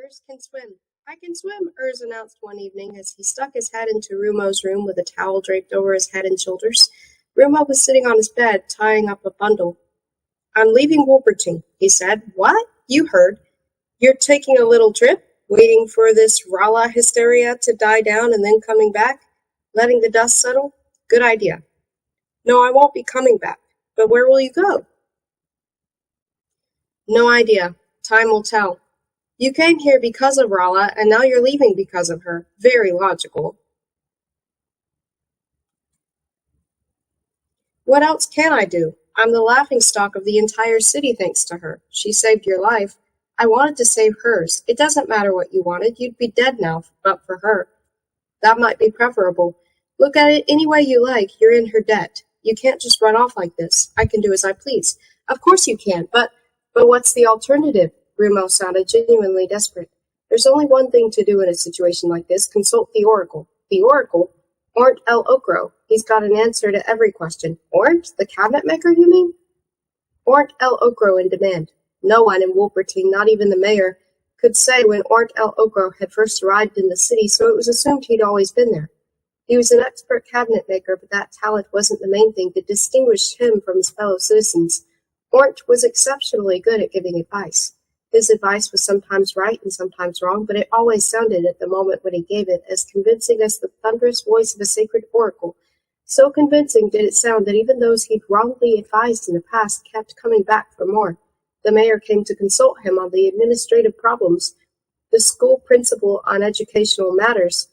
Urs can swim. I can swim, Urs announced one evening as he stuck his head into Rumo's room with a towel draped over his head and shoulders. Rumo was sitting on his bed, tying up a bundle. I'm leaving Wolverton, he said. What? You heard. You're taking a little trip? Waiting for this Rala hysteria to die down and then coming back? Letting the dust settle? Good idea. No, I won't be coming back. But where will you go? No idea. Time will tell. You came here because of Rala, and now you're leaving because of her. Very logical. What else can I do? I'm the laughingstock of the entire city thanks to her. She saved your life. I wanted to save hers. It doesn't matter what you wanted. You'd be dead now, but for her. That might be preferable. Look at it any way you like. You're in her debt. You can't just run off like this. I can do as I please. Of course you can, but what's the alternative? Rumo sounded genuinely desperate. There's only one thing to do in a situation like this. Consult the Oracle. The Oracle? Ornt El Okro. He's got an answer to every question. Ornt? The cabinet maker, you mean? Ornt El Okro in demand. No one in Wolverton, not even the mayor, could say when Ornt El Okro had first arrived in the city, so it was assumed he'd always been there. He was an expert cabinet maker, but that talent wasn't the main thing that distinguished him from his fellow citizens. Ornt was exceptionally good at giving advice. His advice was sometimes right and sometimes wrong, but it always sounded at the moment when he gave it as convincing as the thunderous voice of a sacred oracle. So convincing did it sound that even those he'd wrongly advised in the past kept coming back for more. The mayor came to consult him on the administrative problems, the school principal on educational matters,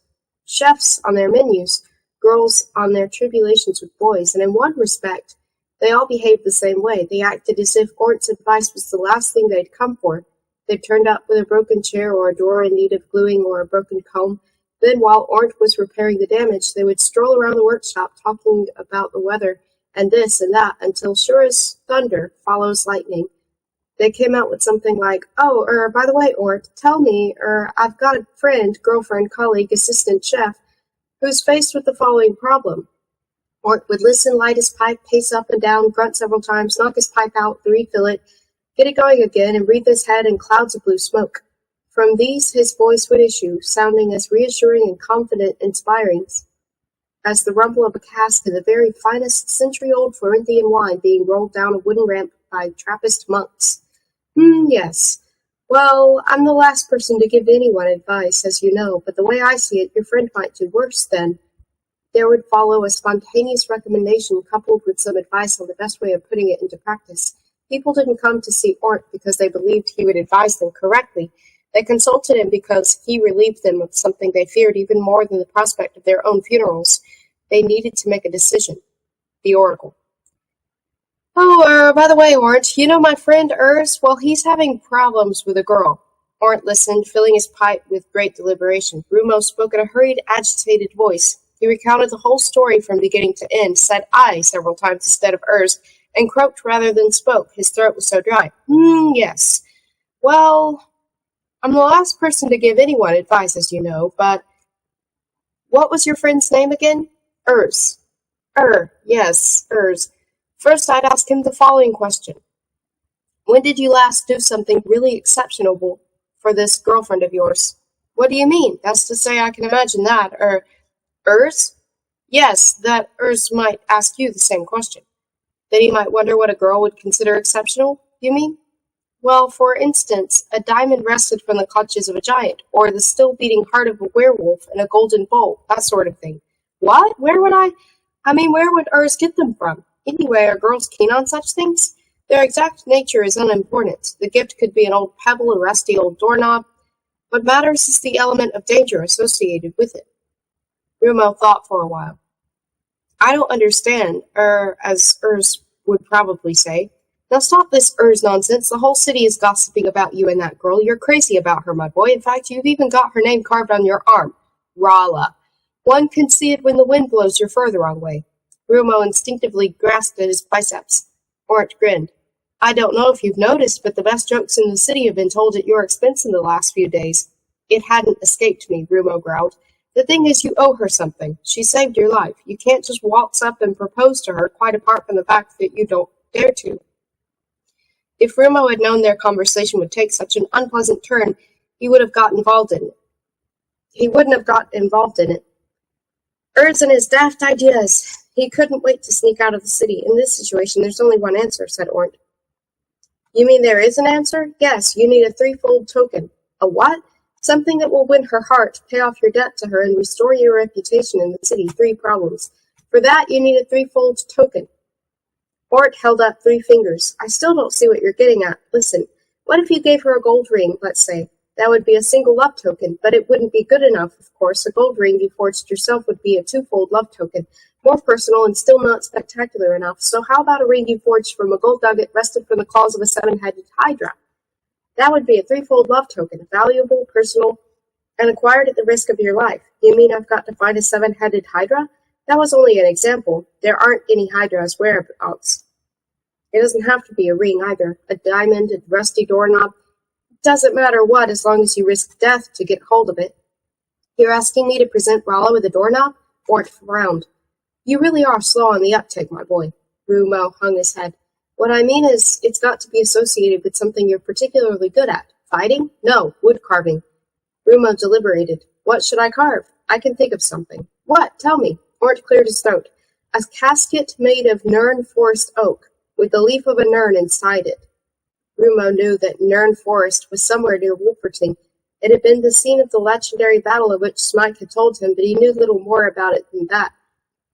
chefs on their menus, girls on their tribulations with boys, and in one respect, they all behaved the same way. They acted as if Ornt's advice was the last thing they'd come for. They'd turned up with a broken chair or a door in need of gluing or a broken comb. Then, while Ornt was repairing the damage, they would stroll around the workshop talking about the weather and this and that until, sure as thunder follows lightning, they came out with something like, oh, by the way, Ornt, tell me, I've got a friend, girlfriend, colleague, assistant, chef, who's faced with the following problem. Ornt would listen, light his pipe, pace up and down, grunt several times, knock his pipe out, refill it, get it going again, and wreathe his head in clouds of blue smoke. From these his voice would issue, sounding as reassuring and confident, inspiring as the rumble of a cask of the very finest century-old Florentine wine being rolled down a wooden ramp by Trappist monks. Yes. Well, I'm the last person to give anyone advice, as you know, but the way I see it, your friend might do worse than... There would follow a spontaneous recommendation coupled with some advice on the best way of putting it into practice. People didn't come to see Ornt because they believed he would advise them correctly. They consulted him because he relieved them of something they feared even more than the prospect of their own funerals. They needed to make a decision. The Oracle. Oh, by the way, Ornt, you know my friend Urs? Well, he's having problems with a girl. Ornt listened, filling his pipe with great deliberation. Rumo spoke in a hurried, agitated voice. He recounted the whole story from beginning to end, said I several times instead of Urs, and croaked rather than spoke. His throat was so dry. Yes. Well, I'm the last person to give anyone advice, as you know, but... What was your friend's name again? Urs. Yes, Urs. First, I'd ask him the following question. When did you last do something really exceptional for this girlfriend of yours? What do you mean? That's to say, I can imagine that, Urs? Yes, that Urs might ask you the same question. That he might wonder what a girl would consider exceptional, you mean? Well, for instance, a diamond wrested from the clutches of a giant, or the still-beating heart of a werewolf in a golden bowl, that sort of thing. What? Where would Urs get them from? Anyway, are girls keen on such things? Their exact nature is unimportant. The gift could be an old pebble, a rusty old doorknob. What matters is the element of danger associated with it. Rumo thought for a while. I don't understand, as Urs would probably say. Now stop this Urs nonsense. The whole city is gossiping about you and that girl. You're crazy about her, my boy. In fact, you've even got her name carved on your arm. Rala. One can see it when the wind blows your fur the wrong way. Rumo instinctively grasped at his biceps. Ornt grinned. I don't know if you've noticed, but the best jokes in the city have been told at your expense in the last few days. It hadn't escaped me, Rumo growled. The thing is, you owe her something. She saved your life. You can't just waltz up and propose to her, quite apart from the fact that you don't dare to. If Rumo had known their conversation would take such an unpleasant turn, he would have got involved in it. He wouldn't have got involved in it. Urs and his daft ideas. He couldn't wait to sneak out of the city. In this situation, there's only one answer, said Ornt. You mean there is an answer? Yes, you need a threefold token. A what? Something that will win her heart, pay off your debt to her, and restore your reputation in the city. 3 problems. For that, you need a threefold token. Ornt held up 3 fingers. I still don't see what you're getting at. Listen, what if you gave her a gold ring, let's say? That would be a single love token, but it wouldn't be good enough, of course. A gold ring you forged yourself would be a 2-fold love token, more personal and still not spectacular enough. So how about a ring you forged from a gold nugget wrested from the claws of a 7-headed hydra? That would be a 3-fold love token, valuable, personal, and acquired at the risk of your life. You mean I've got to find a 7-headed hydra? That was only an example. There aren't any hydras whereabouts. It doesn't have to be a ring either. A diamond, a rusty doorknob. Doesn't matter what, as long as you risk death to get hold of it. You're asking me to present Rala with a doorknob? Ornt frowned. You really are slow on the uptake, my boy. Rumo hung his head. What I mean is, it's got to be associated with something you're particularly good at. Fighting? No, wood carving. Rumo deliberated. What should I carve? I can think of something. What? Tell me. Ornt cleared his throat. A casket made of Nern forest oak, with the leaf of a Nern inside it. Rumo knew that Nern Forest was somewhere near Wolferting. It had been the scene of the legendary battle of which Smike had told him, but he knew little more about it than that.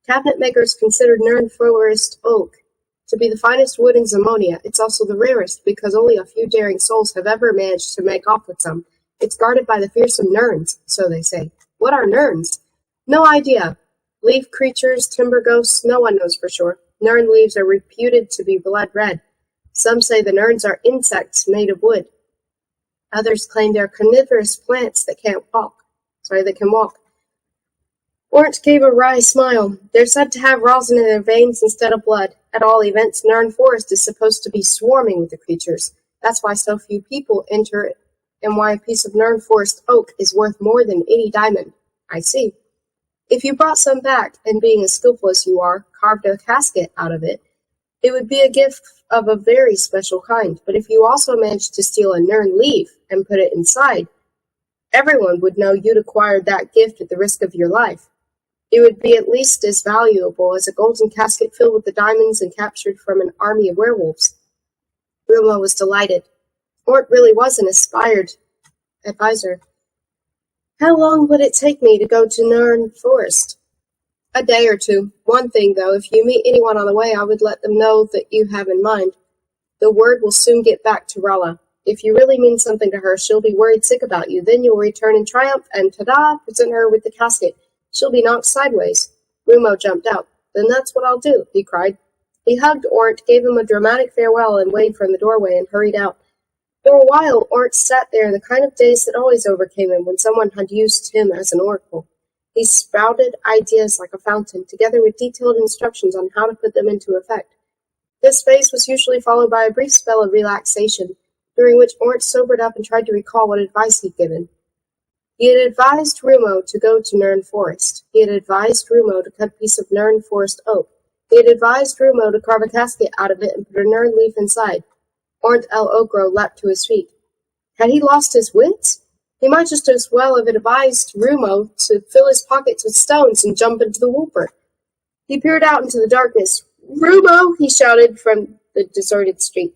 Cabinet makers considered Nern Forest oak to be the finest wood in Zamonia. It's also the rarest, because only a few daring souls have ever managed to make off with some. It's guarded by the fearsome Nerns, so they say. What are Nerns? No idea. Leaf creatures, timber ghosts, no one knows for sure. Nern leaves are reputed to be blood red. Some say the Nerns are insects made of wood. Others claim they're carnivorous plants that can walk. Ornt gave a wry smile. They're said to have rosin in their veins instead of blood. At all events, Nern Forest is supposed to be swarming with the creatures. That's why so few people enter it, and why a piece of Nern Forest oak is worth more than any diamond. I see. If you brought some back, and being as skillful as you are, carved a casket out of it, it would be a gift of a very special kind. But if you also managed to steal a Nern leaf and put it inside, everyone would know you'd acquired that gift at the risk of your life. It would be at least as valuable as a golden casket filled with the diamonds and captured from an army of werewolves. Rumo was delighted. Ornt really was an aspired advisor. How long would it take me to go to Nern Forest? A day or 2. One thing, though, if you meet anyone on the way, I would let them know that you have in mind. The word will soon get back to Rala. If you really mean something to her, she'll be worried sick about you. Then you'll return in triumph and, ta-da, present her with the casket. She'll be knocked sideways. Rumo jumped out. Then that's what I'll do, he cried. He hugged Ornt, gave him a dramatic farewell, and waved from the doorway and hurried out. For a while, Ornt sat there in the kind of daze that always overcame him when someone had used him as an oracle. He spouted ideas like a fountain, together with detailed instructions on how to put them into effect. This phase was usually followed by a brief spell of relaxation, during which Ornt sobered up and tried to recall what advice he'd given. He had advised Rumo to go to Nern Forest. He had advised Rumo to cut a piece of Nern Forest oak. He had advised Rumo to carve a casket out of it and put a Nern leaf inside. Ornt El Ogro leapt to his feet. Had he lost his wits? He might just as well have advised Rumo to fill his pockets with stones and jump into the Wolper. He peered out into the darkness. Rumo! He shouted from the deserted street.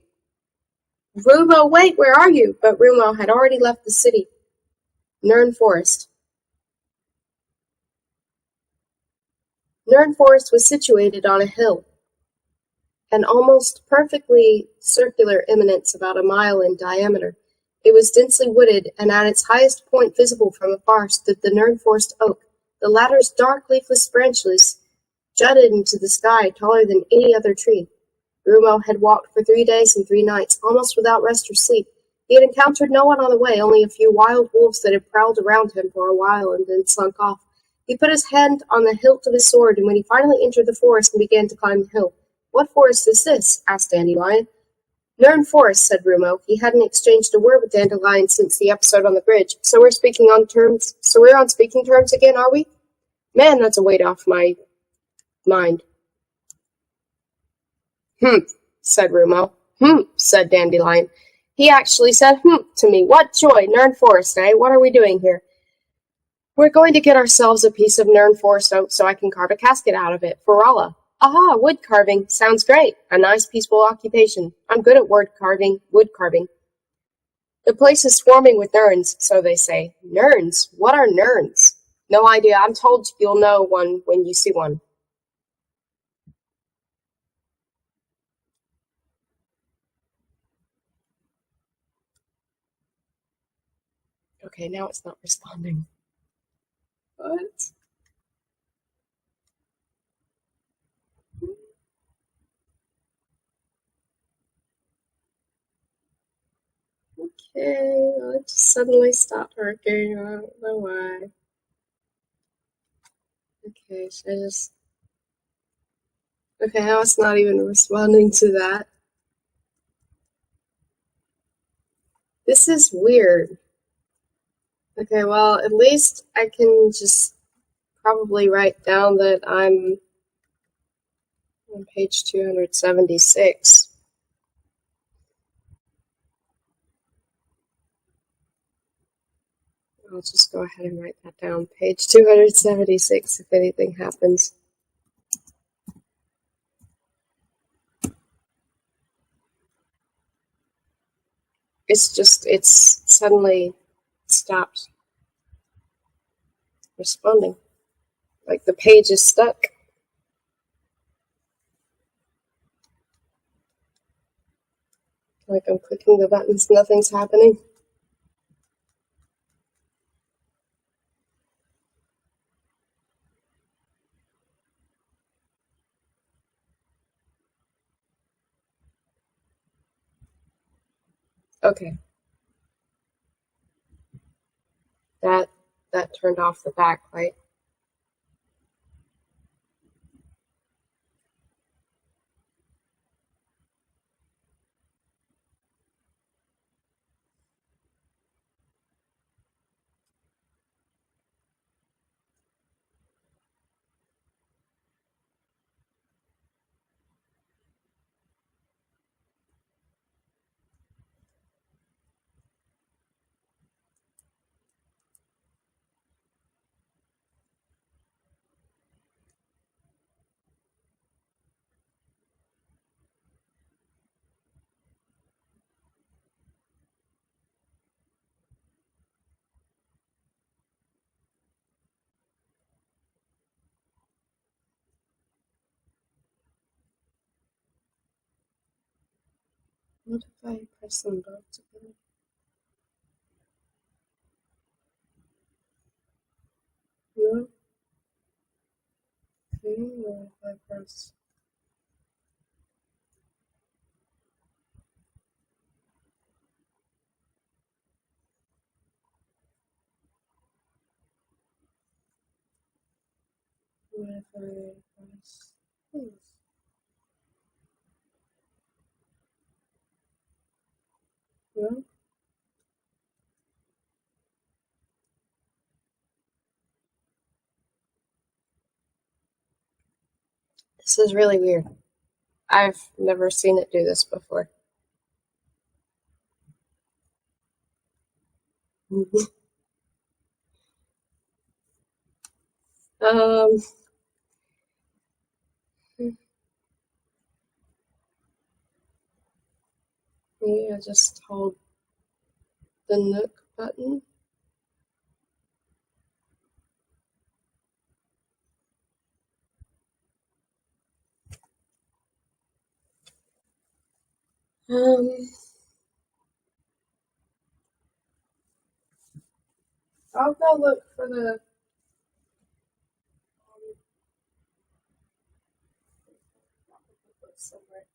Rumo, wait, where are you? But Rumo had already left the city. Nern Forest. Nern Forest was situated on a hill, an almost perfectly circular eminence about a mile in diameter. It was densely wooded, and at its highest point visible from afar stood the Nern Forest oak. The latter's dark leafless branches jutted into the sky taller than any other tree. Rumo had walked for 3 days and 3 nights, almost without rest or sleep. He had encountered no one on the way, only a few wild wolves that had prowled around him for a while and then slunk off. He put his hand on the hilt of his sword, and when he finally entered the forest and began to climb the hill. What forest is this? Asked Dandelion. Nern Forest, said Rumo. He hadn't exchanged a word with Dandelion since the episode on the bridge. So we're on speaking terms again, are we? Man, that's a weight off my mind. Said Rumo. Said Dandelion. He actually said, to me. What joy, Nern Forest, eh? What are we doing here? We're going to get ourselves a piece of Nern Forest oak so I can carve a casket out of it for Rolla. Aha, wood carving. Sounds great. A nice, peaceful occupation. I'm good at wood carving. The place is swarming with Nerns, so they say. Nerns? What are Nerns? No idea. I'm told you'll know one when you see one. Okay, now it's not responding. What? Okay, well, it just suddenly stopped working. I don't know why. Okay, should I just... Okay, now it's not even responding to that. This is weird. Okay, well, at least I can just probably write down that I'm on page 276. I'll just go ahead and write that down. Page 276 if anything happens. It's suddenly stopped responding. Like the page is stuck. Like I'm clicking the buttons, nothing's happening. Okay. That turned off the backlight. What if I press them both together? No? Okay, what if I press... What if I press this? No? This is really weird. I've never seen it do this before. Um, maybe I just hold the Nook button. I'll go look for the somewhere.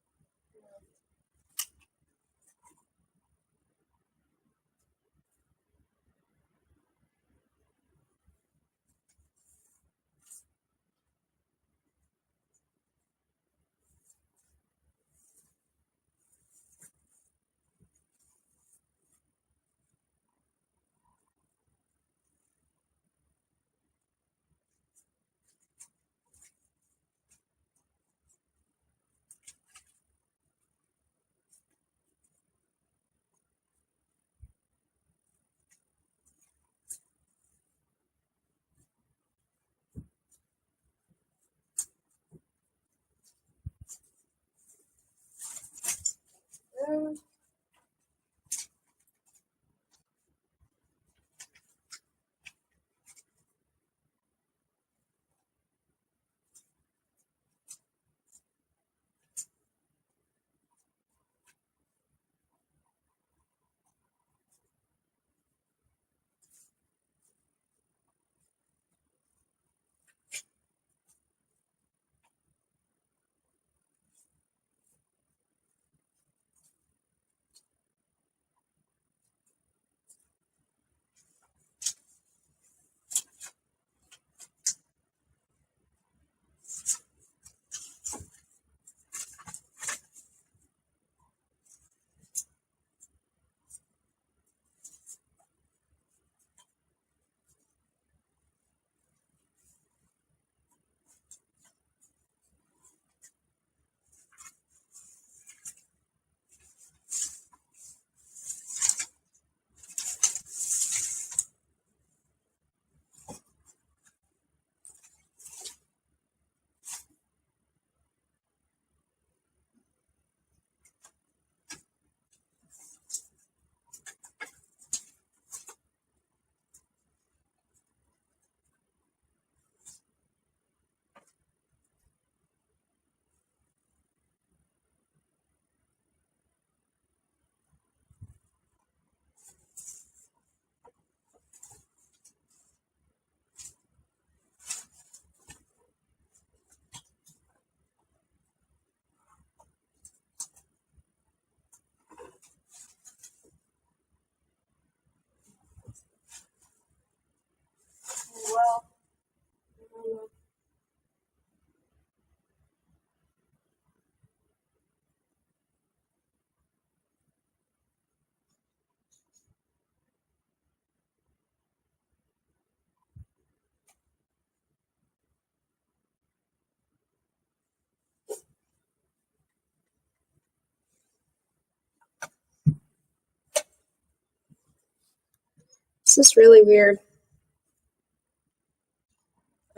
This is really weird.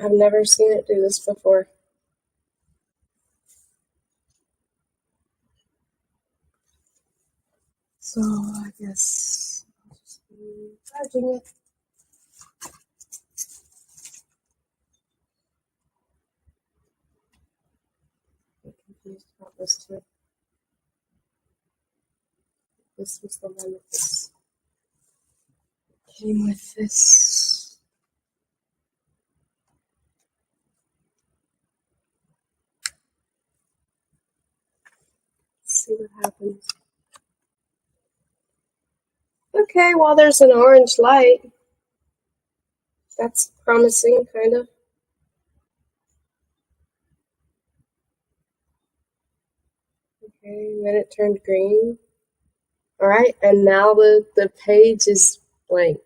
I've never seen it do this before. So I guess I'll just be charging it. I'm confused about this too. This was the one that this came with this. Let's see what happens. Okay, well, there's an orange light. That's promising, kind of. Okay, then it turned green. Alright, and now the page is blank.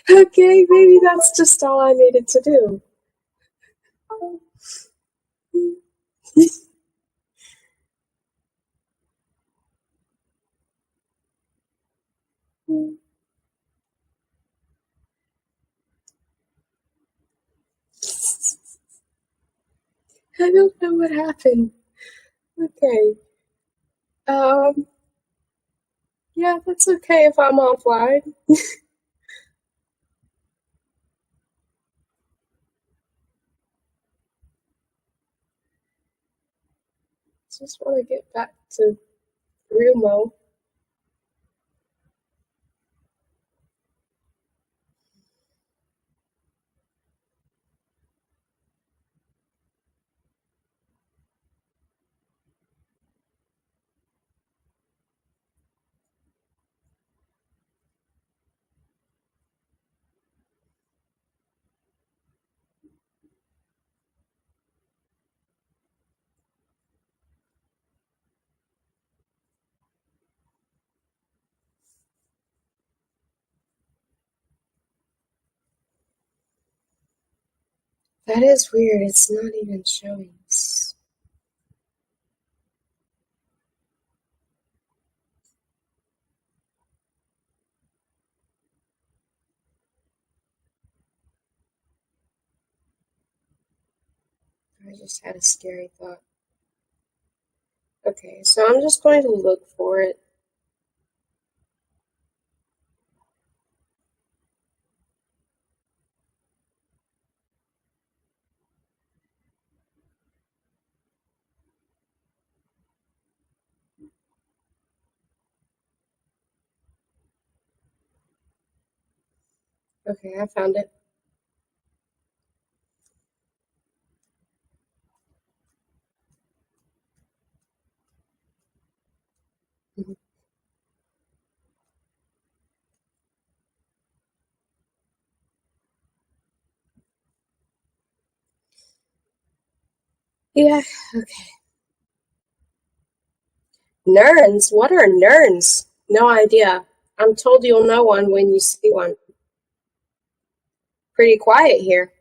Okay, maybe that's just all I needed to do. I don't know what happened. Okay. Yeah, that's okay if I'm offline. Just want to get back to Rumo. That is weird. It's not even showing us. I just had a scary thought. Okay, so I'm just going to look for it. Okay, I found it. Mhm. Yeah, okay. Nerns? What are nerns? No idea. I'm told you'll know one when you see one. Pretty quiet here.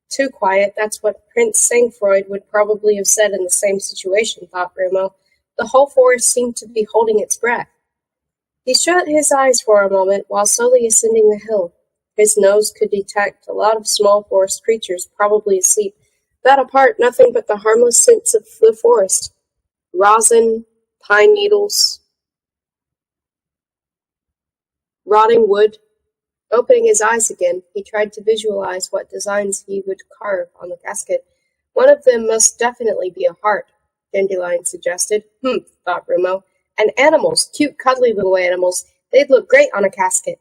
Too quiet, that's what Prince Sangfroid would probably have said in the same situation, thought Rumo. The whole forest seemed to be holding its breath. He shut his eyes for a moment while slowly ascending the hill. His nose could detect a lot of small forest creatures, probably asleep. That apart, nothing but the harmless scents of the forest. Rosin, pine needles, rotting wood. Opening his eyes again, he tried to visualize what designs he would carve on the casket. One of them must definitely be a heart, Dandelion suggested. Thought Rumo. And animals, cute, cuddly little animals. They'd look great on a casket.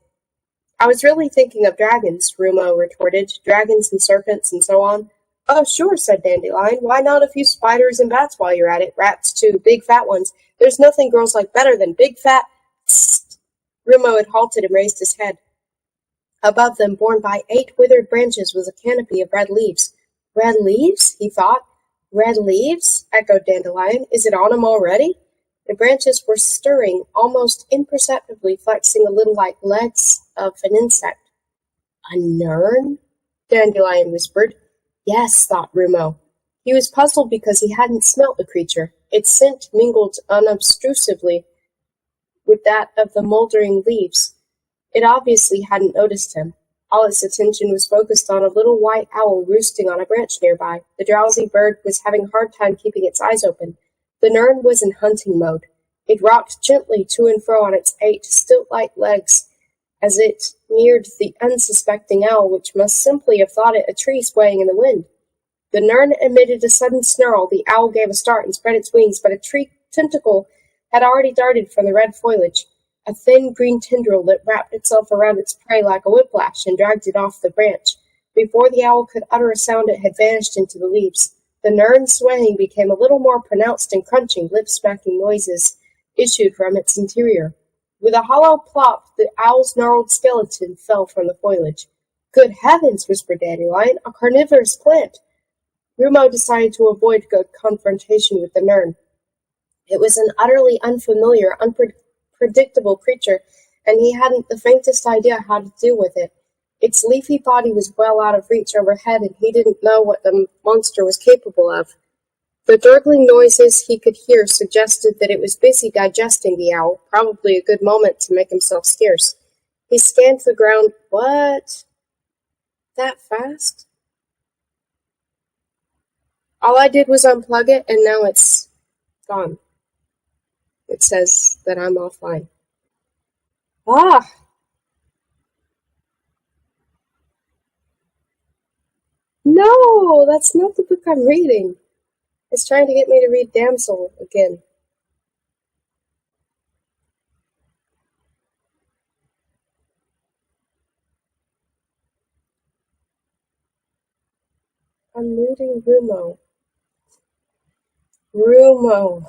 I was really thinking of dragons, Rumo retorted. Dragons and serpents and so on. Oh, sure, said Dandelion. Why not a few spiders and bats while you're at it? Rats, too, big fat ones. There's nothing girls like better than big fat... Psst. Rumo had halted and raised his head. Above them, borne by 8 withered branches, was a canopy of red leaves. Red leaves? He thought. Red leaves? Echoed Dandelion. Is it autumn already? The branches were stirring, almost imperceptibly, flexing a little like legs of an insect. A nern? Dandelion whispered. Yes, thought Rumo. He was puzzled because he hadn't smelt the creature. Its scent mingled unobtrusively with that of the moldering leaves. It obviously hadn't noticed him. All its attention was focused on a little white owl roosting on a branch nearby. The drowsy bird was having a hard time keeping its eyes open. The Nern was in hunting mode. It rocked gently to and fro on its 8 stilt-like legs as it neared the unsuspecting owl, which must simply have thought it a tree swaying in the wind. The Nern emitted a sudden snarl. The owl gave a start and spread its wings, but a tree tentacle had already darted from the red foliage, a thin green tendril that wrapped itself around its prey like a whiplash and dragged it off the branch. Before the owl could utter a sound, it had vanished into the leaves. The Nern's swaying became a little more pronounced, and crunching, lip-smacking noises issued from its interior. With a hollow plop, the owl's gnarled skeleton fell from the foliage. "Good heavens!" whispered Dandelion. "A carnivorous plant!" Rumo decided to avoid a confrontation with the Nern. It was an utterly unfamiliar, unpredictable creature, and he hadn't the faintest idea how to deal with it. Its leafy body was well out of reach overhead, and he didn't know what the monster was capable of. The gurgling noises he could hear suggested that it was busy digesting the owl, probably a good moment to make himself scarce. He scanned the ground. What? That fast? All I did was unplug it, and now it's gone. It says that I'm offline. Ah! No, that's not the book I'm reading. It's trying to get me to read Damsel again. I'm reading Rumo. Rumo.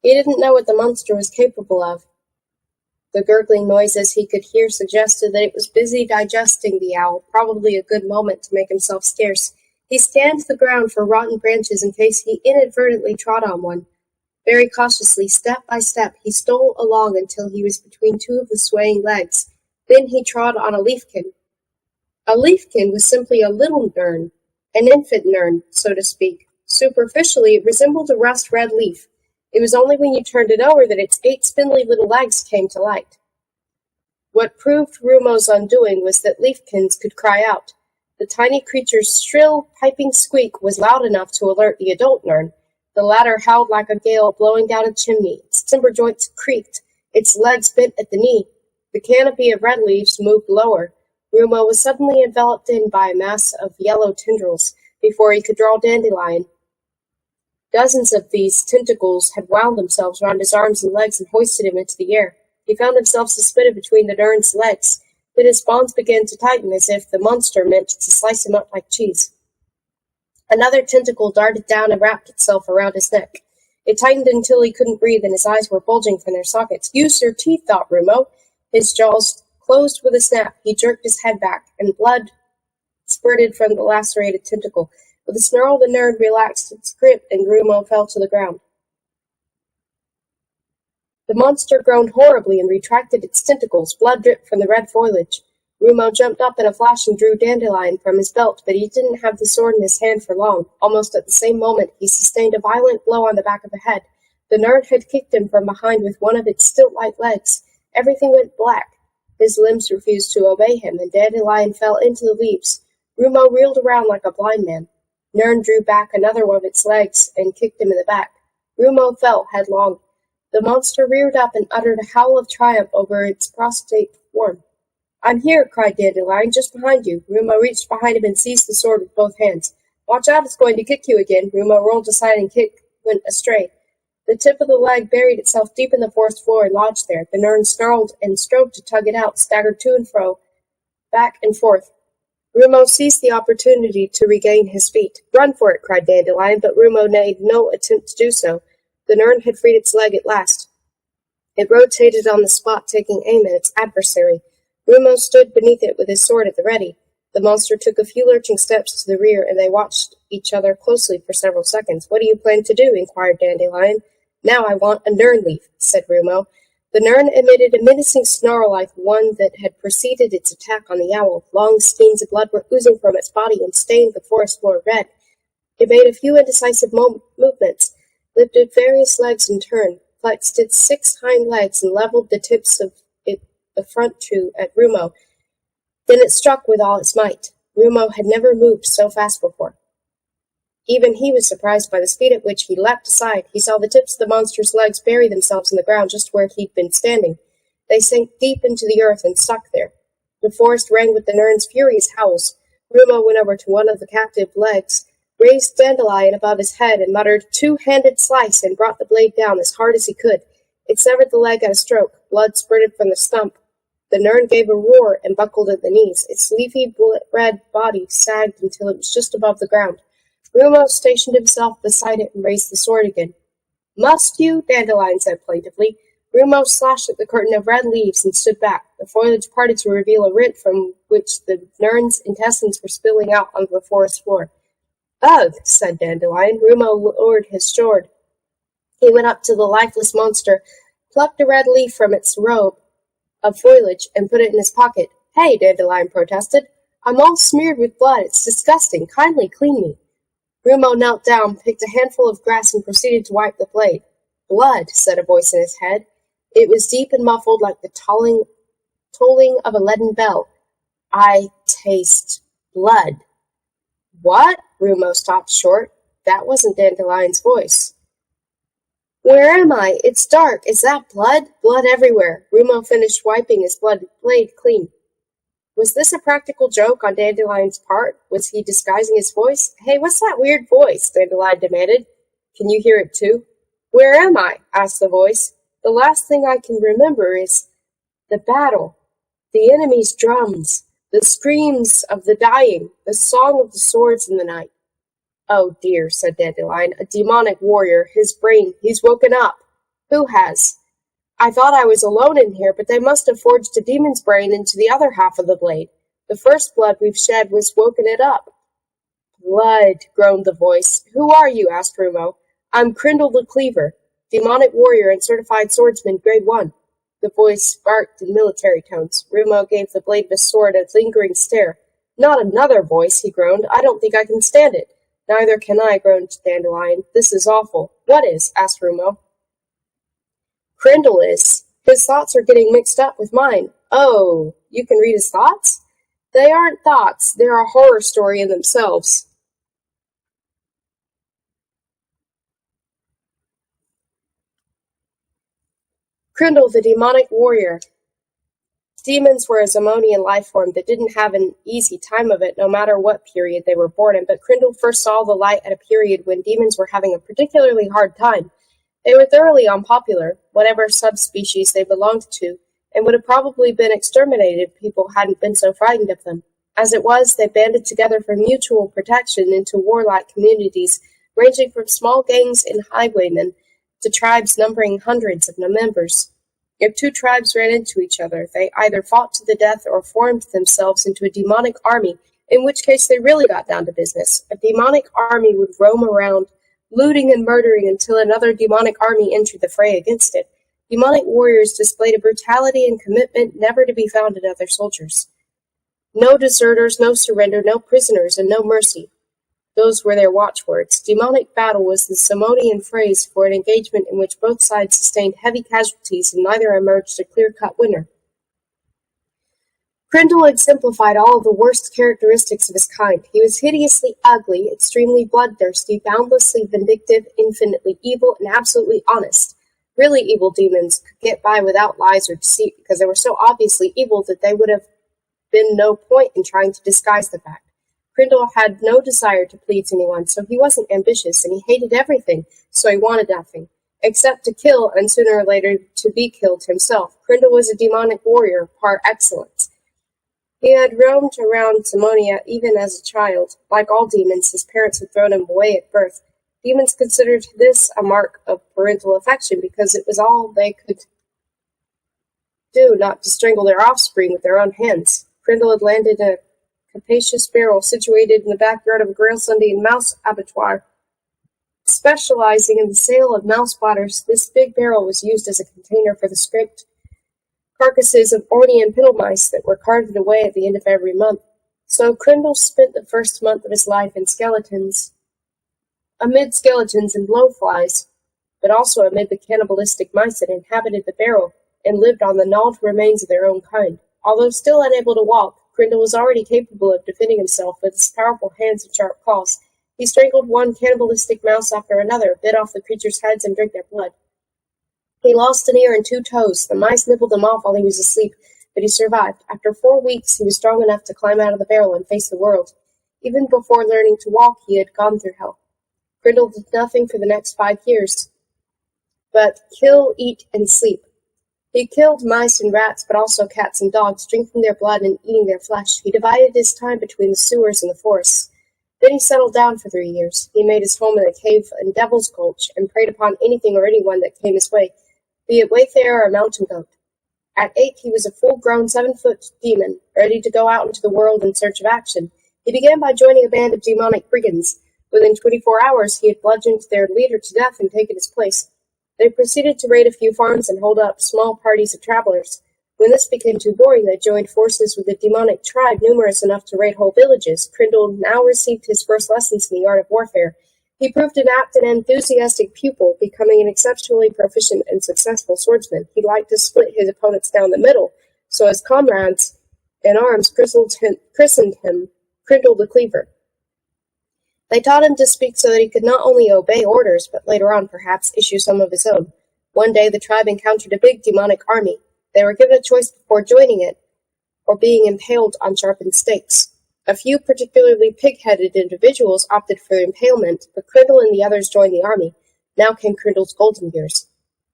He didn't know what the monster was capable of. The gurgling noises he could hear suggested that it was busy digesting the owl, probably a good moment to make himself scarce. He scanned the ground for rotten branches in case he inadvertently trod on one. Very cautiously, step by step, he stole along until he was between two of the swaying legs. Then he trod on a leafkin. A leafkin was simply a little Nern, an infant Nern, so to speak. Superficially, it resembled a rust-red leaf. It was only when you turned it over that its 8 spindly little legs came to light. What proved Rumo's undoing was that leafkins could cry out. The tiny creature's shrill, piping squeak was loud enough to alert the adult Nern. The latter howled like a gale blowing down a chimney. Its timber joints creaked. Its legs bent at the knee. The canopy of red leaves moved lower. Rumo was suddenly enveloped in by a mass of yellow tendrils before he could draw Dandelion. Dozens of these tentacles had wound themselves round his arms and legs and hoisted him into the air. He found himself suspended between the Nern's legs. Then his bonds began to tighten as if the monster meant to slice him up like cheese. Another tentacle darted down and wrapped itself around his neck. It tightened until he couldn't breathe and his eyes were bulging from their sockets. "Use your teeth," thought Rumo. His jaws closed with a snap. He jerked his head back, and blood spurted from the lacerated tentacle. With a snarl, the Nern relaxed its grip, and Rumo fell to the ground. The monster groaned horribly and retracted its tentacles. Blood dripped from the red foliage. Rumo jumped up in a flash and drew Dandelion from his belt, but he didn't have the sword in his hand for long. Almost at the same moment, he sustained a violent blow on the back of the head. The Nern had kicked him from behind with one of its stilt-like legs. Everything went black. His limbs refused to obey him, and Dandelion fell into the leaves. Rumo reeled around like a blind man. Nern drew back another one of its legs and kicked him in the back. Rumo fell headlong. The monster reared up and uttered a howl of triumph over its prostrate form. "I'm here," cried Dandelion, "just behind you." Rumo reached behind him and seized the sword with both hands. "Watch out, it's going to kick you again." Rumo rolled aside and kick went astray. The tip of the leg buried itself deep in the forest floor and lodged there. The Nern snarled and strove to tug it out, staggered to and fro, back and forth. Rumo seized the opportunity to regain his feet. "Run for it," cried Dandelion, but Rumo made no attempt to do so. The Nern had freed its leg at last. It rotated on the spot, taking aim at its adversary. Rumo stood beneath it with his sword at the ready. The monster took a few lurching steps to the rear, and they watched each other closely for several seconds. "What do you plan to do?" inquired Dandelion. "Now I want a Nern leaf," said Rumo. The Nern emitted a menacing snarl like one that had preceded its attack on the owl. Long streams of blood were oozing from its body and stained the forest floor red. It made a few indecisive movements, lifted various legs in turn, flexed its 6 hind legs, and leveled the tips of the front two at Rumo. Then it struck with all its might. Rumo had never moved so fast before. Even he was surprised by the speed at which he leapt aside. He saw the tips of the monster's legs bury themselves in the ground just where he'd been standing. They sank deep into the earth and stuck there. The forest rang with the Nern's furious howls. Rumo went over to one of the captive legs, raised Dandelion above his head, and muttered, "Two-handed slice," and brought the blade down as hard as he could. It severed the leg at a stroke. Blood spurted from the stump. The Nern gave a roar and buckled at the knees. Its leafy red body sagged until it was just above the ground. Rumo stationed himself beside it and raised the sword again. "Must you?" Dandelion said plaintively. Rumo slashed at the curtain of red leaves and stood back. The foliage parted to reveal a rent from which the Nern's intestines were spilling out onto the forest floor. "Ugh," said Dandelion. Rumo lowered his sword. He went up to the lifeless monster, plucked a red leaf from its robe of foliage, and put it in his pocket. "Hey," Dandelion protested. "I'm all smeared with blood. It's disgusting. Kindly clean me." Rumo knelt down, picked a handful of grass, and proceeded to wipe the blade. "Blood," said a voice in his head. It was deep and muffled like the tolling of a leaden bell. "I taste blood." "What?" Rumo stopped short. That wasn't Dandelion's voice. "Where am I? It's dark. Is that blood?" "Blood everywhere." Rumo finished wiping his blade clean. Was this a practical joke on Dandelion's part? Was he disguising his voice? "Hey, what's that weird voice?" Dandelion demanded. "Can you hear it too?" "Where am I?" asked the voice. "The last thing I can remember is the battle, the enemy's drums, the screams of the dying, the song of the swords in the night." "Oh dear," said Dandelion. "A demonic warrior. His brain. He's woken up." "Who has?" "I thought I was alone in here, but they must have forged a demon's brain into the other half of the blade. The first blood we've shed was woken it up." "Blood," groaned the voice. "Who are you?" asked Rumo. "I'm Crindle the Cleaver, demonic warrior and certified swordsman, grade 1. The voice barked in military tones. Rumo gave the blade of his sword a lingering stare. "Not another voice," he groaned. "I don't think I can stand it." "Neither can I," groaned Dandelion. "This is awful." "What is?" asked Rumo. "Crindle is. His thoughts are getting mixed up with mine." "Oh, you can read his thoughts?" "They aren't thoughts. They're a horror story in themselves." Crindle, the demonic warrior. Demons were a Zamonian life form that didn't have an easy time of it, no matter what period they were born in, but Crindle first saw the light at a period when demons were having a particularly hard time. They were thoroughly unpopular, whatever subspecies they belonged to, and would have probably been exterminated if people hadn't been so frightened of them. As it was, they banded together for mutual protection into warlike communities, ranging from small gangs and highwaymen to tribes numbering hundreds of members. If two tribes ran into each other, they either fought to the death or formed themselves into a demonic army, in which case they really got down to business. A demonic army would roam around, looting and murdering until another demonic army entered the fray against it. Demonic warriors displayed a brutality and commitment never to be found in other soldiers. No deserters, no surrender, no prisoners, and no mercy. Those were their watchwords. Demonic battle was the Simonian phrase for an engagement in which both sides sustained heavy casualties and neither emerged a clear-cut winner. Crindle exemplified all of the worst characteristics of his kind. He was hideously ugly, extremely bloodthirsty, boundlessly vindictive, infinitely evil, and absolutely honest. Really evil demons could get by without lies or deceit because they were so obviously evil that there would have been no point in trying to disguise the fact. Crindle had no desire to please anyone, so he wasn't ambitious, and he hated everything, so he wanted nothing, except to kill and sooner or later to be killed himself. Crindle was a demonic warrior par excellence. He had roamed around Simonia even as a child. Like all demons, his parents had thrown him away at birth. Demons considered this a mark of parental affection because it was all they could do not to strangle their offspring with their own hands. Crindle had landed in a capacious barrel situated in the backyard of a Grailsundian mouse abattoir. Specializing in the sale of mouse bladders, this big barrel was used as a container for the scraped carcasses of Ornean piddle mice that were carted away at the end of every month. So Crindle spent the first month of his life amid skeletons and blowflies, but also amid the cannibalistic mice that inhabited the barrel and lived on the gnawed remains of their own kind. Although still unable to walk, Crindle was already capable of defending himself with his powerful hands and sharp claws. He strangled one cannibalistic mouse after another, bit off the creatures' heads, and drank their blood. He lost an ear and 2 toes. The mice nibbled them off while he was asleep, but he survived. After 4 weeks, he was strong enough to climb out of the barrel and face the world. Even before learning to walk, he had gone through hell. Crindle did nothing for the next 5 years but kill, eat, and sleep. He killed mice and rats, but also cats and dogs, drinking their blood and eating their flesh. He divided his time between the sewers and the forests. Then he settled down for 3 years. He made his home in a cave in Devil's Gulch and preyed upon anything or anyone that came his way, be it wayfarer or mountain goat. At 8, he was a full-grown 7-foot demon, ready to go out into the world in search of action. He began by joining a band of demonic brigands. Within 24 hours, he had bludgeoned their leader to death and taken his place. They proceeded to raid a few farms and hold up small parties of travelers. When this became too boring, they joined forces with a demonic tribe numerous enough to raid whole villages. Crindle now received his first lessons in the art of warfare. He proved an apt and enthusiastic pupil, becoming an exceptionally proficient and successful swordsman. He liked to split his opponents down the middle, so his comrades in arms christened him Crindle the Cleaver. They taught him to speak so that he could not only obey orders, but later on, perhaps, issue some of his own. One day, the tribe encountered a big demonic army. They were given a choice before joining it, or being impaled on sharpened stakes. A few particularly pig-headed individuals opted for impalement, but Crindle and the others joined the army. Now came Crindle's golden years.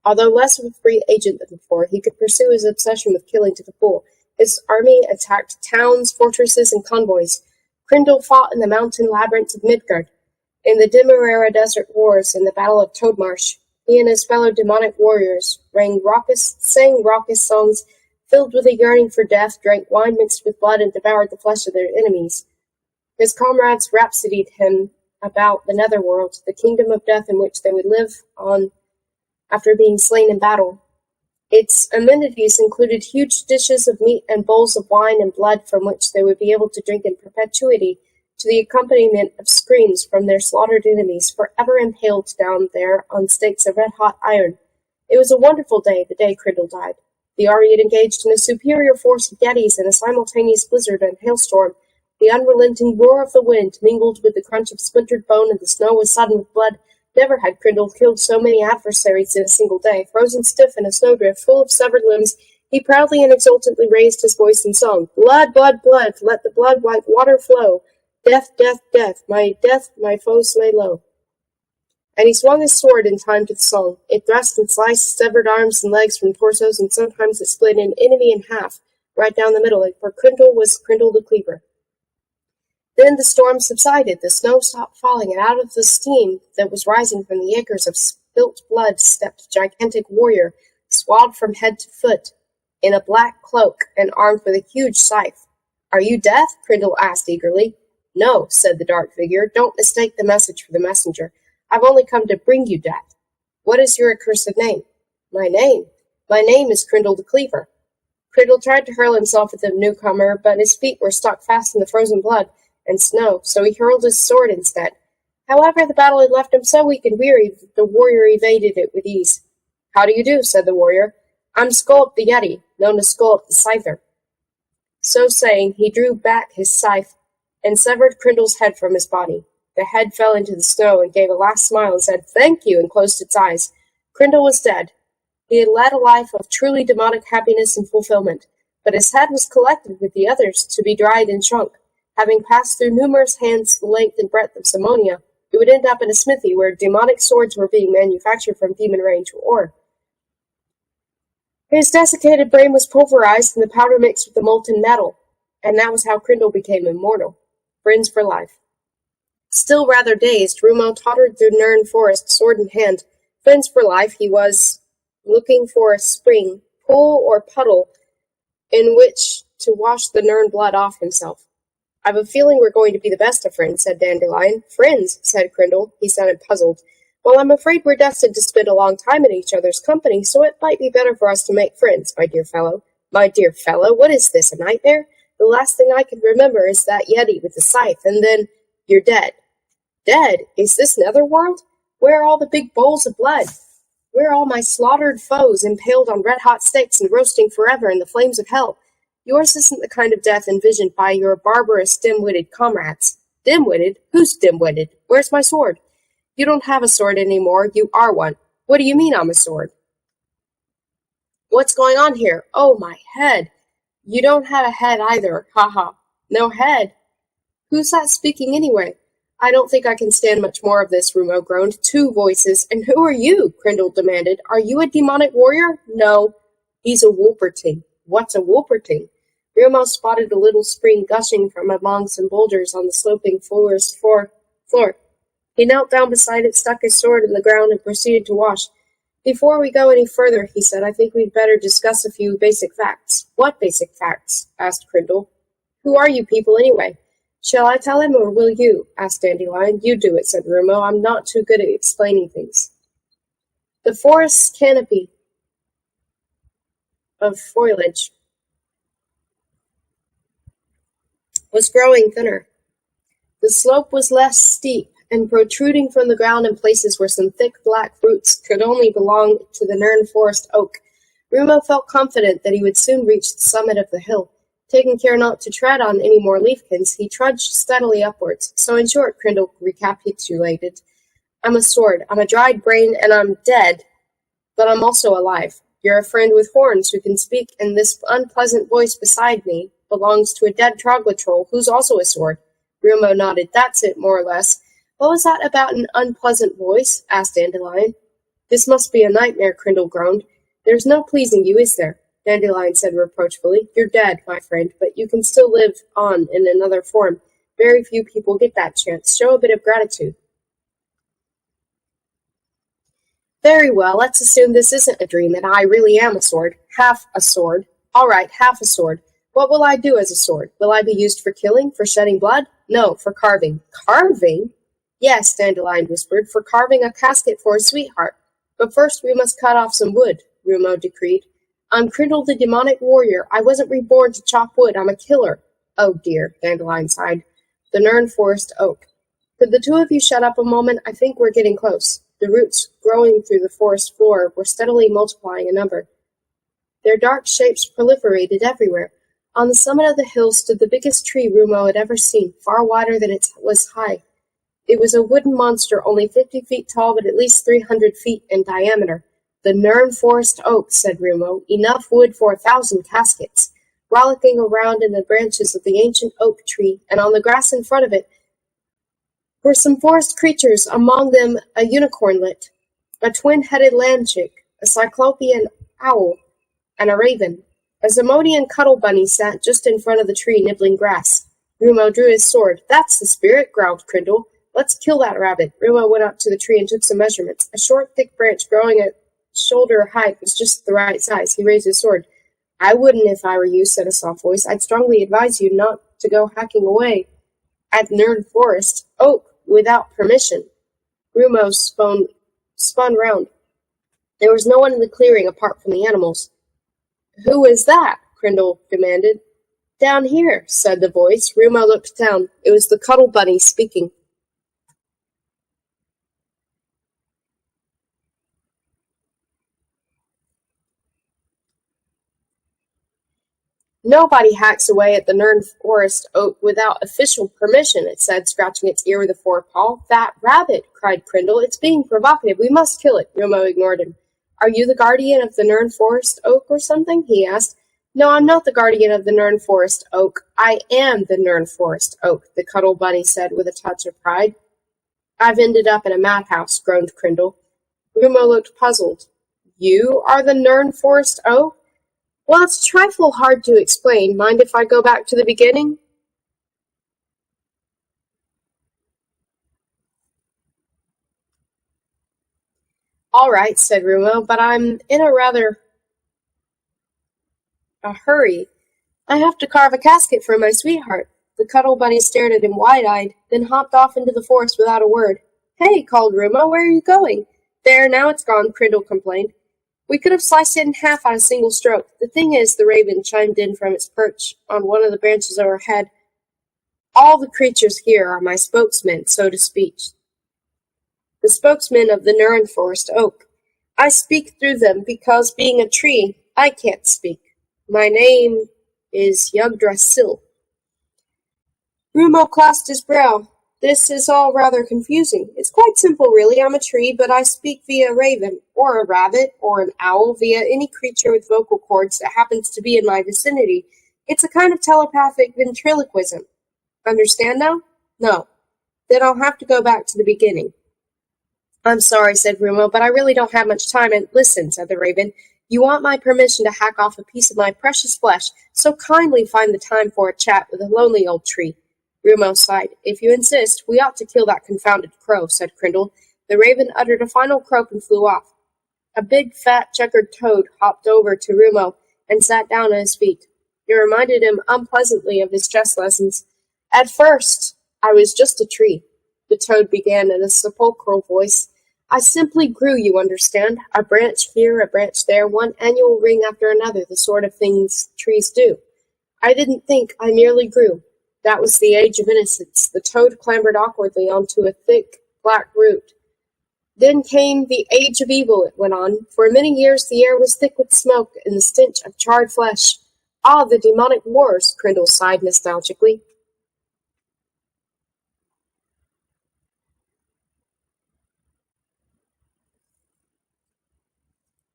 Although less of a free agent than before, he could pursue his obsession with killing to the full. His army attacked towns, fortresses, and convoys. Crindle fought in the mountain labyrinths of Midgard, in the Demerara Desert Wars, and the Battle of Toadmarsh. He and his fellow demonic warriors sang raucous songs filled with a yearning for death, drank wine mixed with blood, and devoured the flesh of their enemies. His comrades rhapsodied him about the netherworld, the kingdom of death in which they would live on after being slain in battle. Its amenities included huge dishes of meat and bowls of wine and blood from which they would be able to drink in perpetuity, to the accompaniment of screams from their slaughtered enemies, forever impaled down there on stakes of red-hot iron. It was a wonderful day, the day Crindle died. The army had engaged in a superior force of yetis in a simultaneous blizzard and hailstorm. The unrelenting roar of the wind mingled with the crunch of splintered bone, and the snow was sodden with blood. Never had Crindle killed so many adversaries in a single day. Frozen stiff in a snowdrift full of severed limbs, he proudly and exultantly raised his voice in song. Blood, blood, blood, let the blood like water flow. Death, death, death, my foes lay low. And he swung his sword in time to the song. It thrust and sliced severed arms and legs from torsos, and sometimes it split an enemy in half, right down the middle, for Crindle was Crindle the Cleaver. Then the storm subsided, the snow stopped falling, and out of the steam that was rising from the acres of spilt blood stepped a gigantic warrior, swathed from head to foot, in a black cloak, and armed with a huge scythe. "Are you Death?" Crindle asked eagerly. "No," said the dark figure. "Don't mistake the message for the messenger. I've only come to bring you death. What is your accursed name?" My name is Crindle the Cleaver." Crindle tried to hurl himself at the newcomer, but his feet were stuck fast in the frozen blood and snow, so he hurled his sword instead. However, the battle had left him so weak and weary that the warrior evaded it with ease. "How do you do?" said the warrior. "I'm Skulp the Yeti, known as Skulp the Scyther." So saying, he drew back his scythe and severed Crindle's head from his body. The head fell into the snow and gave a last smile and said, "Thank you," and closed its eyes. Crindle was dead. He had led a life of truly demonic happiness and fulfillment, but his head was collected with the others to be dried and shrunk. Having passed through numerous hands the length and breadth of Samonia, it would end up in a smithy where demonic swords were being manufactured from demon range ore. His desiccated brain was pulverized and the powder mixed with the molten metal, and that was how Crindle became immortal. Friends for life. Still rather dazed, Rumo tottered through Nirn Forest, sword in hand. Friends for life, he was looking for a spring, pool, or puddle in which to wash the Nirn blood off himself. "I've a feeling we're going to be the best of friends," said Dandelion. "Friends," said Crindle. He sounded puzzled. "Well, I'm afraid we're destined to spend a long time in each other's company, so it might be better for us to make friends, my dear fellow." "My dear fellow? What is this, a nightmare? The last thing I can remember is that Yeti with the scythe, and then you're dead." "Dead? Is this netherworld? Where are all the big bowls of blood? Where are all my slaughtered foes, impaled on red-hot stakes and roasting forever in the flames of hell? Yours isn't the kind of death envisioned by your barbarous, dim-witted comrades." "Dim-witted? Who's dim-witted? Where's my sword?" "You don't have a sword anymore. You are one." "What do you mean I'm a sword?" "What's going on here? Oh, my head." "You don't have a head either. Ha ha. No head? Who's that speaking anyway?" "I don't think I can stand much more of this," Rumo groaned. "Two voices. And who are you?" Crindle demanded. "Are you a demonic warrior?" "No. He's a Wolperting." "What's a Wolperting?" Rumo spotted a little spring gushing from among some boulders on the sloping forest floor. He knelt down beside it, stuck his sword in the ground, and proceeded to wash. "Before we go any further," he said, "I think we'd better discuss a few basic facts." "What basic facts?" asked Crindle. "Who are you people, anyway?" "Shall I tell him, or will you?" asked Dandelion. "You do it," said Rumo. "I'm not too good at explaining things." The forest's canopy of foliage was growing thinner. The slope was less steep, and protruding from the ground in places where some thick black roots could only belong to the Nern Forest oak. Rumo felt confident that he would soon reach the summit of the hill. Taking care not to tread on any more leafkins, he trudged steadily upwards. "So in short," Crindle recapitulated, "I'm a sword, I'm a dried brain, and I'm dead, but I'm also alive. You're a friend with horns who can speak, and this unpleasant voice beside me belongs to a dead troglotroll who's also a sword." Rumo nodded. "That's it, more or less." "What was that about an unpleasant voice?" asked Dandelion. "This must be a nightmare," Crindle groaned. "There's no pleasing you, is there?" Dandelion said reproachfully. "You're dead, my friend, but you can still live on in another form. Very few people get that chance. Show a bit of gratitude." "Very well, let's assume this isn't a dream, and I really am a sword. Half a sword. All right, half a sword. What will I do as a sword? Will I be used for killing, for shedding blood? No, for carving." "Carving?" "Yes," Dandelion whispered, "for carving a casket for a sweetheart. But first we must cut off some wood," Rumo decreed. "I'm Crindle the demonic warrior. I wasn't reborn to chop wood. I'm a killer." "Oh dear," Dandelion sighed. "The Nern Forest oak. Could the two of you shut up a moment? I think we're getting close." The roots growing through the forest floor were steadily multiplying in number. Their dark shapes proliferated everywhere. On the summit of the hill stood the biggest tree Rumo had ever seen, far wider than it was high. It was a wooden monster only 50 feet tall, but at least 300 feet in diameter. "The Nern Forest oak," said Rumo. "Enough wood for 1,000 caskets." Rollicking around in the branches of the ancient oak tree, and on the grass in front of it, were some forest creatures, among them a unicornlet, a twin-headed landchick, a cyclopean owl, and a raven. A Zamodian cuddle bunny sat just in front of the tree, nibbling grass. Rumo drew his sword. "That's the spirit," growled Crindle. "Let's kill that rabbit." Rumo went up to the tree and took some measurements. A short, thick branch growing at shoulder height was just the right size. He raised his sword. "I wouldn't if I were you," said a soft voice. "I'd strongly advise you not to go hacking away at Nern Forest oak without permission." Rumo spun round. There was no one in the clearing apart from the animals. "Who is that?" Crindle demanded. "Down here," said the voice. Rumo looked down. It was the cuddle bunny speaking. "Nobody hacks away at the Nern Forest oak without official permission," it said, scratching its ear with a forepaw. "That rabbit!" cried Crindle. "It's being provocative. We must kill it." Rumo ignored him. "Are you the guardian of the Nern Forest oak or something?" he asked. "No, I'm not the guardian of the Nern Forest oak. I am the Nern Forest oak," the cuddle bunny said with a touch of pride. "I've ended up in a madhouse," groaned Crindle. Rumo looked puzzled. "You are the Nern Forest oak?" "Well, it's a trifle hard to explain. Mind if I go back to the beginning?" "All right," said Rumo, "but I'm in a hurry. I have to carve a casket for my sweetheart." The Cuddle Bunny stared at him wide-eyed, then hopped off into the forest without a word. "Hey," called Rumo, "where are you going?" "There, now it's gone," Crindle complained. "We could have sliced it in half on a single stroke. The thing is," the raven chimed in from its perch on one of the branches overhead, "all the creatures here are my spokesmen, so to speak. The spokesmen of the Nuren Forest Oak. I speak through them because, being a tree, I can't speak. My name is Yggdrasil." Rumo clasped his brow. "This is all rather confusing. It's quite simple, really. I'm a tree, but I speak via a raven, or a rabbit, or an owl, via any creature with vocal cords that happens to be in my vicinity. It's a kind of telepathic ventriloquism. Understand now? No. Then I'll have to go back to the beginning." "I'm sorry," said Rumo, "but I really don't have much time, and—" "Listen," said the raven. "You want my permission to hack off a piece of my precious flesh, so kindly find the time for a chat with a lonely old tree." Rumo sighed. "If you insist, we ought to kill that confounded crow," said Crindle. The raven uttered a final croak and flew off. A big, fat, checkered toad hopped over to Rumo and sat down at his feet. It reminded him unpleasantly of his chess lessons. "At first, I was just a tree," the toad began in a sepulchral voice. "I simply grew, you understand. A branch here, a branch there, one annual ring after another, the sort of things trees do. I didn't think, I merely grew. That was the age of innocence." The toad clambered awkwardly onto a thick, black root. "Then came the age of evil," it went on. "For many years the air was thick with smoke and the stench of charred flesh. Ah, the demonic wars," Crindle sighed nostalgically.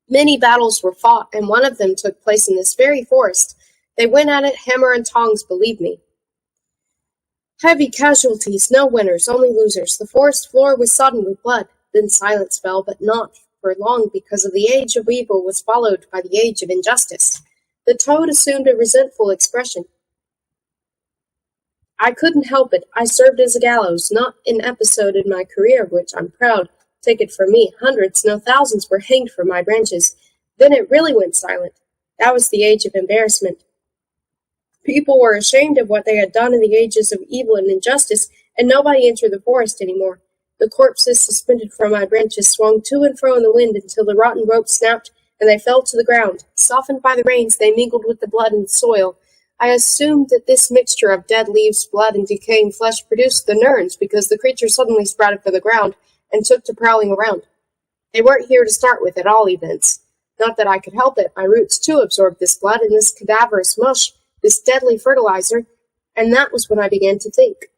Many battles were fought, and one of them took place in this very forest. They went at it hammer and tongs, believe me. Heavy casualties, no winners, only losers. The forest floor was sodden with blood. Then silence fell, but not for long, because of the age of evil was followed by the age of injustice. The toad assumed a resentful expression. "I couldn't help it. I served as a gallows, not an episode in my career of which I'm proud. Take it from me, hundreds, no thousands, were hanged from my branches. Then it really went silent. That was the age of embarrassment. People were ashamed of what they had done in the ages of evil and injustice, and nobody entered the forest any more. The corpses suspended from my branches swung to and fro in the wind until the rotten rope snapped and they fell to the ground. Softened by the rains, they mingled with the blood and the soil. I assumed that this mixture of dead leaves, blood, and decaying flesh produced the Nurns, because the creatures suddenly sprouted from the ground and took to prowling around. They weren't here to start with, at all events. Not that I could help it. My roots, too, absorbed this blood and this cadaverous mush, this deadly fertilizer, and that was when I began to think."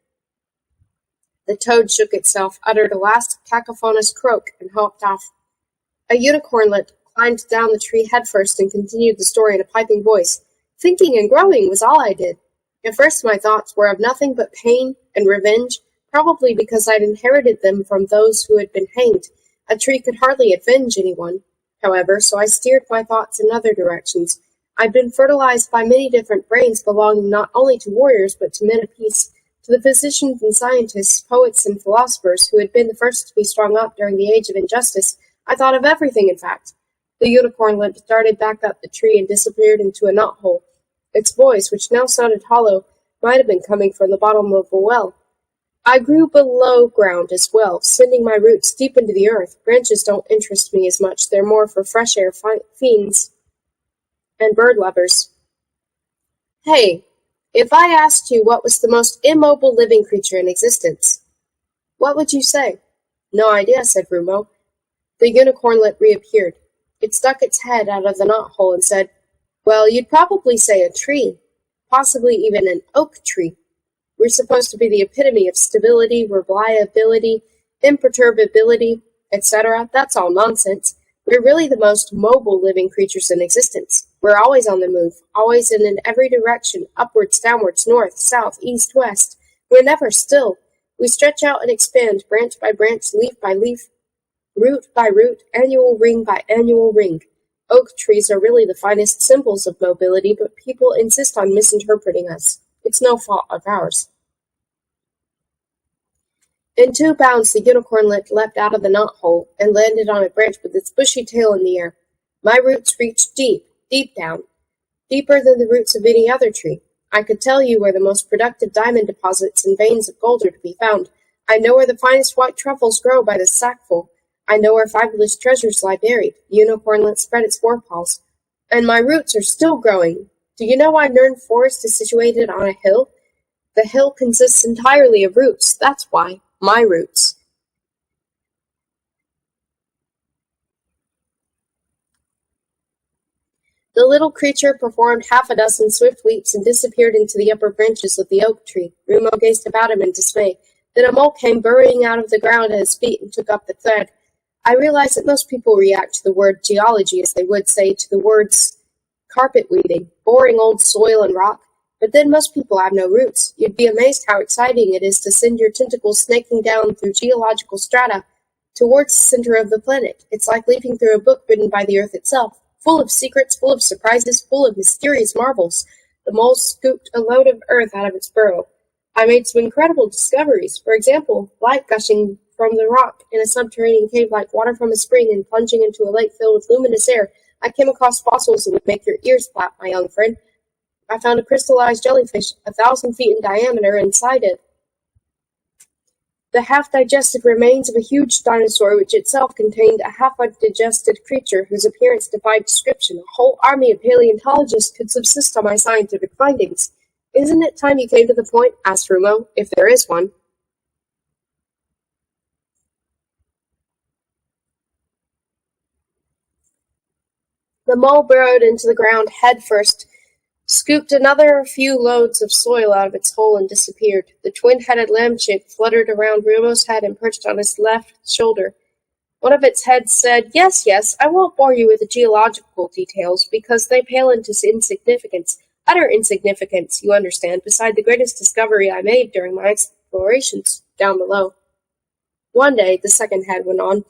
The toad shook itself, uttered a last cacophonous croak, and hopped off. A unicornlet climbed down the tree headfirst and continued the story in a piping voice. "Thinking and growing was all I did. At first my thoughts were of nothing but pain and revenge, probably because I'd inherited them from those who had been hanged. A tree could hardly avenge anyone, however, so I steered my thoughts in other directions. I'd been fertilized by many different brains belonging not only to warriors but to men of peace, to the physicians and scientists, poets and philosophers who had been the first to be strung up during the age of injustice. I thought of everything, in fact." The unicornlet darted back up the tree and disappeared into a knothole. Its voice, which now sounded hollow, might have been coming from the bottom of a well. "I grew below ground as well, sending my roots deep into the earth. Branches don't interest me as much. They're more for fresh air fiends and bird lovers. Hey, if I asked you what was the most immobile living creature in existence, what would you say?" "No idea," said Rumo. The unicornlet reappeared. It stuck its head out of the knothole and said, "Well, you'd probably say a tree, possibly even an oak tree. We're supposed to be the epitome of stability, reliability, imperturbability, etc. That's all nonsense. We're really the most mobile living creatures in existence. We're always on the move, always and in every direction, upwards, downwards, north, south, east, west. We're never still. We stretch out and expand, branch by branch, leaf by leaf, root by root, annual ring by annual ring. Oak trees are really the finest symbols of mobility, but people insist on misinterpreting us. It's no fault of ours." In 2 bounds the unicornlet leapt out of the knothole and landed on a branch with its bushy tail in the air. "My roots reach deep, deep down, deeper than the roots of any other tree. I could tell you where the most productive diamond deposits and veins of gold are to be found. I know where the finest white truffles grow by the sackful. I know where fabulous treasures lie buried. The unicorn lets spread its forepaws. And my roots are still growing. Do you know why Nern Forest is situated on a hill? The hill consists entirely of roots. That's why. My roots. The little creature performed half a dozen swift leaps and disappeared into the upper branches of the oak tree. Rumo gazed about him in dismay. Then a mole came burrowing out of the ground at his feet and took up the thread. I realize that most people react to the word geology as they would say to the words carpet weeding, boring old soil and rock. But then most people have no roots. You'd be amazed how exciting it is to send your tentacles snaking down through geological strata towards the center of the planet. It's like leaping through a book written by the Earth itself, full of secrets, full of surprises, full of mysterious marvels. The mole scooped a load of earth out of its burrow. I made some incredible discoveries. For example, light gushing from the rock in a subterranean cave like water from a spring and plunging into a lake filled with luminous air. I came across fossils that would make your ears flap, my young friend. I found a crystallized jellyfish 1,000 feet in diameter inside it. The half-digested remains of a huge dinosaur which itself contained a half-digested creature whose appearance defied description. A whole army of paleontologists could subsist on my scientific findings. Isn't it time you came to the point? Asked Rumo, if there is one. The mole burrowed into the ground head first, scooped another few loads of soil out of its hole and disappeared. The twin-headed lamb chick fluttered around Rumo's head and perched on his left shoulder. One of its heads said, Yes, I won't bore you with the geological details, because they pale into insignificance. Utter insignificance, you understand, beside the greatest discovery I made during my explorations down below. One day, the second head went on,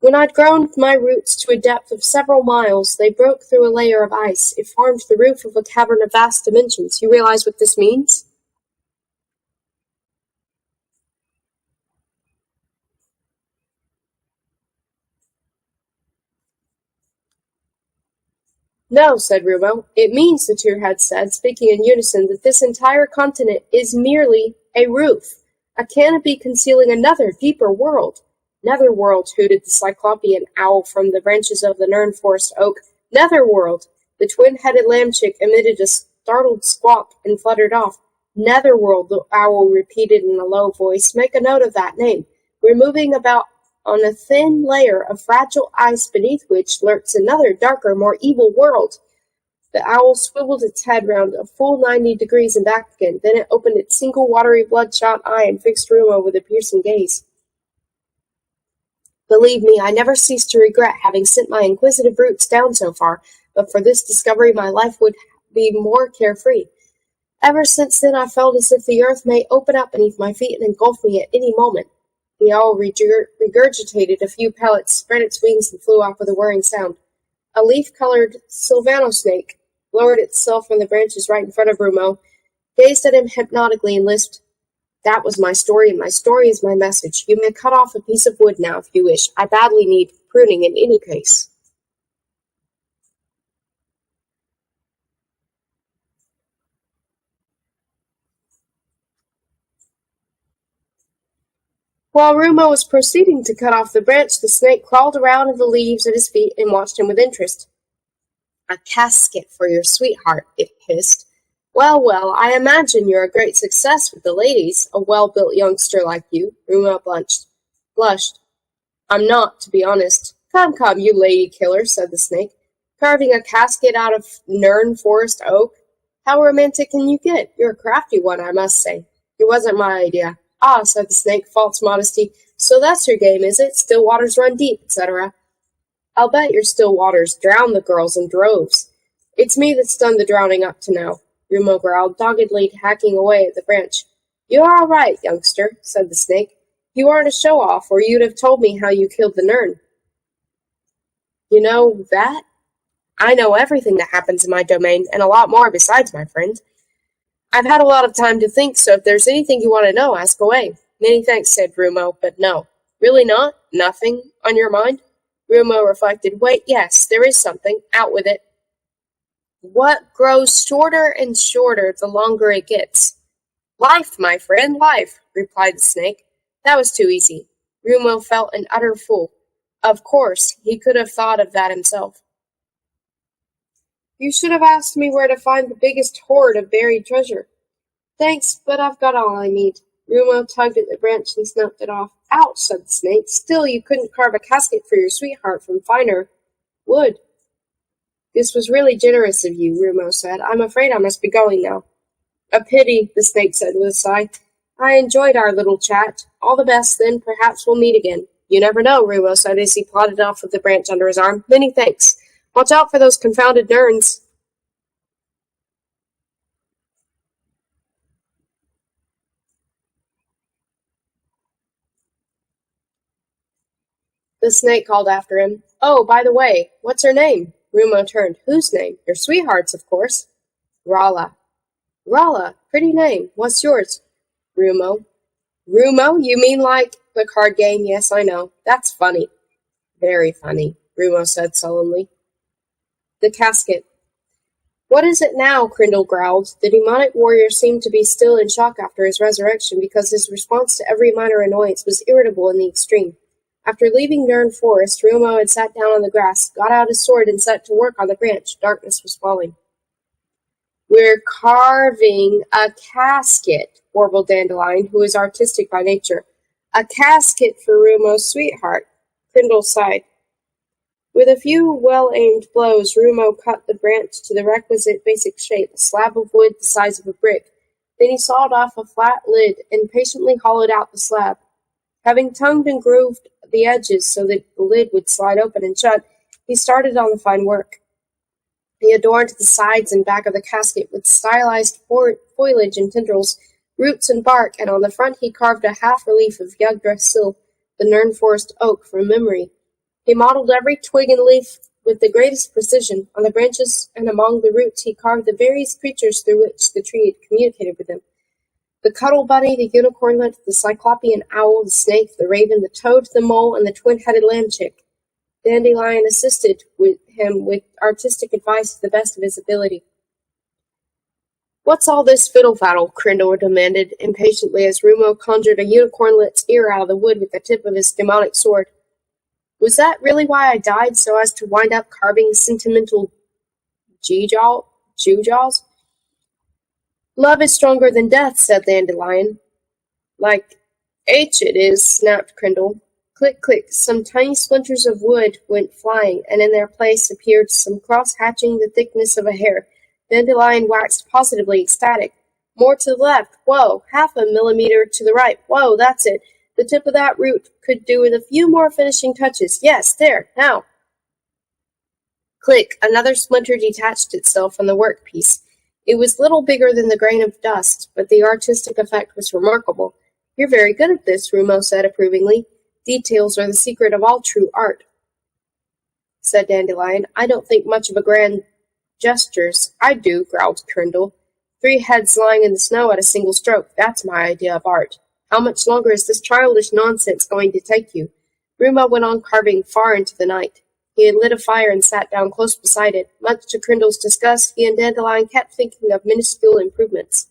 when I'd grown my roots to a depth of several miles, they broke through a layer of ice. It formed the roof of a cavern of vast dimensions. You realize what this means? No, said Rumo. It means, the two heads said, speaking in unison, that this entire continent is merely a roof, a canopy concealing another, deeper world. Netherworld, hooted the cyclopean owl from the branches of the Nern Forest oak. Netherworld! The twin-headed lamb chick emitted a startled squawk and fluttered off. Netherworld, the owl repeated in a low voice. Make a note of that name. We're moving about on a thin layer of fragile ice beneath which lurks another, darker, more evil world. The owl swiveled its head round a full 90 degrees and back again. Then it opened its single watery, bloodshot eye and fixed Rumo with a piercing gaze. Believe me, I never cease to regret having sent my inquisitive roots down so far, but for this discovery my life would be more carefree. Ever since then I felt as if the earth may open up beneath my feet and engulf me at any moment. The owl regurgitated a few pellets, spread its wings, and flew off with a whirring sound. A leaf-colored Sylvano snake lowered itself from the branches right in front of Rumo, gazed at him hypnotically, and lisped, That was my story, and my story is my message. You may cut off a piece of wood now if you wish. I badly need pruning in any case. While Rumo was proceeding to cut off the branch, the snake crawled around in the leaves at his feet and watched him with interest. A casket for your sweetheart, it hissed. Well, I imagine you're a great success with the ladies, a well-built youngster like you, Rumo blushed. I'm not, to be honest. Come, you lady killer, said the snake. Carving a casket out of Nern Forest oak? How romantic can you get? You're a crafty one, I must say. It wasn't my idea. Ah, said the snake, false modesty. So that's your game, is it? Still waters run deep, etc. I'll bet your still waters drown the girls in droves. It's me that's done the drowning up to now. Rumo growled, doggedly hacking away at the branch. You're all right, youngster, said the snake. You aren't a show-off, or you'd have told me how you killed the Nern. You know that? I know everything that happens in my domain, and a lot more besides, my friend. I've had a lot of time to think, so if there's anything you want to know, ask away. Many thanks, said Rumo, but no. Really not? Nothing on your mind? Rumo reflected. Wait, yes, there is something. Out with it. What grows shorter and shorter the longer it gets? Life, my friend, life, replied the snake. That was too easy. Rumo felt an utter fool. Of course, he could have thought of that himself. You should have asked me where to find the biggest hoard of buried treasure. Thanks, but I've got all I need. Rumo tugged at the branch and snapped it off. Ouch, said the snake. Still, you couldn't carve a casket for your sweetheart from finer wood. This was really generous of you, Rumo said. I'm afraid I must be going now. A pity, the snake said with a sigh. I enjoyed our little chat. All the best, then. Perhaps we'll meet again. You never know, Rumo said as he plodded off with the branch under his arm. Many thanks. Watch out for those confounded nerns. The snake called after him. Oh, by the way, what's her name? Rumo turned. Whose name? Your sweetheart's, of course. Rala. Rala, pretty name. What's yours? Rumo. Rumo? You mean like the card game? Yes, I know. That's funny. Very funny, Rumo said sullenly. The casket. What is it now? Crindle growled. The demonic warrior seemed to be still in shock after his resurrection because his response to every minor annoyance was irritable in the extreme. After leaving Nern Forest, Rumo had sat down on the grass, got out his sword, and set to work on the branch. Darkness was falling. We're carving a casket, warbled Dandelion, who was artistic by nature. A casket for Rumo's sweetheart. Crindle sighed. With a few well-aimed blows, Rumo cut the branch to the requisite basic shape, a slab of wood the size of a brick. Then he sawed off a flat lid and patiently hollowed out the slab. Having tongued and grooved the edges so that the lid would slide open and shut, he started on the fine work. He adorned the sides and back of the casket with stylized foliage and tendrils, roots and bark, and on the front he carved a half-relief of Yggdrasil, the Nern Forest oak, from memory. He modeled every twig and leaf with the greatest precision. On the branches and among the roots he carved the various creatures through which the tree had communicated with him. The cuddle bunny, the unicornlet, the cyclopean owl, the snake, the raven, the toad, the mole, and the twin-headed lamb chick. Dandelion assisted him with artistic advice to the best of his ability. What's all this fiddle-faddle? Crindle demanded impatiently as Rumo conjured a unicornlet's ear out of the wood with the tip of his demonic sword. Was that really why I died, so as to wind up carving sentimental gewgaws? Love is stronger than death, said Dandelion. Like H it is, snapped Crindle. Click, click, some tiny splinters of wood went flying, and in their place appeared some cross-hatching the thickness of a hair. Dandelion waxed positively ecstatic. More to the left. Whoa, half a millimeter to the right. Whoa, that's it. The tip of that root could do with a few more finishing touches. Yes, there, now. Click, another splinter detached itself from the workpiece. It was little bigger than the grain of dust, but the artistic effect was remarkable. You're very good at this, Rumo said approvingly. Details are the secret of all true art, said Dandelion. I don't think much of grand gestures. I do, growled Crindle. 3 heads lying in the snow at a single stroke. That's my idea of art. How much longer is this childish nonsense going to take you? Rumo went on carving far into the night. He had lit a fire and sat down close beside it. Much to Crindle's disgust, he and Dandelion kept thinking of minuscule improvements.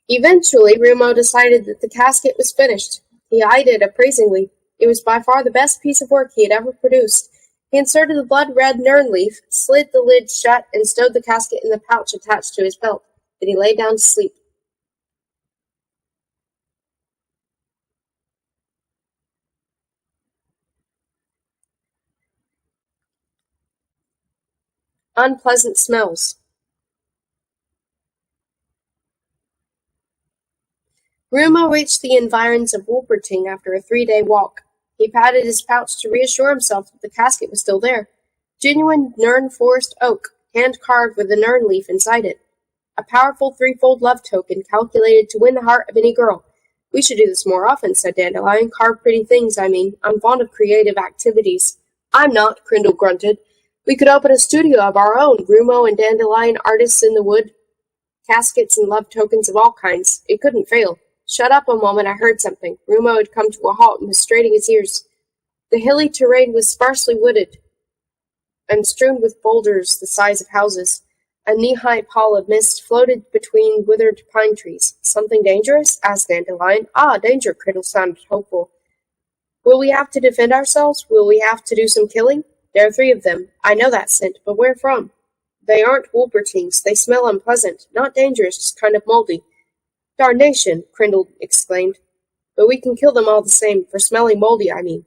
Eventually, Rumo decided that the casket was finished. He eyed it appraisingly. It was by far the best piece of work he had ever produced. He inserted the blood-red nern leaf, slid the lid shut, and stowed the casket in the pouch attached to his belt. Then he lay down to sleep. Unpleasant smells. Rumo reached the environs of Wolperting after a 3-day walk. He patted his pouch to reassure himself that the casket was still there. Genuine Nern Forest oak, hand-carved with a nern leaf inside it. A powerful 3-fold love token calculated to win the heart of any girl. We should do this more often, said Dandelion. Carve pretty things, I mean. I'm fond of creative activities. I'm not, Crindle grunted. We could open a studio of our own, Rumo and Dandelion, artists in the wood, caskets and love tokens of all kinds. It couldn't fail. Shut up a moment, I heard something. Rumo had come to a halt and was straining his ears. The hilly terrain was sparsely wooded. and strewn with boulders the size of houses. A knee-high pall of mist floated between withered pine trees. Something dangerous? Asked Dandelion. Ah, danger, Criddle sounded hopeful. Will we have to defend ourselves? Will we have to do some killing? There are 3 of them. I know that scent, but where from? They aren't Wolpertines. They smell unpleasant. Not dangerous, just kind of moldy. Darnation, Crindle exclaimed. But we can kill them all the same, for smelling moldy, I mean.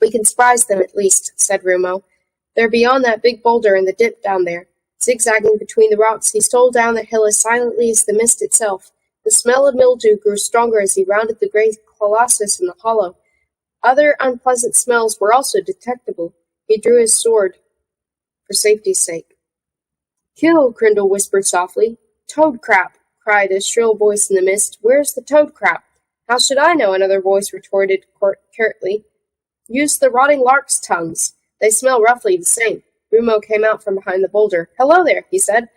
We can surprise them at least, said Rumo. They're beyond that big boulder in the dip down there. Zigzagging between the rocks, he stole down the hill as silently as the mist itself. The smell of mildew grew stronger as he rounded the great colossus in the hollow. Other unpleasant smells were also detectable. He drew his sword for safety's sake. Kill, Crindle whispered softly. Toadcrap, cried a shrill voice in the mist. Where's the toadcrap? How should I know? Another voice retorted curtly. Use the rotting lark's tongues. They smell roughly the same. Rumo came out from behind the boulder. Hello there, he said.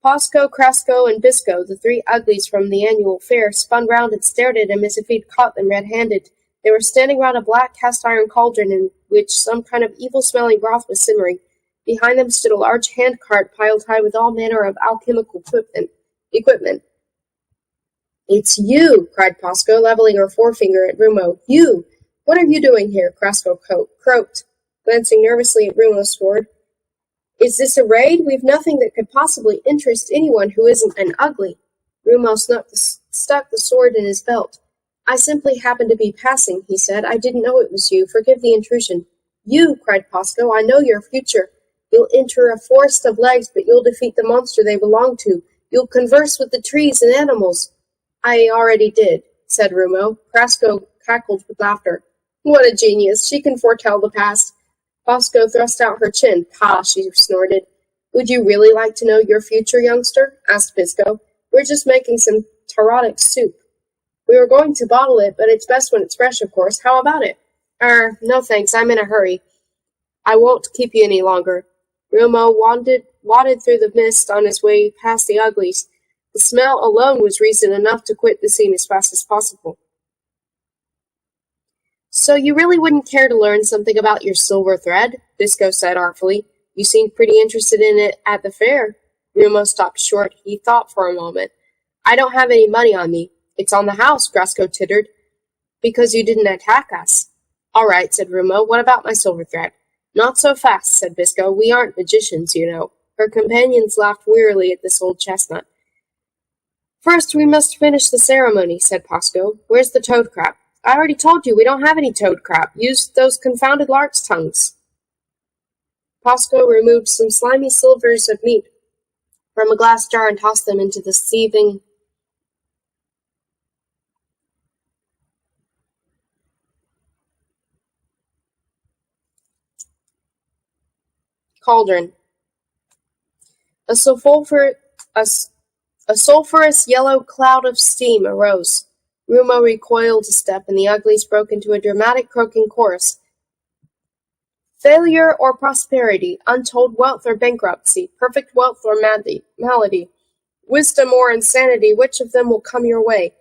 Posco, Crasco, and Bisco, the 3 uglies from the annual fair, spun round and stared at him as if he'd caught them red-handed. They were standing round a black cast-iron cauldron in which some kind of evil-smelling broth was simmering. Behind them stood a large hand-cart piled high with all manner of alchemical equipment. It's you, cried Posco, leveling her forefinger at Rumo. You! What are you doing here? Crasco croaked, glancing nervously at Rumo's sword. Is this a raid? We've nothing that could possibly interest anyone who isn't an ugly. Rumo stuck the sword in his belt. I simply happened to be passing, he said. I didn't know it was you. Forgive the intrusion. You, cried Posco, I know your future. You'll enter a forest of legs, but you'll defeat the monster they belong to. You'll converse with the trees and animals. I already did, said Rumo. Crasco cackled with laughter. What a genius. She can foretell the past. Posco thrust out her chin. Pah, she snorted. Would you really like to know your future, youngster? Asked Bisco. We're just making some tarotic soup. We were going to bottle it, but it's best when it's fresh, of course. How about it? No thanks, I'm in a hurry. I won't keep you any longer. Rumo wadded through the mist on his way past the uglies. The smell alone was reason enough to quit the scene as fast as possible. So you really wouldn't care to learn something about your silver thread? Bisco said artfully. You seemed pretty interested in it at the fair. Rumo stopped short. He thought for a moment. I don't have any money on me. It's on the house, Crasco tittered. Because you didn't attack us. All right, said Rumo. What about my silver thread? Not so fast, said Bisco. We aren't magicians, you know. Her companions laughed wearily at this old chestnut. First, we must finish the ceremony, said Posco. Where's the toadcrap? I already told you we don't have any toadcrap. Use those confounded lark's tongues. Posco removed some slimy slivers of meat from a glass jar and tossed them into the seething cauldron. A sulphurous yellow cloud of steam arose. Rumo recoiled a step, and the uglies broke into a dramatic croaking chorus. Failure or prosperity, untold wealth or bankruptcy, perfect wealth or malady, wisdom or insanity, which of them will come your way?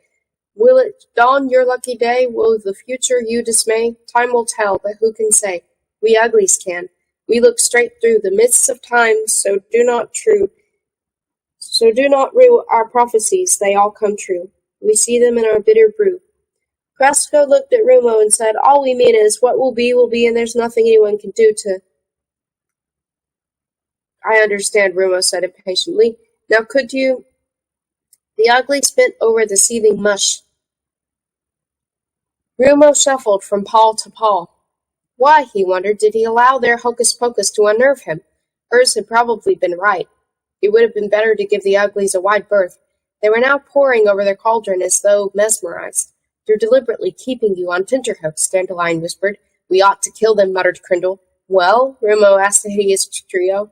Will it dawn your lucky day? Will the future you dismay? Time will tell, but who can say? We uglies can. We look straight through the mists of time, so do not rue our prophecies, they all come true. We see them in our bitter brew. Crasco looked at Rumo and said, All we mean is, what will be, and there's nothing anyone can do to... I understand, Rumo said impatiently. Now could you... The uglies bent over the seething mush. Rumo shuffled from paw to paw. Why, he wondered, did he allow their hocus-pocus to unnerve him? Hers had probably been right. It would have been better to give the uglies a wide berth. They were now poring over their cauldron as though mesmerized. They're deliberately keeping you on tenterhooks, Dandelion whispered. We ought to kill them, muttered Crindle. Well, Rumo asked the hideous trio.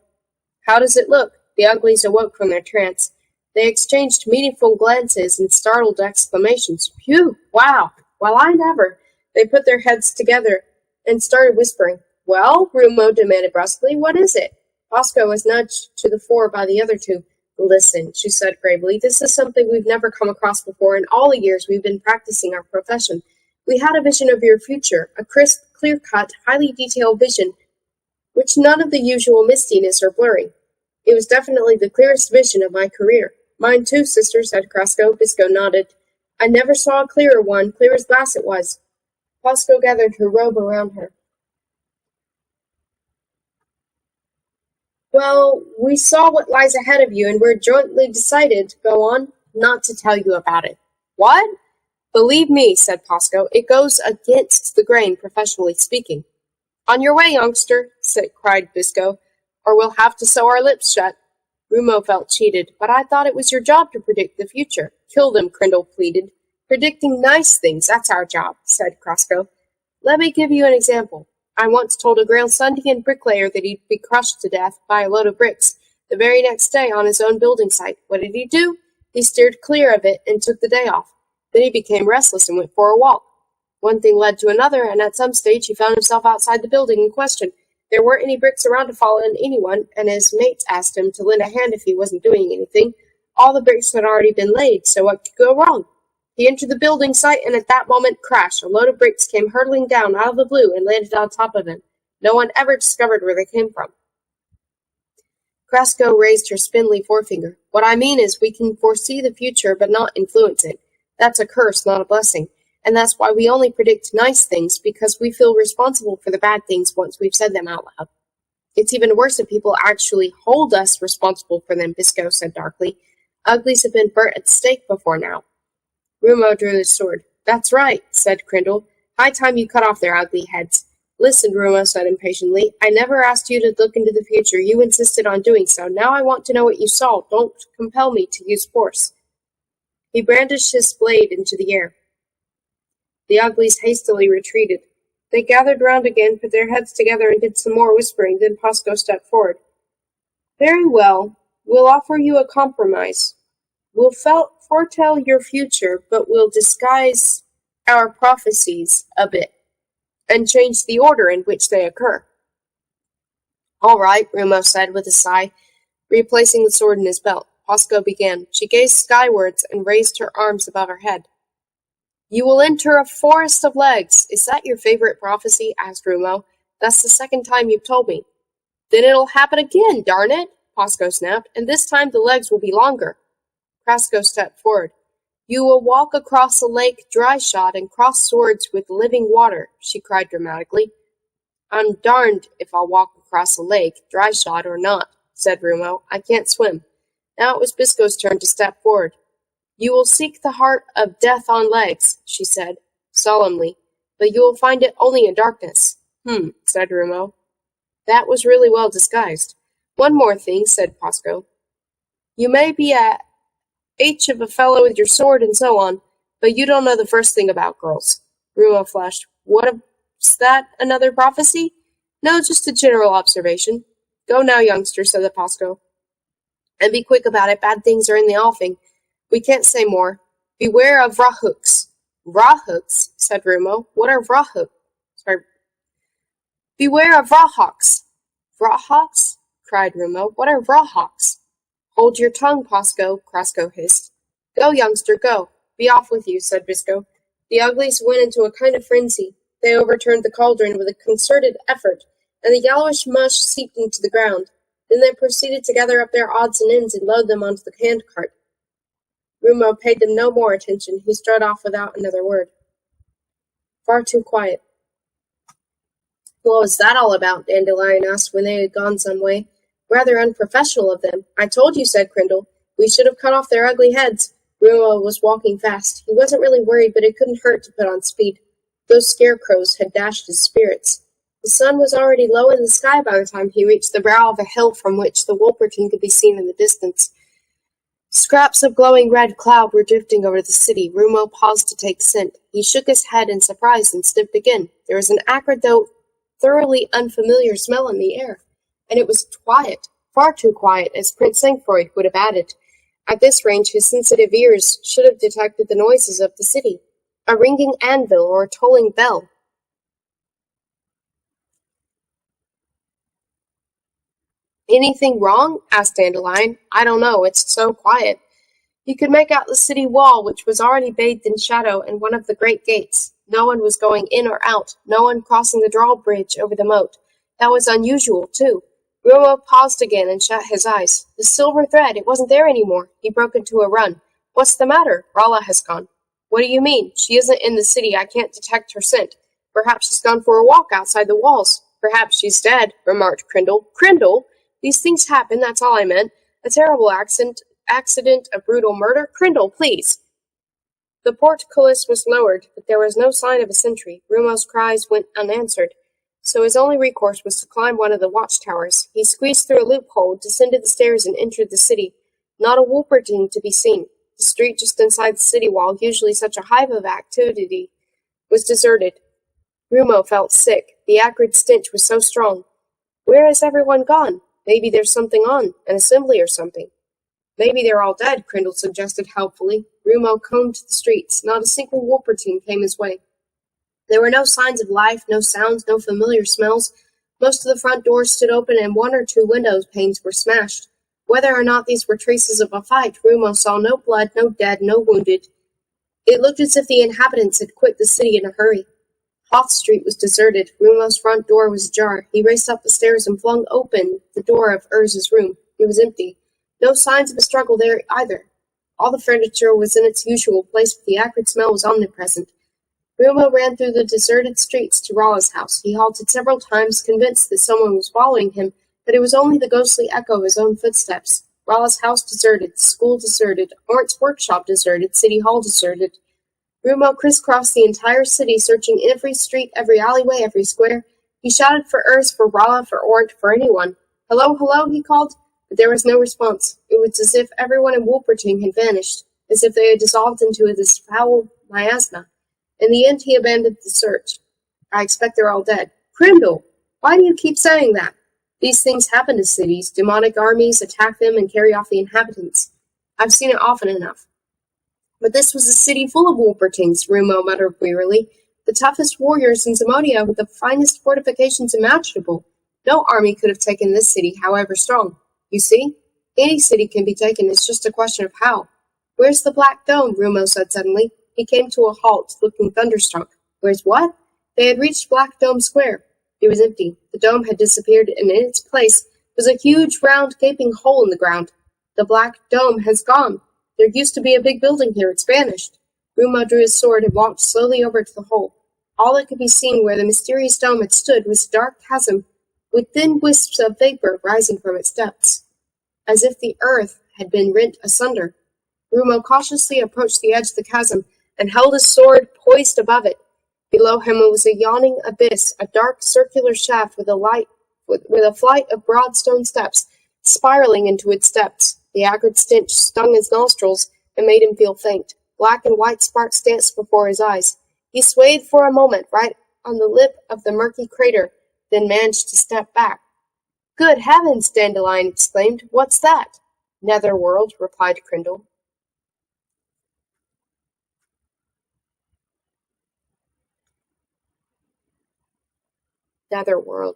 How does it look? The uglies awoke from their trance. They exchanged meaningful glances and startled exclamations. Phew! Wow! Well, I never! They put their heads together and started whispering. Well, Rumo demanded brusquely, what is it? Posco was nudged to the fore by the other two. Listen, she said gravely, this is something we've never come across before in all the years we've been practicing our profession. We had a vision of your future, a crisp, clear-cut, highly detailed vision which none of the usual mistiness or blurring. It was definitely the clearest vision of my career. Mine too, sister, said Crasco. Bisco nodded. I never saw a clearer one, clear as glass it was. Pasco gathered her robe around her. Well, we saw what lies ahead of you, and we're jointly decided, go on, not to tell you about it. What? Believe me, said Pasco, it goes against the grain, professionally speaking. On your way, youngster, cried Bisco, or we'll have to sew our lips shut. Rumo felt cheated, but I thought it was your job to predict the future. Kill them, Crindle pleaded. Predicting nice things, that's our job, said Crasco. Let me give you an example. I once told a Grailsundian bricklayer that he'd be crushed to death by a load of bricks the very next day on his own building site. What did he do? He steered clear of it and took the day off. Then he became restless and went for a walk. One thing led to another, and at some stage he found himself outside the building in question. There weren't any bricks around to fall on anyone, and his mates asked him to lend a hand if he wasn't doing anything. All the bricks had already been laid, so what could go wrong? He entered the building site, and at that moment, crash! A load of bricks came hurtling down out of the blue and landed on top of him. No one ever discovered where they came from. Crasco raised her spindly forefinger. What I mean is we can foresee the future but not influence it. That's a curse, not a blessing. And that's why we only predict nice things, because we feel responsible for the bad things once we've said them out loud. It's even worse if people actually hold us responsible for them, Bisco said darkly. Uglies have been burnt at the stake before now. Rumo drew his sword. That's right, said Crindle. High time you cut off their ugly heads. Listen, Rumo said impatiently. I never asked you to look into the future. You insisted on doing so. Now I want to know what you saw. Don't compel me to use force. He brandished his blade into the air. The uglies hastily retreated. They gathered round again, put their heads together, and did some more whispering. Then Pasco stepped forward. Very well. We'll offer you a compromise. We'll foretell your future, but we'll disguise our prophecies a bit, and change the order in which they occur. All right, Rumo said with a sigh, replacing the sword in his belt. Pasco began. She gazed skywards and raised her arms above her head. You will enter a forest of legs. Is that your favorite prophecy? Asked Rumo. That's the second time you've told me. Then it'll happen again, darn it, Pasco snapped, and this time the legs will be longer. Crasco stepped forward. You will walk across a lake dry-shod and cross swords with living water, she cried dramatically. I'm darned if I'll walk across a lake, dry-shod or not, said Rumo. I can't swim. Now it was Bisco's turn to step forward. You will seek the heart of death on legs, she said, solemnly, but you will find it only in darkness. Said Rumo. That was really well disguised. One more thing, said Pasco. You may be a H of a fellow with your sword and so on, but you don't know the first thing about girls. Rumo flashed. Is that another prophecy? No, just a general observation. Go now, youngster, said the Pasco. And be quick about it. Bad things are in the offing. We can't say more. Beware of rahooks. Rahooks, said Rumo. What are rahooks? Sorry. Beware of rawhawks. Rawhawks? Cried Rumo. What are rawhawks? Hold your tongue, Pasco, Crasco hissed. Go, youngster, go. Be off with you, said Bisco. The uglies went into a kind of frenzy. They overturned the cauldron with a concerted effort, and the yellowish mush seeped into the ground. Then they proceeded to gather up their odds and ends and load them onto the handcart. Rumo paid them no more attention. He strode off without another word. Far too quiet. What was that all about? Dandelion asked when they had gone some way. Rather unprofessional of them. I told you, said Crindle. We should have cut off their ugly heads. Rumo was walking fast. He wasn't really worried, but it couldn't hurt to put on speed. Those scarecrows had dashed his spirits. The sun was already low in the sky by the time he reached the brow of a hill from which the Wolperton could be seen in the distance. Scraps of glowing red cloud were drifting over the city. Rumo paused to take scent. He shook his head in surprise and sniffed again. There was an acrid, though thoroughly unfamiliar smell in the air, and it was quiet, far too quiet, as Prince Sancfroid would have added. At this range, his sensitive ears should have detected the noises of the city, a ringing anvil or a tolling bell. Anything wrong? Asked Dandelion. I don't know, it's so quiet. He could make out the city wall, which was already bathed in shadow, and one of the great gates. No one was going in or out, no one crossing the drawbridge over the moat. That was unusual, too. Rumo paused again and shut his eyes. The silver thread, it wasn't there anymore. He broke into a run. What's the matter? Rala has gone. What do you mean? She isn't in the city. I can't detect her scent. Perhaps she's gone for a walk outside the walls. Perhaps she's dead, remarked Crindle. Crindle? These things happen, that's all I meant. A terrible accident, a brutal murder. Crindle, please. The portcullis was lowered, but there was no sign of a sentry. Rumo's cries went unanswered, so his only recourse was to climb one of the watchtowers. He squeezed through a loophole, descended the stairs, and entered the city. Not a Wolpertine to be seen. The street just inside the city wall, usually such a hive of activity, was deserted. Rumo felt sick. The acrid stench was so strong. Where has everyone gone? Maybe there's something on, an assembly or something. Maybe they're all dead, Crindle suggested helpfully. Rumo combed the streets. Not a single Wolpertine came his way. There were no signs of life, no sounds, no familiar smells. Most of the front doors stood open, and one or two window panes were smashed. Whether or not these were traces of a fight, Rumo saw no blood, no dead, no wounded. It looked as if the inhabitants had quit the city in a hurry. Hoth Street was deserted. Rumo's front door was ajar. He raced up the stairs and flung open the door of Urz's room. It was empty. No signs of a struggle there either. All the furniture was in its usual place, but the acrid smell was omnipresent. Rumo ran through the deserted streets to Rala's house. He halted several times, convinced that someone was following him, but it was only the ghostly echo of his own footsteps. Rala's house deserted, the school deserted, Ornt's workshop deserted, City Hall deserted. Rumo crisscrossed the entire city, searching every street, every alleyway, every square. He shouted for Urz, for Rala, for Ornt, for anyone. Hello, hello, he called, but there was no response. It was as if everyone in Wolpertine had vanished, as if they had dissolved into this foul miasma. In the end, he abandoned the search. I expect they're all dead. Crindle, why do you keep saying that? These things happen to cities. Demonic armies attack them and carry off the inhabitants. I've seen it often enough. But this was a city full of Wolpertines, Rumo muttered wearily. The toughest warriors in Zamonia with the finest fortifications imaginable. No army could have taken this city, however strong. You see? Any city can be taken, it's just a question of how. Where's the Black Dome? Rumo said suddenly. He came to a halt, looking thunderstruck. Where's what? They had reached Black Dome Square. It was empty. The dome had disappeared, and in its place was a huge, round, gaping hole in the ground. The Black Dome has gone. There used to be a big building here. It's vanished. Rumo drew his sword and walked slowly over to the hole. All that could be seen where the mysterious dome had stood was a dark chasm, with thin wisps of vapor rising from its depths, as if the earth had been rent asunder. Rumo cautiously approached the edge of the chasm and held his sword poised above it. Below him was a yawning abyss, a dark circular shaft with a flight of broad stone steps spiraling into its depths. The acrid stench stung his nostrils and made him feel faint. Black and white sparks danced before his eyes. He swayed for a moment right on the lip of the murky crater, then managed to step back. Good heavens! Dandelion exclaimed. What's that? Netherworld, replied Crindle. Netherworld.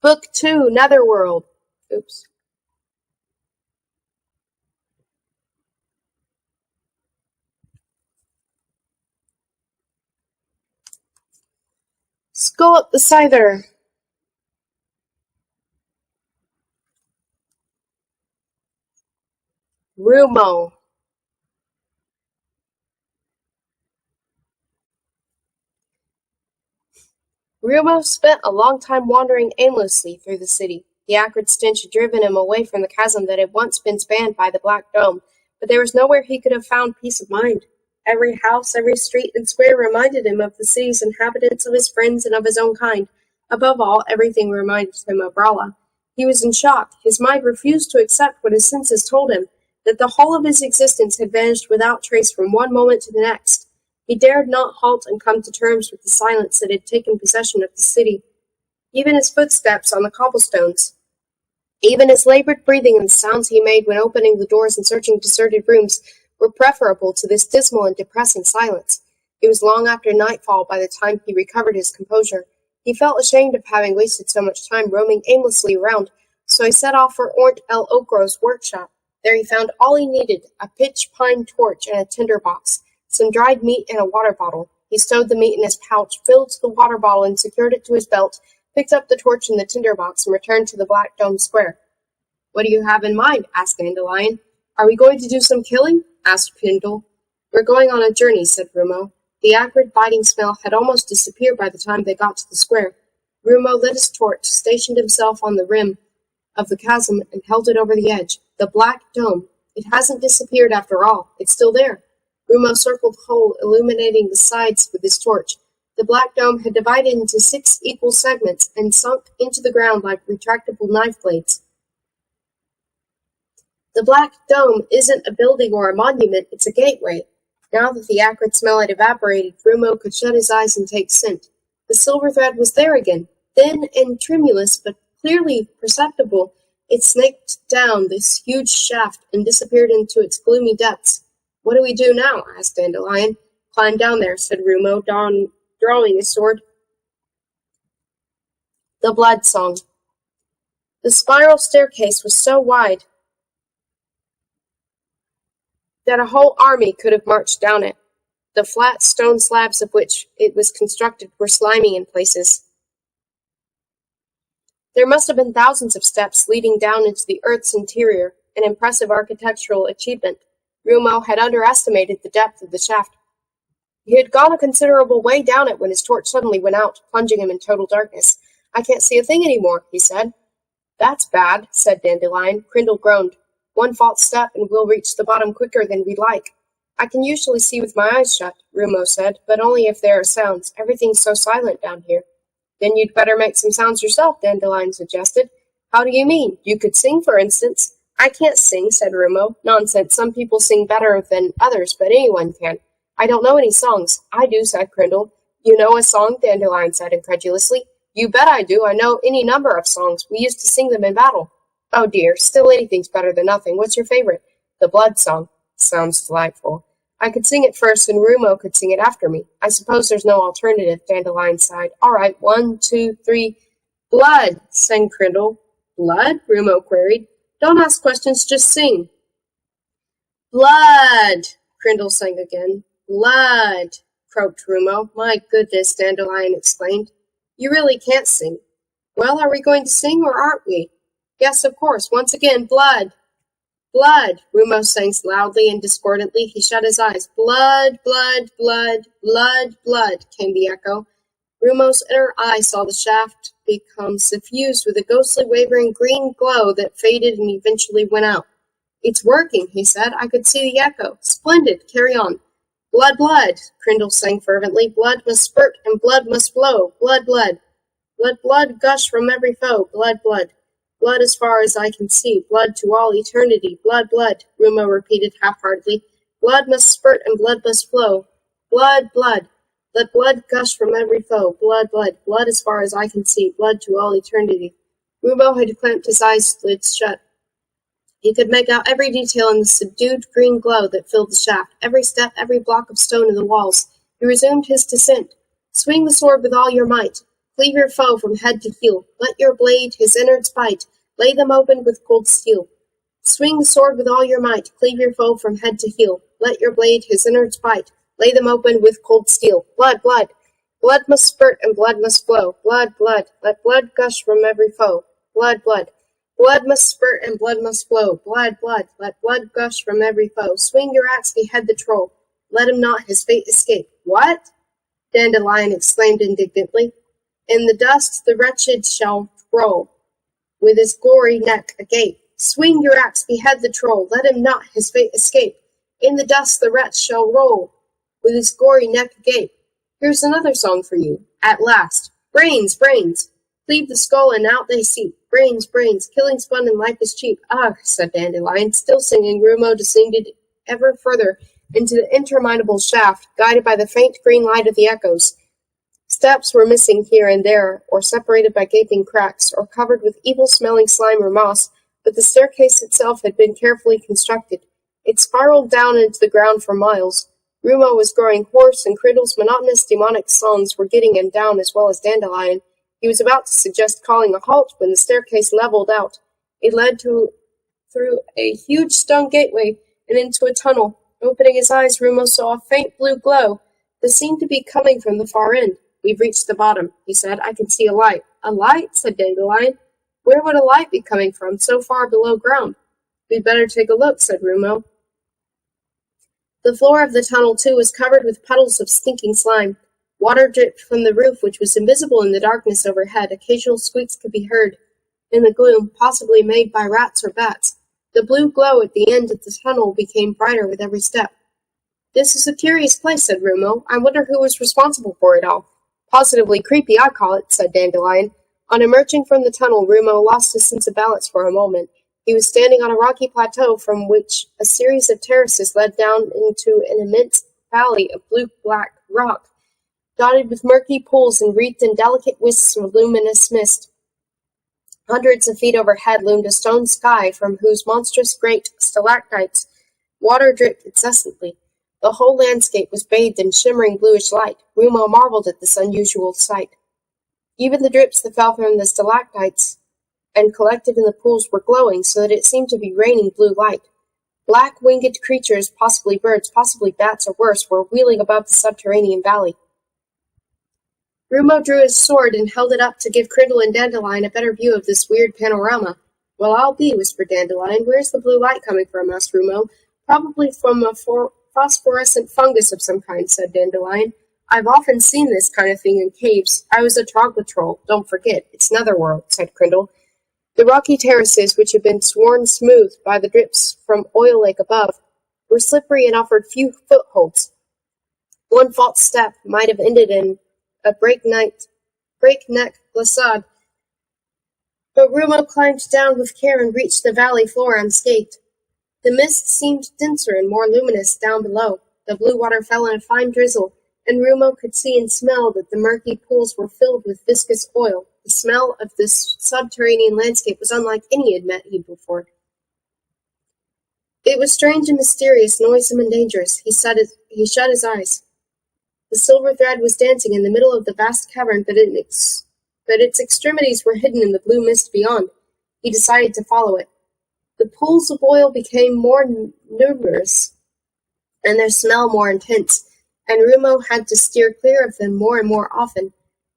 Book 2, Netherworld. Oops. Skull the Scyther. Rumo. Rumo spent a long time wandering aimlessly through the city. The acrid stench had driven him away from the chasm that had once been spanned by the Black Dome, but there was nowhere he could have found peace of mind. Every house, every street and square reminded him of the city's inhabitants, of his friends, and of his own kind. Above all, everything reminded him of Rala. He was in shock. His mind refused to accept what his senses told him, that the whole of his existence had vanished without trace from one moment to the next. He dared not halt and come to terms with the silence that had taken possession of the city. Even his footsteps on the cobblestones, even his labored breathing and the sounds he made when opening the doors and searching deserted rooms, were preferable to this dismal and depressing silence. It was long after nightfall by the time he recovered his composure. He felt ashamed of having wasted so much time roaming aimlessly around, So he set off for Ornt El Okro's workshop. There he found all he needed, a pitch pine torch and a tinder box, some dried meat and a water bottle. He stowed the meat in his pouch, filled the water bottle and secured it to his belt, picked up the torch and the tinder box, and returned to the Black Dome Square. "What do you have in mind?" asked Dandelion. "Are we going to do some killing?" asked Pindle. "We're going on a journey," said Rumo. The acrid, biting smell had almost disappeared by the time they got to the square. Rumo lit his torch, stationed himself on the rim of the chasm, and held it over the edge. The Black Dome. It hasn't disappeared after all. It's still there. Rumo circled the hole, illuminating the sides with his torch. The Black Dome had divided into 6 equal segments and sunk into the ground like retractable knife blades. The Black Dome isn't a building or a monument, it's a gateway. Now that the acrid smell had evaporated, Rumo could shut his eyes and take scent. The silver thread was there again, thin and tremulous, but clearly perceptible. It snaked down this huge shaft and disappeared into its gloomy depths. "What do we do now?" asked Dandelion. "Climb down there," said Rumo, drawing his sword. The Blood Song. The spiral staircase was so wide that a whole army could have marched down it. The flat stone slabs of which it was constructed were slimy in places. There must have been thousands of steps leading down into the earth's interior, an impressive architectural achievement. Rumo had underestimated the depth of the shaft. He had gone a considerable way down it when his torch suddenly went out, plunging him in total darkness. "I can't see a thing any more," he said. "That's bad," said Dandelion. Crindle groaned. "One false step and we'll reach the bottom quicker than we'd like." "I can usually see with my eyes shut," Rumo said, "but only if there are sounds. Everything's so silent down here." "Then you'd better make some sounds yourself," Dandelion suggested. "How do you mean? You could sing, for instance." "I can't sing," said Rumo. "Nonsense, some people sing better than others, but anyone can." "I don't know any songs." "I do," said Crindle. "You know a song?" Dandelion said incredulously. "You bet I do. I know any number of songs. We used to sing them in battle." "Oh dear, still anything's better than nothing. What's your favorite?" "The Blood Song." "Sounds delightful." "I could sing it first and Rumo could sing it after me. I suppose there's no alternative," Dandelion sighed. "All right, 1, 2, 3. "Blood," sang Crindle. "Blood?" Rumo queried. "Don't ask questions, just sing." "Blood," Crindle sang again. "Blood," croaked Rumo. "My goodness," Dandelion exclaimed. "You really can't sing." "Well, are we going to sing or aren't we?" "Yes, of course. Once again, blood." "Blood," Rumo sang loudly and discordantly. He shut his eyes. "Blood, blood, blood, blood, blood," came the echo. Rumo's inner eye saw the shaft become suffused with a ghostly wavering green glow that faded and eventually went out. "It's working," he said. "I could see the echo." "Splendid. Carry on." "Blood, blood," Crindle sang fervently. "Blood must spurt and blood must flow. Blood, blood. Let blood gush from every foe. Blood, blood. Blood as far as I can see. Blood to all eternity. Blood, blood," Rumo repeated half-heartedly. "Blood must spurt and blood must flow. Blood, blood. Let blood gush from every foe. Blood, blood. Blood as far as I can see. Blood to all eternity." Rumo had clamped his eyelids shut. He could make out every detail in the subdued green glow that filled the shaft, every step, every block of stone in the walls. He resumed his descent. "Swing the sword with all your might. Cleave your foe from head to heel. Let your blade his innards bite. Lay them open with cold steel. Swing the sword with all your might. Cleave your foe from head to heel. Let your blade his innards bite. Lay them open with cold steel. Blood, blood. Blood must spurt and blood must flow. Blood, blood. Let blood gush from every foe. Blood, blood. Blood must spurt and blood must flow. Blood, blood. Let blood gush from every foe. Swing your axe, behead the troll. Let him not his fate escape." "What?" Dandelion exclaimed indignantly. "In the dust the wretched shall roll, with his gory neck agape. Swing your axe, behead the troll. Let him not his fate escape. In the dust the wretch shall roll, with his gory neck agape." "Here's another song for you. At last. Brains, brains. Cleave the skull and out they seep. Brains, brains. Killing's fun and life is cheap." "Ugh," said Dandelion, still singing. Rumo descended ever further into the interminable shaft, guided by the faint green light of the echoes. Steps were missing here and there, or separated by gaping cracks, or covered with evil-smelling slime or moss, but the staircase itself had been carefully constructed. It spiraled down into the ground for miles. Rumo was growing hoarse, and Crindle's monotonous demonic songs were getting him down as well as Dandelion. He was about to suggest calling a halt when the staircase leveled out. It led through a huge stone gateway and into a tunnel. Opening his eyes, Rumo saw a faint blue glow that seemed to be coming from the far end. "We've reached the bottom," he said. "I can see a light." "A light?" said Dandelion. "Where would a light be coming from, so far below ground?" "We'd better take a look," said Rumo. The floor of the tunnel, too, was covered with puddles of stinking slime. Water dripped from the roof, which was invisible in the darkness overhead. Occasional squeaks could be heard in the gloom, possibly made by rats or bats. The blue glow at the end of the tunnel became brighter with every step. "This is a curious place," said Rumo. "I wonder who was responsible for it all." "Positively creepy, I call it," said Dandelion. On emerging from the tunnel, Rumo lost his sense of balance for a moment. He was standing on a rocky plateau from which a series of terraces led down into an immense valley of blue-black rock, dotted with murky pools and wreathed in delicate wisps of luminous mist. Hundreds of feet overhead loomed a stone sky from whose monstrous great stalactites water dripped incessantly. The whole landscape was bathed in shimmering bluish light. Rumo marveled at this unusual sight. Even the drips that fell from the stalactites and collected in the pools were glowing so that it seemed to be raining blue light. Black winged creatures, possibly birds, possibly bats or worse, were wheeling above the subterranean valley. Rumo drew his sword and held it up to give Crindle and Dandelion a better view of this weird panorama. "Well, I'll be," whispered Dandelion. "Where's the blue light coming from?" asked Rumo. "Probably from a phosphorescent fungus of some kind," said Dandelion. "I've often seen this kind of thing in caves. I was a troglotroll, don't forget. It's netherworld," said Crindle. The rocky terraces, which had been worn smooth by the drips from Oil Lake above, were slippery and offered few footholds. One false step might have ended in a breakneck glissade, but Rumo climbed down with care and reached the valley floor unscathed. The mist seemed denser and more luminous down below. The blue water fell in a fine drizzle, and Rumo could see and smell that the murky pools were filled with viscous oil. The smell of this subterranean landscape was unlike any he had met before. It was strange and mysterious, noisome and dangerous. He shut his eyes. The silver thread was dancing in the middle of the vast cavern, but its extremities were hidden in the blue mist beyond. He decided to follow it. The pools of oil became more numerous, and their smell more intense, and Rumo had to steer clear of them more and more often.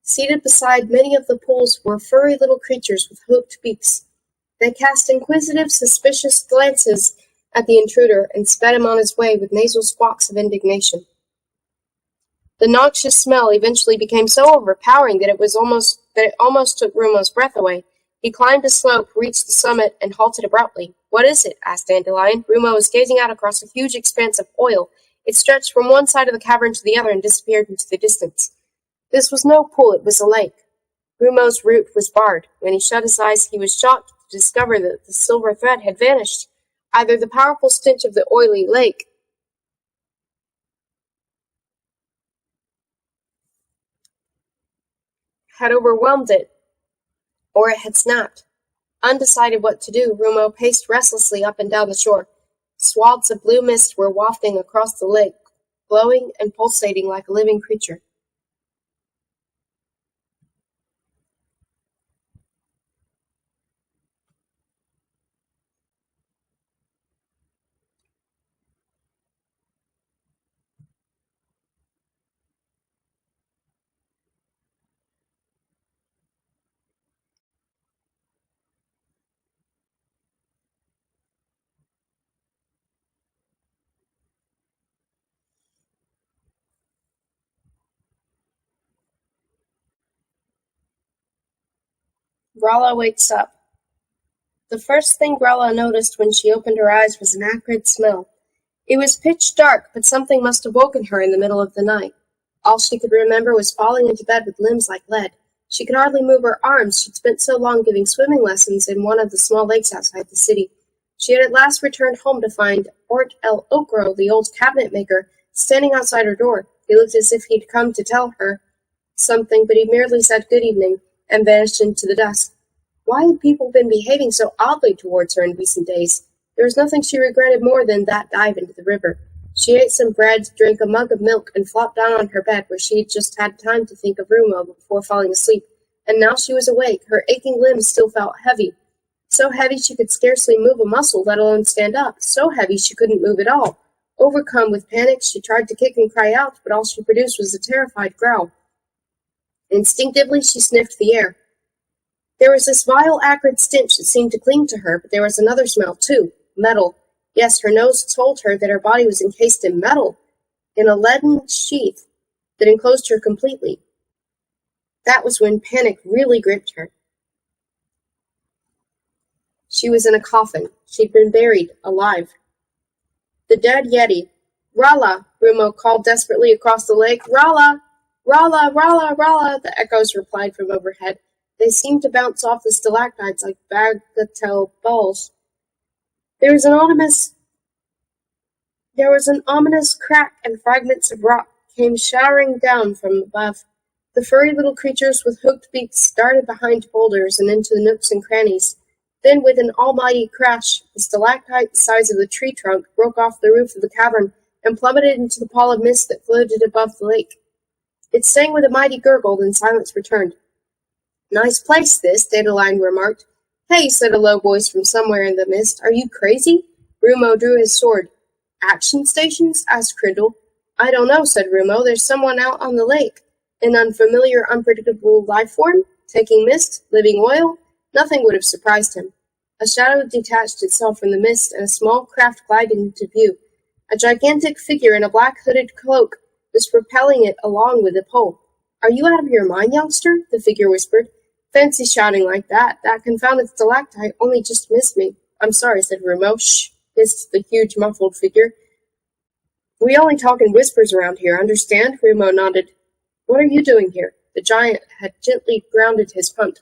Seated beside many of the pools were furry little creatures with hooked beaks. They cast inquisitive, suspicious glances at the intruder and sped him on his way with nasal squawks of indignation. The noxious smell eventually became so overpowering that it almost took Rumo's breath away. He climbed a slope, reached the summit, and halted abruptly. "What is it?" asked Dandelion. Rumo was gazing out across a huge expanse of oil. It stretched from one side of the cavern to the other and disappeared into the distance. This was no pool, it was a lake. Rumo's route was barred. When he shut his eyes, he was shocked to discover that the silver thread had vanished. Either the powerful stench of the oily lake had overwhelmed it, or it had snapped. Undecided what to do, Rumo paced restlessly up and down the shore. Swaths of blue mist were wafting across the lake, glowing and pulsating like a living creature. Gralla wakes up. The first thing Gralla noticed when she opened her eyes was an acrid smell. It was pitch dark, but something must have woken her in the middle of the night. All she could remember was falling into bed with limbs like lead. She could hardly move her arms. She'd spent so long giving swimming lessons in one of the small lakes outside the city. She had at last returned home to find Ort El Okro, the old cabinet maker, standing outside her door. He looked as if he'd come to tell her something, but he merely said good evening and vanished into the dusk. Why had people been behaving so oddly towards her in recent days? There was nothing she regretted more than that dive into the river. She ate some bread, drank a mug of milk, and flopped down on her bed where she had just had time to think of Rumo before falling asleep. And now she was awake. Her aching limbs still felt heavy. So heavy she could scarcely move a muscle, let alone stand up. So heavy she couldn't move at all. Overcome with panic, she tried to kick and cry out, but all she produced was a terrified growl. Instinctively, she sniffed the air. There was this vile, acrid stench that seemed to cling to her, but there was another smell, too. Metal. Yes, her nose told her that her body was encased in metal, in a leaden sheath that enclosed her completely. That was when panic really gripped her. She was in a coffin. She'd been buried, alive. The dead Yeti. Rala! Rumo called desperately across the lake. Rala! Rala! Rala! Rala! The echoes replied from overhead. They seemed to bounce off the stalactites like bagatelle balls. There was an ominous crack, and fragments of rock came shattering down from above. The furry little creatures with hooked beaks darted behind boulders and into the nooks and crannies. Then, with an almighty crash, the stalactite the size of the tree trunk broke off the roof of the cavern and plummeted into the pall of mist that floated above the lake. It sang with a mighty gurgle, then silence returned. Nice place, this, Dandelion remarked. Hey, said a low voice from somewhere in the mist. Are you crazy? Rumo drew his sword. Action stations? Asked Crindle. I don't know, said Rumo. There's someone out on the lake. An unfamiliar, unpredictable life form? Taking mist? Living oil? Nothing would have surprised him. A shadow detached itself from the mist, and a small craft glided into view. A gigantic figure in a black hooded cloak was propelling it along with a pole. Are you out of your mind, youngster? The figure whispered. Fancy shouting like that. That confounded stalactite only just missed me. I'm sorry, said Rumo. Shh, hissed the huge muffled figure. We only talk in whispers around here, understand? Rumo nodded. What are you doing here? The giant had gently grounded his punt.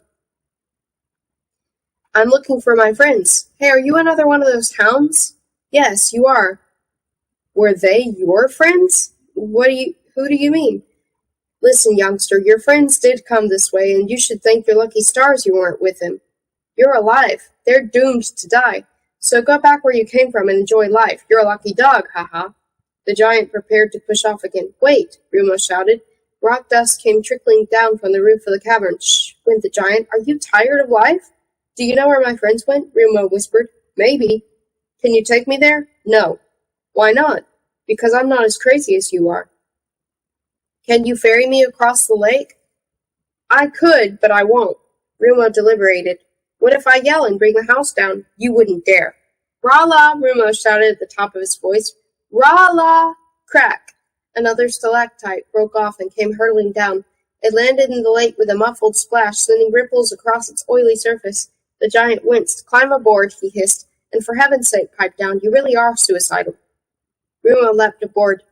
I'm looking for my friends. Hey, are you another one of those hounds? Yes, you are. Were they your friends? Who do you mean? Listen, youngster, your friends did come this way, and you should thank your lucky stars you weren't with them. You're alive. They're doomed to die. So go back where you came from and enjoy life. You're a lucky dog, ha-ha. The giant prepared to push off again. Wait, Rumo shouted. Rock dust came trickling down from the roof of the cavern. Shh, went the giant. Are you tired of life? Do you know where my friends went? Rumo whispered. Maybe. Can you take me there? No. Why not? Because I'm not as crazy as you are. Can you ferry me across the lake? I could, but I won't. Rumo deliberated. What if I yell and bring the house down? You wouldn't dare. Rala! Rumo shouted at the top of his voice. Rala! Crack! Another stalactite broke off and came hurtling down. It landed in the lake with a muffled splash, sending ripples across its oily surface. The giant winced. Climb aboard, he hissed, and for heaven's sake, pipe down. You really are suicidal. Rumo leapt aboard.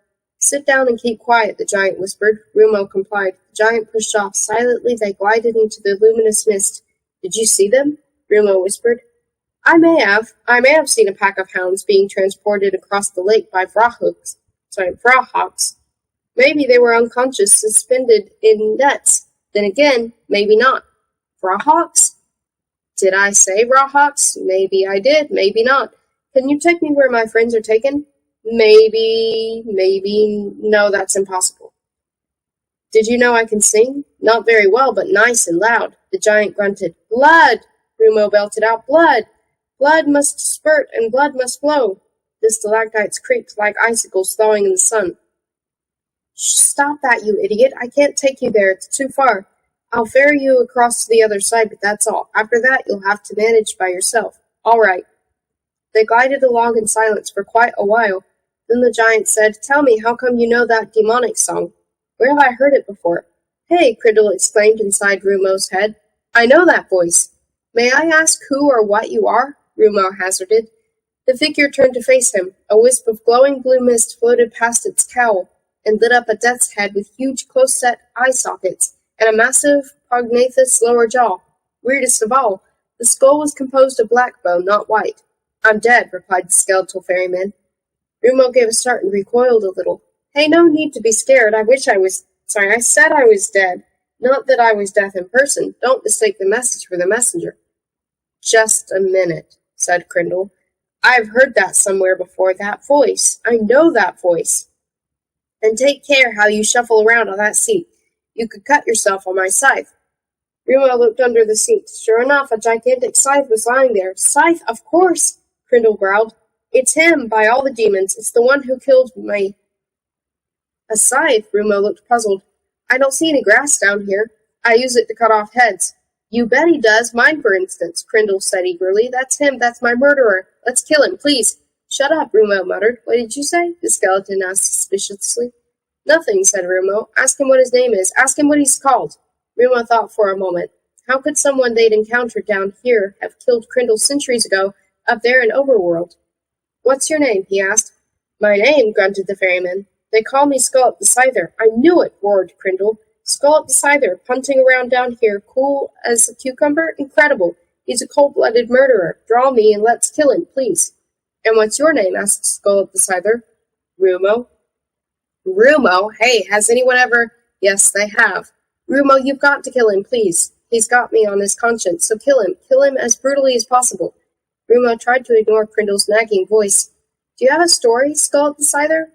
Sit down and keep quiet, the giant whispered. Rumo complied. The giant pushed off. Silently they glided into the luminous mist. Did you see them? Rumo whispered. I may have seen a pack of hounds being transported across the lake by Frahawks. Maybe they were unconscious, suspended in nets. Then again, maybe not. Frahawks? Did I say Rawhawks? Maybe I did, maybe not. Can you take me where my friends are taken? Maybe, no, that's impossible. Did you know I can sing? Not very well, but nice and loud. The giant grunted. Blood! Rumo belted out. Blood! Blood must spurt and blood must flow. The stalactites creaked like icicles thawing in the sun. Stop that, you idiot. I can't take you there. It's too far. I'll ferry you across to the other side, but that's all. After that, you'll have to manage by yourself. All right. They glided along in silence for quite a while. Then the giant said, Tell me, how come you know that demonic song? Where have I heard it before? Hey, Criddle exclaimed inside Rumo's head. I know that voice. May I ask who or what you are? Rumo hazarded. The figure turned to face him. A wisp of glowing blue mist floated past its cowl and lit up a death's head with huge close-set eye sockets and a massive prognathous lower jaw. Weirdest of all, the skull was composed of black bone, not white. I'm dead, replied the skeletal ferryman. Rumo gave a start and recoiled a little. Hey, no need to be scared. I said I was dead. Not that I was death in person. Don't mistake the message for the messenger. Just a minute, said Crindle. I've heard that somewhere before, that voice. I know that voice. And take care how you shuffle around on that seat. You could cut yourself on my scythe. Rumo looked under the seat. Sure enough, a gigantic scythe was lying there. Scythe, of course, Crindle growled. It's him, by all the demons. It's the one who killed me. A scythe? Rumo looked puzzled. I don't see any grass down here. I use it to cut off heads. You bet he does. Mine, for instance, Crindle said eagerly. That's him. That's my murderer. Let's kill him, please. Shut up, Rumo muttered. What did you say? The skeleton asked suspiciously. Nothing, said Rumo. Ask him what his name is. Ask him what he's called. Rumo thought for a moment. How could someone they'd encountered down here have killed Crindle centuries ago up there in Overworld? What's your name? He asked. My name, grunted the ferryman. They call me Scullop the Scyther. I knew it, roared Crindle. Scullop the Scyther, punting around down here, cool as a cucumber? Incredible. He's a cold-blooded murderer. Draw me and let's kill him, please. And what's your name? Asked Scullop the Scyther. Rumo. Rumo? Hey, has anyone ever... Yes, they have. Rumo, you've got to kill him, please. He's got me on his conscience, so kill him. Kill him as brutally as possible. Rumo tried to ignore Crindle's nagging voice. Do you have a story, Scullop the Scyther?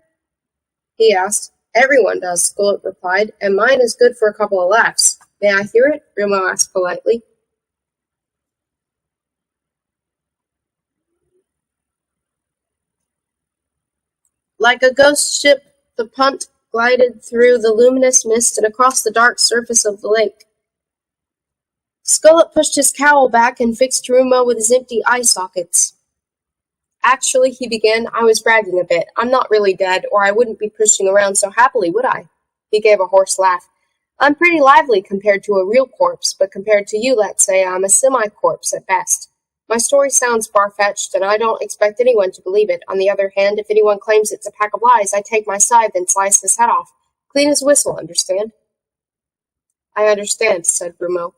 He asked. Everyone does, Scullop replied, and mine is good for a couple of laughs. May I hear it? Rumo asked politely. Like a ghost ship, the punt glided through the luminous mist and across the dark surface of the lake. Scullop pushed his cowl back and fixed Rumo with his empty eye sockets. Actually, he began, I was bragging a bit. I'm not really dead, or I wouldn't be pushing around so happily, would I? He gave a hoarse laugh. I'm pretty lively compared to a real corpse, but compared to you, let's say, I'm a semi-corpse at best. My story sounds far-fetched, and I don't expect anyone to believe it. On the other hand, if anyone claims it's a pack of lies, I take my scythe and slice his head off. Clean as a whistle, understand? I understand, said Rumo.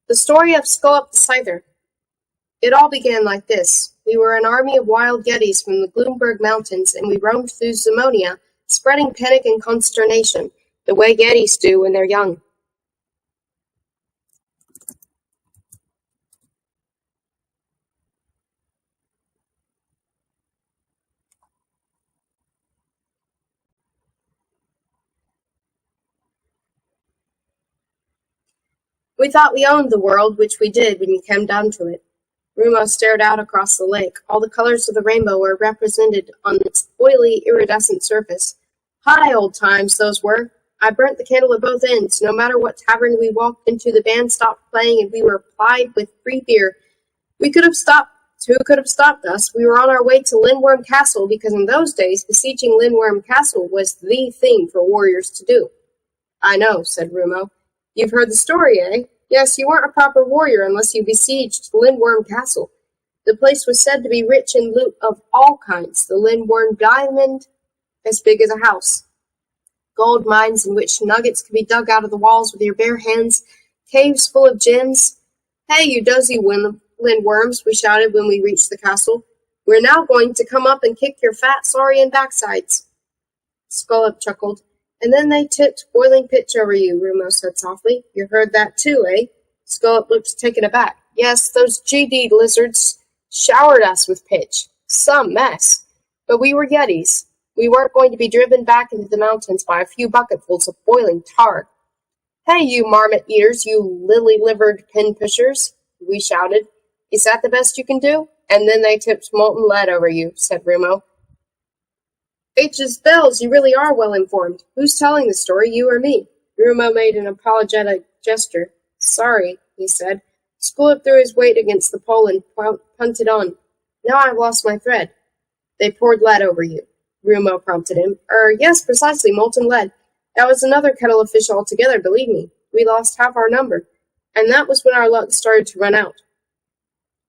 The story of Scullop the Scyther. It all began like this. We were an army of wild yetis from the Gloomberg Mountains, and we roamed through Zemonia, spreading panic and consternation, the way yetis do when they're young. We thought we owned the world, which we did when you came down to it. Rumo stared out across the lake. All the colors of the rainbow were represented on its oily, iridescent surface. Hi, old times, those were. I burnt the candle at both ends. No matter what tavern we walked into, the band stopped playing and we were plied with free beer. Who could have stopped us? We were on our way to Lindworm Castle because in those days, besieging Lindworm Castle was the thing for warriors to do. I know, said Rumo. You've heard the story, eh? Yes, you weren't a proper warrior unless you besieged Lindworm Castle. The place was said to be rich in loot of all kinds. The Lindworm diamond, as big as a house. Gold mines in which nuggets could be dug out of the walls with your bare hands. Caves full of gems. Hey, you dozy Lindworms, we shouted when we reached the castle. We're now going to come up and kick your fat saurian backsides. Scullop chuckled. And then they tipped boiling pitch over you, Rumo said softly. You heard that too, eh? Scullop looked taken aback. Yes, those GD lizards showered us with pitch. Some mess. But we were yetis. We weren't going to be driven back into the mountains by a few bucketfuls of boiling tar. Hey, you marmot eaters, you lily-livered pin-pushers, we shouted. Is that the best you can do? And then they tipped molten lead over you, said Rumo. H's bells, you really are well informed. Who's telling the story, you or me? Rumo made an apologetic gesture. Sorry, he said. Scullop threw his weight against the pole and punted on. Now I've lost my thread. They poured lead over you, Rumo prompted him. Yes, precisely, molten lead. That was another kettle of fish altogether, believe me. We lost half our number. And that was when our luck started to run out.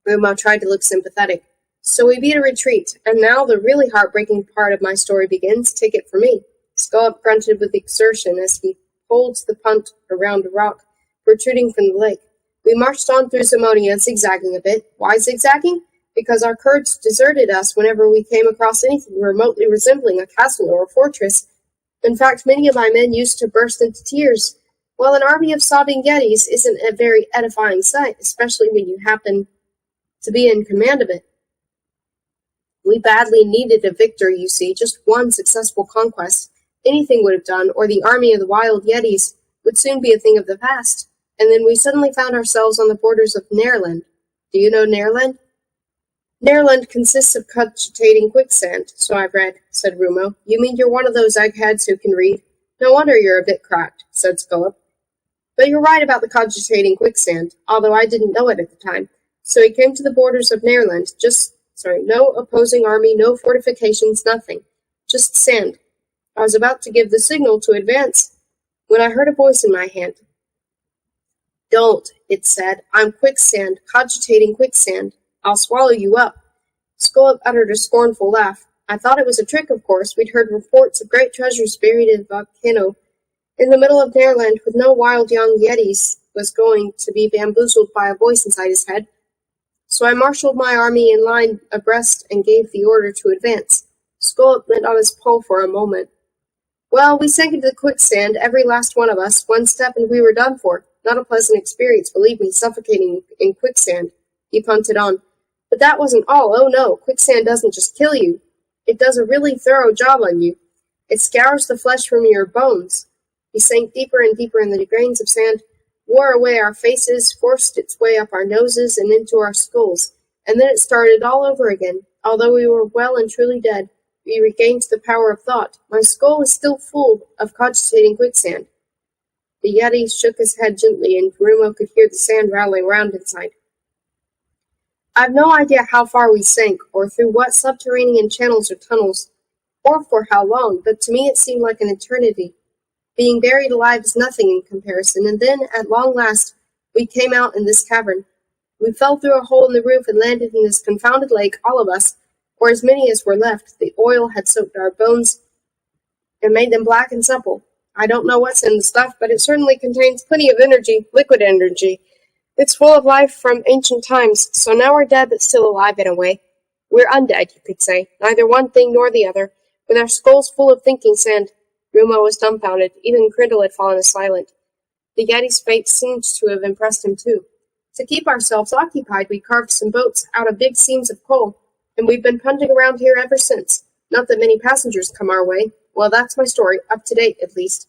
Rumo tried to look sympathetic. So we beat a retreat, and now the really heartbreaking part of my story begins. Take it from me. Scullop grunted with exertion as he pulled the punt around a rock protruding from the lake. We marched on through Zemonia, zigzagging a bit. Why zigzagging? Because our courage deserted us whenever we came across anything remotely resembling a castle or a fortress. In fact, many of my men used to burst into tears. Well, an army of sobbing yetis isn't a very edifying sight, especially when you happen to be in command of it. We badly needed a victory, you see, just one successful conquest. Anything would have done, or the army of the wild Yetis would soon be a thing of the past. And then we suddenly found ourselves on the borders of Nairland. Do you know Nairland? Nairland consists of cogitating quicksand, so I've read, said Rumo. You mean you're one of those eggheads who can read? No wonder you're a bit cracked, said Scullop. But you're right about the cogitating quicksand, although I didn't know it at the time. So he came to the borders of Nairland, no opposing army, no fortifications, nothing. Just sand. I was about to give the signal to advance when I heard a voice in my hand. Don't, it said. I'm quicksand, cogitating quicksand. I'll swallow you up. Scullop uttered a scornful laugh. I thought it was a trick, of course. We'd heard reports of great treasures buried in a volcano in the middle of Nairland with no wild young Yetis was going to be bamboozled by a voice inside his head. So I marshaled my army in line abreast and gave the order to advance. Scullop leant on his pole for a moment. Well, we sank into the quicksand, every last one of us, one step and we were done for. Not a pleasant experience, believe me, suffocating in quicksand. He punted on. But that wasn't all. Oh no, quicksand doesn't just kill you. It does a really thorough job on you. It scours the flesh from your bones. He sank deeper and deeper in the grains of sand, wore away our faces, forced its way up our noses and into our skulls, and then it started all over again. Although we were well and truly dead, we regained the power of thought. My skull is still full of cogitating quicksand. The Yeti shook his head gently, and Rumo could hear the sand rattling around inside. I've no idea how far we sank, or through what subterranean channels or tunnels, or for how long, but to me it seemed like an eternity. Being buried alive is nothing in comparison, and then, at long last, we came out in this cavern. We fell through a hole in the roof and landed in this confounded lake, all of us, or as many as were left. The oil had soaked our bones and made them black and supple. I don't know what's in the stuff, but it certainly contains plenty of energy, liquid energy. It's full of life from ancient times, so now we're dead but still alive in a way. We're undead, you could say, neither one thing nor the other, with our skulls full of thinking sand. Rumo was dumbfounded. Even Crindle had fallen silent. The Yeti's fate seemed to have impressed him too. To keep ourselves occupied, we carved some boats out of big seams of coal, and we've been punting around here ever since. Not that many passengers come our way. Well, that's my story, up to date, at least.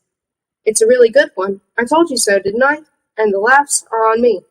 It's a really good one. I told you so, didn't I? And the laughs are on me.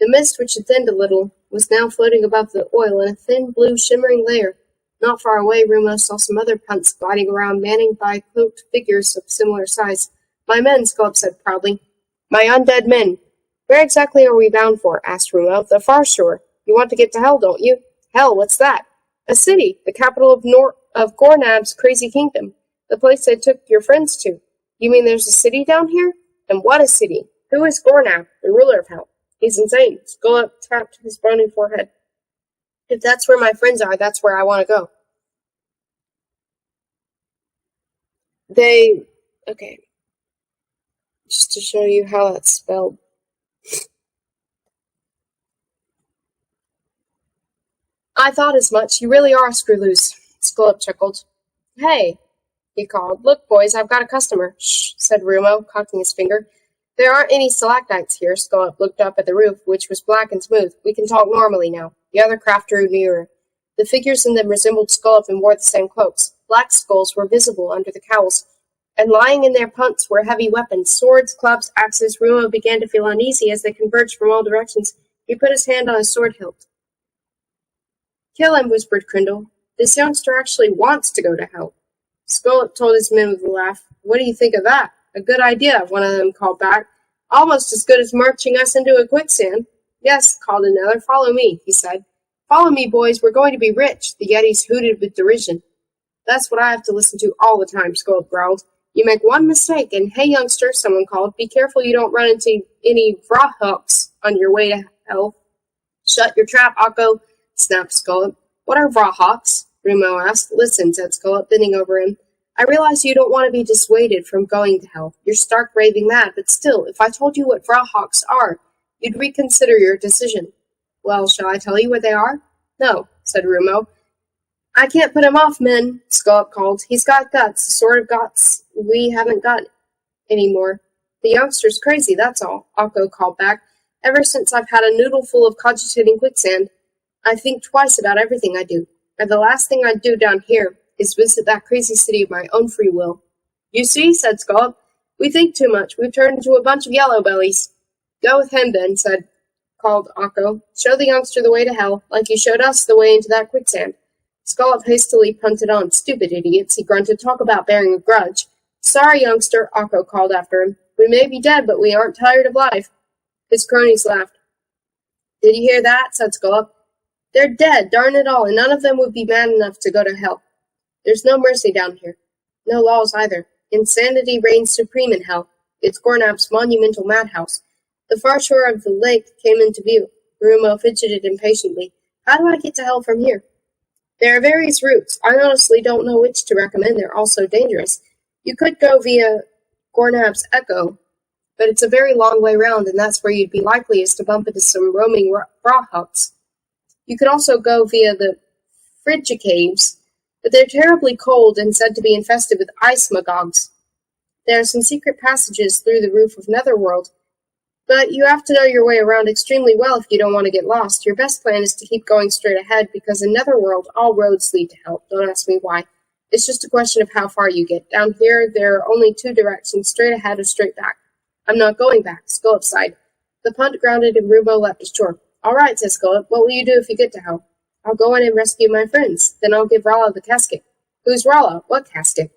The mist, which had thinned a little, was now floating above the oil in a thin, blue, shimmering layer. Not far away, Rumo saw some other punts gliding around, manning by cloaked figures of similar size. My men, Scullop said proudly. My undead men. Where exactly are we bound for? Asked Rumo. The far shore. You want to get to Hell, don't you? Hell, what's that? A city, the capital of Gornab's crazy kingdom. The place they took your friends to. You mean there's a city down here? And what a city! Who is Gornab, the ruler of Hell? He's insane. Scullop tapped his bony forehead. If that's where my friends are, that's where I want to go. Okay. Just to show you how that's spelled. I thought as much. You really are a screw loose. Scullop chuckled. Hey, he called. Look, boys, I've got a customer. Shh, said Rumo, cocking his finger. There aren't any stalactites here. Scullop looked up at the roof, which was black and smooth. We can talk normally now. The other craft drew nearer. The figures in them resembled Scullop and wore the same cloaks. Black skulls were visible under the cowls, and lying in their punts were heavy weapons, swords, clubs, axes. Rumo began to feel uneasy as they converged from all directions. He put his hand on his sword hilt. Kill him, whispered Crindle. This youngster actually wants to go to Hell. Scullop told his men with a laugh. What do you think of that? A good idea, one of them called back. Almost as good as marching us into a quicksand. Yes, called another. Follow me, he said. Follow me, boys. We're going to be rich. The Yetis hooted with derision. That's what I have to listen to all the time, Scullop growled. You make one mistake, and hey, youngster, someone called. Be careful you don't run into any Vrahooks on your way to Hell. Shut your trap, Akko, snapped Scullop. What are Vrahooks? Rumo asked. Listen, said Scullop, bending over him. I realize you don't want to be dissuaded from going to Hell. You're stark raving mad, but still, if I told you what Vrahooks are, you'd reconsider your decision. Well, shall I tell you what they are? No, said Rumo. I can't put him off, men, Scullop called. He's got guts, the sort of guts we haven't got anymore. The youngster's crazy, that's all, Akko called back. Ever since I've had a noodle full of cogitating quicksand, I think twice about everything I do. And the last thing I'd do down here is visit that crazy city of my own free will. You see, said Scott, we think too much. We've turned into a bunch of yellow bellies. Go with him, then, called Akko. Show the youngster the way to hell, like you showed us the way into that quicksand. Scallop hastily punted on. Stupid idiots, he grunted. Talk about bearing a grudge. Sorry, youngster, Akko called after him. We may be dead, but we aren't tired of life. His cronies laughed. Did you hear that? Said Scallop. They're dead, darn it all, and none of them would be mad enough to go to hell. There's no mercy down here. No laws either. Insanity reigns supreme in hell. It's Gornab's monumental madhouse. The far shore of the lake came into view. Rumo fidgeted impatiently. How do I get to hell from here? There are various routes. I honestly don't know which to recommend. They're all so dangerous. You could go via Gornab's Echo, but it's a very long way round, and that's where you'd be likeliest to bump into some roaming Rawhuts. You could also go via the Frigga Caves, but they're terribly cold and said to be infested with ice magogs. There are some secret passages through the roof of Netherworld, but you have to know your way around extremely well if you don't want to get lost. Your best plan is to keep going straight ahead, because in Netherworld all roads lead to hell. Don't ask me why. It's just a question of how far you get. Down here, there are only two directions, straight ahead or straight back. I'm not going back, Scullop sighed. The punt grounded and Rumo leapt ashore. All right, said Scullop. What will you do if you get to hell? I'll go in and rescue my friends. Then I'll give Rala the casket. Who's Rala? What casket?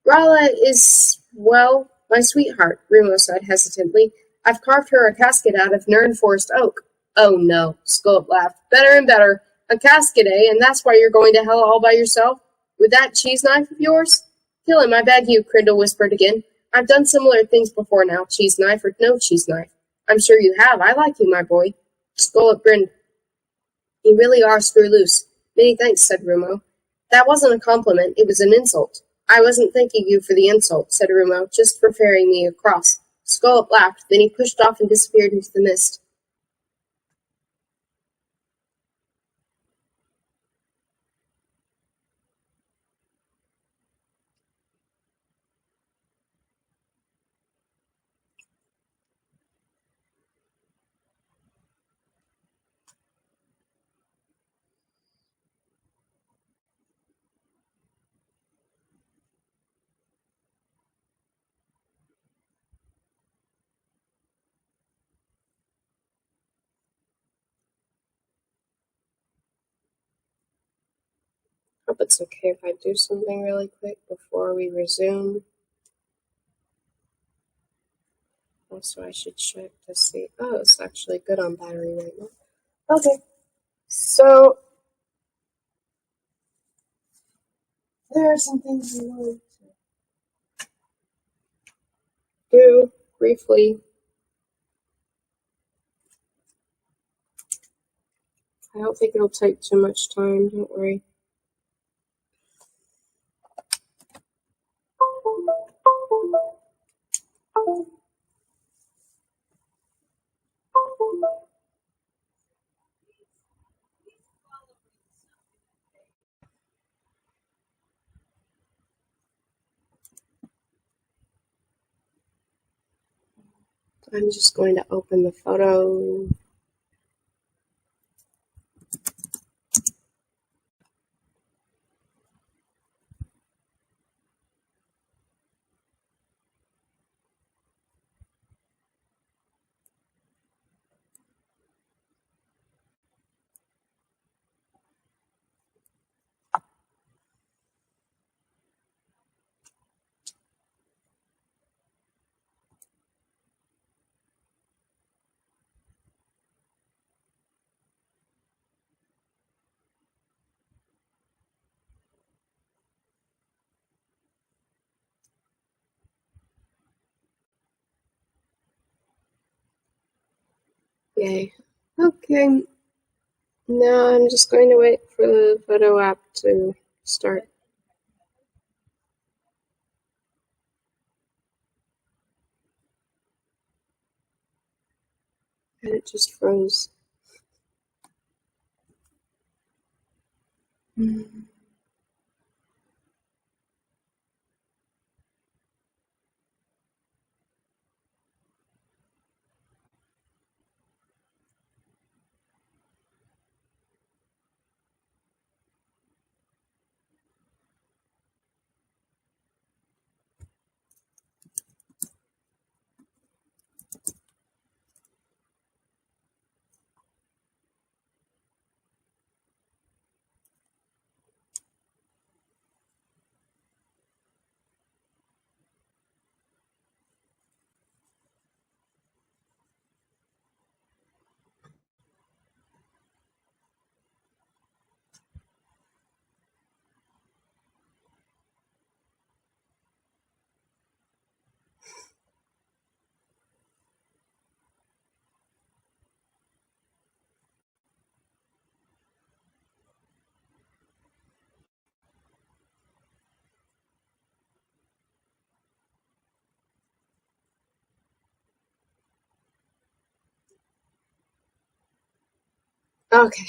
Rala is, well, my sweetheart, Rumo said hesitantly. I've carved her a casket out of Nern Forest oak. Oh no, Scullop laughed. Better and better. A casket, eh? And that's why you're going to hell all by yourself? With that cheese knife of yours? Kill him, I beg you, Crindle whispered again. I've done similar things before now, cheese knife or no cheese knife. I'm sure you have. I like you, my boy. Scullop grinned. You really are screw loose. Many thanks, said Rumo. That wasn't a compliment, it was an insult. I wasn't thanking you for the insult, said Rumo, just for ferrying me across. Scullop laughed, then he pushed off and disappeared into the mist. Hope it's okay if I do something really quick before we resume. Also, I should check to see. Oh, it's actually good on battery right now. Okay, so there are some things we want to do briefly. I don't think it'll take too much time, don't worry. I'm just going to open the photo. Yay. Okay. Now I'm just going to wait for the photo app to start. And it just froze. Okay,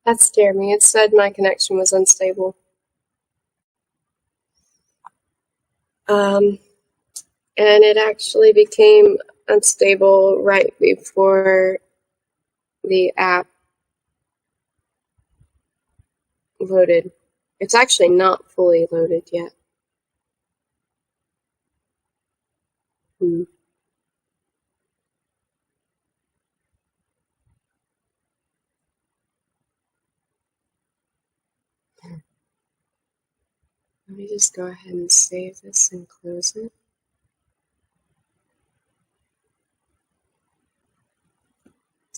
that scared me. It said my connection was unstable. Um, and it actually became unstable right before the app loaded. It's actually not fully loaded yet. Hmm. Let me just go ahead and save this and close it.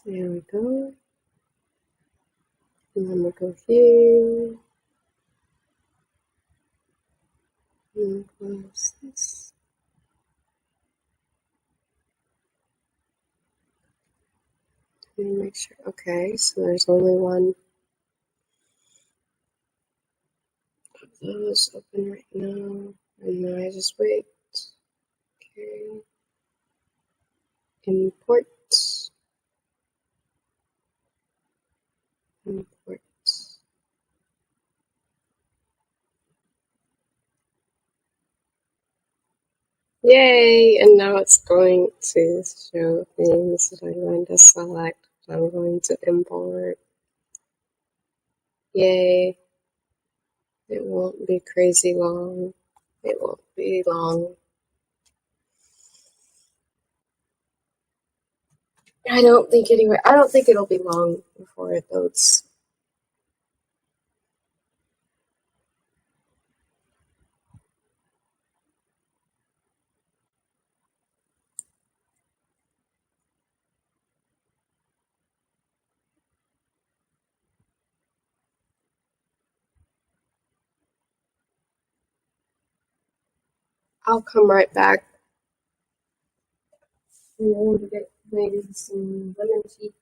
There we go. And then we'll go here and close this. Let me make sure. Okay, so there's only one of those open right now. And then I just wait. Okay. Import. Import. Yay! And now it's going to show things that I'm going to select. I'm going to import. Yay! It won't be crazy long. It won't be long. I don't think anyway. I don't think it'll be long before it loads. I'll come right back. I'm going to get maybe some lemon tea.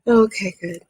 Okay, good.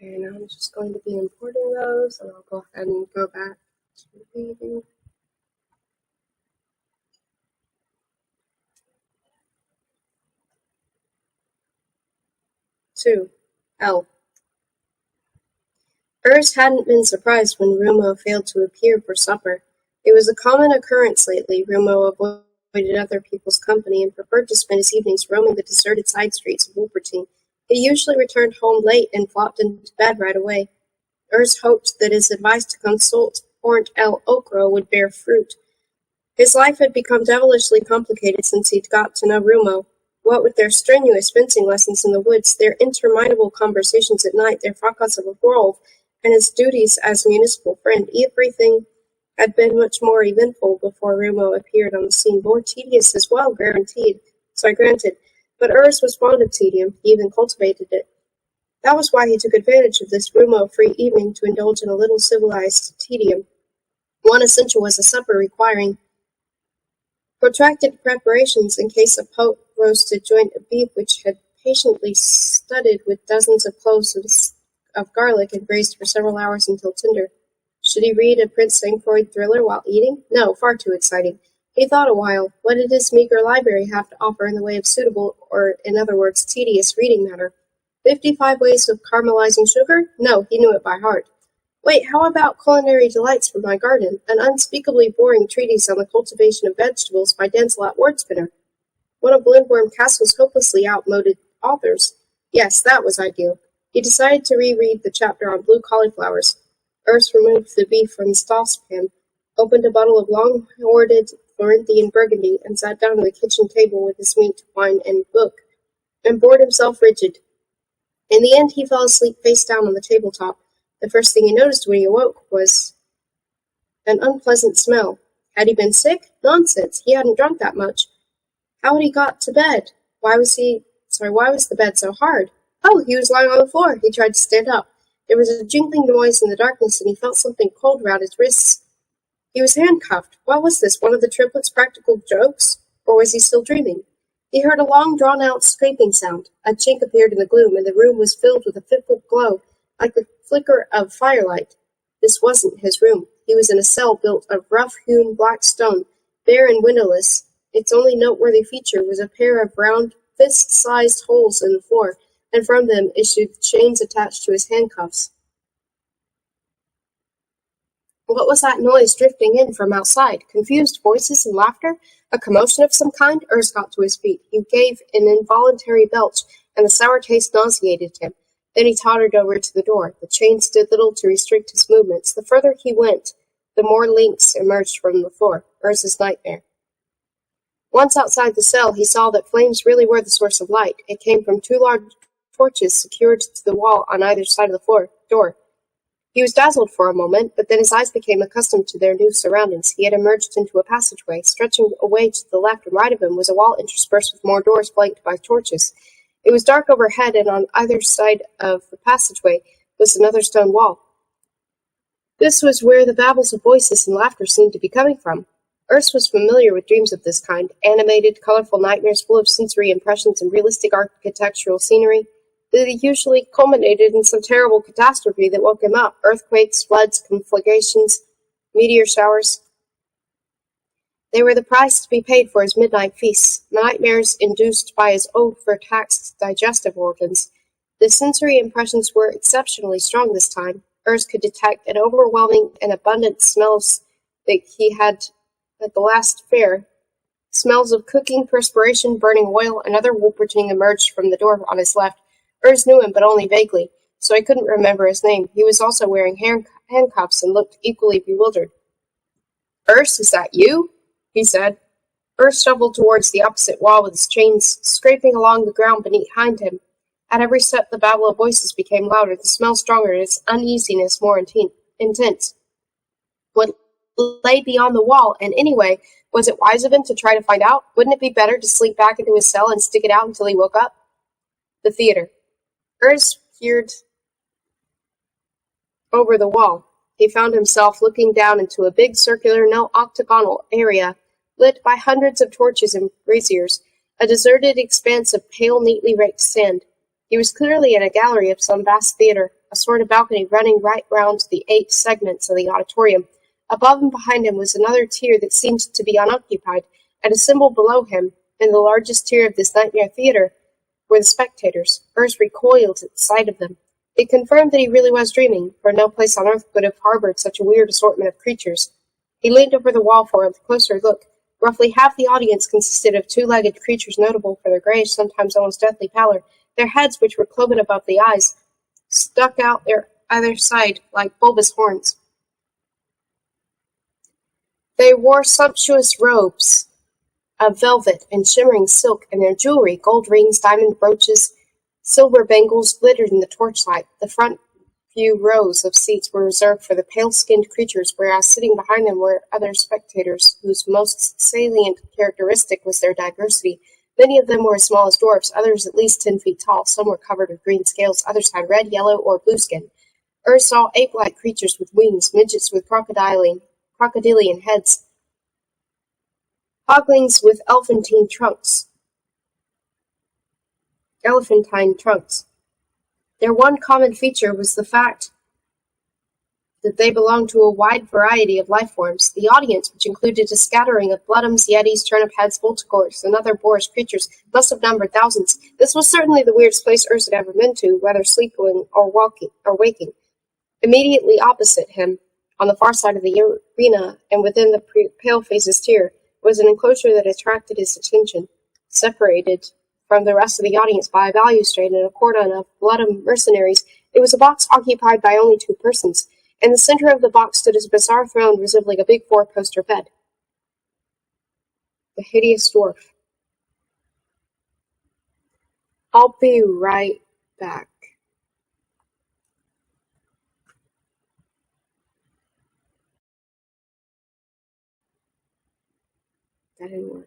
Okay, now I'm just going to be importing those, and I'll go ahead and go back to reading. 2. L. Urs hadn't been surprised when Rumo failed to appear for supper. It was a common occurrence lately. Rumo avoided other people's company and preferred to spend his evenings roaming the deserted side streets of Wolvertine. He usually returned home late and flopped into bed right away. Urs hoped that his advice to consult Hornt El Okro would bear fruit. His life had become devilishly complicated since he'd got to know Rumo. What with their strenuous fencing lessons in the woods, their interminable conversations at night, their fracas of a wolf, and his duties as municipal friend, everything had been much more eventful before Rumo appeared on the scene. More tedious as well, granted. But Urs was fond of tedium, he even cultivated it. That was why he took advantage of this Rumo-free evening to indulge in a little civilized tedium. One essential was a supper requiring protracted preparations in case a pot-roasted joint of beef which had patiently studded with dozens of cloves of garlic and braised for several hours until tender. Should he read a Prince Sankroid thriller while eating? No, far too exciting. He thought a while. What did his meager library have to offer in the way of suitable, or in other words, tedious reading matter? 55 Ways of Caramelizing Sugar? No, he knew it by heart. Wait, how about Culinary Delights from My Garden, an unspeakably boring treatise on the cultivation of vegetables by Denzelat Wardspinner, one of Lindworm Castle's hopelessly outmoded authors? Yes, that was ideal. He decided to reread the chapter on blue cauliflowers. Urs removed the beef from the saucepan, opened a bottle of long-hoarded Florentine Burgundy, and sat down at the kitchen table with his meat, wine, and book, and bored himself rigid. In the end, he fell asleep face down on the tabletop. The first thing he noticed when he awoke was an unpleasant smell. Had he been sick? Nonsense. He hadn't drunk that much. How had he got to bed? Why was the bed so hard? Oh, he was lying on the floor. He tried to stand up. There was a jingling noise in the darkness, and he felt something cold round his wrists. He was handcuffed. What was this, one of the triplets' practical jokes? Or was he still dreaming? He heard a long, drawn-out scraping sound. A chink appeared in the gloom, and the room was filled with a fitful glow, like the flicker of firelight. This wasn't his room. He was in a cell built of rough-hewn black stone, bare and windowless. Its only noteworthy feature was a pair of round, fist-sized holes in the floor, and from them issued chains attached to his handcuffs. What was that noise drifting in from outside? Confused voices and laughter? A commotion of some kind? Urs got to his feet. He gave an involuntary belch, and the sour taste nauseated him. Then he tottered over to the door. The chains did little to restrict his movements. The further he went, the more links emerged from the floor. Urs's nightmare. Once outside the cell, he saw that flames really were the source of light. It came from 2 large torches secured to the wall on either side of the door. He was dazzled for a moment, but then his eyes became accustomed to their new surroundings. He had emerged into a passageway. Stretching away to the left and right of him was a wall interspersed with more doors flanked by torches. It was dark overhead, and on either side of the passageway was another stone wall. This was where the babbles of voices and laughter seemed to be coming from. Urs was familiar with dreams of this kind, animated, colorful nightmares full of sensory impressions and realistic architectural scenery. They usually culminated in some terrible catastrophe that woke him up: earthquakes, floods, conflagrations, meteor showers. They were the price to be paid for his midnight feasts, nightmares induced by his overtaxed digestive organs. The sensory impressions were exceptionally strong this time. Urs could detect an overwhelming and abundant smells that he had at the last fair. Smells of cooking, perspiration, burning oil. Another Wolperting emerged from the door on his left. Urs knew him, but only vaguely, so he couldn't remember his name. He was also wearing handcuffs and looked equally bewildered. "Urs, is that you?" he said. Urs shuffled towards the opposite wall with his chains scraping along the ground behind him. At every step the babble of voices became louder, the smell stronger, and its uneasiness more intense. What lay beyond the wall, and anyway, was it wise of him to try to find out? Wouldn't it be better to slink back into his cell and stick it out until he woke up? The theater. Urs peered over the wall. He found himself looking down into a big circular, no octagonal area, lit by hundreds of torches and braziers, a deserted expanse of pale, neatly raked sand. He was clearly in a gallery of some vast theater, a sort of balcony running right round the 8 segments of the auditorium. Above and behind him was another tier that seemed to be unoccupied, and a symbol below him, in the largest tier of this nightmare theater, were the spectators. Urs recoiled at the sight of them. It confirmed that he really was dreaming, for no place on earth could have harbored such a weird assortment of creatures. He leaned over the wall for a closer look. Roughly half the audience consisted of 2-legged creatures notable for their grayish, sometimes almost deathly pallor. Their heads, which were cloven above the eyes, stuck out their either side like bulbous horns. They wore sumptuous robes of velvet and shimmering silk, and their jewelry, gold rings, diamond brooches, silver bangles, glittered in the torchlight. The front few rows of seats were reserved for the pale-skinned creatures, whereas sitting behind them were other spectators, whose most salient characteristic was their diversity. Many of them were as small as dwarfs, others at least 10 feet tall. Some were covered with green scales, others had red, yellow, or blue skin. Urs saw ape-like creatures with wings, midgets with crocodilian heads, hoglings with elephantine trunks. Their one common feature was the fact that they belonged to a wide variety of life forms. The audience, which included a scattering of bloodums, yetis, turnip heads, voltigores, and other boorish creatures, must have numbered thousands. This was certainly the weirdest place Urs had ever been to, whether sleeping or waking. Immediately opposite him, on the far side of the arena, and within the pale faces tier, was an enclosure that attracted his attention. Separated from the rest of the audience by a balustrade and a cordon of bloodum mercenaries, it was a box occupied by only 2 persons. In the center of the box stood a bizarre throne resembling a big 4-poster bed. The hideous dwarf. "I'll be right back." That didn't work.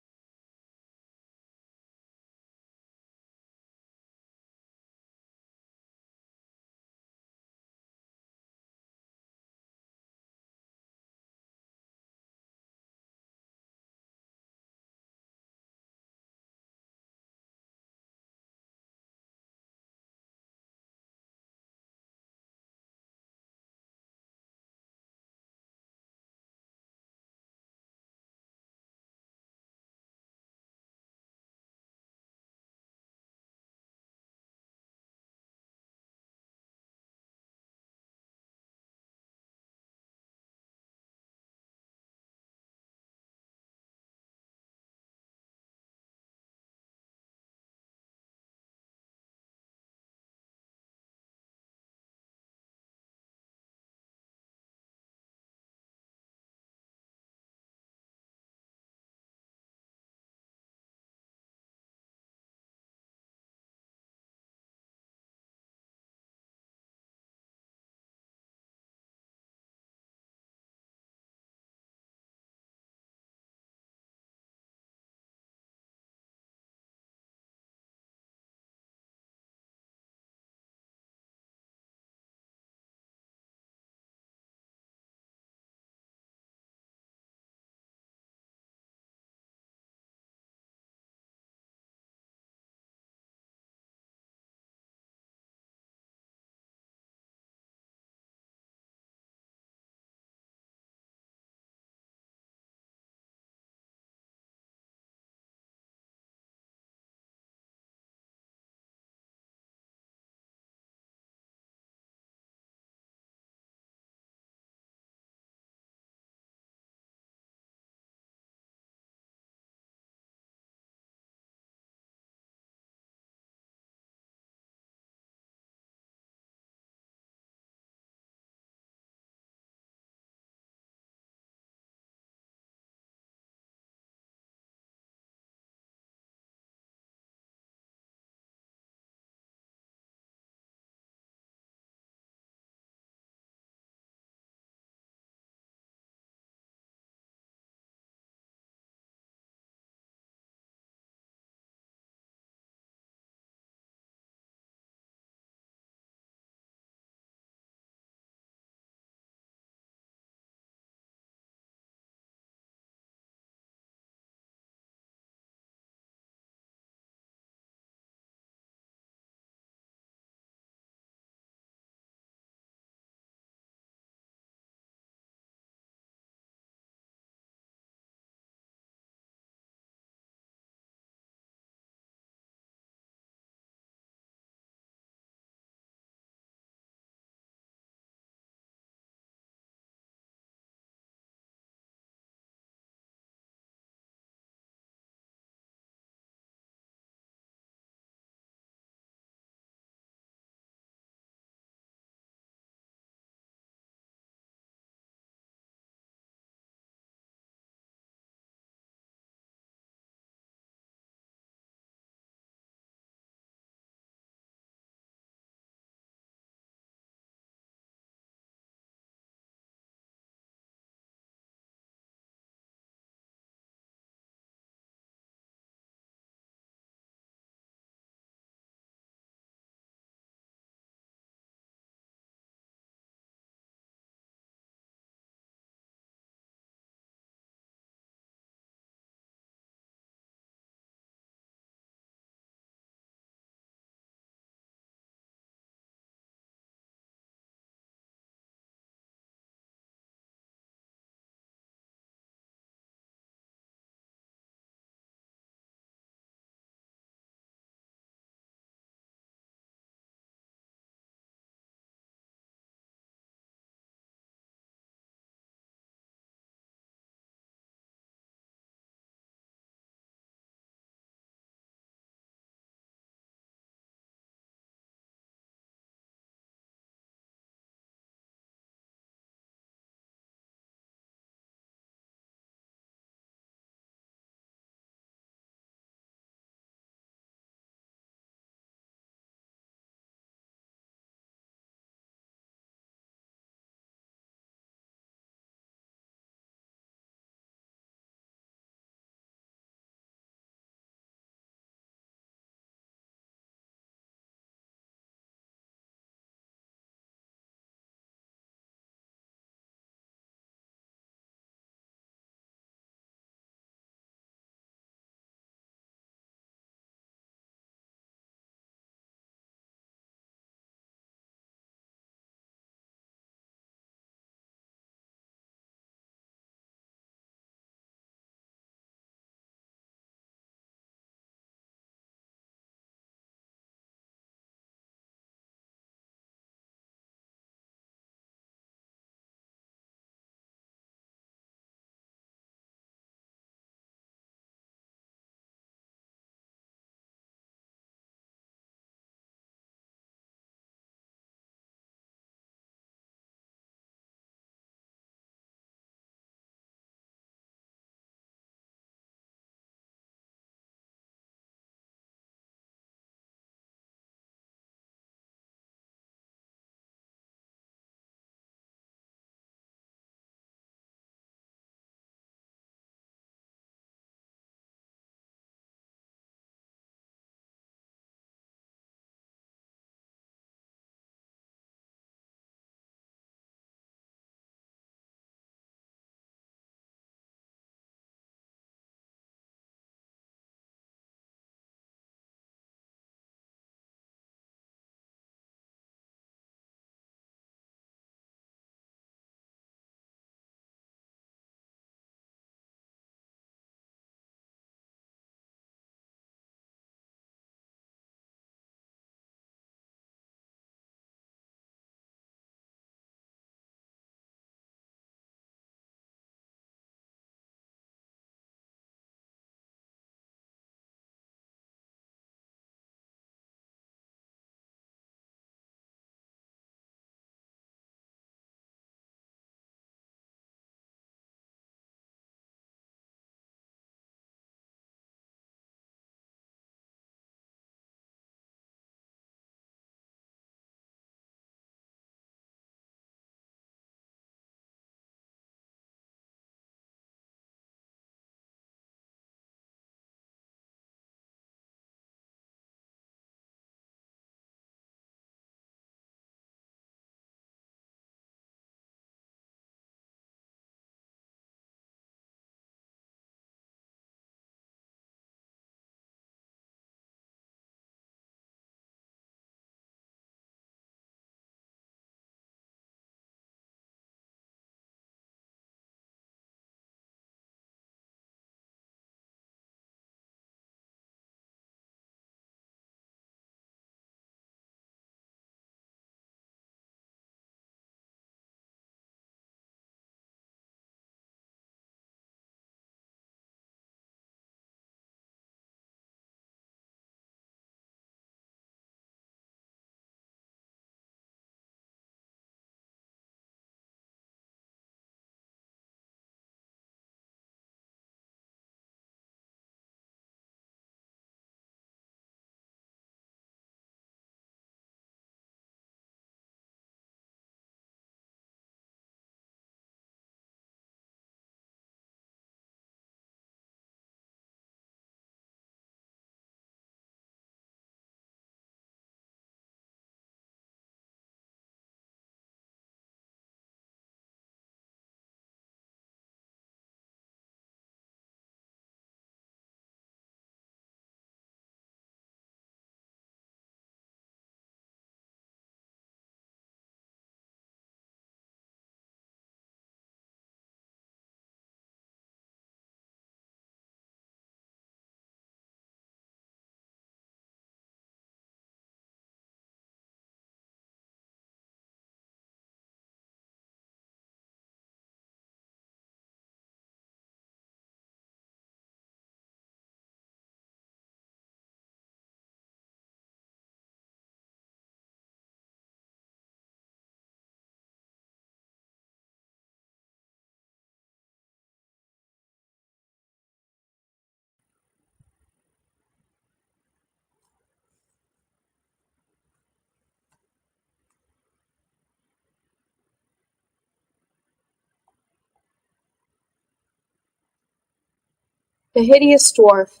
The hideous dwarf.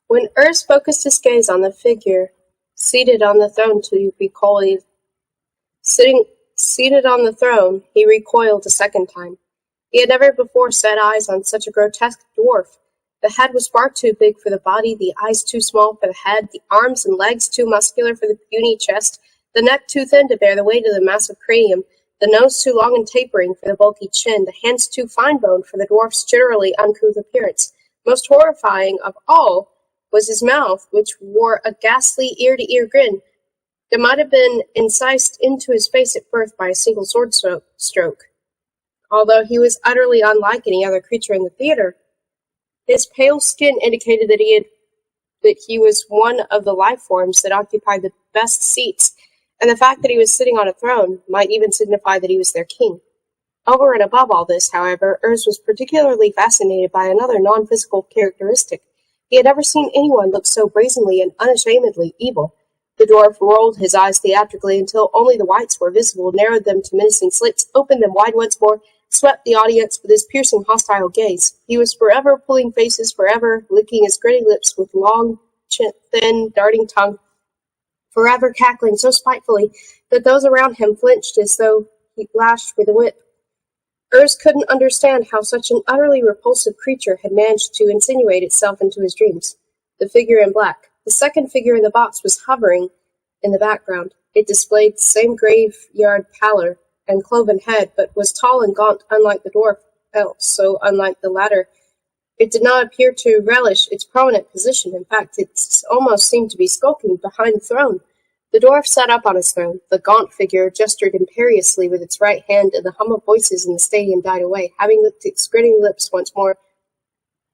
When Urs focused his gaze on the figure seated on the throne seated on the throne, he recoiled a second time. He had never before set eyes on such a grotesque dwarf. The head was far too big for the body, the eyes too small for the head, the arms and legs too muscular for the puny chest, the neck too thin to bear the weight of the massive cranium, the nose too long and tapering for the bulky chin, the hands too fine-boned for the dwarf's generally uncouth appearance. Most horrifying of all was his mouth, which wore a ghastly ear-to-ear grin that might have been incised into his face at birth by a single sword stroke. Although he was utterly unlike any other creature in the theater, his pale skin indicated that he was one of the life forms that occupied the best seats, and the fact that he was sitting on a throne might even signify that he was their king. Over and above all this, however, Urs was particularly fascinated by another non-physical characteristic. He had never seen anyone look so brazenly and unashamedly evil. The dwarf rolled his eyes theatrically until only the whites were visible, narrowed them to menacing slits, opened them wide once more, swept the audience with his piercing, hostile gaze. He was forever pulling faces, forever licking his gritty lips with long, thin, darting tongue, forever cackling so spitefully that those around him flinched as though he lashed with a whip. Urs couldn't understand how such an utterly repulsive creature had managed to insinuate itself into his dreams. The figure in black. The second figure in the box was hovering in the background. It displayed the same graveyard pallor and cloven head, but was tall and gaunt, unlike the dwarf, so unlike the latter. It did not appear to relish its prominent position. In fact, it almost seemed to be skulking behind the throne. The dwarf sat up on his throne. The gaunt figure gestured imperiously with its right hand, and the hum of voices in the stadium died away. Having licked its grinning lips once more,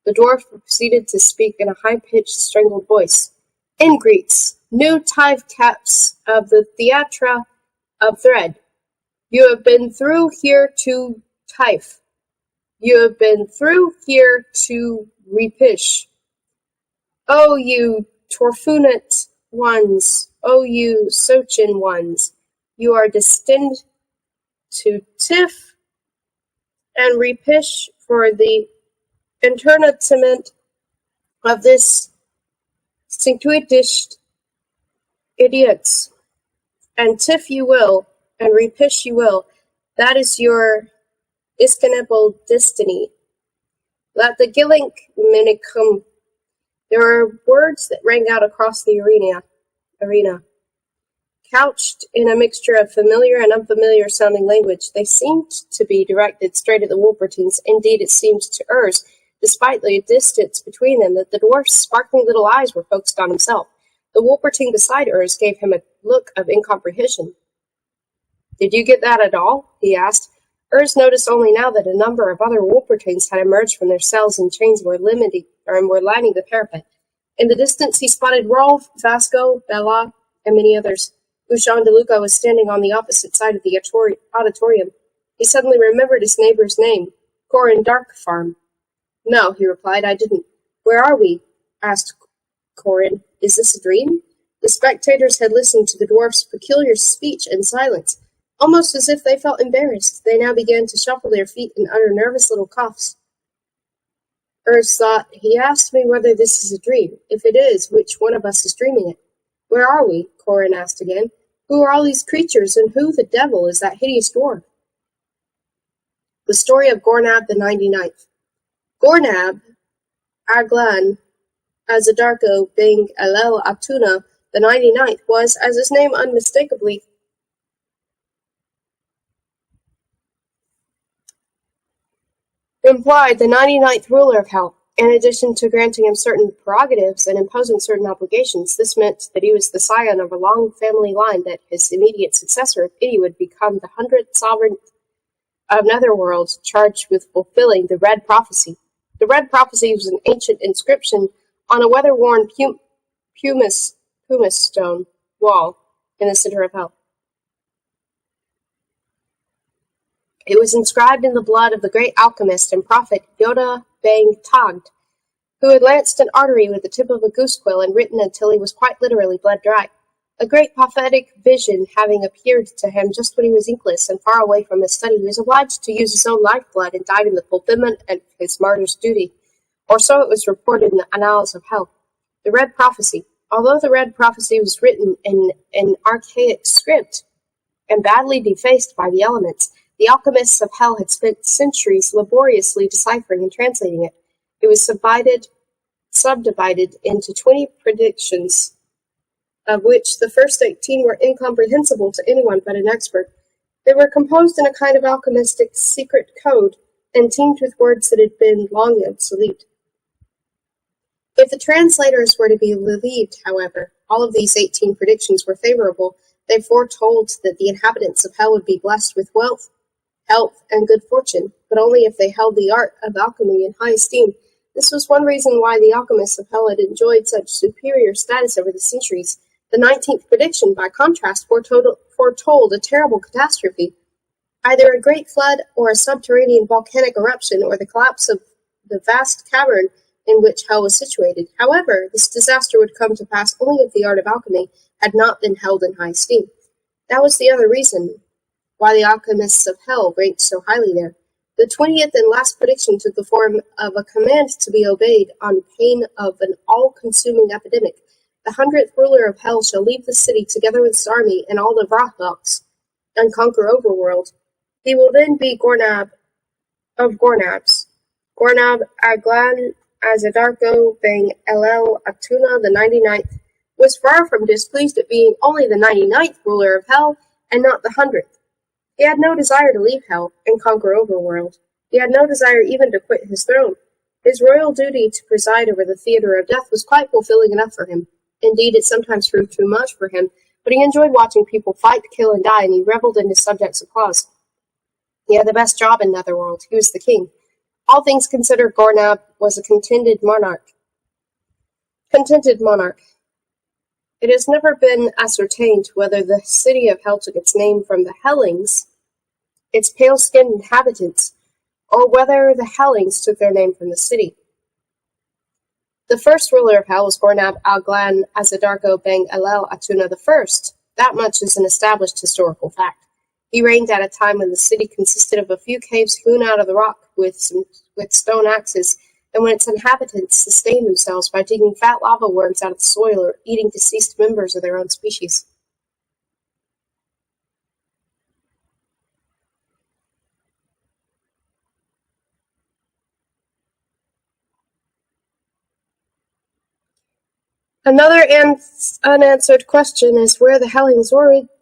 the dwarf proceeded to speak in a high-pitched, strangled voice. Ingrates, new tithe caps of the theatra of thread. You have been through here to tithe. You have been through here to repish. O you torfunate ones, O you Sochin ones, you are destined to tiff and repish for the internment of this cinctuitished idiots. And tiff you will, and repish you will. That is your inescapable destiny. Let the gillink minicum. There were words that rang out across the arena. Couched in a mixture of familiar and unfamiliar sounding language, they seemed to be directed straight at the Wolvertines. Indeed, it seemed to Urs, despite the distance between them, that the dwarf's sparkling little eyes were focused on himself. The Wolvertine beside Urs gave him a look of incomprehension. Did you get that at all? He asked. Urs noticed only now that a number of other Wolvertines had emerged from their cells in chains and were lining the parapet. In the distance he spotted Rolf, Vasco, Bella, and many others. Bouchon de Luca was standing on the opposite side of the auditorium. He suddenly remembered his neighbor's name, Corin Darkfarm. No, he replied, I didn't. Where are we? Asked Corin. Is this a dream? The spectators had listened to the dwarf's peculiar speech in silence. Almost as if they felt embarrassed, they now began to shuffle their feet and utter nervous little coughs. Urs thought, he asked me whether this is a dream. If it is, which one of us is dreaming it? Where are we? Corin asked again. Who are all these creatures, and who the devil is that hideous dwarf? The story of Gornab the 99th. Gornab, Aglan, Azadarko, Bing, Alel, Atuna, the 99th was, as his name unmistakably implied, the 99th ruler of Hell. In addition to granting him certain prerogatives and imposing certain obligations, this meant that he was the scion of a long family line, that his immediate successor, if any, would become the 100th sovereign of Netherworld, charged with fulfilling the Red Prophecy. The Red Prophecy was an ancient inscription on a weather-worn pumice stone wall in the center of Hell. It was inscribed in the blood of the great alchemist and prophet Yoda Bang Tagd, who had lanced an artery with the tip of a goose quill and written until he was quite literally bled dry. A great prophetic vision having appeared to him just when he was inkless and far away from his study, he was obliged to use his own lifeblood and died in the fulfillment of his martyr's duty. or so it was reported in the Annals of Hell. The Red Prophecy. Although the Red Prophecy was written in an archaic script and badly defaced by the elements, the alchemists of Hell had spent centuries laboriously deciphering and translating it. It was subdivided into 20 predictions, of which the first 18 were incomprehensible to anyone but an expert. They were composed in a kind of alchemistic secret code and teamed with words that had been long obsolete. If the translators were to be believed, however, all of these 18 predictions were favorable. They foretold that the inhabitants of Hell would be blessed with wealth, health, and good fortune, but only if they held the art of alchemy in high esteem. This was one reason why the alchemists of Hell had enjoyed such superior status over the centuries. The 19th prediction, by contrast, foretold a terrible catastrophe, either a great flood or a subterranean volcanic eruption or the collapse of the vast cavern in which Hell was situated. However, this disaster would come to pass only if the art of alchemy had not been held in high esteem. That was the other reason why the alchemists of Hell ranked so highly there. The 20th and last prediction took the form of a command to be obeyed on pain of an all-consuming epidemic. The 100th ruler of Hell shall leave the city together with his army and all the Vrahloks, and conquer Overworld. He will then be Gornab of Gornabs. Gornab Aglan Azadarko Bang Elel Atuna the 99th was far from displeased at being only the 99th ruler of Hell and not the 100th. He had no desire to leave Hell and conquer Overworld. He had no desire even to quit his throne. His royal duty to preside over the theater of death was quite fulfilling enough for him. Indeed, it sometimes proved too much for him, but he enjoyed watching people fight, kill, and die, and he reveled in his subjects' applause. He had the best job in Netherworld. He was the king. All things considered, Gornab was a contented monarch. It has never been ascertained whether the city of Hell took its name from the Hellings, its pale-skinned inhabitants, or whether the Hellings took their name from the city. The first ruler of Hell was Gornab Alglan Azadarko Bang Elel Atuna I. That much is an established historical fact. He reigned at a time when the city consisted of a few caves hewn out of the rock with stone axes, and when its inhabitants sustained themselves by digging fat lava worms out of the soil or eating deceased members of their own species. Another unanswered question is where the Hellings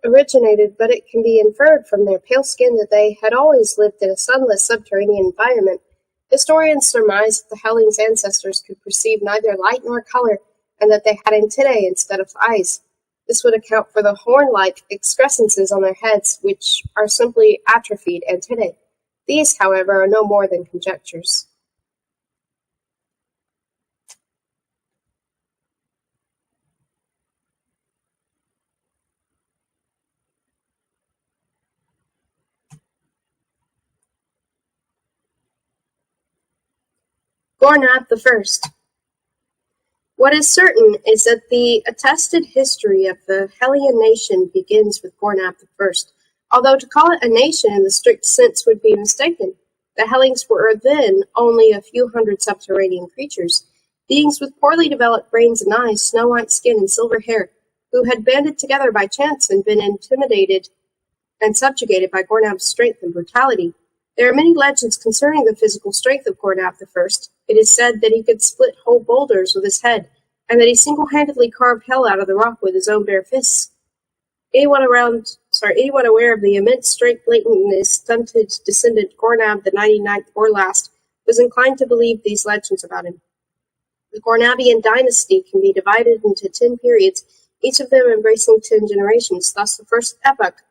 originated, but it can be inferred from their pale skin that they had always lived in a sunless subterranean environment. Historians surmise that the Hellings' ancestors could perceive neither light nor color, and that they had antennae instead of eyes. This would account for the horn-like excrescences on their heads, which are simply atrophied antennae. These, however, are no more than conjectures. Gornab I. What is certain is that the attested history of the Hellian nation begins with Gornab I, although to call it a nation in the strict sense would be mistaken. The Hellings were then only a few hundred subterranean creatures, beings with poorly developed brains and eyes, snow-white skin, and silver hair, who had banded together by chance and been intimidated and subjugated by Gornab's strength and brutality. There are many legends concerning the physical strength of Gornab I. It is said that he could split whole boulders with his head, and that he single-handedly carved hell out of the rock with his own bare fists. Anyone aware of the immense strength latent in his stunted descendant Gornab the 99th or last was inclined to believe these legends about him. The Gornabian dynasty can be divided into 10 periods, each of them embracing 10 generations. Thus, the first epoch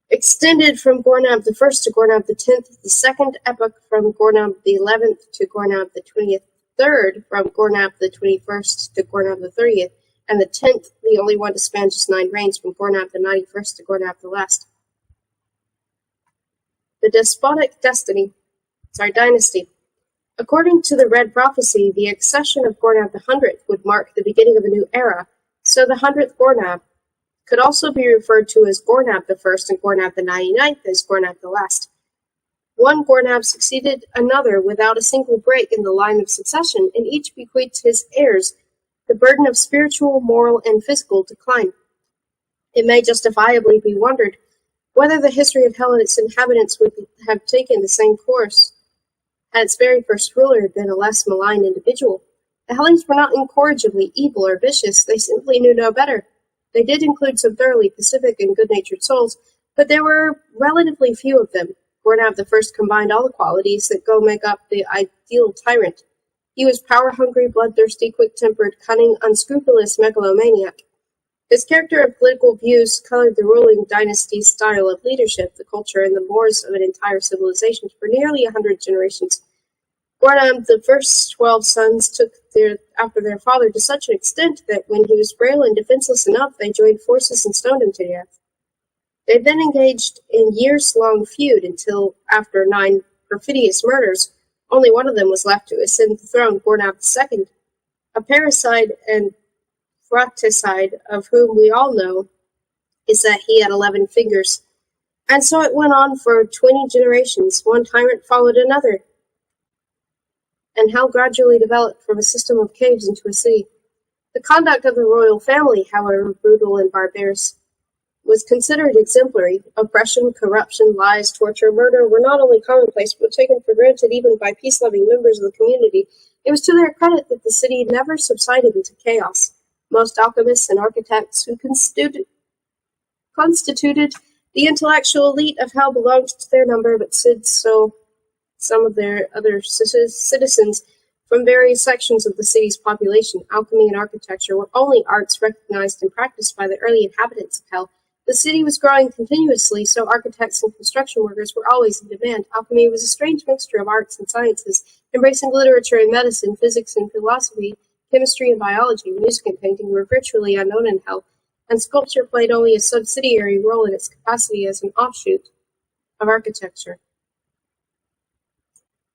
extended from Gornab I to Gornab X, the second epoch from Gornab the 11th to Gornab the 20th, third from Gornab the 21st to Gornab the 30th, and the 10th, the only one to span just 9 reigns, from Gornab the 91st to Gornab the last. The despotic dynasty. According to the Red Prophecy, the accession of Gornab the 100th would mark the beginning of a new era, so the 100th Gornab could also be referred to as Gornab the 1st and Gornab the 99th as Gornab the last. One Gornab succeeded another without a single break in the line of succession, and each bequeathed to his heirs the burden of spiritual, moral, and physical decline. It may justifiably be wondered whether the history of hell and its inhabitants would have taken the same course had its very first ruler been a less malign individual. The Hellenes were not incorrigibly evil or vicious, they simply knew no better. They did include some thoroughly pacific and good-natured souls, but there were relatively few of them. Gornab the First combined all the qualities that go make up the ideal tyrant. He was power-hungry, bloodthirsty, quick-tempered, cunning, unscrupulous megalomaniac. His character and political views colored the ruling dynasty's style of leadership, the culture, and the mores of an entire civilization for nearly 100 generations. Gornab the First's 12 sons took after their father to such an extent that when he was frail and defenseless enough, they joined forces and stoned him to death. They then engaged in years-long feud until, after 9 perfidious murders, only one of them was left to ascend the throne, Gornab II, a parricide and fratricide of whom we all know is that he had 11 fingers. And so it went on for 20 generations. One tyrant followed another, and hell gradually developed from a system of caves into a city. The conduct of the royal family, however brutal and barbarous, was considered exemplary. Oppression, corruption, lies, torture, murder were not only commonplace, but taken for granted even by peace-loving members of the community. It was to their credit that the city never subsided into chaos. Most alchemists and architects who constituted the intellectual elite of hell belonged to their number, but so some of their other citizens from various sections of the city's population. Alchemy and architecture were only arts recognized and practiced by the early inhabitants of hell. The city was growing continuously, so architects and construction workers were always in demand. Alchemy was a strange mixture of arts and sciences, embracing literature and medicine, physics and philosophy, chemistry and biology. Music and painting were virtually unknown in hell, and sculpture played only a subsidiary role in its capacity as an offshoot of architecture.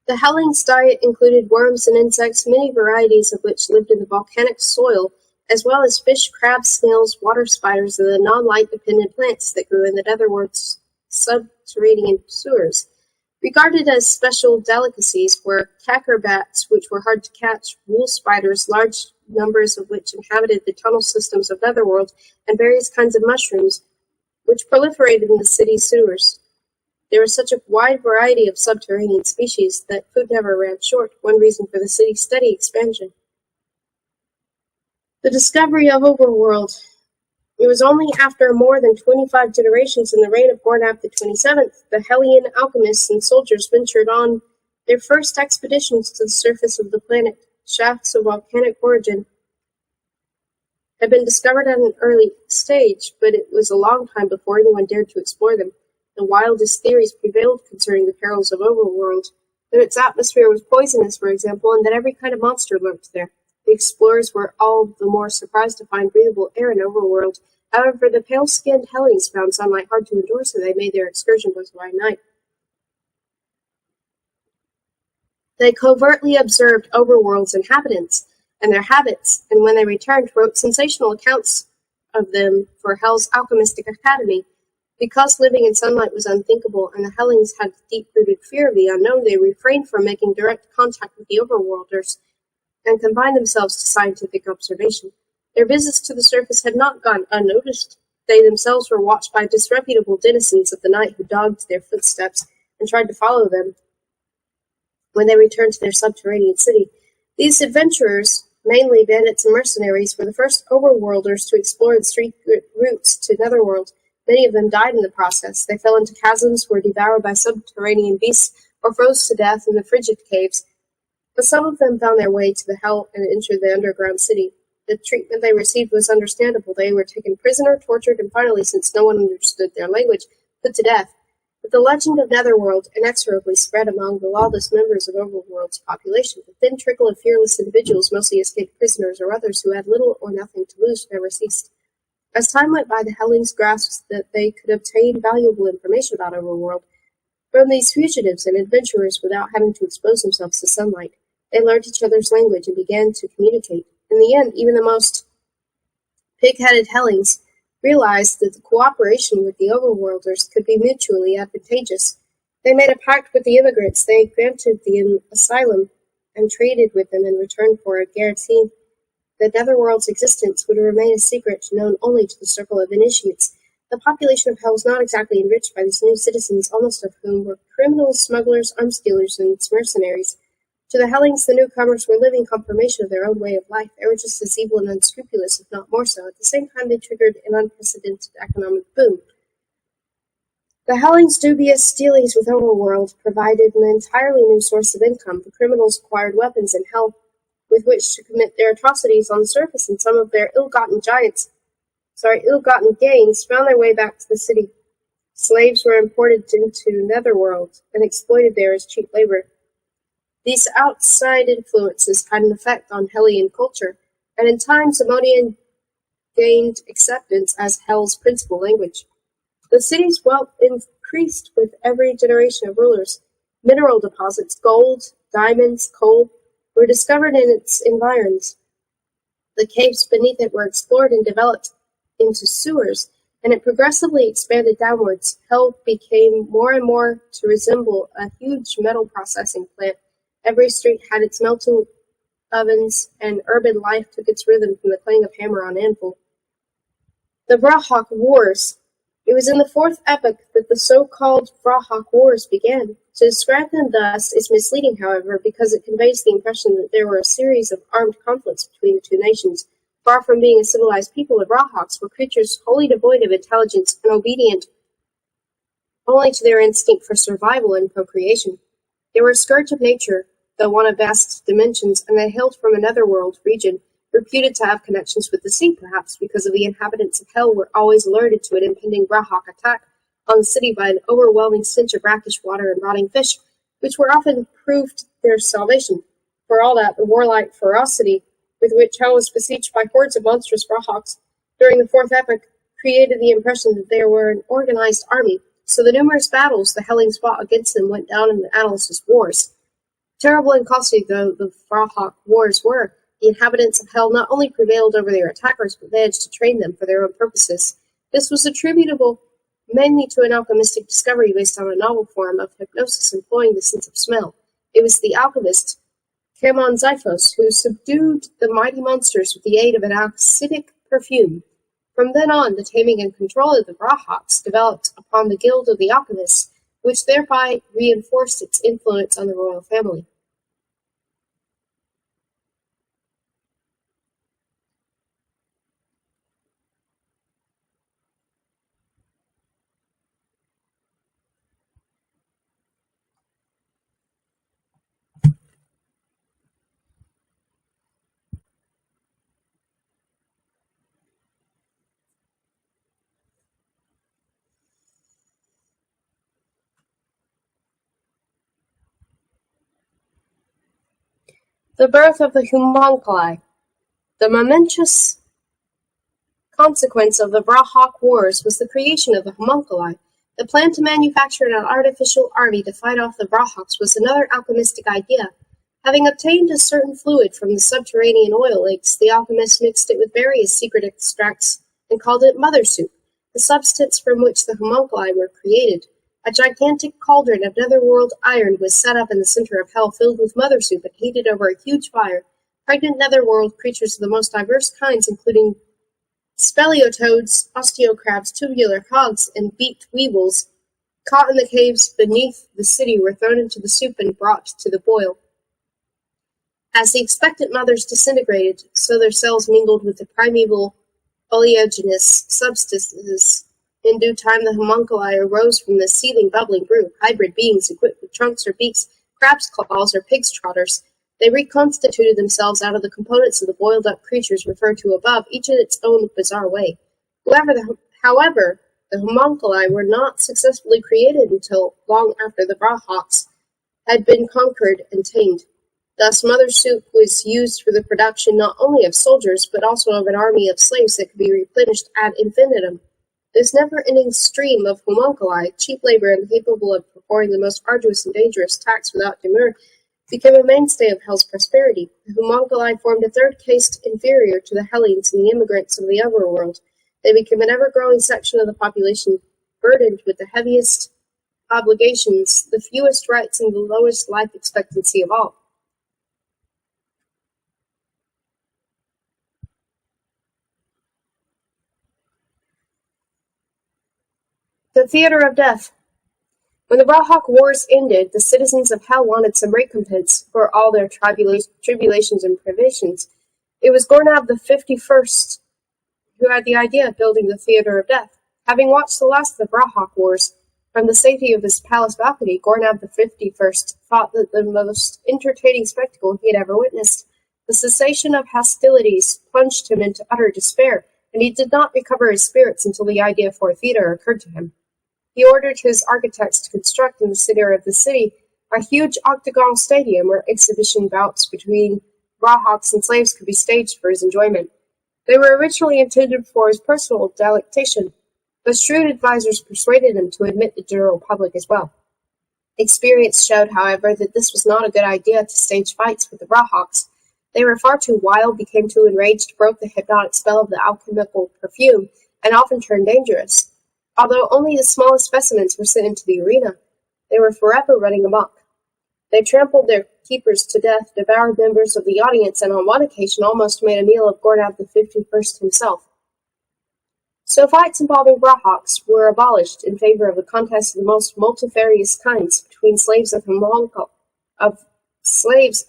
The Hellenes' diet included worms and insects, many varieties of which lived in the volcanic soil, as well as fish, crabs, snails, water spiders, and the non-light-dependent plants that grew in the netherworld's subterranean sewers. Regarded as special delicacies were cacker bats, which were hard to catch, wool spiders, large numbers of which inhabited the tunnel systems of Netherworld, and various kinds of mushrooms, which proliferated in the city's sewers. There was such a wide variety of subterranean species that food never ran short, one reason for the city's steady expansion. The discovery of Overworld. It was only after more than 25 generations in the reign of Gornab the 27th, the Hellian alchemists and soldiers ventured on their first expeditions to the surface of the planet. Shafts of volcanic origin had been discovered at an early stage, but it was a long time before anyone dared to explore them. The wildest theories prevailed concerning the perils of Overworld, that its atmosphere was poisonous, for example, and that every kind of monster lurked there. The explorers were all the more surprised to find breathable air in Overworld. However, the pale-skinned Hellenes found sunlight hard to endure, so they made their excursion by night. They covertly observed Overworld's inhabitants and their habits, and when they returned, wrote sensational accounts of them for Hell's Alchemistic Academy. Because living in sunlight was unthinkable, and the Hellenes had deep-rooted fear of the unknown, they refrained from making direct contact with the Overworlders, and confined themselves to scientific observation. Their visits to the surface had not gone unnoticed. They themselves were watched by disreputable denizens of the night who dogged their footsteps and tried to follow them when they returned to their subterranean city. These adventurers, mainly bandits and mercenaries, were the first overworlders to explore the secret routes to Netherworld. Many of them died in the process. They fell into chasms, were devoured by subterranean beasts, or froze to death in the frigid caves. But some of them found their way to the hell and entered the underground city. The treatment they received was understandable. They were taken prisoner, tortured, and finally, since no one understood their language, put to death. But the legend of Netherworld inexorably spread among the lawless members of Overworld's population. The thin trickle of fearless individuals, mostly escaped prisoners or others who had little or nothing to lose, never ceased. As time went by, the Hellenes grasped that they could obtain valuable information about Overworld from these fugitives and adventurers without having to expose themselves to sunlight. They learned each other's language and began to communicate. In the end, even the most pig-headed Hellenes realized that the cooperation with the Overworlders could be mutually advantageous. They made a pact with the immigrants, they granted them asylum, and traded with them in return for a guarantee that Netherworld's existence would remain a secret known only to the circle of initiates. The population of Hell was not exactly enriched by these new citizens, almost of whom were criminals, smugglers, arms dealers, and mercenaries. To the Hellings, the newcomers were living confirmation of their own way of life. They were just as evil and unscrupulous, if not more so. At the same time, they triggered an unprecedented economic boom. The Hellings' dubious dealings with Overworld provided an entirely new source of income. The criminals acquired weapons in Hell with which to commit their atrocities on the surface, and some of their ill-gotten gains found their way back to the city. Slaves were imported into Netherworld and exploited there as cheap labor. These outside influences had an effect on Hellian culture, and in time Simonian gained acceptance as Hell's principal language. The city's wealth increased with every generation of rulers. Mineral deposits, gold, diamonds, coal, were discovered in its environs. The caves beneath it were explored and developed into sewers, and it progressively expanded downwards. Hell became more and more to resemble a huge metal processing plant. Every street had its melting ovens, and urban life took its rhythm from the clang of hammer on anvil. The Vrahak Wars. It was in the fourth epoch that the so-called Vrahak Wars began. To describe them thus is misleading, however, because it conveys the impression that there were a series of armed conflicts between the two nations. Far from being a civilized people, the Vrahaks were creatures wholly devoid of intelligence and obedient only to their instinct for survival and procreation. They were a scourge of nature, though one of vast dimensions, and they hailed from another world region, reputed to have connections with the sea, perhaps because of the inhabitants of Hell were always alerted to an impending Vrahak attack on the city by an overwhelming stench of brackish water and rotting fish, which were often proved their salvation. For all that, the warlike ferocity with which Hell was besieged by hordes of monstrous Vrahaks during the fourth epoch created the impression that they were an organized army, so the numerous battles the Hellings fought against them went down in the annals as wars. Terrible and costly though the Vrahak wars were, the inhabitants of Hell not only prevailed over their attackers, but managed to train them for their own purposes. This was attributable mainly to an alchemistic discovery based on a novel form of hypnosis employing the sense of smell. It was the alchemist Kamon Zyphos who subdued the mighty monsters with the aid of an acidic perfume. From then on, the taming and control of the Vrahaks developed upon the Guild of the Alchemists, which thereby reinforced its influence on the royal family. The birth of the homunculi. The momentous consequence of the Vrahak Wars was the creation of the homunculi. The plan to manufacture an artificial army to fight off the Vrahaks was another alchemistic idea. Having obtained a certain fluid from the subterranean oil lakes, the alchemists mixed it with various secret extracts and called it mother soup, the substance from which the homunculi were created. A gigantic cauldron of netherworld iron was set up in the center of Hell, filled with mother soup and heated over a huge fire. Pregnant netherworld creatures of the most diverse kinds, including speleotoads, osteocrabs, tubular hogs, and beaked weevils, caught in the caves beneath the city, were thrown into the soup and brought to the boil. As the expectant mothers disintegrated, so their cells mingled with the primeval oleaginous substances. In due time, the homunculi arose from the seething, bubbling brew, hybrid beings equipped with trunks or beaks, crab's claws, or pig's trotters. They reconstituted themselves out of the components of the boiled-up creatures referred to above, each in its own bizarre way. However, the homunculi were not successfully created until long after the Vrahaks had been conquered and tamed. Thus, mother soup was used for the production not only of soldiers, but also of an army of slaves that could be replenished ad infinitum. This never-ending stream of homunculi, cheap labor and capable of performing the most arduous and dangerous tasks without demur, became a mainstay of Hell's prosperity. The homunculi formed a third caste inferior to the Hellenes and the immigrants of the overworld. They became an ever-growing section of the population, burdened with the heaviest obligations, the fewest rights, and the lowest life expectancy of all. The Theater of Death. When the Rawhawk Wars ended, the citizens of Hell wanted some recompense for all their tribulations and privations. It was Gornab the 51st who had the idea of building the Theater of Death. Having watched the last of the Rawhawk Wars from the safety of his palace balcony, Gornab the 51st thought that the most entertaining spectacle he had ever witnessed. The cessation of hostilities plunged him into utter despair, and he did not recover his spirits until the idea for a theater occurred to him. He ordered his architects to construct in the center of the city a huge octagonal stadium where exhibition bouts between Rawhawks and slaves could be staged for his enjoyment. They were originally intended for his personal delectation, but shrewd advisors persuaded him to admit the general public as well. Experience showed, however, that this was not a good idea to stage fights with the Rawhawks. They were far too wild, became too enraged, broke the hypnotic spell of the alchemical perfume, and often turned dangerous. Although only the smallest specimens were sent into the arena, they were forever running amok. They trampled their keepers to death, devoured members of the audience, and on one occasion almost made a meal of Gornab the 51st himself. So fights involving Rawhawks were abolished in favor of a contest of the most multifarious kinds between slaves and homunculi, slaves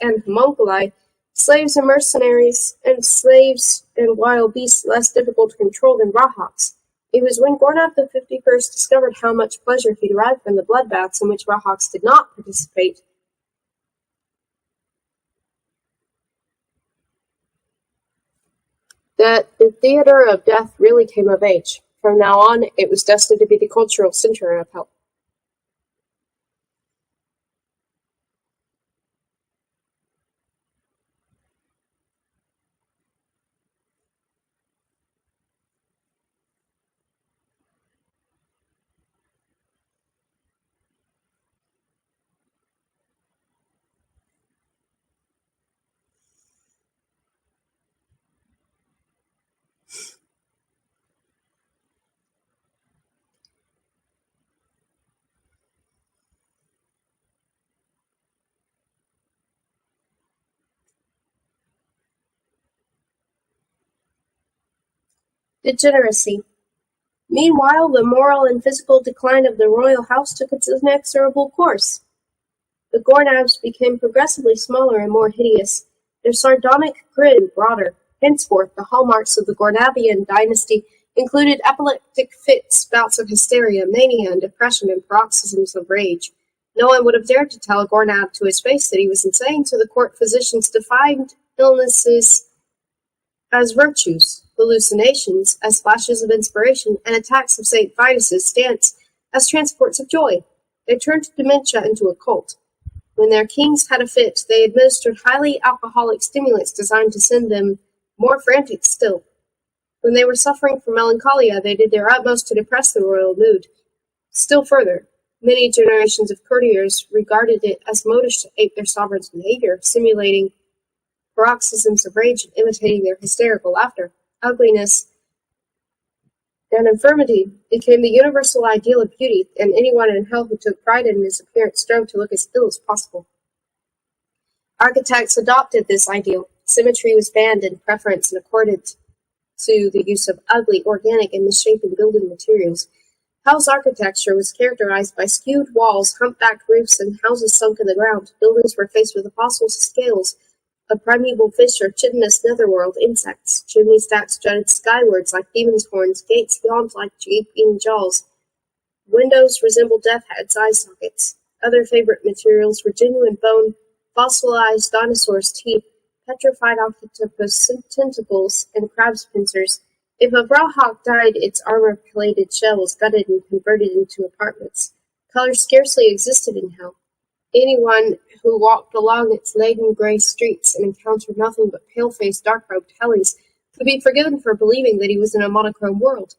and mercenaries, and slaves and wild beasts less difficult to control than Rawhawks. It was when Gornab the 51st discovered how much pleasure he derived from the bloodbaths in which Rawhawks did not participate that the Theater of Death really came of age. From now on, it was destined to be the cultural center of Hell. Degeneracy. Meanwhile, the moral and physical decline of the royal house took its inexorable course. The Gornabs became progressively smaller and more hideous, their sardonic grin broader. Henceforth, the hallmarks of the Gornabian dynasty included epileptic fits, bouts of hysteria, mania, and depression, and paroxysms of rage. No one would have dared to tell a Gornab to his face that he was insane, so the court physicians defined illnesses as virtues, hallucinations as flashes of inspiration, and attacks of St. Vitus's dance as transports of joy. They turned dementia into a cult. When their kings had a fit, they administered highly alcoholic stimulants designed to send them more frantic still. When they were suffering from melancholia, they did their utmost to depress the royal mood. Still further, many generations of courtiers regarded it as modish to ape their sovereign's behavior, simulating paroxysms of rage and imitating their hysterical laughter. Ugliness and infirmity became the universal ideal of beauty, and anyone in hell who took pride in his appearance strove to look as ill as possible. Architects adopted this ideal. Symmetry was banned in preference and accorded to the use of ugly, organic, and misshapen building materials. Hell's architecture was characterized by skewed walls, humpbacked roofs, and houses sunk in the ground. Buildings were faced with the fossil scales of primeval fish or chitinous netherworld insects. Chimney stacks jutted skywards like demon's horns, gates yawned like gaping jaws. Windows resembled death heads' eye sockets. Other favorite materials were genuine bone, fossilized dinosaurs' teeth, petrified octopus tentacles, and crab's pincers. If a Rawhawk died, its armor-plated shell was gutted and converted into apartments. Color scarcely existed in hell. Anyone who walked along its leaden gray streets and encountered nothing but pale-faced, dark-robed hellies could be forgiven for believing that he was in a monochrome world.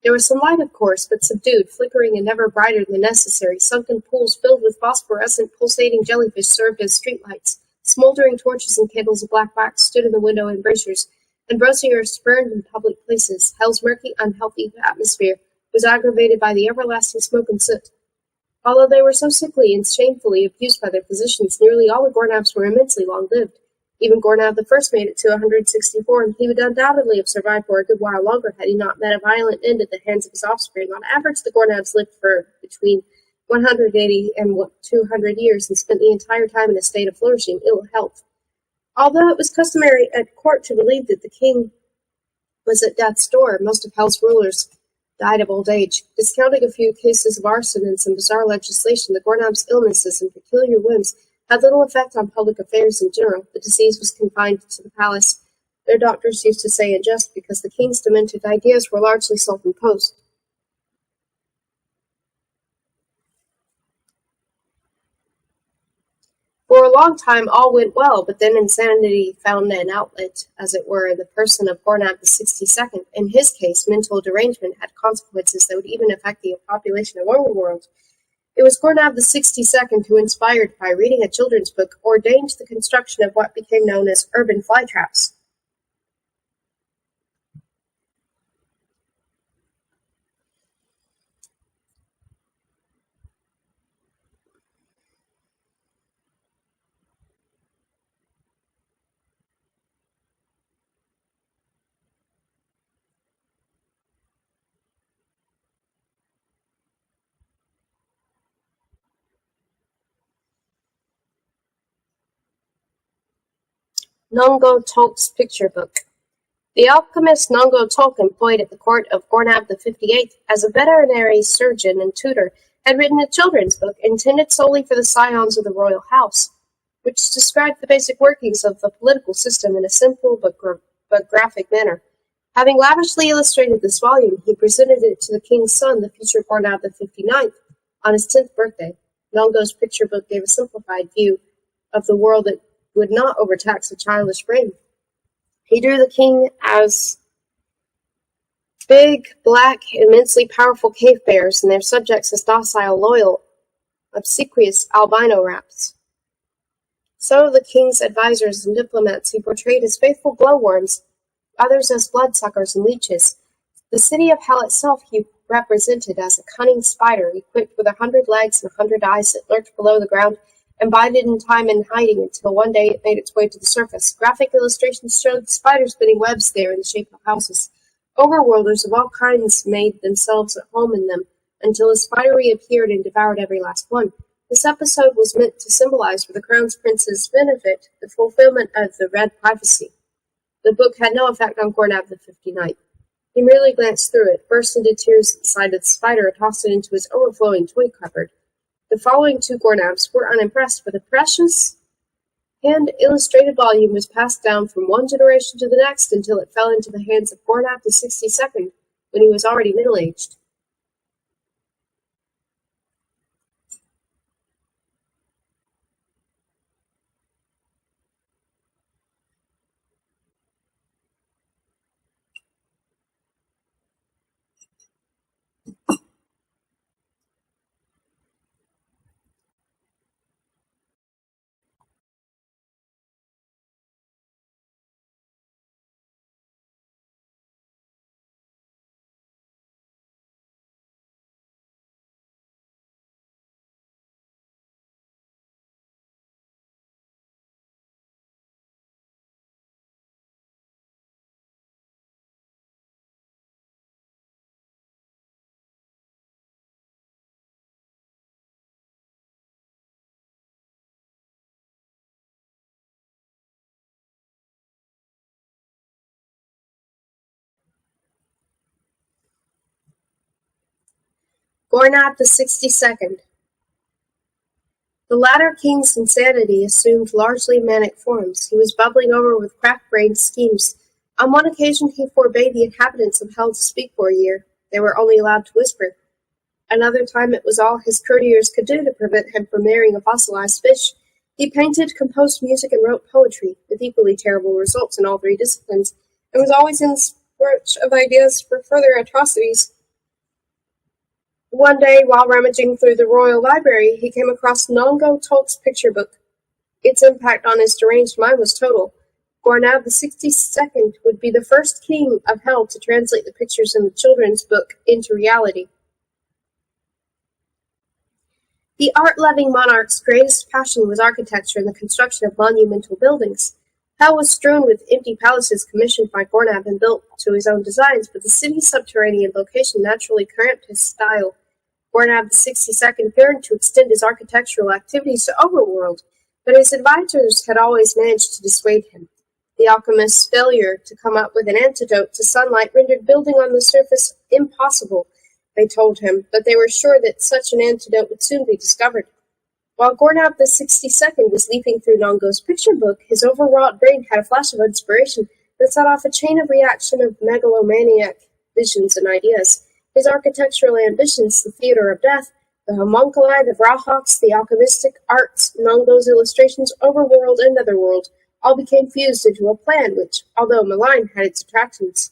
There was some light, of course, but subdued, flickering and never brighter than necessary. Sunken pools filled with phosphorescent, pulsating jellyfish served as streetlights. Smoldering torches and candles of black wax stood in the window embrasures. Ambrosier spurned in public places. Hell's murky, unhealthy atmosphere was aggravated by the everlasting smoke and soot. Although they were so sickly and shamefully abused by their physicians, nearly all the Gornabs were immensely long-lived. Even Gornab the First made it to 164, and he would undoubtedly have survived for a good while longer had he not met a violent end at the hands of his offspring. On average, the Gornabs lived for between 180 and 200 years and spent the entire time in a state of flourishing ill health. Although it was customary at court to believe that the king was at death's door, most of Hell's rulers died of old age. Discounting a few cases of arson and some bizarre legislation, the Gornab's illnesses and peculiar whims had little effect on public affairs in general. The disease was confined to the palace. Their doctors used to say in jest because the king's demented ideas were largely self-imposed. For a long time all went well, but then insanity found an outlet, as it were, in the person of Gornab the 62nd. In his case, mental derangement had consequences that would even affect the population of Overworld. It was Gornab the 62nd who, inspired by reading a children's book, ordained the construction of what became known as urban flytraps. Nongo Tolk's picture book. The alchemist Nongo Tolk, employed at the court of Gornab the 58th as a veterinary surgeon and tutor, had written a children's book intended solely for the scions of the royal house, which described the basic workings of the political system in a simple but graphic manner. Having lavishly illustrated this volume, he presented it to the king's son, the future Gornab the 59th, on his 10th birthday. Nongo's picture book gave a simplified view of the world that would not overtax a childish brain. He drew the king as big, black, immensely powerful cave bears, and their subjects as docile, loyal, obsequious albino rats. So the king's advisors and diplomats he portrayed as faithful glowworms, others as bloodsuckers and leeches. The city of Hell itself he represented as a cunning spider equipped with 100 legs and 100 eyes that lurked below the ground and bided in time and hiding until one day it made its way to the surface. Graphic illustrations showed the spiders spinning webs there in the shape of houses. Overworlders of all kinds made themselves at home in them until a spider reappeared and devoured every last one. This episode was meant to symbolize, for the Crown Prince's benefit, the fulfillment of the Red Prophecy. The book had no effect on Gornab the 59th. He merely glanced through it, burst into tears at the sight of the spider, and tossed it into his overflowing toy cupboard. The following two Gornabs were unimpressed, for the precious hand-illustrated volume was passed down from one generation to the next until it fell into the hands of Gornab the 62nd, when he was already middle-aged. Gornab the 62nd. The latter king's insanity assumed largely manic forms. He was bubbling over with crack-brained schemes. On one occasion he forbade the inhabitants of Hell to speak for a year. They were only allowed to whisper. Another time it was all his courtiers could do to prevent him from marrying a fossilized fish. He painted, composed music, and wrote poetry, with equally terrible results in all three disciplines, and was always in search of ideas for further atrocities. One day, while rummaging through the royal library, he came across Nongo Tolk's picture book. Its impact on his deranged mind was total. Gornab the 62nd would be the first king of Hell to translate the pictures in the children's book into reality. The art-loving monarch's greatest passion was architecture and the construction of monumental buildings. Hell was strewn with empty palaces commissioned by Gornab and built to his own designs, but the city's subterranean location naturally cramped his style. Gornab the 62nd yearned to extend his architectural activities to Overworld, but his advisors had always managed to dissuade him. The alchemist's failure to come up with an antidote to sunlight rendered building on the surface impossible, they told him, but they were sure that such an antidote would soon be discovered. While Gornab the 62nd was leafing through Nongo's picture book, his overwrought brain had a flash of inspiration that set off a chain of reaction of megalomaniac visions and ideas. His architectural ambitions, the theater of death, the homunculi, the Vrahawks, the alchemistic arts, Nongo's illustrations, Overworld and Netherworld, all became fused into a plan which, although malign, had its attractions.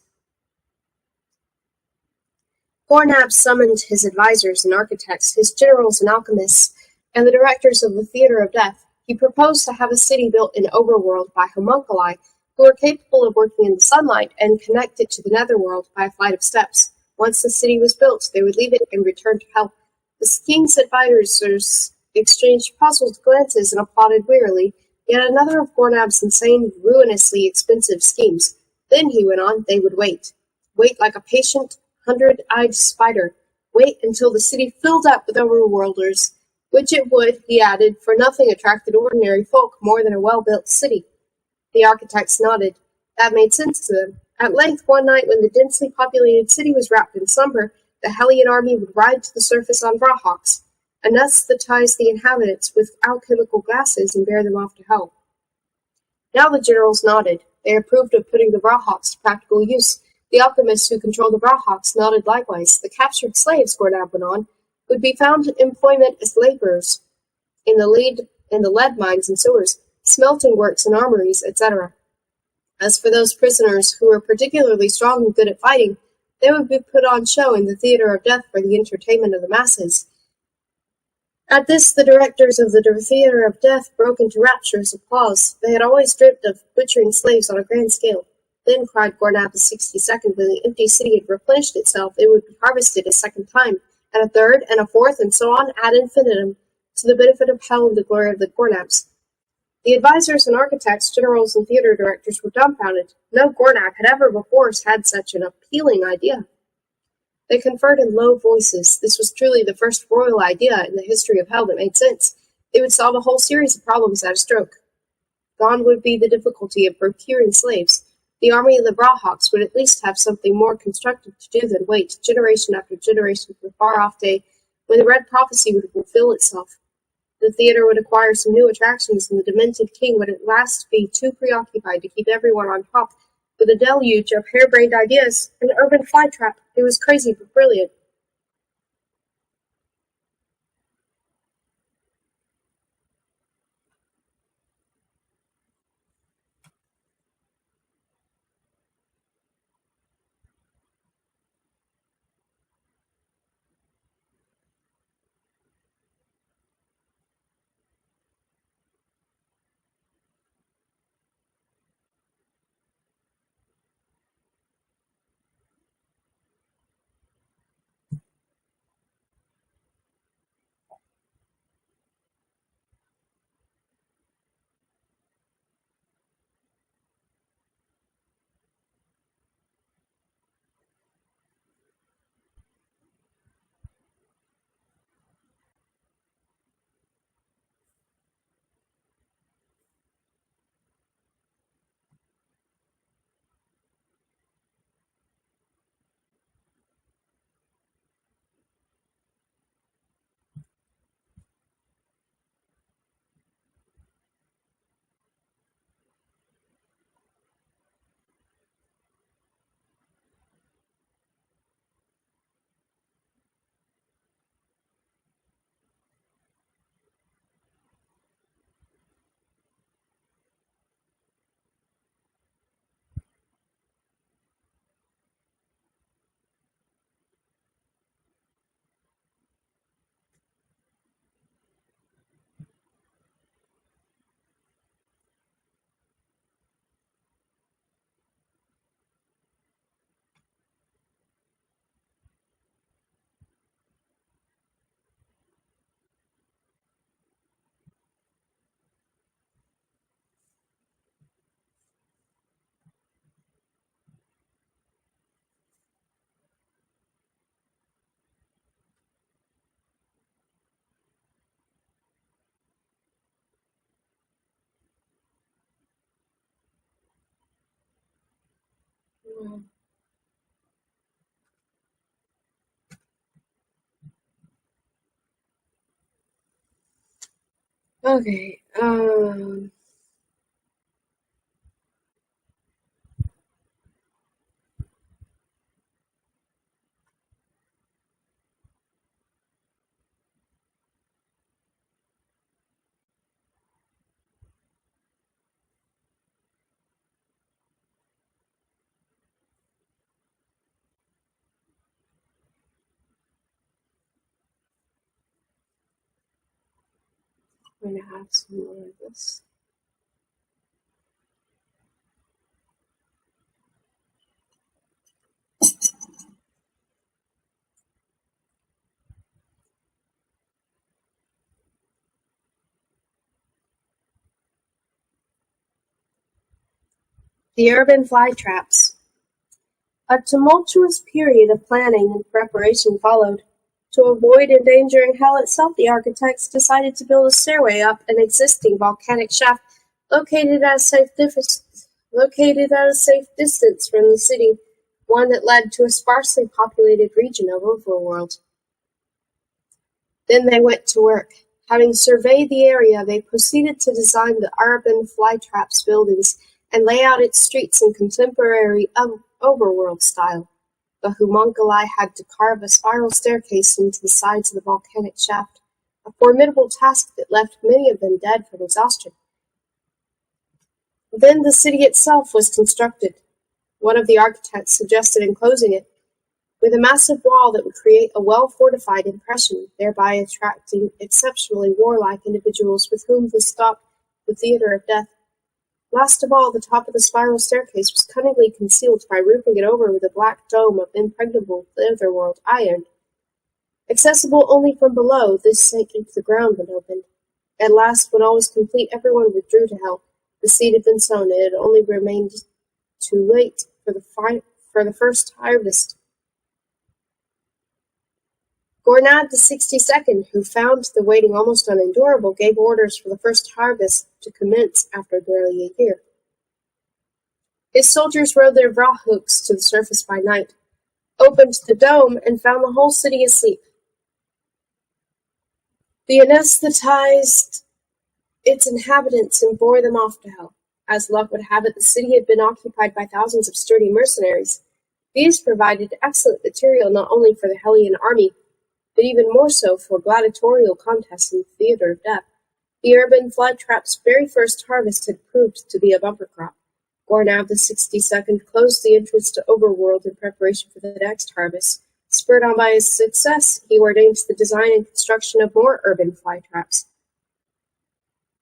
Gornab summoned his advisors and architects, his generals and alchemists, and the directors of the Theater of Death. He proposed to have a city built in Overworld by homunculi who were capable of working in the sunlight and connect it to the Netherworld by a flight of steps. Once the city was built, they would leave it and return to Hell. The king's advisors exchanged puzzled glances and applauded wearily, yet another of Gornab's insane, ruinously expensive schemes. Then, he went on, they would wait. Wait like a patient, hundred-eyed spider. Wait until the city filled up with Overworlders, which it would, he added, for nothing attracted ordinary folk more than a well-built city. The architects nodded. That made sense to them. At length, one night when the densely populated city was wrapped in slumber, the Hellion army would ride to the surface on Vrahawks, anesthetize the inhabitants with alchemical gases and bear them off to Hell. Now the generals nodded. They approved of putting the Vrahawks to practical use. The alchemists who controlled the Vrahawks nodded likewise. The captured slaves, Gornab went on, would be found employment as laborers in the lead mines and sewers, smelting works and armories, etc. As for those prisoners who were particularly strong and good at fighting, they would be put on show in the Theater of Death for the entertainment of the masses. At this, the directors of the Theater of Death broke into rapturous applause. They had always dreamt of butchering slaves on a grand scale. Then, cried Gornab the 62nd, when the empty city had replenished itself, it would be harvested a second time, and a third, and a fourth, and so on ad infinitum, to the benefit of Hell and the glory of the Gornabs. The advisors and architects, generals, and theater directors were dumbfounded. No Gornab had ever before had such an appealing idea. They conferred in low voices. This was truly the first royal idea in the history of Hell that made sense. It would solve a whole series of problems at a stroke. Gone would be the difficulty of procuring slaves. The army of the Vrahawks would at least have something more constructive to do than wait generation after generation for the far-off day when the Red Prophecy would fulfill itself. The theater would acquire some new attractions, and the demented king would at last be too preoccupied to keep everyone on top with a deluge of harebrained ideas, an urban flytrap. It was crazy but brilliant. Okay. I'm going to have some more of this. The urban fly traps. A tumultuous period of planning and preparation followed. To avoid endangering hell itself, the architects decided to build a stairway up an existing volcanic shaft located at a safe distance from the city, one that led to a sparsely populated region of overworld. Then they went to work. Having surveyed the area, they proceeded to design the urban flytraps buildings and lay out its streets in contemporary overworld style. The homunculi had to carve a spiral staircase into the sides of the volcanic shaft, a formidable task that left many of them dead from exhaustion. Then the city itself was constructed. One of the architects suggested enclosing it with a massive wall that would create a well-fortified impression, thereby attracting exceptionally warlike individuals with whom to stock the theater of death. Last of all, the top of the spiral staircase was cunningly concealed by roofing it over with a black dome of impregnable netherworld iron. Accessible only from below, this sank into the ground when opened. At last, when all was complete, everyone withdrew to hell. The seed had been sown, and it only remained to wait for the first harvest. Gornad the 62nd, who found the waiting almost unendurable, gave orders for the first harvest to commence after barely a year. His soldiers rode their Vrahooks to the surface by night, opened the dome, and found the whole city asleep. They anesthetized its inhabitants and bore them off to hell. As luck would have it, the city had been occupied by thousands of sturdy mercenaries. These provided excellent material not only for the Hellion army, but even more so for gladiatorial contests in the theater of death. The urban flytrap's very first harvest had proved to be a bumper crop. Gornab the 62nd closed the entrance to Overworld in preparation for the next harvest. Spurred on by his success, he ordained the design and construction of more urban flytraps.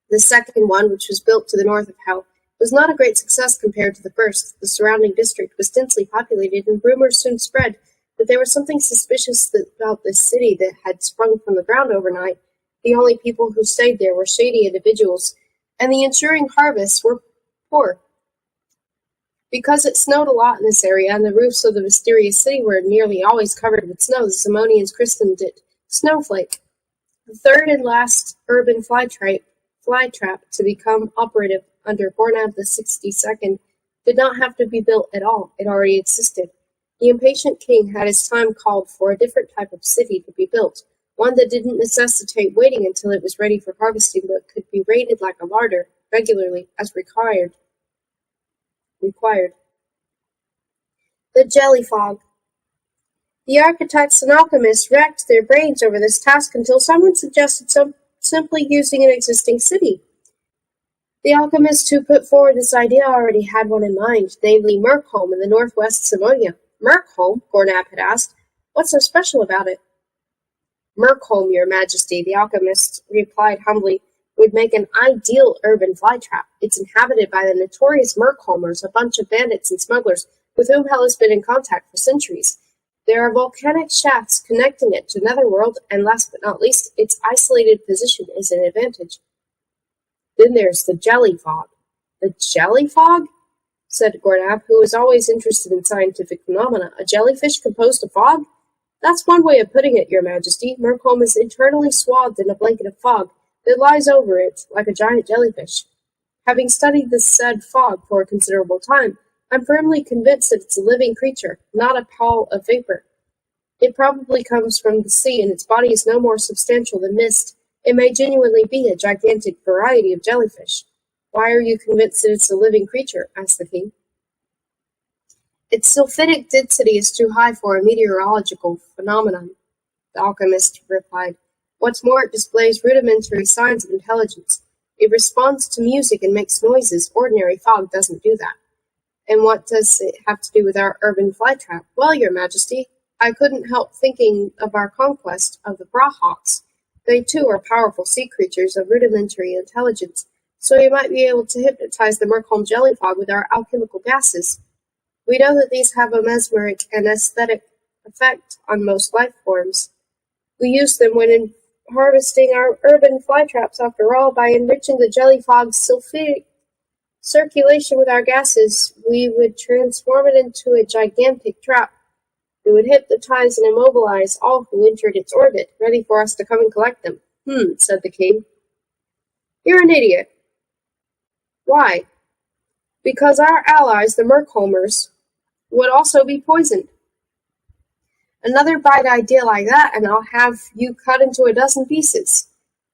The second one, which was built to the north of Hell, was not a great success compared to the first. The surrounding district was densely populated, and rumors soon spread that there was something suspicious about this city that had sprung from the ground overnight. The only people who stayed there were shady individuals, and the ensuing harvests were poor. Because it snowed a lot in this area, and the roofs of the mysterious city were nearly always covered with snow, the Simonians christened it Snowflake. The third and last urban flytrap to become operative under Gornab the 62nd did not have to be built at all. It already existed. The impatient king had his time called for a different type of city to be built, one that didn't necessitate waiting until it was ready for harvesting, but could be raided like a larder regularly as required. The jelly fog. The architects and alchemists racked their brains over this task until someone suggested simply using an existing city. The alchemist who put forward this idea already had one in mind, namely Merkholm in the northwest Simonia. Merkholm? Gornab had asked. What's so special about it? Merkholm, your majesty, the alchemist replied humbly, would make an ideal urban flytrap. It's inhabited by the notorious Merkholmers, a bunch of bandits and smugglers with whom Hell has been in contact for centuries. There are volcanic shafts connecting it to Netherworld, and last but not least, its isolated position is an advantage. Then there's the jelly fog. The jelly fog? Said Gornab, who was always interested in scientific phenomena. A jellyfish composed of fog? That's one way of putting it, your majesty. Merkholm is internally swathed in a blanket of fog that lies over it like a giant jellyfish. Having studied this said fog for a considerable time, I'm firmly convinced that it's a living creature, not a pall of vapor. It probably comes from the sea, and its body is no more substantial than mist. It may genuinely be a gigantic variety of jellyfish. Why are you convinced that it's a living creature? Asked the king. Its sulfidic density is too high for a meteorological phenomenon, the alchemist replied. What's more, it displays rudimentary signs of intelligence. It responds to music and makes noises. Ordinary fog doesn't do that. And what does it have to do with our urban flytrap? Well, your majesty, I couldn't help thinking of our conquest of the Brahawks. They too are powerful sea creatures of rudimentary intelligence, so we might be able to hypnotize the Merkholm jelly fog with our alchemical gases. We know that these have a mesmeric and aesthetic effect on most life forms. We use them when harvesting our urban flytraps, after all. By enriching the jelly fog's sulfidic circulation with our gases, we would transform it into a gigantic trap. It would hypnotize and immobilize all who entered its orbit, ready for us to come and collect them. Said the king. You're an idiot. Why? Because our allies, the Merkholmers, would also be poisoned. Another bright idea like that, and I'll have you cut into a dozen pieces.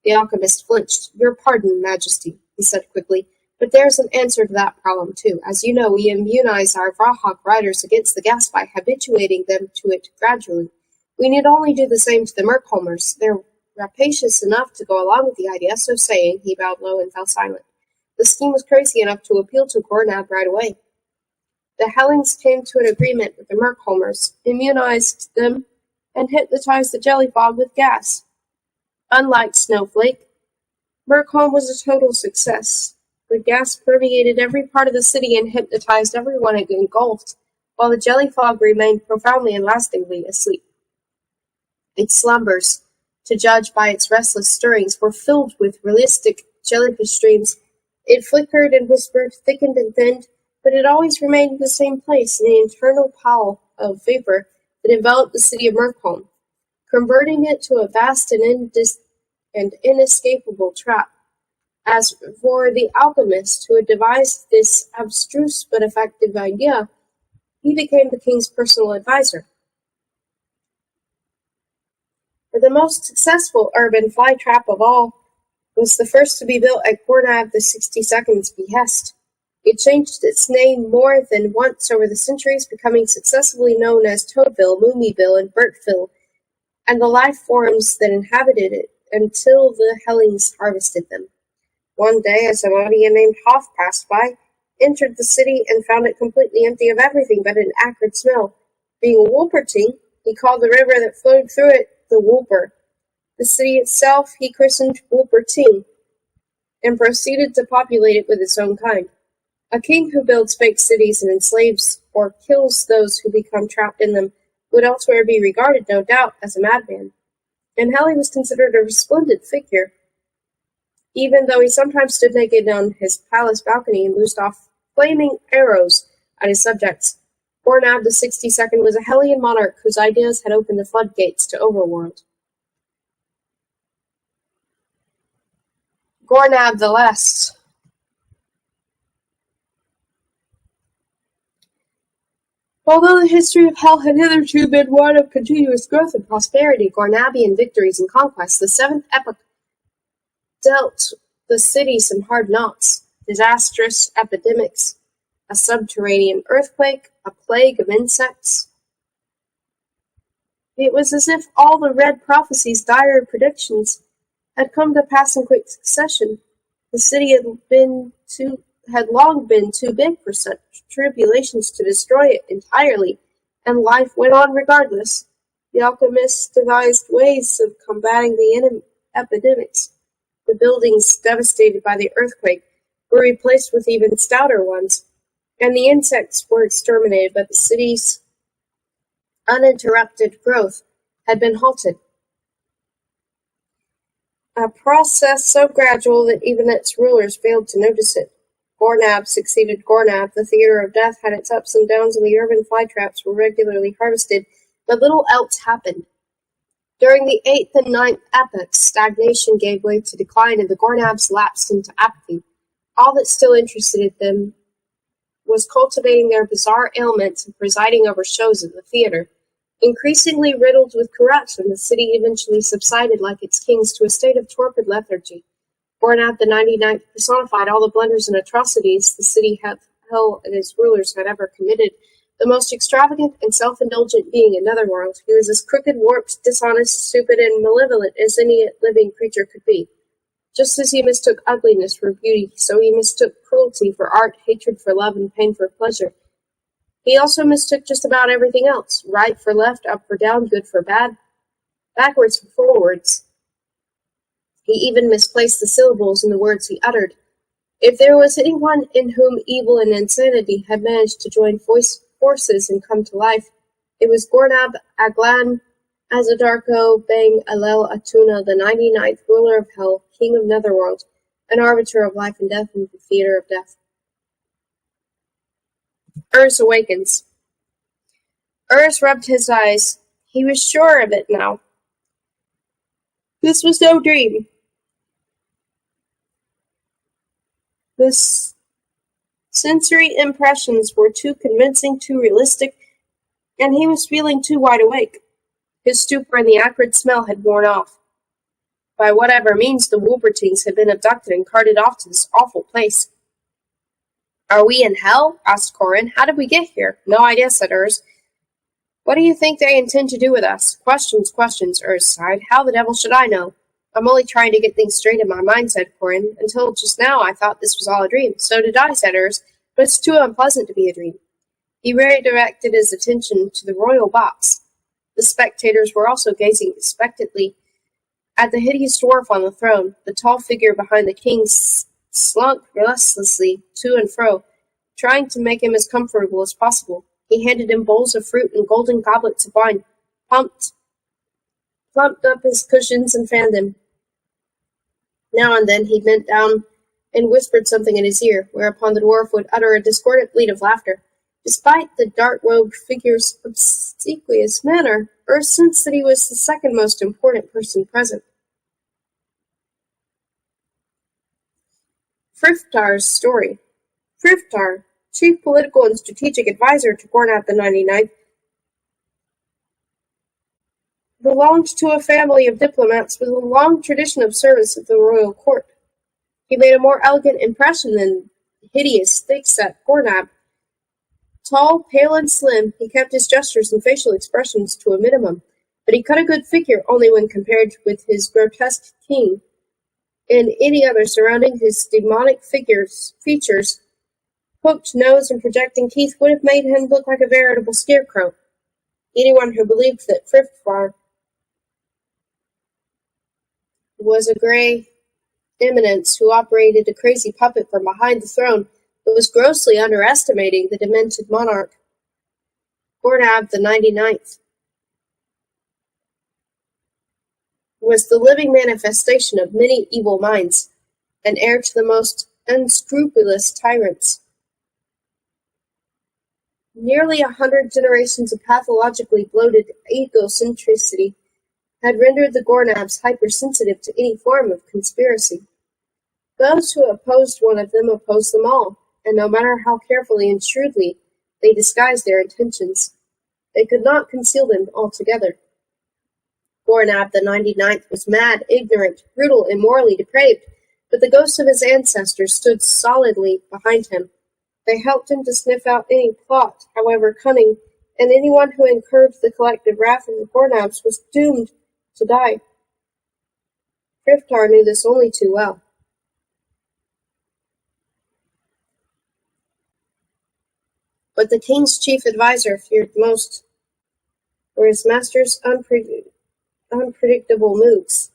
The alchemist flinched. Your pardon, Majesty, he said quickly, but there's an answer to that problem too. As you know, we immunize our Vrahawk riders against the gas by habituating them to it gradually. We need only do the same to the Merkholmers. They're rapacious enough to go along with the idea, so saying, he bowed low and fell silent. The scheme was crazy enough to appeal to Gornab right away. The Hellings came to an agreement with the Merkholmers, immunized them, and hypnotized the jelly fog with gas. Unlike Snowflake, Merkholm was a total success. The gas permeated every part of the city and hypnotized everyone it engulfed, while the jelly fog remained profoundly and lastingly asleep. Its slumbers, to judge by its restless stirrings, were filled with realistic jellyfish dreams. It flickered and whispered, thickened and thinned, but it always remained in the same place, in the internal pall of vapor that enveloped the city of Merkholm, converting it to a vast and inescapable trap. As for the alchemist who had devised this abstruse but effective idea, he became the king's personal advisor. For the most successful urban flytrap of all was the first to be built at Gornab the 62nd's behest. It changed its name more than once over the centuries, becoming successively known as Toadville, Moomyville, and Burtville, and the life forms that inhabited it until the Hellings harvested them. One day, a Zamodian named Hoff passed by, entered the city, and found it completely empty of everything but an acrid smell. Being a Wolperting, he called the river that flowed through it the Wolper. The city itself he christened Wolperting, and proceeded to populate it with his own kind. A king who builds fake cities and enslaves or kills those who become trapped in them would elsewhere be regarded, no doubt, as a madman. And Heli was considered a resplendent figure, even though he sometimes stood naked on his palace balcony and loosed off flaming arrows at his subjects. Gornab the 62nd was a Hellian monarch whose ideas had opened the floodgates to overworld. Gornab the Less. Although the history of Hell had hitherto been one of continuous growth and prosperity, Gornabian victories and conquests, the seventh epoch dealt the city some hard knocks, disastrous epidemics, a subterranean earthquake, a plague of insects. It was as if all the red prophecies' dire predictions had come to pass in quick succession. The city had long been too big for such tribulations to destroy it entirely, and life went on regardless. The alchemists devised ways of combating the epidemics. The buildings devastated by the earthquake were replaced with even stouter ones, and the insects were exterminated, but the city's uninterrupted growth had been halted. A process so gradual that even its rulers failed to notice it. Gornab succeeded Gornab. The theater of death had its ups and downs, and the urban flytraps were regularly harvested, but little else happened. During the 8th and 9th epochs, stagnation gave way to decline, and the Gornabs lapsed into apathy. All that still interested them was cultivating their bizarre ailments and presiding over shows at the theater. Increasingly riddled with corruption, the city eventually subsided like its kings to a state of torpid lethargy. Born-out the 99th personified all the blunders and atrocities the city hell and its rulers had ever committed. The most extravagant and self-indulgent being in Netherworld, he was as crooked, warped, dishonest, stupid, and malevolent as any living creature could be. Just as he mistook ugliness for beauty, so he mistook cruelty for art, hatred for love, and pain for pleasure. He also mistook just about everything else, right for left, up for down, good for bad, backwards for forwards. He even misplaced the syllables in the words he uttered. If there was anyone in whom evil and insanity had managed to join forces and come to life, it was Gornab Aglan Azadarko Bang Alel Atuna, the 99th ruler of Hell, king of Netherworld, an arbiter of life and death in the theater of death. Urs awakens. Urs rubbed his eyes. He was sure of it now. This was no dream. The sensory impressions were too convincing, too realistic, and he was feeling too wide awake. His stupor and the acrid smell had worn off. By whatever means, the Wolvertings had been abducted and carted off to this awful place. "Are we in hell?" asked Corin. "How did we get here?" "No idea," said Urs. "What do you think they intend to do with us?" Questions, Urs sighed. "How the devil should I know?" "I'm only trying to get things straight in my mind," said Corin. "Until just now I thought this was all a dream." "So did I," said Urs, "but it's too unpleasant to be a dream." He redirected his attention to the royal box. The spectators were also gazing expectantly at the hideous dwarf on the throne. The tall figure behind the king slunk restlessly to and fro, trying to make him as comfortable as possible. He handed him bowls of fruit and golden goblets of wine, plumped up his cushions and fanned him. Now and then he bent down and whispered something in his ear, whereupon the dwarf would utter a discordant bleat of laughter. Despite the dark-robed figure's obsequious manner, Urs sensed that he was the second most important person present. Frithtar's story. Frithtar, chief political and strategic advisor to Gornat the 99th, belonged to a family of diplomats with a long tradition of service at the royal court. He made a more elegant impression than hideous, thick-set Gornab. Tall, pale, and slim, he kept his gestures and facial expressions to a minimum, but he cut a good figure only when compared with his grotesque king. In any other surrounding his demonic features, hooked nose and projecting teeth would have made him look like a veritable scarecrow. Anyone who believed that Frithvar was a grey eminence who operated a crazy puppet from behind the throne, but was grossly underestimating the demented monarch. Gornab the 99th was the living manifestation of many evil minds, and heir to the most unscrupulous tyrants. Nearly 100 generations of pathologically bloated egocentricity had rendered the Gornabs hypersensitive to any form of conspiracy. Those who opposed one of them opposed them all, and no matter how carefully and shrewdly they disguised their intentions, they could not conceal them altogether. Gornab the 99th was mad, ignorant, brutal, and morally depraved, but the ghosts of his ancestors stood solidly behind him. They helped him to sniff out any plot, however cunning, and anyone who incurred the collective wrath of the Gornabs was doomed to die. Frithtar knew this only too well. What the king's chief advisor feared most were his master's unpredictable moves.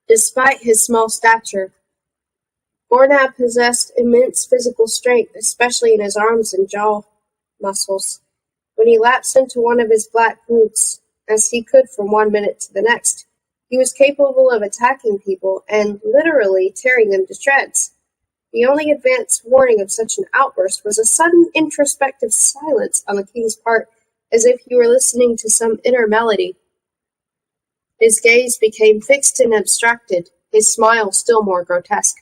Despite his small stature, Gornab possessed immense physical strength, especially in his arms and jaw muscles. When he lapsed into one of his black moods, as he could from one minute to the next, he was capable of attacking people and literally tearing them to shreds. The only advance warning of such an outburst was a sudden introspective silence on the king's part as if he were listening to some inner melody. His gaze became fixed and abstracted, his smile still more grotesque.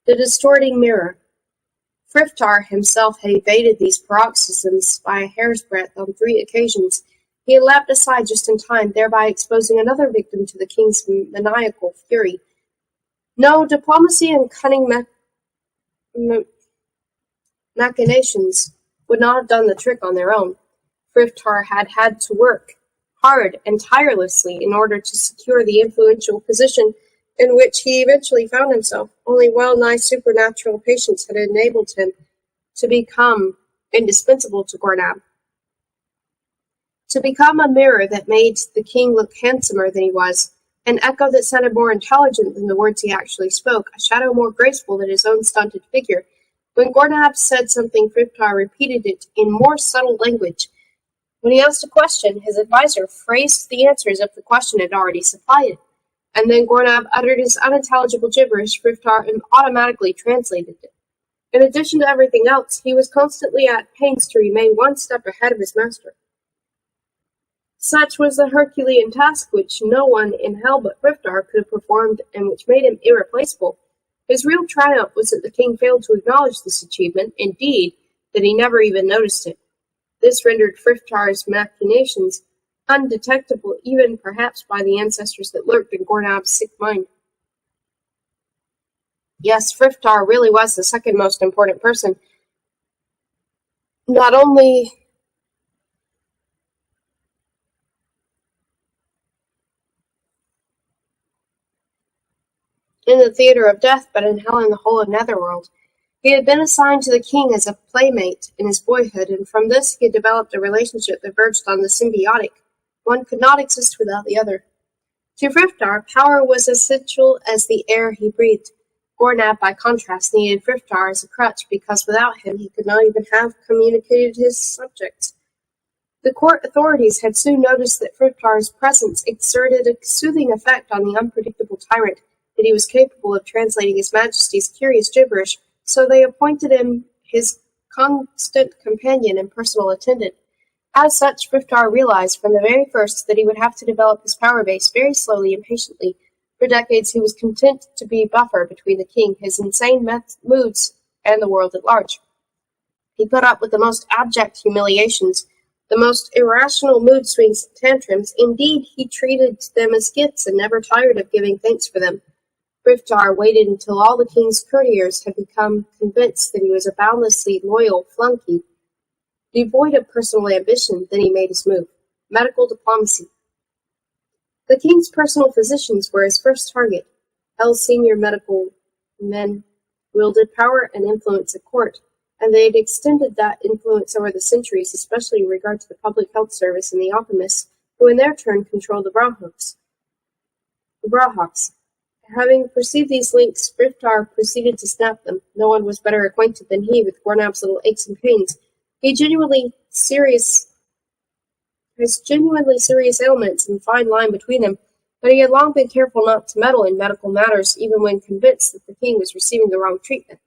The distorting mirror. Frithtar himself had evaded these paroxysms by a hair's breadth on 3 occasions. He had leapt aside just in time, thereby exposing another victim to the king's maniacal fury. No, diplomacy and cunning machinations would not have done the trick on their own. Frithtar had to work hard and tirelessly in order to secure the influential position in which he eventually found himself. Only well-nigh supernatural patience had enabled him to become indispensable to Gornab. To become a mirror that made the king look handsomer than he was, an echo that sounded more intelligent than the words he actually spoke, a shadow more graceful than his own stunted figure. When Gornab said something, Frithtar repeated it in more subtle language. When he asked a question, his advisor phrased the answer as if the question had already supplied it. And then Gornab uttered his unintelligible gibberish. Frithtar automatically translated it. In addition to everything else, he was constantly at pains to remain one step ahead of his master. Such was the Herculean task which no one in hell but Frithtar could have performed, and which made him irreplaceable. His real triumph was that the king failed to acknowledge this achievement, indeed, that he never even noticed it. This rendered Frithtar's machinations undetectable even perhaps by the ancestors that lurked in Gornab's sick mind. Yes, Frithtar really was the second most important person. Not only in the theatre of death, but in hell and the whole of Netherworld. He had been assigned to the king as a playmate in his boyhood, and from this he had developed a relationship that verged on the symbiotic. One could not exist without the other. To Frithtar, power was as essential as the air he breathed. Gornab, by contrast, needed Frithtar as a crutch, because without him he could not even have communicated his subjects. The court authorities had soon noticed that Frithtar's presence exerted a soothing effect on the unpredictable tyrant, that he was capable of translating His Majesty's curious gibberish, so they appointed him his constant companion and personal attendant. As such, Frithtar realized from the very first that he would have to develop his power base very slowly and patiently. For decades he was content to be buffer between the king, his insane moods, and the world at large. He put up with the most abject humiliations, the most irrational mood swings and tantrums. Indeed, he treated them as gifts and never tired of giving thanks for them. Frithtar waited until all the king's courtiers had become convinced that he was a boundlessly loyal flunky, devoid of personal ambition. Then he made his move. Medical diplomacy. The king's personal physicians were his first target. Hell's senior medical men wielded power and influence at court, and they had extended that influence over the centuries, especially in regard to the public health service and the alchemists, who in their turn controlled the Brahawks. Having perceived these links, Frithtar proceeded to snap them. No one was better acquainted than he with Gornab's little aches and pains. Has genuinely serious ailments and a fine line between them, but he had long been careful not to meddle in medical matters, even when convinced that the king was receiving the wrong treatment.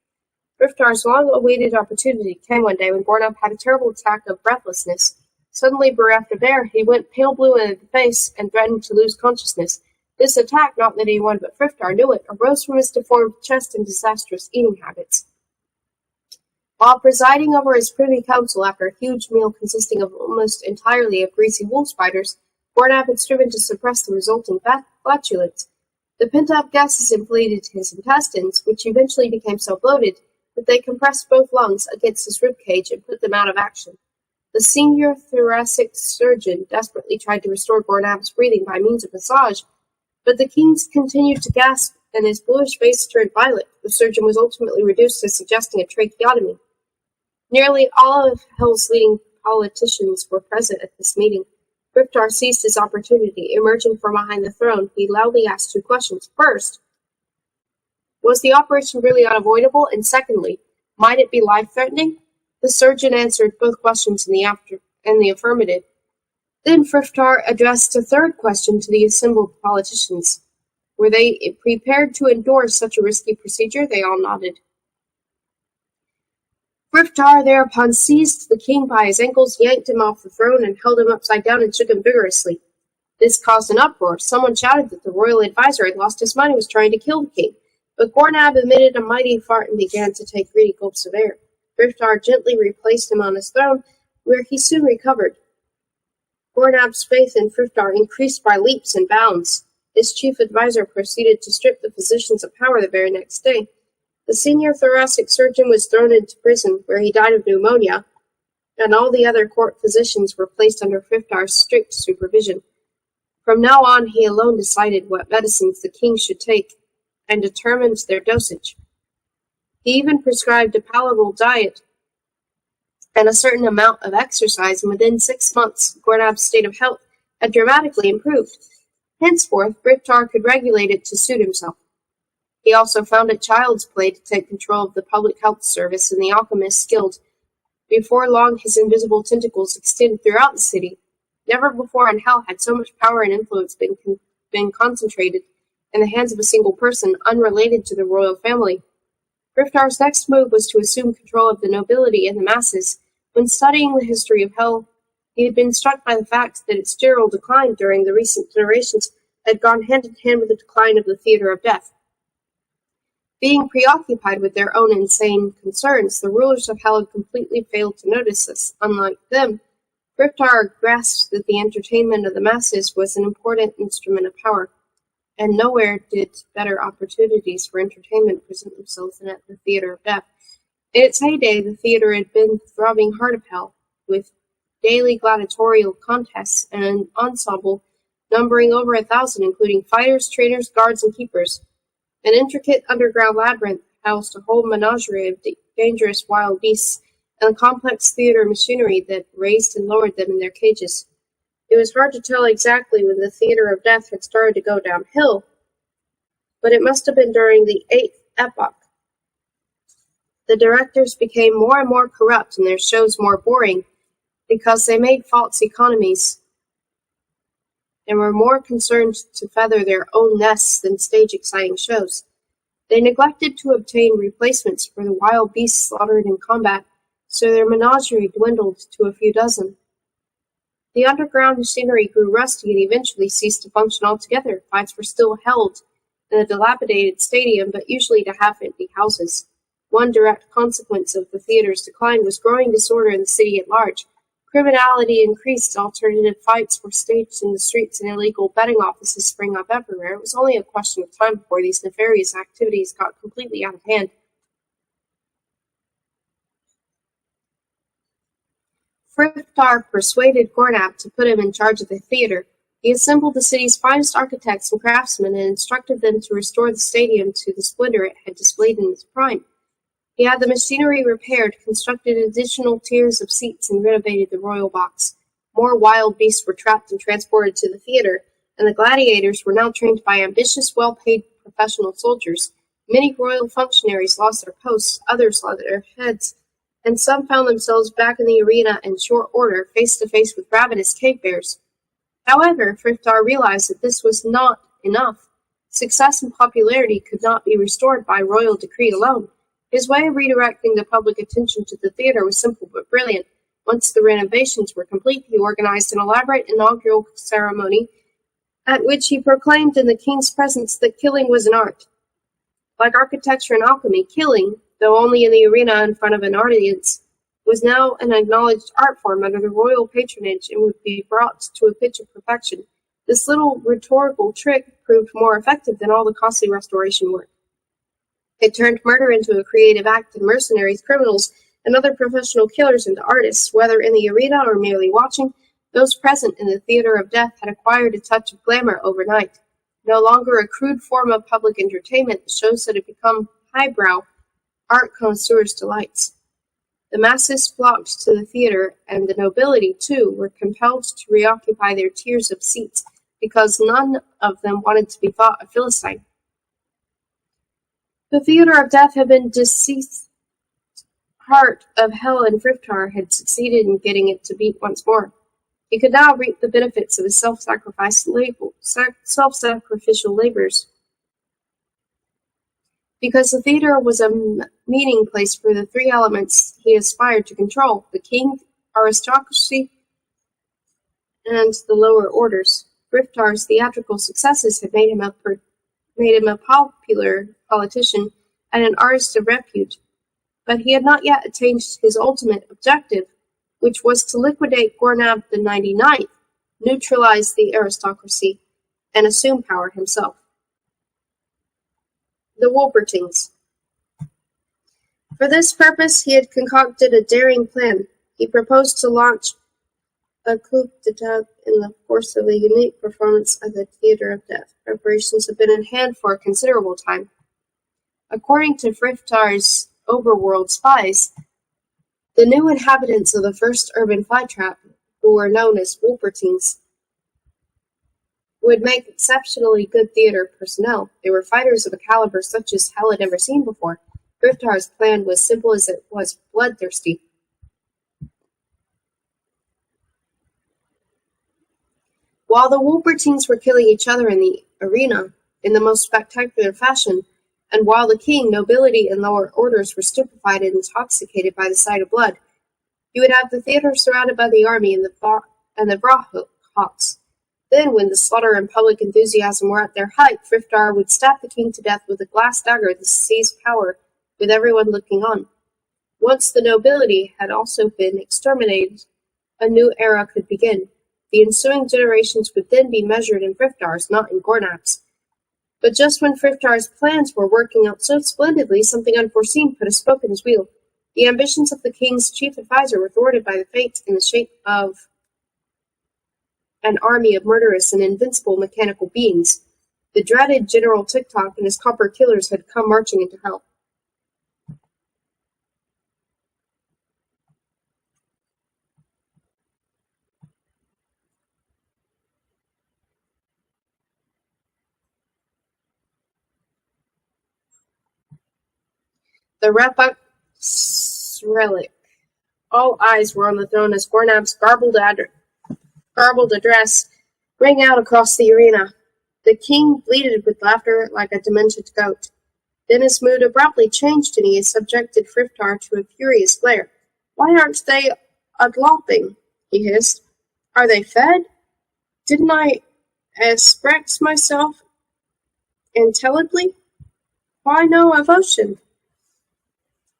Frithtar's long-awaited opportunity came one day when Gornab had a terrible attack of breathlessness. Suddenly bereft of air, he went pale blue in the face and threatened to lose consciousness. This attack, not that anyone but Frithtar knew it, arose from his deformed chest and disastrous eating habits. While presiding over his privy council after a huge meal consisting of almost entirely of greasy wolf spiders, Gornab had striven to suppress the resulting flatulence. The pent-up gases inflated his intestines, which eventually became so bloated that they compressed both lungs against his ribcage and put them out of action. The senior thoracic surgeon desperately tried to restore Gornab's breathing by means of massage, but the king continued to gasp, and his bluish face turned violet. The surgeon was ultimately reduced to suggesting a tracheotomy. Nearly all of Hell's leading politicians were present at this meeting. Frithtar seized his opportunity. Emerging from behind the throne, he loudly asked 2 questions. First, was the operation really unavoidable? And secondly, might it be life-threatening? The surgeon answered both questions in the affirmative. Then Frithtar addressed a third question to the assembled politicians. Were they prepared to endorse such a risky procedure? They all nodded. Frithtar thereupon seized the king by his ankles, yanked him off the throne, and held him upside down and shook him vigorously. This caused an uproar. Someone shouted that the royal adviser had lost his mind and was trying to kill the king. But Gornab emitted a mighty fart and began to take greedy gulps of air. Frithtar gently replaced him on his throne, where he soon recovered. Gornab's faith in Frithtar increased by leaps and bounds. His chief adviser proceeded to strip the physicians of power the very next day. The senior thoracic surgeon was thrown into prison, where he died of pneumonia, and all the other court physicians were placed under Frithtar's strict supervision. From now on, he alone decided what medicines the king should take, and determined their dosage. He even prescribed a palatable diet and a certain amount of exercise, and within 6 months, Gornab's state of health had dramatically improved. Henceforth, Frithtar could regulate it to suit himself. He also found it child's play to take control of the public health service and the alchemist's guild. Before long, his invisible tentacles extended throughout the city. Never before in hell had so much power and influence been concentrated in the hands of a single person, unrelated to the royal family. Frithtar's next move was to assume control of the nobility and the masses. When studying the history of hell, he had been struck by the fact that its general decline during the recent generations had gone hand in hand with the decline of the theater of death. Being preoccupied with their own insane concerns, the rulers of hell had completely failed to notice this. Unlike them, Frithtar grasped that the entertainment of the masses was an important instrument of power, and nowhere did better opportunities for entertainment present themselves than at the theater of death. In its heyday, the theater had been the throbbing heart of hell, with daily gladiatorial contests and an ensemble numbering over 1,000, including fighters, trainers, guards, and keepers. An intricate underground labyrinth housed a whole menagerie of dangerous wild beasts and the complex theater machinery that raised and lowered them in their cages. It was hard to tell exactly when the theater of death had started to go downhill, but it must have been during the 8th epoch. The directors became more and more corrupt and their shows more boring because they made false economies and were more concerned to feather their own nests than stage exciting shows. They neglected to obtain replacements for the wild beasts slaughtered in combat, so their menagerie dwindled to a few dozen. The underground machinery grew rusty and eventually ceased to function altogether. Fights were still held in a dilapidated stadium, but usually to half-empty houses. One direct consequence of the theater's decline was growing disorder in the city at large. Criminality increased, alternative fights were staged in the streets, and illegal betting offices sprang up everywhere. It was only a question of time before these nefarious activities got completely out of hand. Frithtar persuaded Gornab to put him in charge of the theater. He assembled the city's finest architects and craftsmen and instructed them to restore the stadium to the splendor it had displayed in its prime. He had the machinery repaired, constructed additional tiers of seats, and renovated the royal box. More wild beasts were trapped and transported to the theater, and the gladiators were now trained by ambitious, well-paid professional soldiers. Many royal functionaries lost their posts, others lost their heads, and some found themselves back in the arena in short order, face-to-face with ravenous cave bears. However, Frithtar realized that this was not enough. Success and popularity could not be restored by royal decree alone. His way of redirecting the public attention to the theater was simple but brilliant. Once the renovations were complete, he organized an elaborate inaugural ceremony at which he proclaimed in the king's presence that killing was an art. Like architecture and alchemy, killing, though only in the arena in front of an audience, was now an acknowledged art form under the royal patronage and would be brought to a pitch of perfection. This little rhetorical trick proved more effective than all the costly restoration work. It turned murder into a creative act, and mercenaries, criminals, and other professional killers into artists. Whether in the arena or merely watching, those present in the theater of death had acquired a touch of glamour overnight. No longer a crude form of public entertainment, the shows had become highbrow, art connoisseurs' delights. The masses flocked to the theater, and the nobility, too, were compelled to reoccupy their tiers of seats, because none of them wanted to be thought a Philistine. The theater of death had been deceased heart of hell, and Frithtar had succeeded in getting it to beat once more. He could now reap the benefits of his self-sacrificial labors. Because the theater was a meeting place for the three elements he aspired to control: the king, aristocracy, and the lower orders. Griftar's theatrical successes had made him a popular politician and an artist of repute, but he had not yet attained his ultimate objective, which was to liquidate Gornab the 99th, neutralize the aristocracy, and assume power himself. The Wolpertings. For this purpose he had concocted a daring plan. He proposed to launch a coup d'etat in the course of a unique performance at the Theatre of Death. Preparations had been in hand for a considerable time. According to Friftar's overworld spies, the new inhabitants of the first urban flytrap, who were known as Wolpertings, would make exceptionally good theater personnel. They were fighters of a caliber such as Hell had never seen before. Griftar's plan was simple as it was bloodthirsty. While the Wolpertings were killing each other in the arena in the most spectacular fashion, and while the king, nobility, and lower orders were stupefied and intoxicated by the sight of blood, you would have the theater surrounded by the army and the Brahawks. Then, when the slaughter and public enthusiasm were at their height, Friftar would stab the king to death with a glass dagger to seize power, with everyone looking on. Once the nobility had also been exterminated, a new era could begin. The ensuing generations would then be measured in Friftar's, not in Gornab's. But just when Friftar's plans were working out so splendidly, something unforeseen put a spoke in his wheel. The ambitions of the king's chief adviser were thwarted by the fate in the shape of an army of murderous and invincible mechanical beings. The dreaded General TikTok and his copper killers had come marching into hell. The Repak Relic. All eyes were on the throne as Gornab's garbled address rang out across the arena. The king bleated with laughter like a demented goat. Then his mood abruptly changed and he subjected Friftar to a furious glare. "Why aren't they a-glopping?" he hissed. "Are they fed? Didn't I express myself intelligibly? Why no emotion?"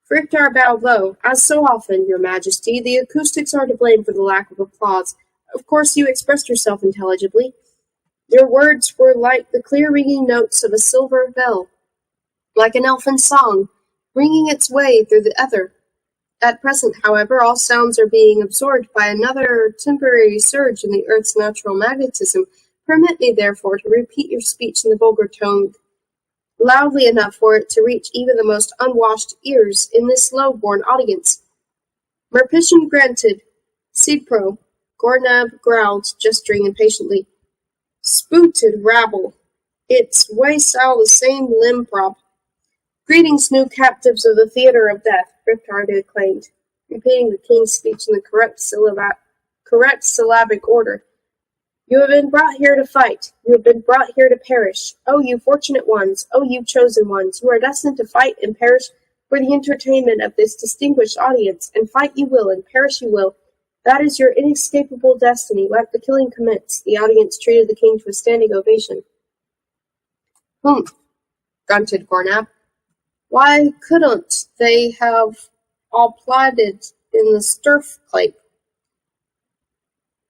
Friftar bowed low. "As so often, your majesty, the acoustics are to blame for the lack of applause. Of course you expressed yourself intelligibly. Your words were like the clear ringing notes of a silver bell, like an elfin song, ringing its way through the ether. At present, however, all sounds are being absorbed by another temporary surge in the earth's natural magnetism. Permit me, therefore, to repeat your speech in the vulgar tone, loudly enough for it to reach even the most unwashed ears in this low-born audience." "Permission granted, Cipro," Gornab growled, gesturing impatiently. "Spooted rabble. It's waysal the same limb prop." "Greetings, new captives of the Theatre of Death," Friftar declaimed, repeating the king's speech in the correct syllabic order. "You have been brought here to fight. You have been brought here to perish. Oh, you fortunate ones! Oh, you chosen ones! You are destined to fight and perish for the entertainment of this distinguished audience, and fight you will, and perish you will. That is your inescapable destiny. Let the killing commence." The audience treated the king to a standing ovation. "Humph," grunted Gornab. "Why couldn't they have all plotted in the stirfclape?"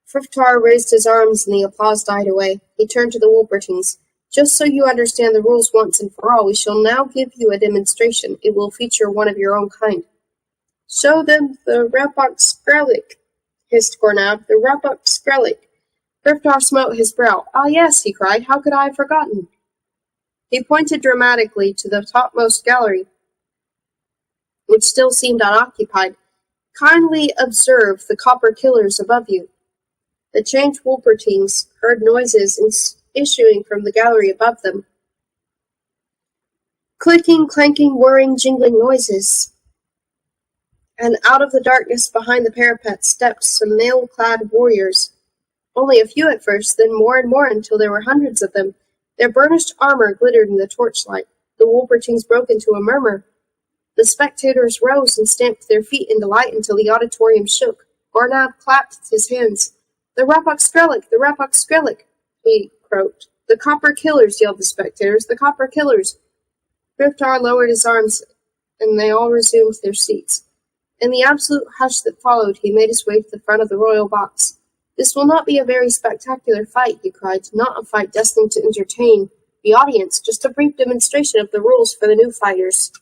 Friftar raised his arms and the applause died away. He turned to the Wolpertings. "Just so you understand the rules once and for all, we shall now give you a demonstration. It will feature one of your own kind." "Show them the Repak Skrellik," hissed Gornab. "The Repak Skrellik." Friftar smote his brow. "Ah, yes," he cried. "How could I have forgotten?" He pointed dramatically to the topmost gallery, which still seemed unoccupied. "Kindly observe the copper killers above you." The changed Wolpertings heard noises issuing from the gallery above them. Clicking, clanking, whirring, jingling noises. And out of the darkness behind the parapet stepped some mail-clad warriors. Only a few at first, then more and more until there were hundreds of them. Their burnished armor glittered in the torchlight. The Wolvertines broke into a murmur. The spectators rose and stamped their feet in delight until the auditorium shook. Gornab clapped his hands. "The Rapak Skrellick! The Rapak Skrellick!" he croaked. "The Copper Killers!" yelled the spectators. "The Copper Killers!" Griftar lowered his arms, and they all resumed their seats. In the absolute hush that followed, he made his way to the front of the royal box. "This will not be a very spectacular fight," he cried, "not a fight destined to entertain the audience, just a brief demonstration of the rules for the new fighters.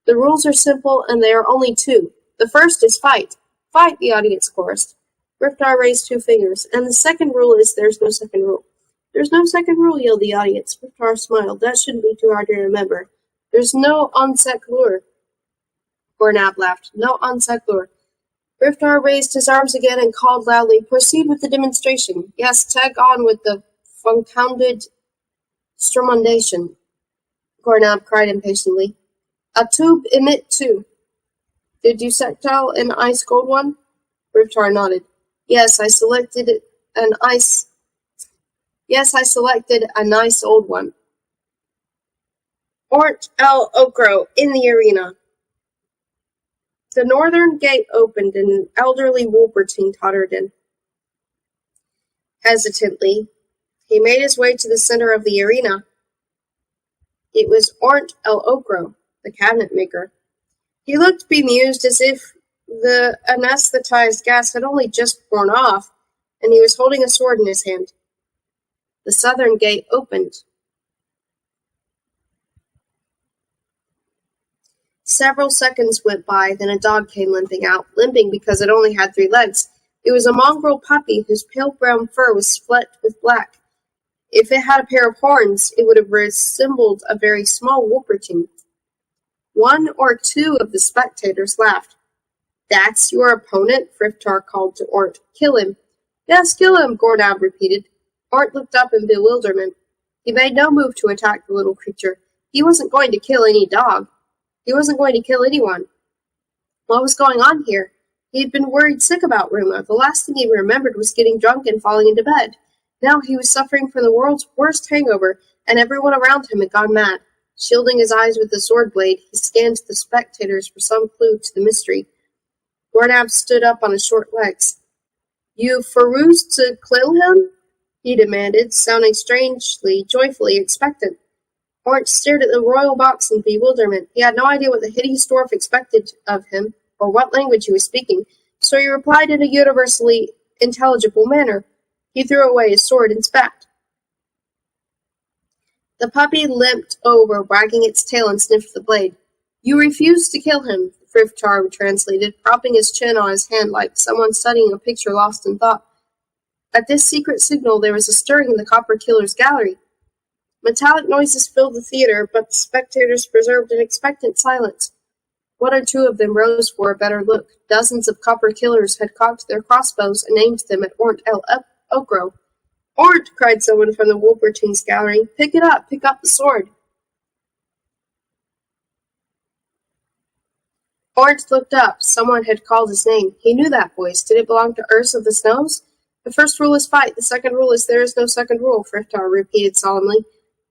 The rules are simple, and they are only two. The first is fight. Fight, the audience chorused. Griftar raised 2 fingers. And the second rule is there's no second rule. There's no second rule, yelled the audience. Griftar smiled. That shouldn't be too hard to remember. There's no on seculur. Gornab laughed. No on seculur. Griftar raised his arms again and called loudly, "Proceed with the demonstration. Yes, tag on with the funcounded strumundation," Gornab cried impatiently. "A tube emit two. Did you sectile an ice cold one?" Griftar nodded. Yes, I selected a nice old one. Ort El Okro in the arena. The northern gate opened and an elderly Wolvertine tottered in. Hesitantly, he made his way to the center of the arena. It was Ort El Okro, the cabinet maker. He looked bemused as if the anesthetized gas had only just worn off, and he was holding a sword in his hand. The southern gate opened. Several seconds went by, then a dog came limping out, limping because it only had 3 legs. It was a mongrel puppy whose pale brown fur was flecked with black. If it had a pair of horns, it would have resembled a very small Wolvertine. 1 or 2 of the spectators laughed. "That's your opponent?" Griftar called to Ort. "Kill him." "Yes, kill him," Gornab repeated. Ort looked up in bewilderment. He made no move to attack the little creature. He wasn't going to kill any dog. He wasn't going to kill anyone. What was going on here? He had been worried sick about Rumo. The last thing he remembered was getting drunk and falling into bed. Now he was suffering from the world's worst hangover, and everyone around him had gone mad. Shielding his eyes with the sword blade, he scanned the spectators for some clue to the mystery. Gornab stood up on his short legs. "You forused to kill him?" he demanded, sounding strangely, joyfully expectant. Ort stared at the royal box in bewilderment. He had no idea what the hideous dwarf expected of him, or what language he was speaking, so he replied in a universally intelligible manner. He threw away his sword and spat. The puppy limped over, wagging its tail, and sniffed the blade. "You refused to kill him," Griftar translated, propping his chin on his hand like someone studying a picture lost in thought. At this secret signal there was a stirring in the Copper Killer's gallery. Metallic noises filled the theater, but the spectators preserved an expectant silence. 1 or 2 of them rose for a better look. Dozens of Copper Killers had cocked their crossbows and aimed them at Ort El Okro. "Ort!" cried someone from the Wolvertine's gallery. "Pick it up! Pick up the sword!" Ort looked up. Someone had called his name. He knew that voice. Did it belong to Urs of the Snows? "The first rule is fight. The second rule is there is no second rule," Griftar repeated solemnly.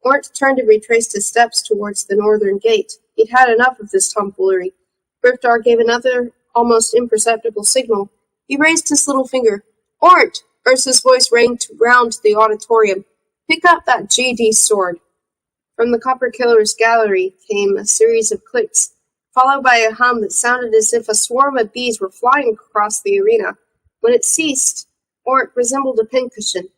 Ort turned and retraced his steps towards the northern gate. He'd had enough of this tomfoolery. Griftar gave another, almost imperceptible signal. He raised his little finger. "Ort!" Ursa's voice rang round the auditorium. "Pick up that GD sword." From the Copper Killer's gallery came a series of clicks, followed by a hum that sounded as if a swarm of bees were flying across the arena. When it ceased, Ort resembled a pincushion.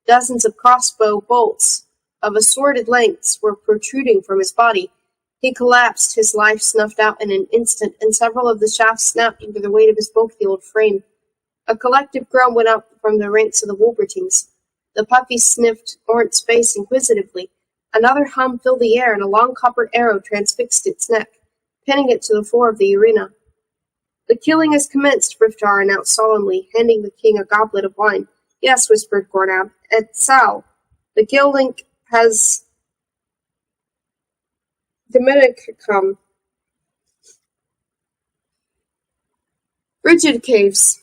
Dozens of crossbow bolts of assorted lengths were protruding from his body. He collapsed, his life snuffed out in an instant, and several of the shafts snapped under the weight of his bulky-old frame. A collective groan went up from the ranks of the Wolvertines. The puppy sniffed Ort's face inquisitively. Another hum filled the air, and a long copper arrow transfixed its neck, pinning it to the floor of the arena. "The killing has commenced," Griftar announced solemnly, handing the king a goblet of wine. "Yes," whispered Gornab. "Et sal. The Gildlink has come. Rigid caves.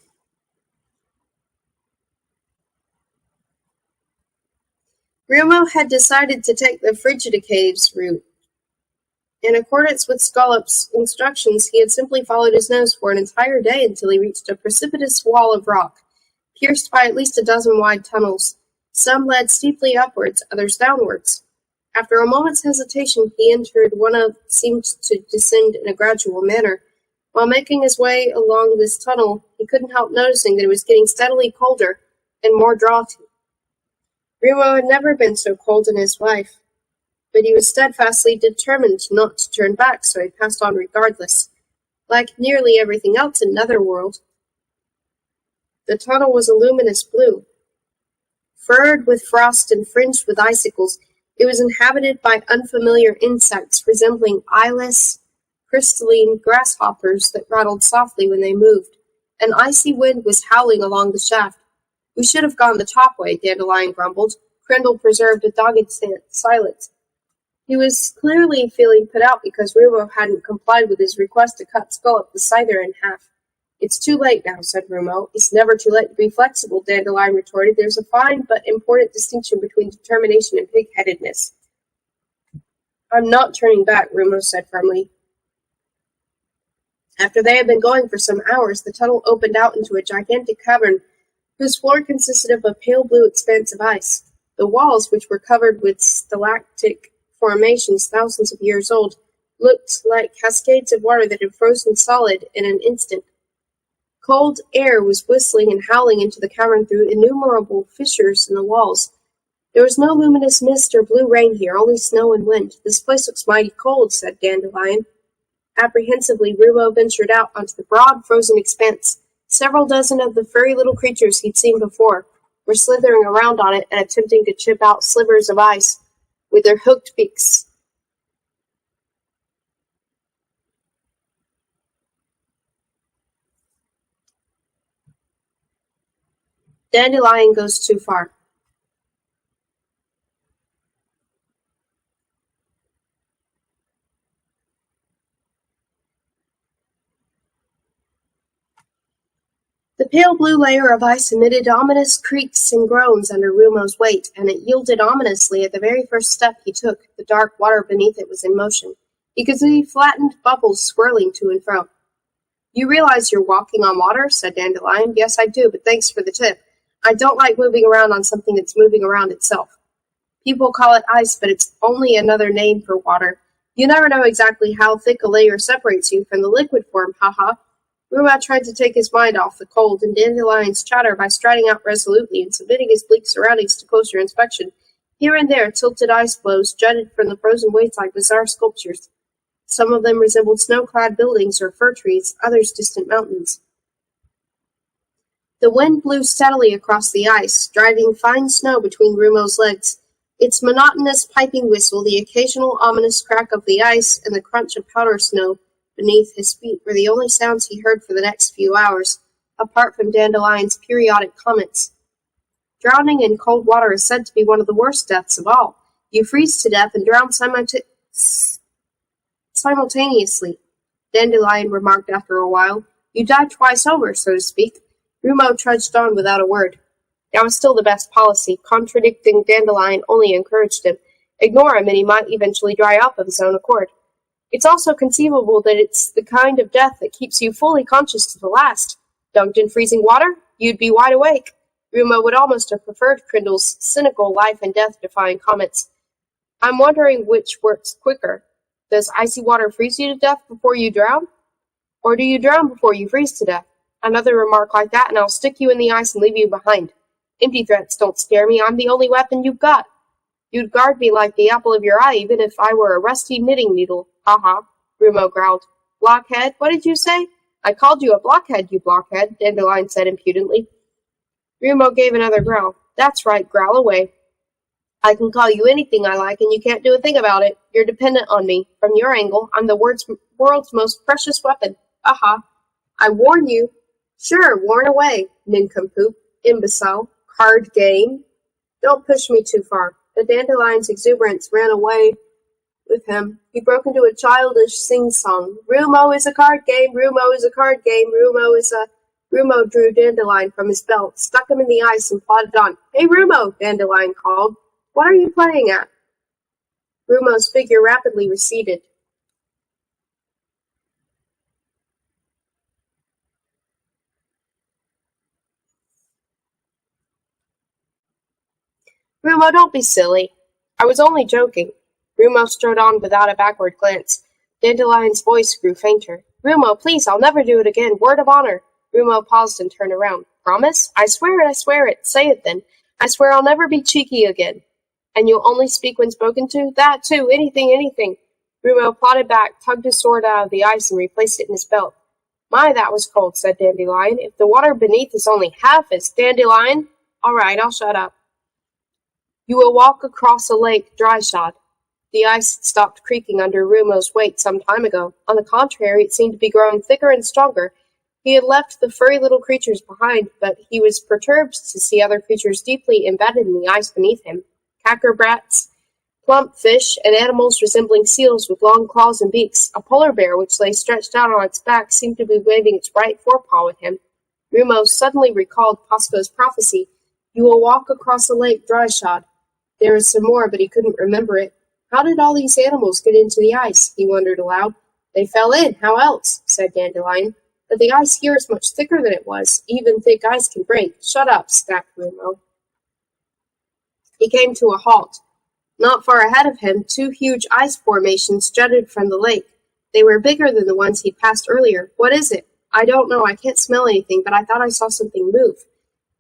Rumo had decided to take the Frigida Caves route. In accordance with Scollop's instructions, he had simply followed his nose for an entire day until he reached a precipitous wall of rock, pierced by at least a dozen wide tunnels. Some led steeply upwards, others downwards. After a moment's hesitation, he entered one of seemed to descend in a gradual manner. While making his way along this tunnel, he couldn't help noticing that it was getting steadily colder and more draughty. Rumo had never been so cold in his life, but he was steadfastly determined not to turn back, so he passed on regardless. Like nearly everything else in Netherworld, the tunnel was a luminous blue. Furred with frost and fringed with icicles, it was inhabited by unfamiliar insects resembling eyeless, crystalline grasshoppers that rattled softly when they moved. An icy wind was howling along the shaft. "We should have gone the top way," Dandelion grumbled. Crindle preserved a dogged silence. He was clearly feeling put out because Rumo hadn't complied with his request to cut Scullop the Scyther in half. "It's too late now," said Rumo. "It's never too late to be flexible," Dandelion retorted. "There's a fine but important distinction between determination and pig-headedness." "I'm not turning back," Rumo said firmly. After they had been going for some hours, the tunnel opened out into a gigantic cavern whose floor consisted of a pale blue expanse of ice. The walls, which were covered with stalactic formations thousands of years old, looked like cascades of water that had frozen solid in an instant. Cold air was whistling and howling into the cavern through innumerable fissures in the walls. There was no luminous mist or blue rain here, only snow and wind. "This place looks mighty cold," said Dandelion. Apprehensively, Rumo ventured out onto the broad, frozen expanse. Several dozen of the furry little creatures he'd seen before were slithering around on it and attempting to chip out slivers of ice with their hooked beaks. Dandelion goes too far. The pale blue layer of ice emitted ominous creaks and groans under Rumo's weight, and it yielded ominously at the very first step he took. The dark water beneath it was in motion. He could see flattened bubbles swirling to and fro. "You realize you're walking on water?" said Dandelion. "Yes, I do, but thanks for the tip. I don't like moving around on something that's moving around itself. People call it ice, but it's only another name for water. You never know exactly how thick a layer separates you from the liquid form, haha." Rumo tried to take his mind off the cold and Dandelion's chatter by striding out resolutely and submitting his bleak surroundings to closer inspection. Here and there, tilted ice floes jutted from the frozen waste like bizarre sculptures. Some of them resembled snow-clad buildings or fir trees, others distant mountains. The wind blew steadily across the ice, driving fine snow between Rumo's legs. Its monotonous piping whistle, the occasional ominous crack of the ice, and the crunch of powder snow beneath his feet were the only sounds he heard for the next few hours, apart from Dandelion's periodic comments. Drowning in cold water is said to be one of the worst deaths of all. You freeze to death and drown simultaneously, Dandelion remarked after a while. "You die twice over, so to speak." Rumo trudged on without a word. That was still the best policy. Contradicting Dandelion only encouraged him. Ignore him and he might eventually dry up of his own accord. It's also conceivable that it's the kind of death that keeps you fully conscious to the last. Dunked in freezing water? You'd be wide awake. Rumo would almost have preferred Crindle's cynical life and death-defying comments. "I'm wondering which works quicker. Does icy water freeze you to death before you drown? Or do you drown before you freeze to death? Another remark like that and I'll stick you in the ice and leave you behind. Empty threats don't scare me. I'm the only weapon you've got. You'd guard me like the apple of your eye even if I were a rusty knitting needle. Ha!" Rumo growled. "Blockhead? What did you say?" "I called you a blockhead, you blockhead," Dandelion said impudently. Rumo gave another growl. "That's right, growl away. I can call you anything I like and you can't do a thing about it. You're dependent on me. From your angle, I'm the world's most precious weapon. Aha! I warn you." "Sure, warn away, nincompoop, imbecile, card game. Don't push me too far." But Dandelion's exuberance ran away with him. He broke into a childish sing-song. "Rumo is a card game, Rumo is a card game, Rumo is a—" Rumo drew Dandelion from his belt, stuck him in the ice, and plodded on. "Hey, Rumo!" Dandelion called. What are you playing at? Rumo's figure rapidly receded. Rumo, don't be silly. I was only joking. Rumo strode on without a backward glance. Dandelion's voice grew fainter. Rumo, please, I'll never do it again. Word of honor. Rumo paused and turned around. Promise? I swear it, I swear it. Say it then. I swear I'll never be cheeky again. And you'll only speak when spoken to? That too. Anything, anything. Rumo plodded back, tugged his sword out of the ice, and replaced it in his belt. My, that was cold, said Dandelion. If the water beneath is only half as Dandelion. All right, I'll shut up. You will walk across a lake dry-shod. The ice had stopped creaking under Rumo's weight some time ago. On the contrary, it seemed to be growing thicker and stronger. He had left the furry little creatures behind, but he was perturbed to see other creatures deeply embedded in the ice beneath him. Cackerbrats, plump fish, and animals resembling seals with long claws and beaks. A polar bear, which lay stretched out on its back, seemed to be waving its right forepaw with him. Rumo suddenly recalled Posco's prophecy. You will walk across a lake dry-shod. There was some more, but he couldn't remember it. How did all these animals get into the ice? He wondered aloud. They fell in. How else? Said Dandelion. But the ice here is much thicker than it was. Even thick ice can break. Shut up, snapped Rumo. He came to a halt. Not far ahead of him, two huge ice formations jutted from the lake. They were bigger than the ones he'd passed earlier. What is it? I don't know. I can't smell anything, but I thought I saw something move.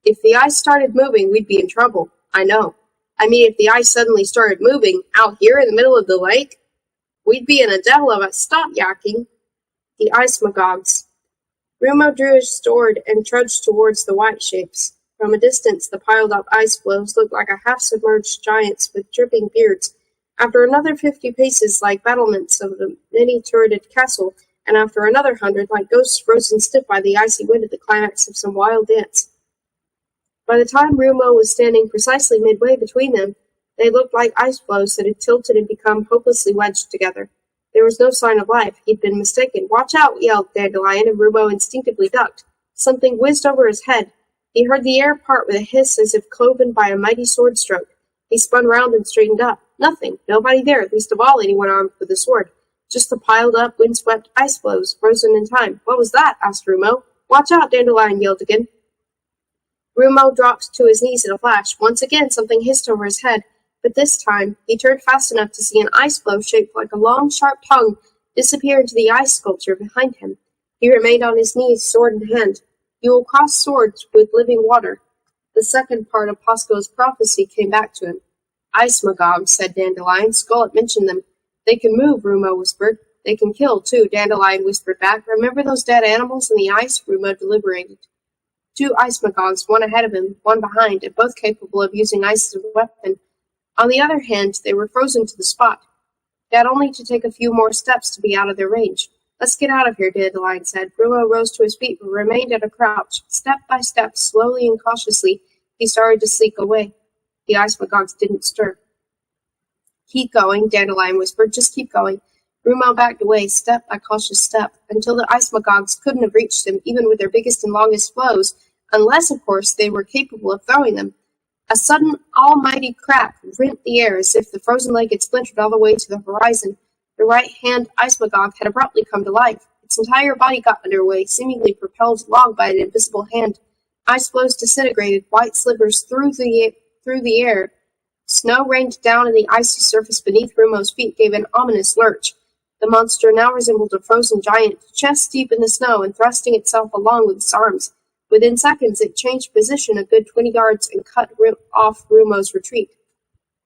If the ice started moving, we'd be in trouble. I know. I mean, if the ice suddenly started moving out here in the middle of the lake, we'd be in a devil of a stop yakking. The ice magogs. Rumo drew his sword and trudged towards the white shapes. From a distance, the piled-up ice floes looked like a half-submerged giants with dripping beards. After another 50 paces, like battlements of a many-turreted castle, and after another 100, like ghosts frozen stiff by the icy wind at the climax of some wild dance. By the time Rumo was standing precisely midway between them, they looked like ice floes that had tilted and become hopelessly wedged together. There was no sign of life. He'd been mistaken. Watch out, yelled Dandelion, and Rumo instinctively ducked. Something whizzed over his head. He heard the air part with a hiss as if cloven by a mighty sword stroke. He spun round and straightened up. Nothing. Nobody there, least of all anyone armed with a sword. Just the piled-up, wind-swept ice floes, frozen in time. What was that? Asked Rumo. Watch out, Dandelion yelled again. Rumo dropped to his knees in a flash. Once again, something hissed over his head, but this time he turned fast enough to see an ice floe shaped like a long, sharp tongue disappear into the ice sculpture behind him. He remained on his knees, sword in hand. You will cross swords with living water. The second part of Posco's prophecy came back to him. Ice magogs, said Dandelion. Skullet mentioned them. They can move, Rumo whispered. They can kill, too, Dandelion whispered back. Remember those dead animals in the ice? Rumo deliberated. Two ice magogs, one ahead of him, one behind, and both capable of using ice as a weapon. On the other hand, they were frozen to the spot. They had only to take a few more steps to be out of their range. Let's get out of here, Dandelion said. Rumo rose to his feet, but remained at a crouch. Step by step, slowly and cautiously, he started to slink away. The ice magogs didn't stir. Keep going, Dandelion whispered. Just keep going. Rumo backed away, step by cautious step, until the ice magogs couldn't have reached him, even with their biggest and longest floes, unless, of course, they were capable of throwing them. A sudden, almighty crack rent the air as if the frozen lake had splintered all the way to the horizon. The right-hand ice magog had abruptly come to life. Its entire body got under way, seemingly propelled along by an invisible hand. Ice floes disintegrated, white slivers through the air. Snow rained down, and the icy surface beneath Rumo's feet gave an ominous lurch. The monster now resembled a frozen giant, chest deep in the snow and thrusting itself along with its arms. Within seconds, it changed position a good 20 yards and cut off Rumo's retreat.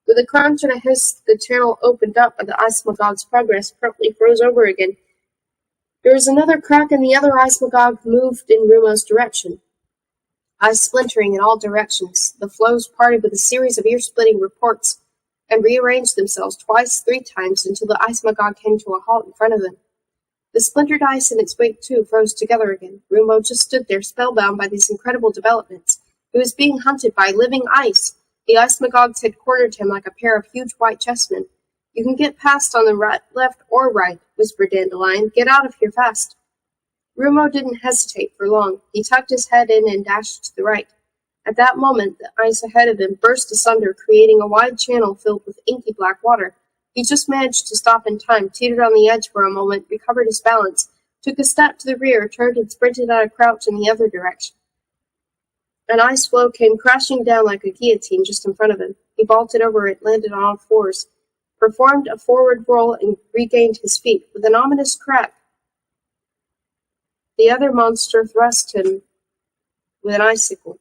With a crunch and a hiss, the channel opened up, and the ice magog's progress promptly froze over again. There was another crack, and the other ice magog moved in Rumo's direction. Ice splintering in all directions, the floes parted with a series of ear-splitting reports, and rearranged themselves twice, 3 times, until the ice magog came to a halt in front of them. The splintered ice in its wake, too, froze together again. Rumo just stood there, spellbound by these incredible developments. He was being hunted by living ice. The ice magogs had cornered him like a pair of huge white chessmen. You can get past on the right, left, or right, whispered Dandelion. Get out of here fast. Rumo didn't hesitate for long. He tucked his head in and dashed to the right. At that moment, the ice ahead of him burst asunder, creating a wide channel filled with inky black water. He just managed to stop in time, teetered on the edge for a moment, recovered his balance, took a step to the rear, turned and sprinted at a crouch in the other direction. An ice floe came crashing down like a guillotine just in front of him. He vaulted over it, landed on all fours, performed a forward roll, and regained his feet. With an ominous crack, the other monster thrust him with an icicle.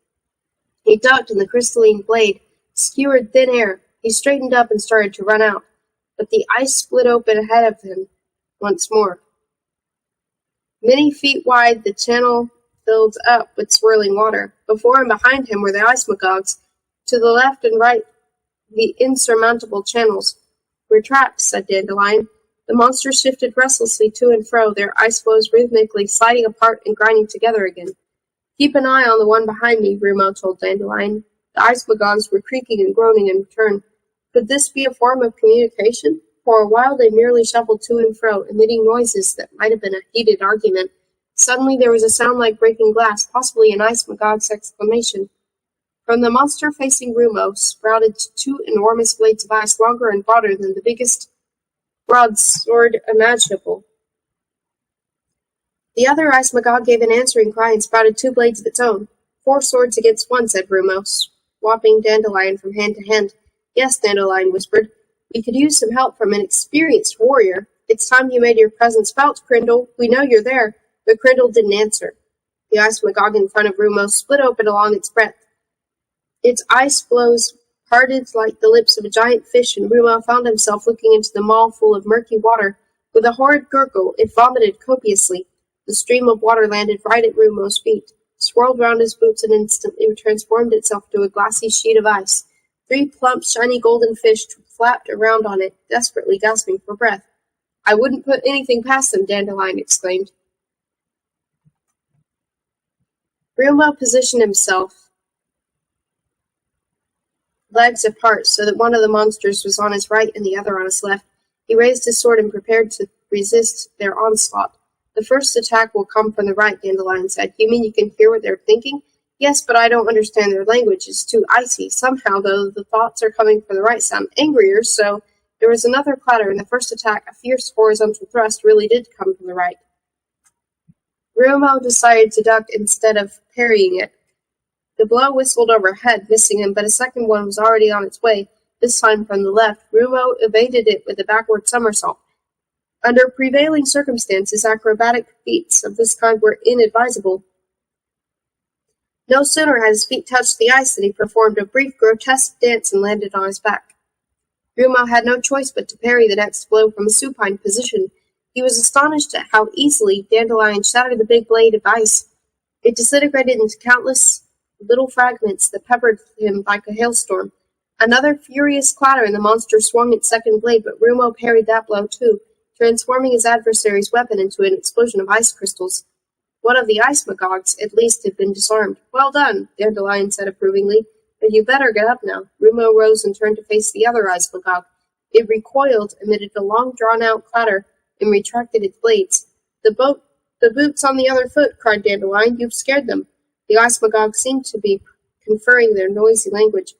He ducked, and the crystalline blade skewered thin air. He straightened up and started to run out, but the ice split open ahead of him once more. Many feet wide, the channel filled up with swirling water. Before and behind him were the ice magogs. To the left and right, the insurmountable channels. "We're trapped," said Dandelion. The monsters shifted restlessly to and fro, their ice floes rhythmically sliding apart and grinding together again. "Keep an eye on the one behind me," Rumo told Dandelion. The ice magogs were creaking and groaning in return. Could this be a form of communication? For a while they merely shuffled to and fro, emitting noises that might have been a heated argument. Suddenly there was a sound like breaking glass, possibly an ice magog's exclamation. From the monster facing Rumo sprouted two enormous blades of ice, longer and broader than the biggest broadsword imaginable. The other ice magog gave an answering cry and sprouted two blades of its own. "4 swords against 1, said Rumo, swapping Dandelion from hand to hand. "Yes," Dandelion whispered. "We could use some help from an experienced warrior. It's time you made your presence felt, Crindle. We know you're there." But Crindle didn't answer. The ice magog in front of Rumo split open along its breadth. Its ice floes parted like the lips of a giant fish, and Rumo found himself looking into the maw full of murky water. With a horrid gurgle, it vomited copiously. The stream of water landed right at Rumo's feet, swirled round his boots, and instantly transformed itself into a glassy sheet of ice. 3 plump, shiny golden fish flapped around on it, desperately gasping for breath. "I wouldn't put anything past them," Dandelion exclaimed. Rumo positioned himself, legs apart, so that one of the monsters was on his right and the other on his left. He raised his sword and prepared to resist their onslaught. "The first attack will come from the right," Dandelion said. "You mean you can hear what they're thinking?" "Yes, but I don't understand their language. It's too icy. Somehow, though, the thoughts are coming from the right sound angrier," so there was another clatter. In the first attack, a fierce horizontal thrust really did come from the right. Rumo decided to duck instead of parrying it. The blow whistled overhead, missing him, but a second one was already on its way, this time from the left. Rumo evaded it with a backward somersault. Under prevailing circumstances, acrobatic feats of this kind were inadvisable. No sooner had his feet touched the ice than he performed a brief, grotesque dance and landed on his back. Rumo had no choice but to parry the next blow from a supine position. He was astonished at how easily Dandelion shattered the big blade of ice. It disintegrated into countless little fragments that peppered him like a hailstorm. Another furious clatter, and the monster swung its second blade, but Rumo parried that blow too, transforming his adversary's weapon into an explosion of ice crystals. One of the ice magogs, at least, had been disarmed. "Well done," Dandelion said approvingly, "but you better get up now." Rumo rose and turned to face the other ice magog. It recoiled, emitted a long, drawn-out clatter, and retracted its blades. The boot's on the other foot," cried Dandelion. "You've scared them." The ice magog seemed to be conferring their noisy language.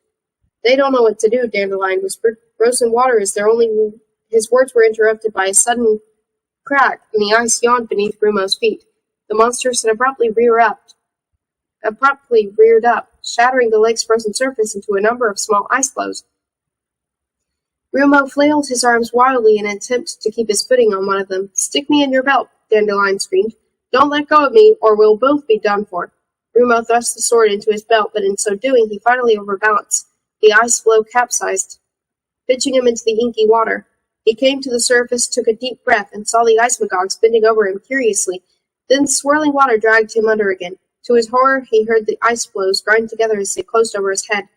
"They don't know what to do," Dandelion whispered. "Frozen water is their only move." His words were interrupted by a sudden crack, and the ice yawned beneath Rumo's feet. The monsters had abruptly reared up, shattering the lake's frozen surface into a number of small ice floes. Rumo flailed his arms wildly in an attempt to keep his footing on one of them. "Stick me in your belt," Dandelion screamed. "Don't let go of me, or we'll both be done for." Rumo thrust the sword into his belt, but in so doing he finally overbalanced. The ice floe capsized, pitching him into the inky water. He came to the surface, took a deep breath, and saw the ice magogs bending over him curiously. Then the swirling water dragged him under again. To his horror, he heard the ice floes grind together as they closed over his head.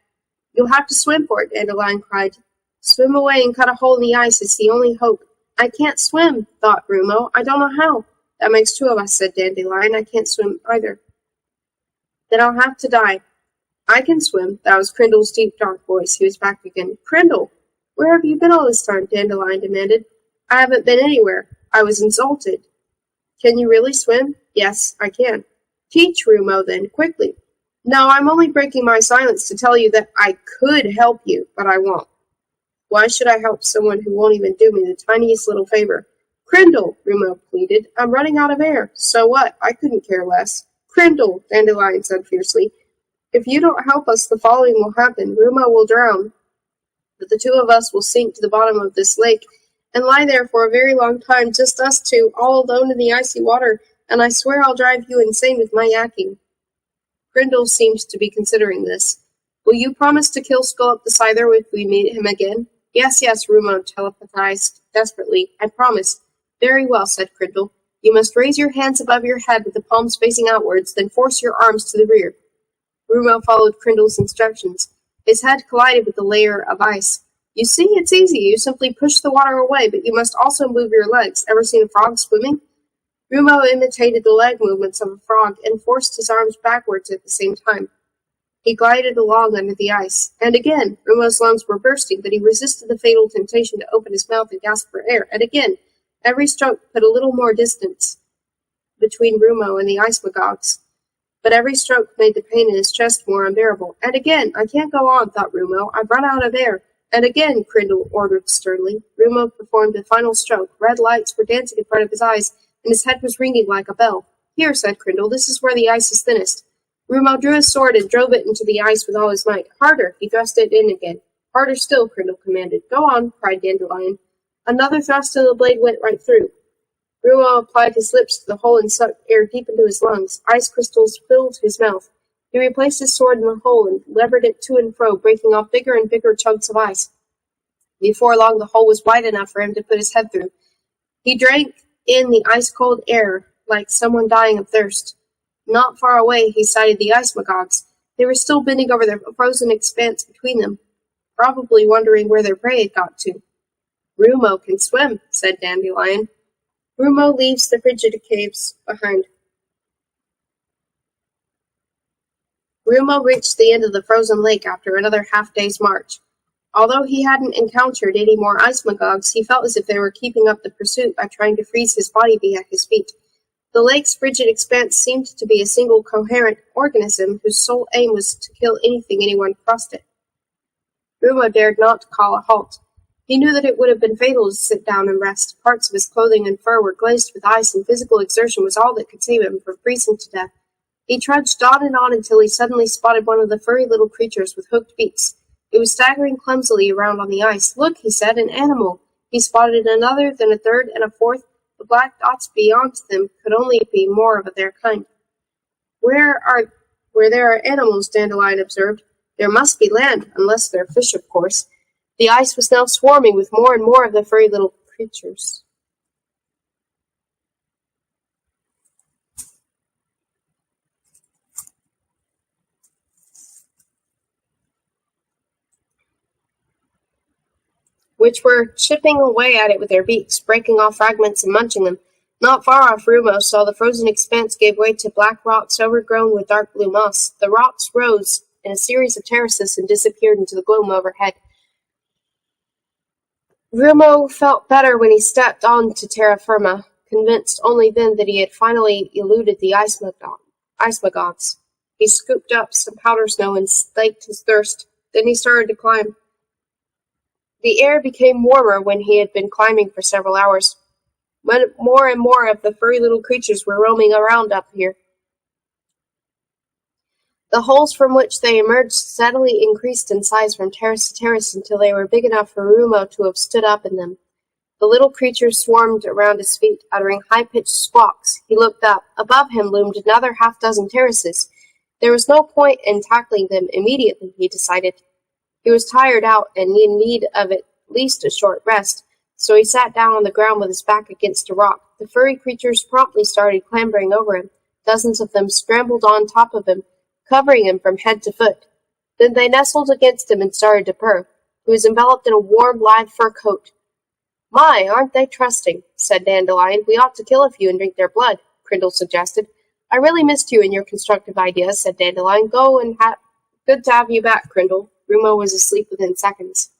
"You'll have to swim for it," Dandelion cried. "Swim away and cut a hole in the ice. It's the only hope." "I can't swim," thought Rumo. "I don't know how." "That makes 2 of us," said Dandelion. "I can't swim either." "Then I'll have to die." "I can swim." That was Crindle's deep, dark voice. He was back again. "Crindle, where have you been all this time?" Dandelion demanded. "I haven't been anywhere. I was insulted." "Can you really swim?" "Yes, I can." "Teach Rumo, then, quickly." No, I'm only breaking my silence to tell you that I could help you, but I won't. Why should I help someone who won't even do me the tiniest little favor? Crindle, Rumo pleaded. I'm running out of air. So what? I couldn't care less. Crindle, Dandelion said fiercely. If you don't help us, the following will happen. Rumo will drown, but the two of us will sink to the bottom of this lake and lie there for a very long time, just us two, all alone in the icy water, and I swear I'll drive you insane with my yakking. Grindel seemed to be considering this. Will you promise to kill Skullock the Scyther if we meet him again? Yes, yes, Rumo telepathized desperately. I promise. Very well, said Grindel. You must raise your hands above your head with the palms facing outwards, then force your arms to the rear. Rumo followed Grindel's instructions. His head collided with the layer of ice. You see, it's easy. You simply push the water away, but you must also move your legs. Ever seen a frog swimming? Rumo imitated the leg movements of a frog and forced his arms backwards at the same time. He glided along under the ice. And again, Rumo's lungs were bursting, but he resisted the fatal temptation to open his mouth and gasp for air. And again, every stroke put a little more distance between Rumo and the ice magogs. But every stroke made the pain in his chest more unbearable. And again, I can't go on, thought Rumo. I've run out of air. And again, Crindle ordered sternly. Rumo performed the final stroke. Red lights were dancing in front of his eyes, and his head was ringing like a bell. Here, said Crindle, this is where the ice is thinnest. Rumo drew his sword and drove it into the ice with all his might. Harder! He thrust it in again. Harder still, Crindle commanded. Go on, cried Dandelion. Another thrust and the blade went right through. Rumo applied his lips to the hole and sucked air deep into his lungs. Ice crystals filled his mouth. He replaced his sword in the hole and levered it to and fro, breaking off bigger and bigger chunks of ice. Before long, the hole was wide enough for him to put his head through. He drank in the ice-cold air like someone dying of thirst. Not far away, he sighted the ice magogs. They were still bending over the frozen expanse between them, probably wondering where their prey had got to. Rumo can swim, said Dandelion. Rumo leaves the frigid caves behind. Rumo reached the end of the frozen lake after another half-day's march. Although he hadn't encountered any more ice magogs, he felt as if they were keeping up the pursuit by trying to freeze his body at his feet. The lake's frigid expanse seemed to be a single coherent organism whose sole aim was to kill anyone crossed it. Rumo dared not call a halt. He knew that it would have been fatal to sit down and rest. Parts of his clothing and fur were glazed with ice, and physical exertion was all that could save him from freezing to death. He trudged on and on until he suddenly spotted one of the furry little creatures with hooked beaks. It was staggering clumsily around on the ice. Look, he said, an animal. He spotted another, then a third, and a fourth. The black dots beyond them could only be more of their kind. Where there are animals, Dandelion observed, there must be land, unless they're fish, of course. The ice was now swarming with more and more of the furry little creatures. Which were chipping away at it with their beaks, breaking off fragments and munching them. Not far off, Rumo saw the frozen expanse gave way to black rocks overgrown with dark blue moss. The rocks rose in a series of terraces and disappeared into the gloom overhead. Rumo felt better when he stepped on to terra firma, convinced only then that he had finally eluded the ice magogs. He scooped up some powder snow and slaked his thirst. Then he started to climb. The air became warmer when he had been climbing for several hours. When more and more of the furry little creatures were roaming around up here. The holes from which they emerged steadily increased in size from terrace to terrace until they were big enough for Rumo to have stood up in them. The little creatures swarmed around his feet, uttering high-pitched squawks. He looked up. Above him loomed another half-dozen terraces. There was no point in tackling them immediately, he decided. He was tired out and in need of at least a short rest, so he sat down on the ground with his back against a rock. The furry creatures promptly started clambering over him. Dozens of them scrambled on top of him, covering him from head to foot. Then they nestled against him and started to purr. He was enveloped in a warm, live fur coat. My, aren't they trusting, said Dandelion. We ought to kill a few and drink their blood, Crindle suggested. I really missed you and your constructive ideas, said Dandelion. Go and good to have you back, Crindle. Rumo was asleep within seconds.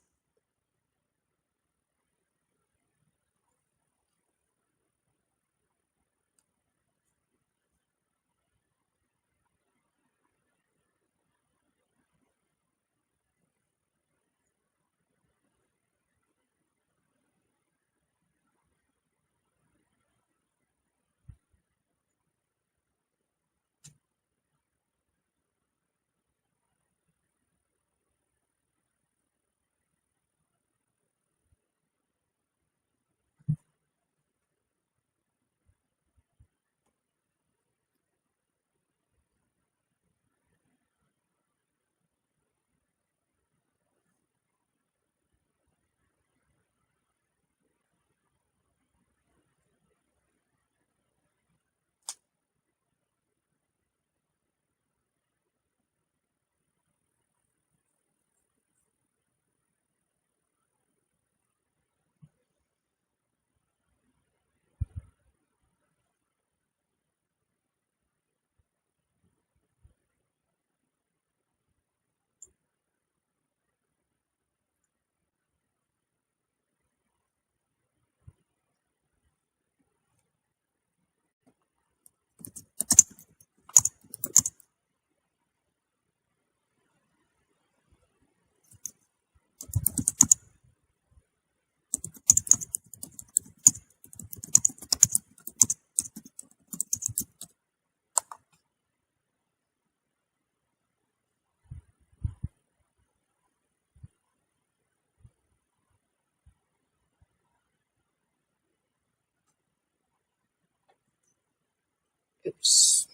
Oops.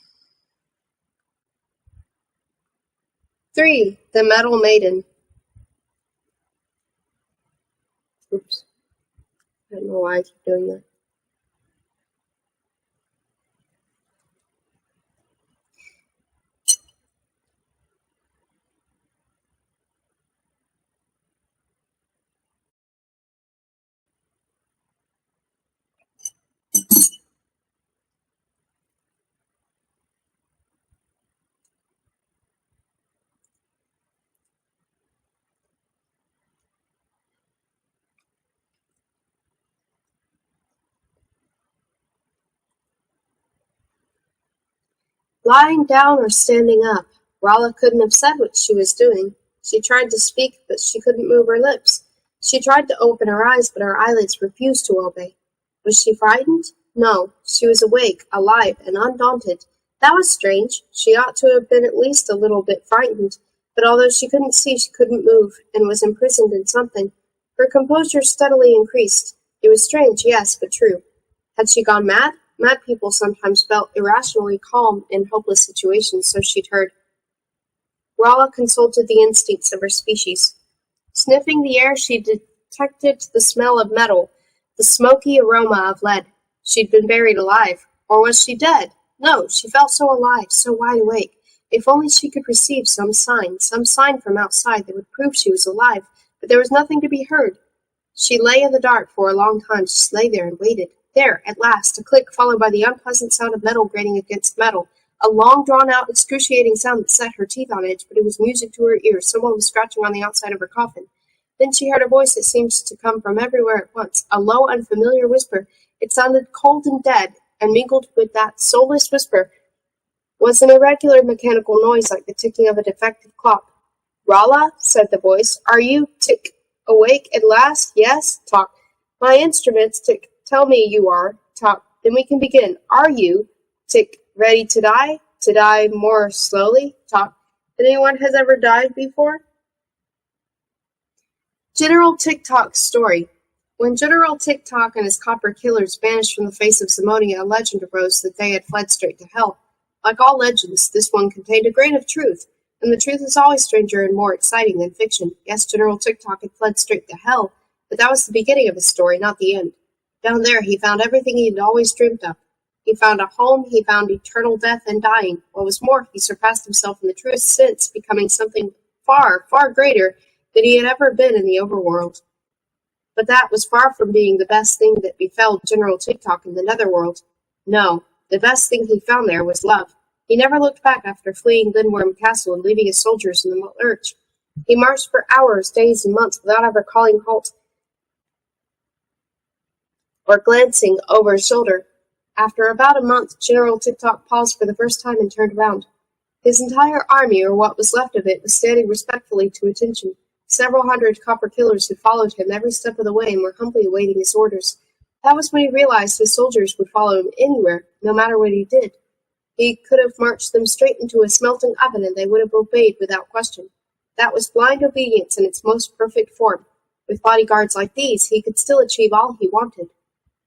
3. The Metal Maiden. Oops. I don't know why I keep doing that. Lying down or standing up, Rolla couldn't have said what she was doing. She tried to speak, but she couldn't move her lips. She tried to open her eyes, but her eyelids refused to obey. Was she frightened? No, she was awake, alive, and undaunted. That was strange. She ought to have been at least a little bit frightened, but although she couldn't see, she couldn't move, and was imprisoned in something. Her composure steadily increased. It was strange, yes, but true. Had she gone mad? Mad people sometimes felt irrationally calm in hopeless situations, so she'd heard. Rolla consulted the instincts of her species. Sniffing the air, she detected the smell of metal, the smoky aroma of lead. She'd been buried alive. Or was she dead? No, she felt so alive, so wide awake. If only she could receive some sign from outside that would prove she was alive, but there was nothing to be heard. She lay in the dark for a long time, just lay there and waited. There, at last, a click followed by the unpleasant sound of metal grating against metal. A long, drawn-out, excruciating sound that set her teeth on edge, but it was music to her ears. Someone was scratching on the outside of her coffin. Then she heard a voice that seemed to come from everywhere at once, a low, unfamiliar whisper. It sounded cold and dead, and mingled with that soulless whisper was an irregular mechanical noise like the ticking of a defective clock. "Rolla," said the voice, "are you, awake at last? Yes? Talk. My instruments, tell me you are. Talk. Then we can begin. Are you, ready to die? To die more slowly? Talk. Anyone has ever died before?" General Tick-Tock's story. When General Tick-Tock and his copper killers vanished from the face of Zamonia, a legend arose that they had fled straight to hell. Like all legends, this one contained a grain of truth, and the truth is always stranger and more exciting than fiction. Yes, General Tick-Tock had fled straight to hell, but that was the beginning of his story, not the end. Down there he found everything he had always dreamed of. He found a home, he found eternal death and dying. What was more, he surpassed himself in the truest sense, becoming something far, far greater than he had ever been in the overworld. But that was far from being the best thing that befell General Tick-Tock in the netherworld. No, the best thing he found there was love. He never looked back after fleeing Lindworm Castle and leaving his soldiers in the lurch. He marched for hours, days, and months without ever calling halt or glancing over his shoulder. After about a month, General Tick-Tock paused for the first time and turned around. His entire army, or what was left of it, was standing respectfully to attention. Several hundred copper killers had followed him every step of the way and were humbly awaiting his orders. That was when he realized his soldiers would follow him anywhere, no matter what he did. He could have marched them straight into a smelting oven, and they would have obeyed without question. That was blind obedience in its most perfect form. With bodyguards like these, he could still achieve all he wanted.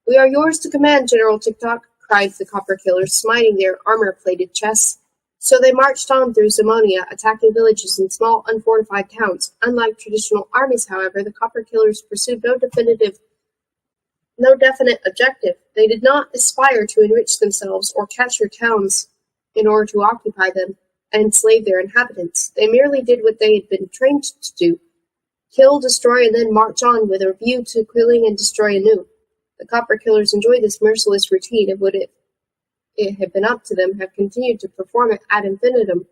"We are yours to command, General Tick-Tock," cried the copper killers, smiting their armor-plated chests. So they marched on through Zamonia, attacking villages and small, unfortified towns. Unlike traditional armies, however, the copper killers pursued no definite objective. They did not aspire to enrich themselves or capture towns in order to occupy them and enslave their inhabitants. They merely did what they had been trained to do: kill, destroy, and then march on with a view to killing and destroy anew. The copper killers enjoyed this merciless routine and would, if it had been up to them, have continued to perform it ad infinitum.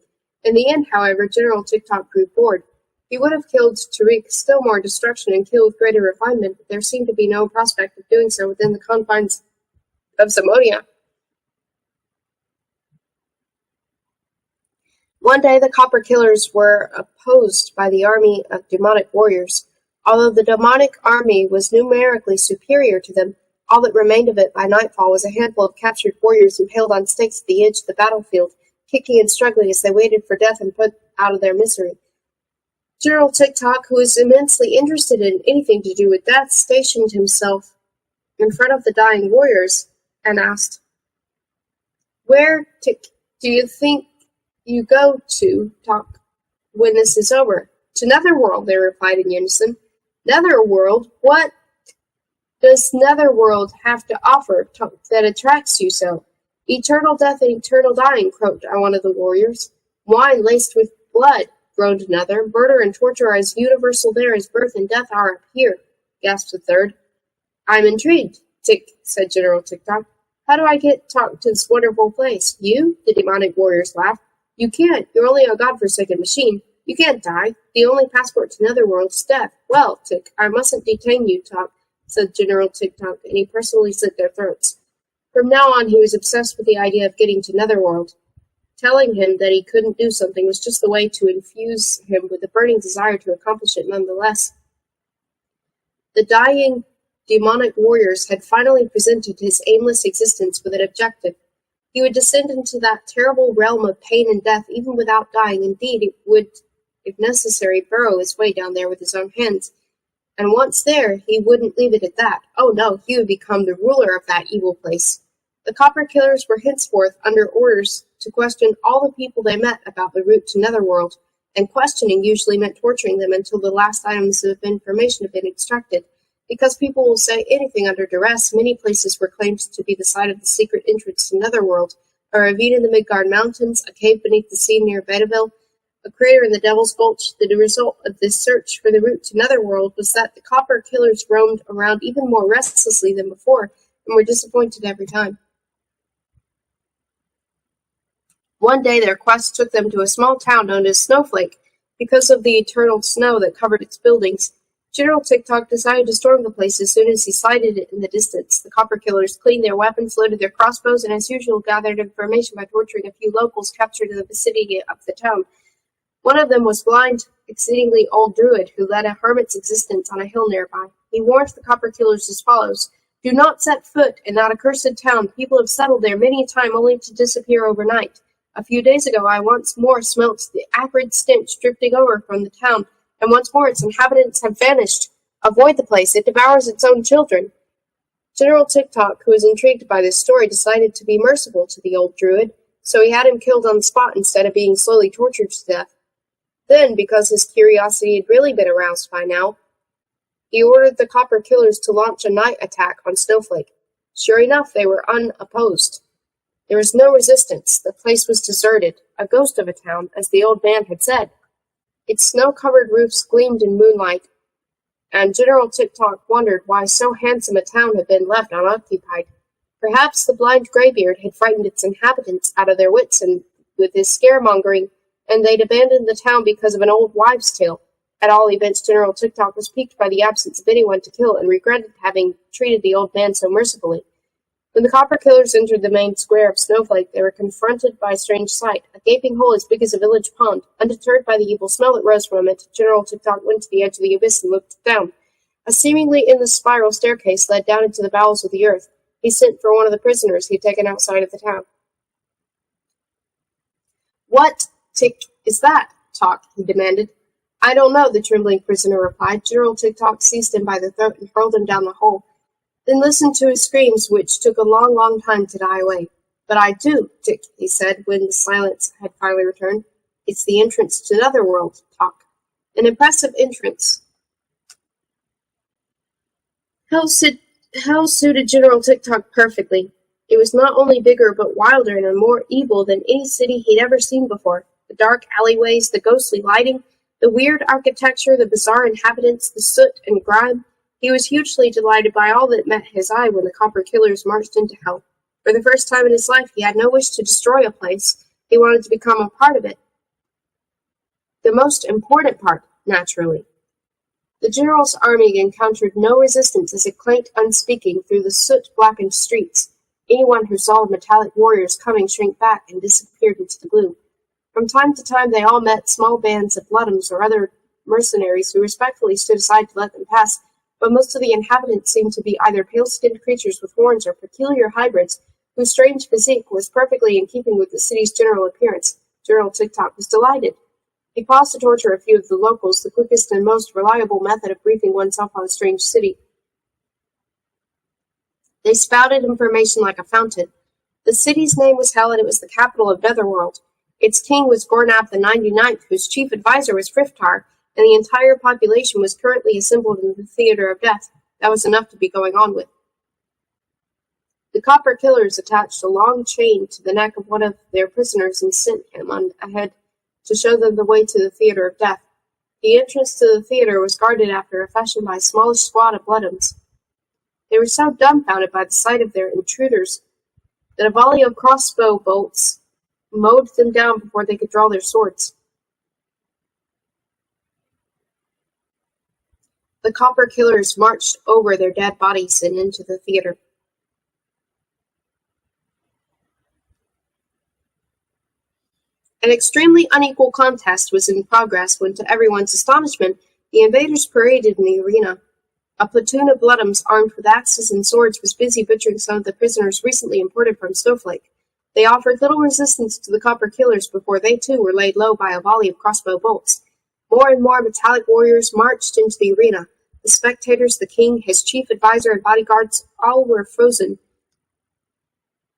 In the end, however, General Tick-Tock grew bored. He would have killed to wreak still more destruction and kill with greater refinement, but there seemed to be no prospect of doing so within the confines of Zamonia. One day the copper killers were opposed by the army of demonic warriors. Although the demonic army was numerically superior to them, all that remained of it by nightfall was a handful of captured warriors impaled on stakes at the edge of the battlefield, kicking and struggling as they waited for death and put out of their misery. General Tick-Tock, who was immensely interested in anything to do with death, stationed himself in front of the dying warriors and asked, Where do you think you go to talk when this is over? To Netherworld, they replied in unison. Netherworld? What does Netherworld have to offer that attracts you so? Eternal death and eternal dying, croaked one of the warriors. Wine laced with blood, groaned another. Murder and torture are as universal there as birth and death are up here, gasped a third. I'm intrigued, said General TikTok. How do I get to this wonderful place? You? The demonic warriors laughed. You can't. You're only a godforsaken machine. You can't die. The only passport to Netherworld is death. Well, I mustn't detain you, said General TikTok, and he personally slit their throats. From now on, he was obsessed with the idea of getting to Netherworld. Telling him that he couldn't do something was just the way to infuse him with a burning desire to accomplish it nonetheless. The dying demonic warriors had finally presented his aimless existence with an objective. He would descend into that terrible realm of pain and death even without dying. Indeed, it would, if necessary, burrow his way down there with his own hands. And once there, he wouldn't leave it at that. Oh no, he would become the ruler of that evil place. The Copper Killers were henceforth under orders to question all the people they met about the route to Netherworld, and questioning usually meant torturing them until the last items of information had been extracted. Because people will say anything under duress, many places were claimed to be the site of the secret entrance to Netherworld, a ravine in the Midgard Mountains, a cave beneath the sea near Bedeville, a crater in the Devil's Gulch. The result of this search for the route to Netherworld was that the Copper Killers roamed around even more restlessly than before, and were disappointed every time. One day their quest took them to a small town known as Snowflake. Because of the eternal snow that covered its buildings, General TikTok decided to storm the place as soon as he sighted it in the distance. The Copper Killers cleaned their weapons, loaded their crossbows, and as usual gathered information by torturing a few locals captured in the vicinity of the town. One of them was blind, exceedingly old druid who led a hermit's existence on a hill nearby. He warned the Copper Killers as follows: Do not set foot in that accursed town. People have settled there many a time only to disappear overnight. A few days ago I once more smelt the acrid stench drifting over from the town, and once more its inhabitants have vanished. Avoid the place. It devours its own children. General TikTok, who was intrigued by this story, decided to be merciful to the old druid, so he had him killed on the spot instead of being slowly tortured to death. Then, because his curiosity had really been aroused by now, he ordered the Copper Killers to launch a night attack on Snowflake. Sure enough, they were unopposed. There was no resistance. The place was deserted, a ghost of a town, as the old man had said. Its snow-covered roofs gleamed in moonlight, and General TikTok wondered why so handsome a town had been left unoccupied. Perhaps the blind graybeard had frightened its inhabitants out of their wits and with his scaremongering, and they'd abandoned the town because of an old wives' tale. At all events, General TikTok was piqued by the absence of anyone to kill and regretted having treated the old man so mercifully. When the Copper Killers entered the main square of Snowflake, they were confronted by a strange sight, a gaping hole as big as a village pond. Undeterred by the evil smell that rose from it, General TikTok went to the edge of the abyss and looked down. A seemingly endless spiral staircase led down into the bowels of the earth. He sent for one of the prisoners he had taken outside of the town. "What is that, Talk?" he demanded. "I don't know," the trembling prisoner replied. General TikTok seized him by the throat and hurled him down the hole. Then listened to his screams, which took a long, long time to die away. "But I do, he said, when the silence had finally returned. "It's the entrance to Netherworld, Talk. An impressive entrance." Hell suited General TikTok perfectly. It was not only bigger, but wilder and more evil than any city he'd ever seen before. The dark alleyways, the ghostly lighting, the weird architecture, the bizarre inhabitants, the soot and grime. He was hugely delighted by all that met his eye when the Copper Killers marched into Hell. For the first time in his life, he had no wish to destroy a place. He wanted to become a part of it. The most important part, naturally. The general's army encountered no resistance as it clanked unspeaking through the soot-blackened streets. Anyone who saw the metallic warriors coming shrank back and disappeared into the gloom. From time to time they all met small bands of bloodums or other mercenaries who respectfully stood aside to let them pass, but most of the inhabitants seemed to be either pale-skinned creatures with horns or peculiar hybrids, whose strange physique was perfectly in keeping with the city's general appearance. General TikTok was delighted. He paused to torture a few of the locals, the quickest and most reliable method of briefing oneself on a strange city. They spouted information like a fountain. The city's name was Hell, and it was the capital of Netherworld. Its king was Gornab the 99th, whose chief advisor was Friftar, and the entire population was currently assembled in the Theater of Death. That was enough to be going on with. The Copper Killers attached a long chain to the neck of one of their prisoners and sent him on ahead to show them the way to the Theater of Death. The entrance to the theater was guarded after a fashion by a smallish squad of bloodhounds. They were so dumbfounded by the sight of their intruders that a volley of crossbow bolts mowed them down before they could draw their swords. The Copper Killers marched over their dead bodies and into the theater. An extremely unequal contest was in progress when, to everyone's astonishment, the invaders paraded in the arena. A platoon of bloodhounds armed with axes and swords was busy butchering some of the prisoners recently imported from Snowflake. They offered little resistance to the Copper Killers before they too were laid low by a volley of crossbow bolts. More and more metallic warriors marched into the arena. The spectators, the king, his chief advisor, and bodyguards all were frozen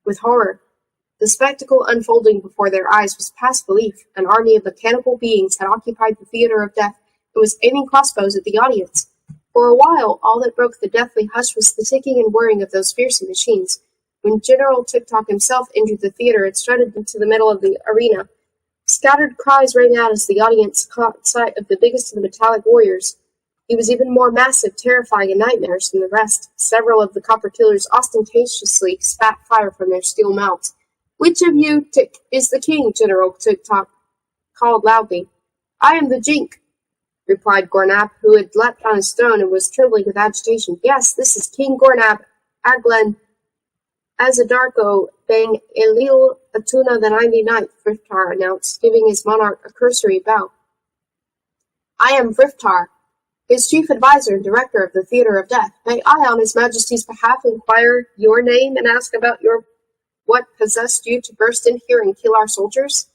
with horror. The spectacle unfolding before their eyes was past belief. An army of mechanical beings had occupied the Theater of Death and was aiming crossbows at the audience. For a while, all that broke the deathly hush was the ticking and whirring of those fearsome machines. When General TikTok himself entered the theater and strutted into the middle of the arena, scattered cries rang out as the audience caught sight of the biggest of the metallic warriors. He was even more massive, terrifying, and nightmarish than the rest. Several of the Copper Killers ostentatiously spat fire from their steel mouths. "Which of you, Tick, is the king?" General TikTok called loudly. "I am the Jink," replied Gornab, who had leapt on his throne and was trembling with agitation. "Yes, this is King Gornab Aglen Azadarko Bang Elil Atuna the 99th, Vriftar announced, giving his monarch a cursory bow. "I am Vriftar, his chief advisor and director of the Theater of Death. May I, on his majesty's behalf, inquire your name and ask about what possessed you to burst in here and kill our soldiers?"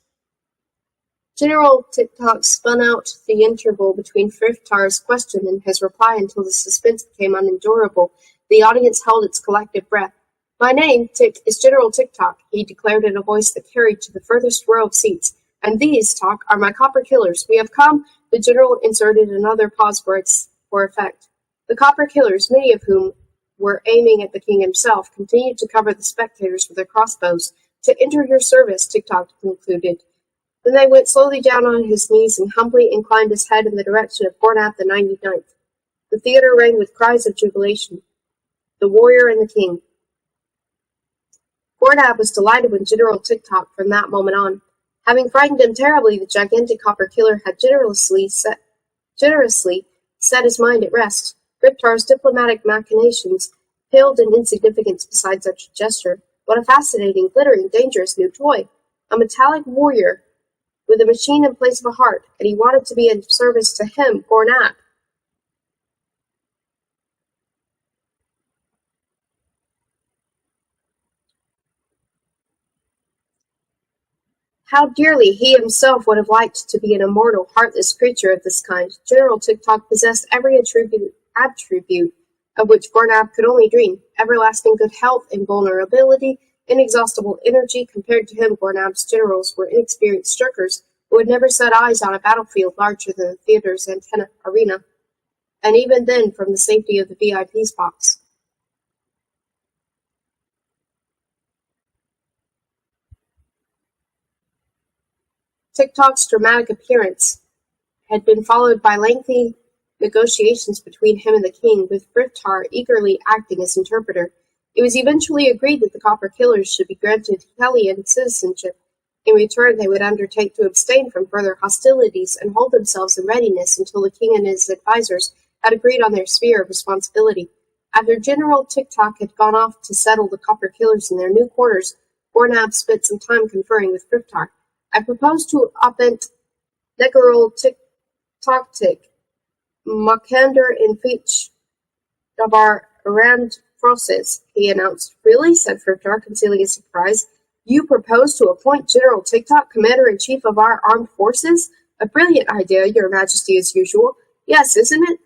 General TikTok spun out the interval between Friftar's question and his reply until the suspense became unendurable. The audience held its collective breath. "My name, Tick, is General TikTok," he declared in a voice that carried to the furthest row of seats. "And these, Talk, are my Copper Killers. We have come—" The general inserted another pause for effect. The Copper Killers, many of whom were aiming at the king himself, continued to cover the spectators with their crossbows. "To enter your service," TikTok concluded. Then they went slowly down on his knees and humbly inclined his head in the direction of Gornab the 99th. The theater rang with cries of jubilation. The warrior and the king. Gornab was delighted when General TikTok from that moment on. Having frightened him terribly, the gigantic Copper Killer had generously set his mind at rest. Griptar's diplomatic machinations paled in insignificance beside such a gesture. What a fascinating, glittering, dangerous new toy! A metallic warrior with a machine in place of a heart, and he wanted to be in service to him, Gornab. How dearly he himself would have liked to be an immortal, heartless creature of this kind. General TikTok possessed every attribute of which Gornab could only dream. Everlasting good health, invulnerability, inexhaustible energy. Compared to him, Gornab's generals were inexperienced shirkers who had never set eyes on a battlefield larger than the theater's antenna arena, and even then from the safety of the VIP's box. TikTok's dramatic appearance had been followed by lengthy negotiations between him and the king, with Vriftar eagerly acting as interpreter. It was eventually agreed that the Copper Killers should be granted Hellian citizenship. In return, they would undertake to abstain from further hostilities and hold themselves in readiness until the king and his advisors had agreed on their sphere of responsibility. After General TikTok had gone off to settle the Copper Killers in their new quarters, Gornab spent some time conferring with Vriftar. "I propose to appoint Negerol Tik Makander in Fitch Dabar Rand Process," he announced. "Really?" said Vriftar, concealing his surprise. "You propose to appoint General TikTok Commander-in-Chief of our armed forces? A brilliant idea, Your Majesty, as usual. Yes, isn't it?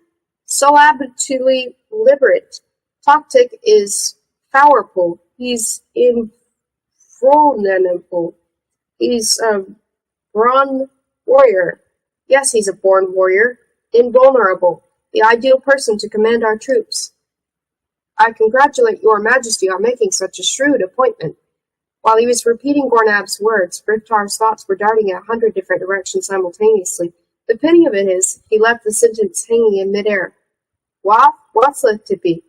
So absolutely liberate. Toktik is powerful. He's vulnerable. He's a born warrior. Yes, he's a born warrior. Invulnerable. The ideal person to command our troops. I congratulate your majesty on making such a shrewd appointment. While he was repeating Gornab's words, Riftar's thoughts were darting in 100 different directions simultaneously. The pity of it is, he left the sentence hanging in midair. What's left to be?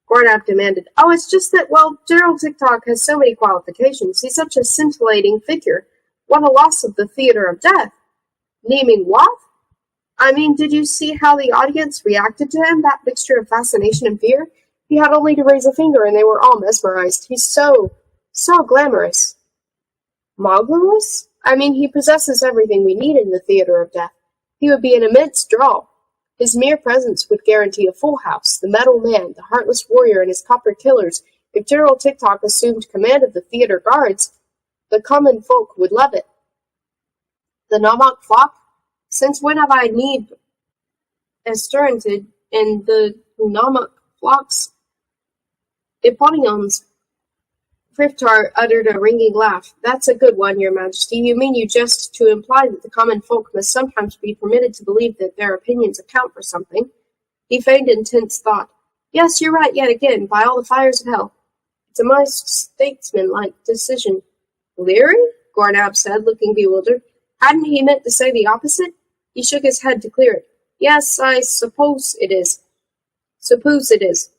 Gornab demanded. Oh, it's just that, well, General TikTok has so many qualifications. He's such a scintillating figure. What a loss of the theater of death. Naming what? I mean, did you see how the audience reacted to him? That mixture of fascination and fear? He had only to raise a finger and they were all mesmerized. He's so glamorous. Marvelous? I mean, he possesses everything we need in the theater of death. He would be an immense draw. His mere presence would guarantee a full house, the metal man, the heartless warrior, and his copper killers. If General TikTok assumed command of the theater guards, the common folk would love it. The Namak flock? Since when have I need Esterinted in the Namak flocks? Eponyms. Friftar uttered a ringing laugh. That's a good one, your majesty. You mean you jest to imply that the common folk must sometimes be permitted to believe that their opinions account for something. He feigned intense thought. Yes, you're right yet again, by all the fires of hell. It's a most statesman-like decision. Leary? Gornab said, looking bewildered. Hadn't he meant to say the opposite? He shook his head to clear it. Yes, I suppose it is. Suppose it is.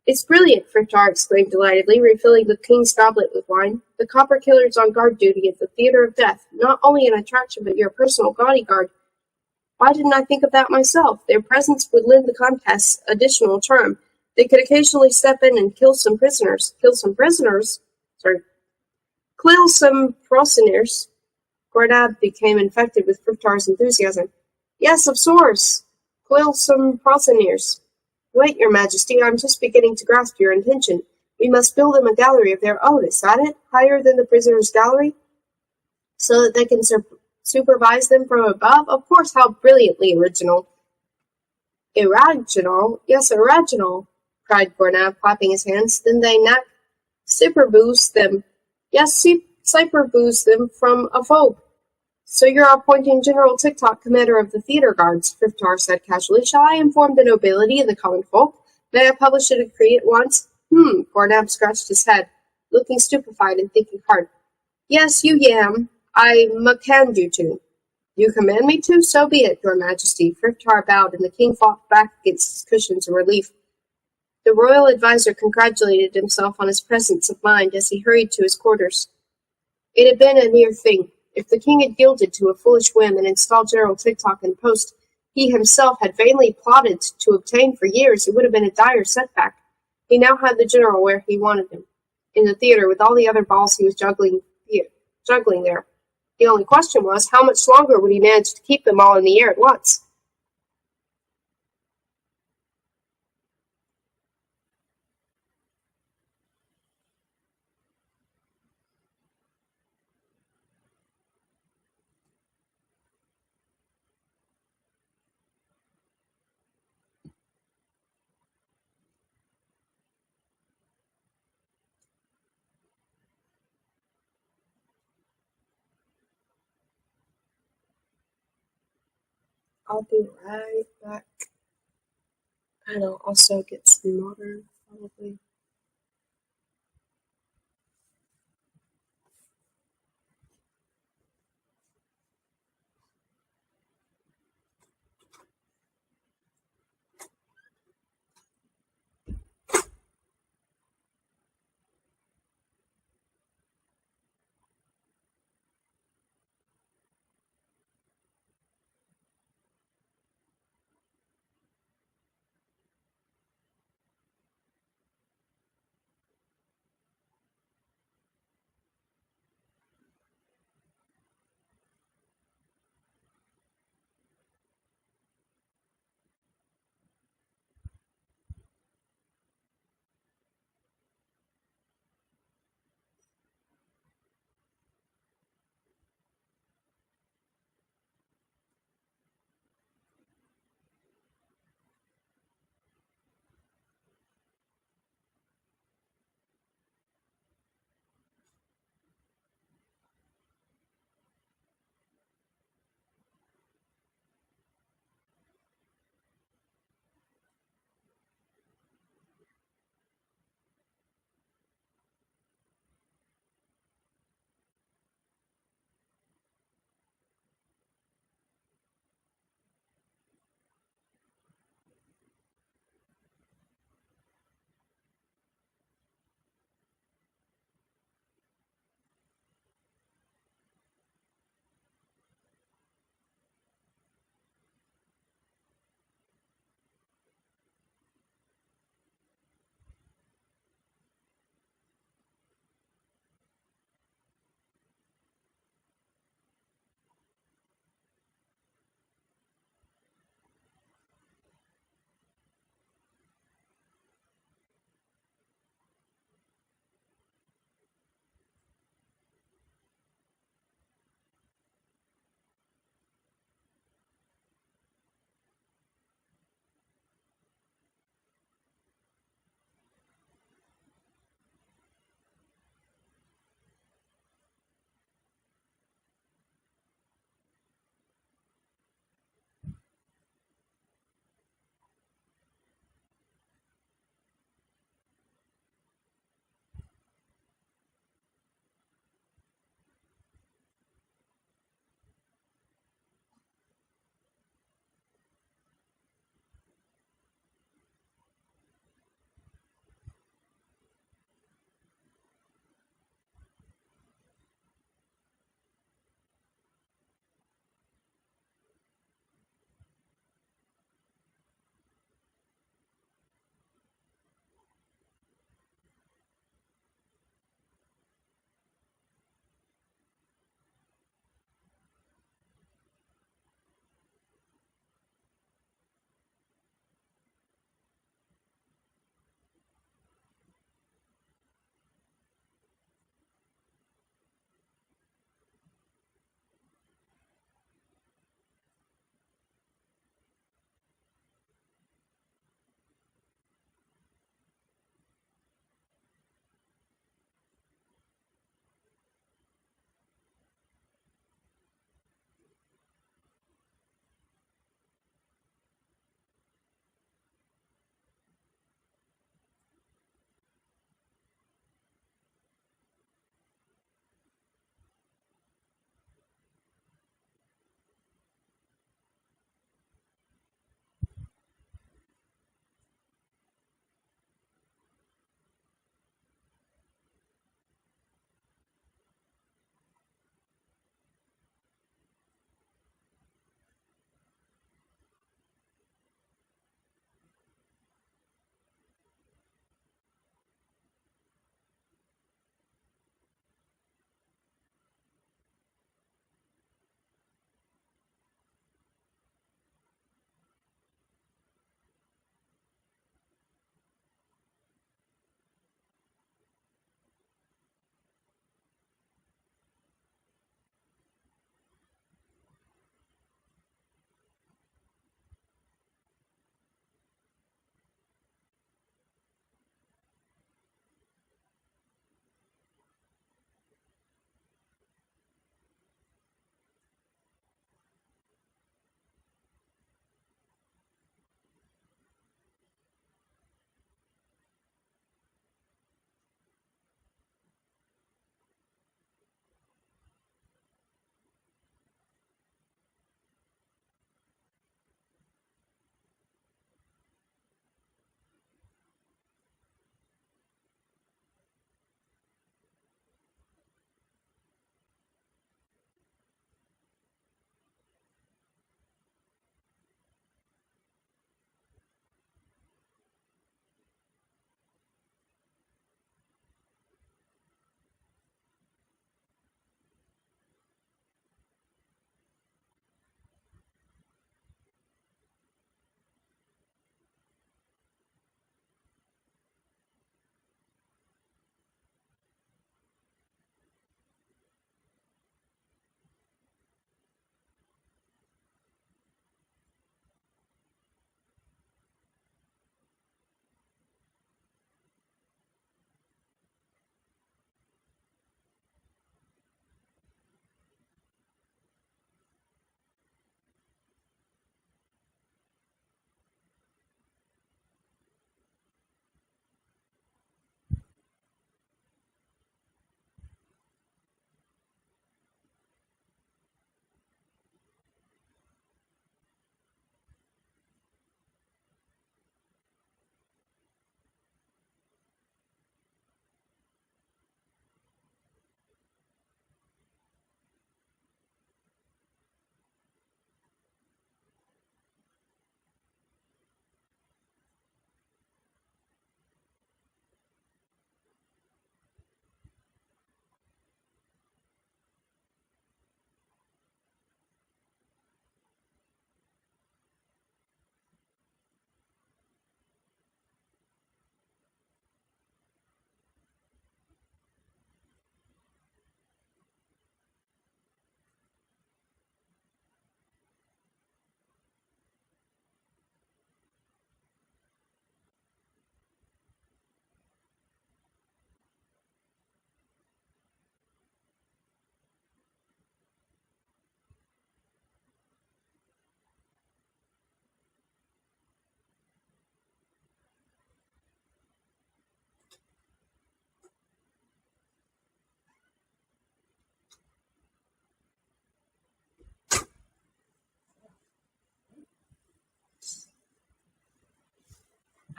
It's brilliant, Friftar exclaimed delightedly, refilling the king's goblet with wine. The copper killers on guard duty at the theater of death, not only an attraction but your personal bodyguard. Why didn't I think of that myself? Their presence would lend the contest additional charm. They could occasionally step in and kill some prisoners. Kill some prisoners? Sorry. Kill some proselyters. Gornab became infected with Friftar's enthusiasm. Yes, of course. Kill some proselyters. Wait, your majesty, I'm just beginning to grasp your intention. We must build them a gallery of their own, is that it? Higher than the prisoners' gallery? So that they can supervise them from above? Of course, how brilliantly original. Original? Yes, original, cried Gornab, clapping his hands. Then they superboost them. Yes, superboost them from above. So you're appointing General TikTok commander of the theater guards, Friftar said casually. Shall I inform the nobility and the common folk? May I publish a decree at once? Gornab scratched his head, looking stupefied and thinking hard. Yes, you yam. I command you to. You command me to? So be it, your majesty. Friftar bowed, and the king fought back against his cushions in relief. The royal adviser congratulated himself on his presence of mind as he hurried to his quarters. It had been a near thing. If the king had yielded to a foolish whim and installed General TikTok in post he himself had vainly plotted to obtain for years, it would have been a dire setback. He now had the general where he wanted him, in the theater with all the other balls he was juggling there. The only question was, how much longer would he manage to keep them all in the air at once? I'll be right back. And I'll also get some water, probably.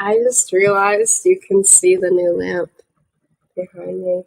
I just realized you can see the new lamp behind me.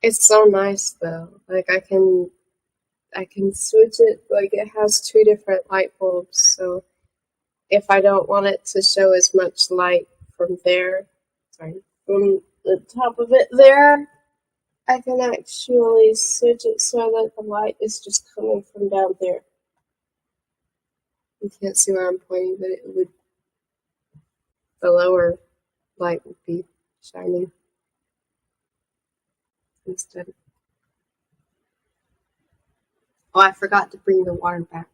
It's so nice though. Like I can switch it, like it has two different light bulbs, so if I don't want it to show as much light from there, sorry, from the top of it there, I can actually switch it so that the light is just coming from down there. You can't see where I'm pointing, but the lower light would be shining instead. Oh, I forgot to bring the water back.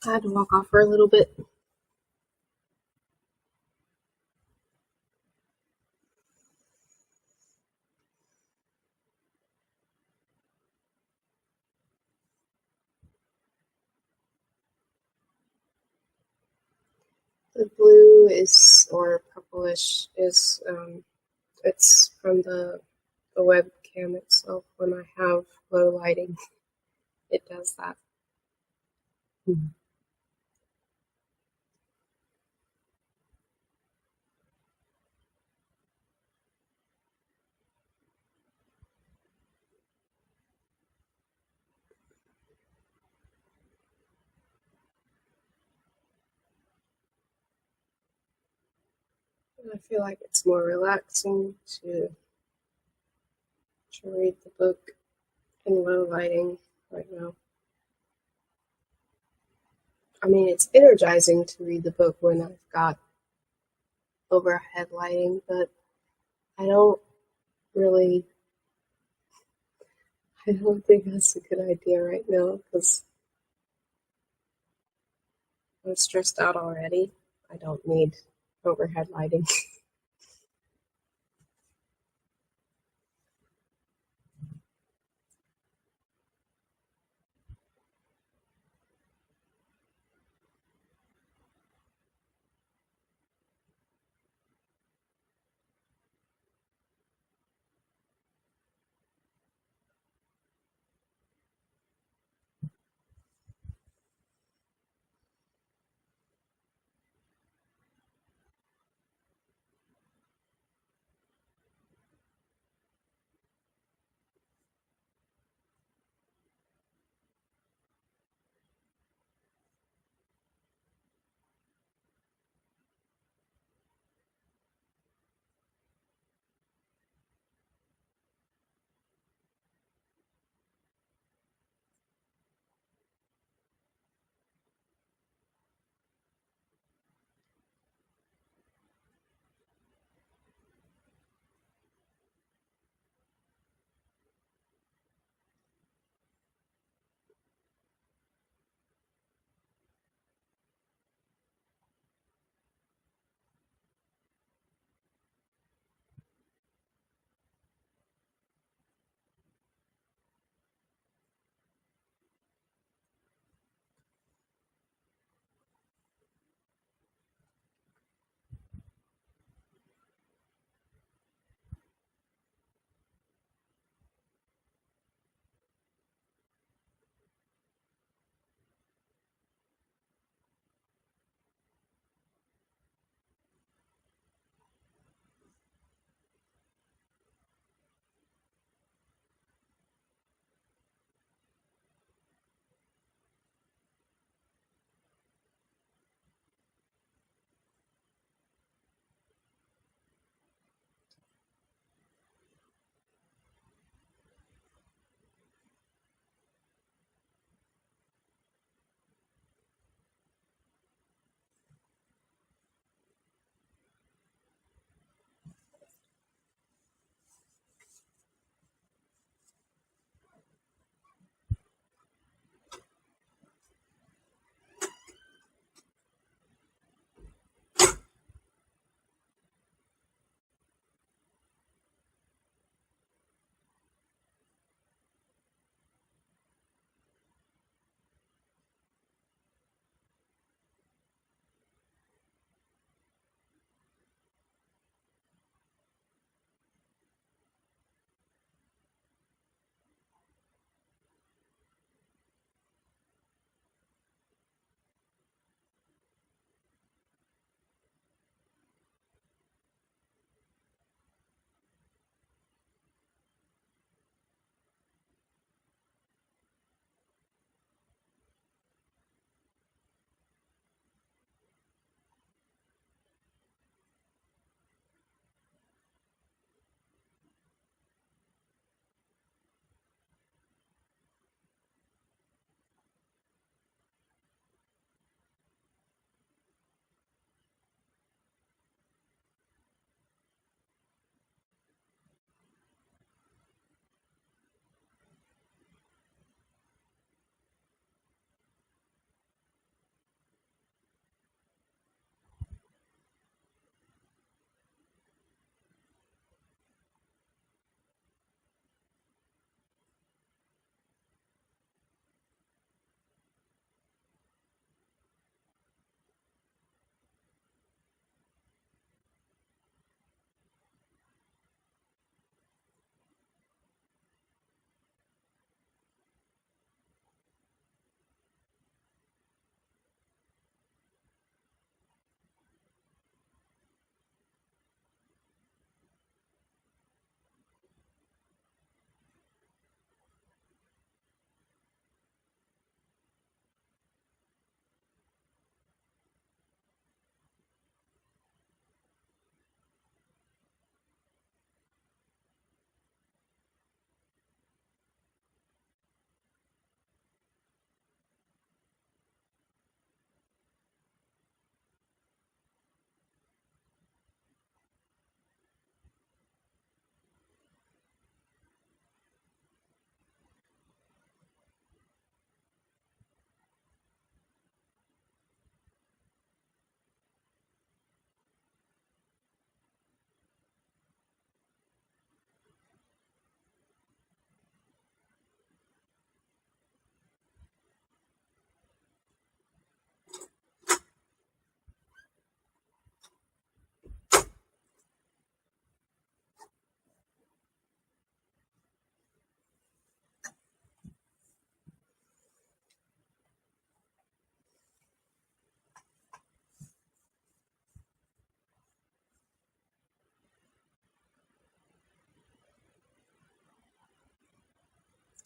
I had to walk off for a little bit. The blue is, or purplish, is it's from the webcam itself. When I have low lighting, it does that. And I feel like it's more relaxing to read the book in low lighting right now. I mean, it's energizing to read the book when I've got overhead lighting, but I don't really, I don't think that's a good idea right now because I'm stressed out already. I don't need overhead lighting.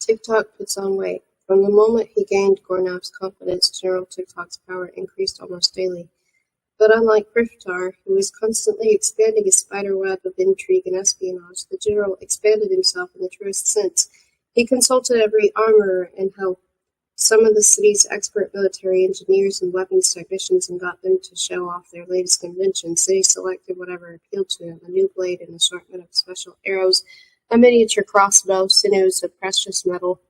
TikTok puts on weight. From the moment he gained Gornav's confidence, General TikTok's power increased almost daily. But unlike Griftar, who was constantly expanding his spider web of intrigue and espionage, the general expanded himself in the truest sense. He consulted every armorer and helped some of the city's expert military engineers and weapons technicians and got them to show off their latest invention. City selected whatever appealed to him, a new blade, an assortment of special arrows, a miniature crossbow, sinews of precious metal,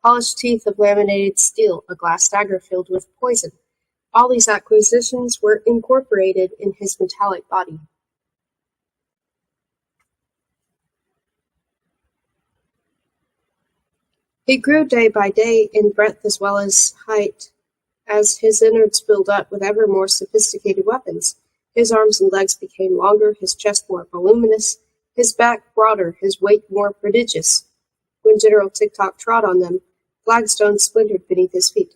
polished teeth of laminated steel, a glass dagger filled with poison. All these acquisitions were incorporated in his metallic body. He grew day by day in breadth as well as height, as his innards filled up with ever more sophisticated weapons. His arms and legs became longer, his chest more voluminous, his back broader, his weight more prodigious. When General TikTok trod on them, flagstones splintered beneath his feet.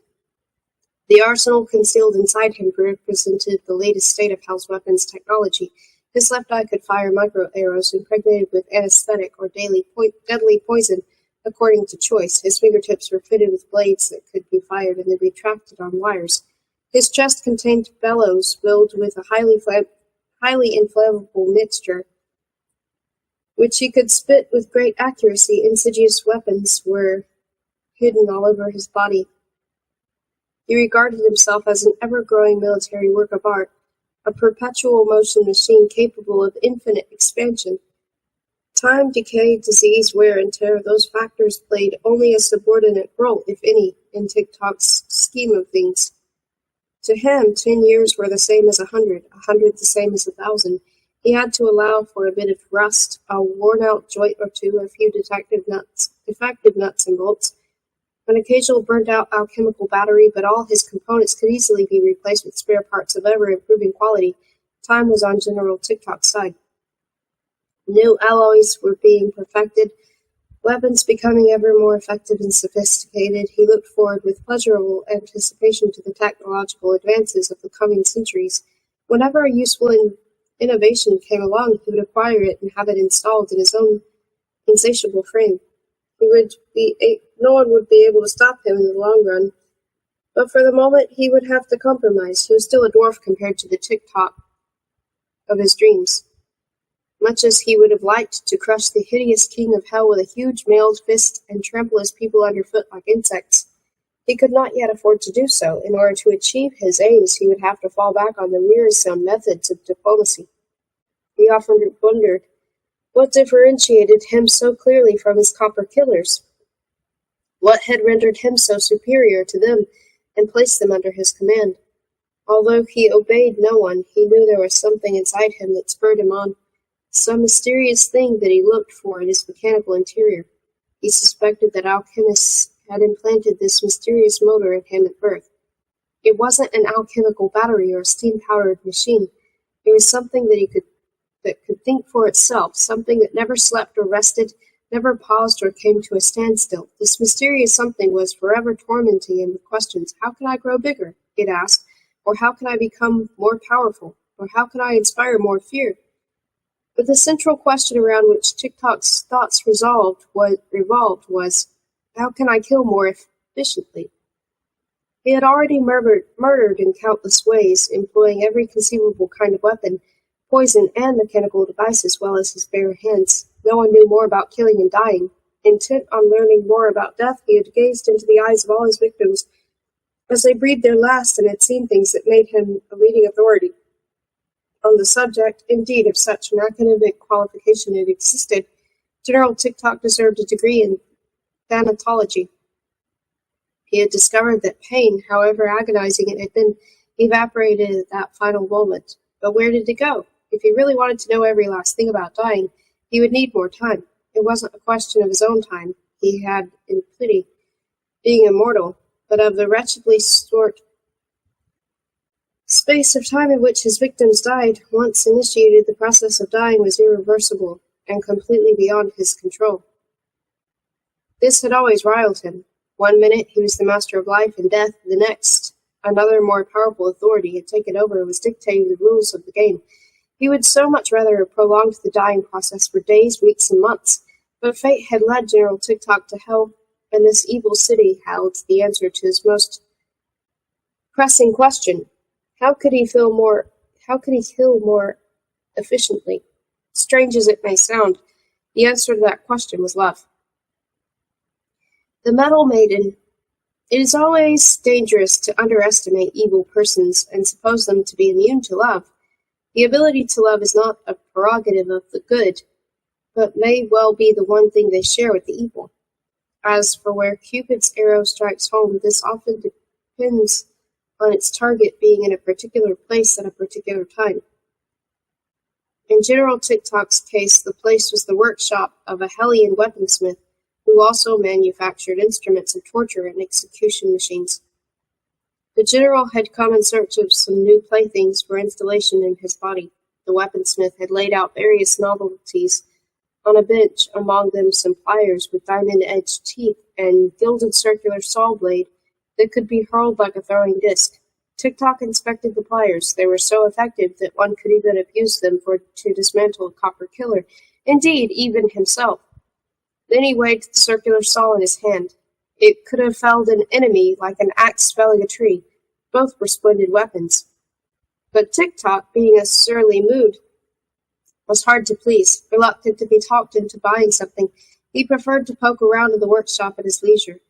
The arsenal concealed inside him represented the latest state of Hell's weapons technology. His left eye could fire micro-arrows impregnated with anesthetic or deadly poison, according to choice. His fingertips were fitted with blades that could be fired and then retracted on wires. His chest contained bellows filled with a highly inflammable mixture, which he could spit with great accuracy. Insidious weapons were hidden all over his body. He regarded himself as an ever-growing military work of art, a perpetual motion machine capable of infinite expansion. Time, decay, disease, wear, and tear, those factors played only a subordinate role, if any, in TikTok's scheme of things. To him, 10 years were the same as 100, 100 the same as 1,000. He had to allow for a bit of rust, a worn-out joint or two, a few defective nuts and bolts, an occasional burnt-out alchemical battery, but all his components could easily be replaced with spare parts of ever-improving quality. Time was on General TikTok's side. New alloys were being perfected, weapons becoming ever more effective and sophisticated. He looked forward with pleasurable anticipation to the technological advances of the coming centuries. Whenever a useful innovation came along, he would acquire it and have it installed in his own insatiable frame. No one would be able to stop him in the long run. But for the moment, he would have to compromise. He was still a dwarf compared to the TikTok of his dreams. Much as he would have liked to crush the hideous king of hell with a huge mailed fist and trample his people underfoot like insects, he could not yet afford to do so. In order to achieve his aims, he would have to fall back on the wearisome methods of diplomacy. He often wondered what differentiated him so clearly from his copper killers. What had rendered him so superior to them and placed them under his command? Although he obeyed no one, he knew there was something inside him that spurred him on, some mysterious thing that he looked for in his mechanical interior. He suspected that alchemists had implanted this mysterious motor in him at birth. It wasn't an alchemical battery or a steam-powered machine. It was something that could think for itself, something that never slept or rested, never paused or came to a standstill. This mysterious something was forever tormenting him with questions. How can I grow bigger? It asked. Or how can I become more powerful? Or how can I inspire more fear? But the central question around which TikTok's thoughts revolved was, how can I kill more efficiently? He had already murdered in countless ways, employing every conceivable kind of weapon, poison, and mechanical device, as well as his bare hands. No one knew more about killing and dying. Intent on learning more about death, he had gazed into the eyes of all his victims as they breathed their last and had seen things that made him a leading authority on the subject. Indeed, if such an academic qualification had existed, General TikTok deserved a degree in thanatology. He had discovered that pain, however agonizing it had been, evaporated at that final moment. But where did it go? If he really wanted to know every last thing about dying, he would need more time. It wasn't a question of his own time he had in plenty, being immortal, but of the wretchedly short space of time in which his victims died. Once initiated, the process of dying was irreversible and completely beyond his control. This had always riled him. One minute he was the master of life and death, the next another more powerful authority had taken over and was dictating the rules of the game. He would so much rather have prolonged the dying process for days, weeks, and months, but fate had led General TikTok to hell and this evil city held the answer to his most pressing question. How could he kill more efficiently? Strange as it may sound, the answer to that question was love. The Metal Maiden. It is always dangerous to underestimate evil persons and suppose them to be immune to love. The ability to love is not a prerogative of the good, but may well be the one thing they share with the evil. As for where Cupid's arrow strikes home, this often depends on its target being in a particular place at a particular time. In General TikTok's case, the place was the workshop of a Hellion weaponsmith who also manufactured instruments of torture and execution machines. The general had come in search of some new playthings for installation in his body. The weaponsmith had laid out various novelties on a bench, among them some pliers with diamond-edged teeth and gilded circular saw blade that could be hurled like a throwing disc. TikTok inspected the pliers. They were so effective that one could even abuse them to dismantle a copper killer, indeed, even himself. Then he weighed the circular saw in his hand. It could have felled an enemy like an axe felling a tree. Both were splendid weapons. But TikTok, being a surly mood, was hard to please. Reluctant to be talked into buying something, he preferred to poke around in the workshop at his leisure.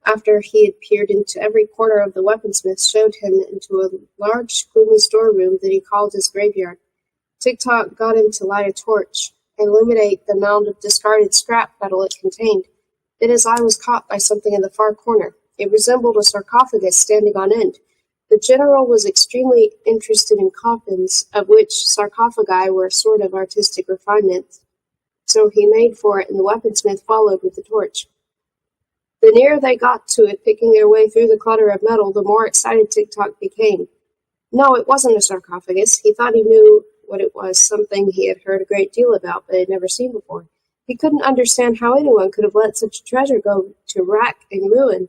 After he had peered into every corner of the weaponsmith, showed him into a large, gloomy storeroom that he called his graveyard. TikTok got him to light a torch and illuminate the mound of discarded scrap metal it contained. Then his eye was caught by something in the far corner. It resembled a sarcophagus standing on end. The general was extremely interested in coffins, of which sarcophagi were a sort of artistic refinement, so he made for it, and the weaponsmith followed with the torch. The nearer they got to it, picking their way through the clutter of metal, the more excited TikTok became. No, it wasn't a sarcophagus. He thought he knew what it was, something he had heard a great deal about but had never seen before. He couldn't understand how anyone could have let such a treasure go to rack and ruin.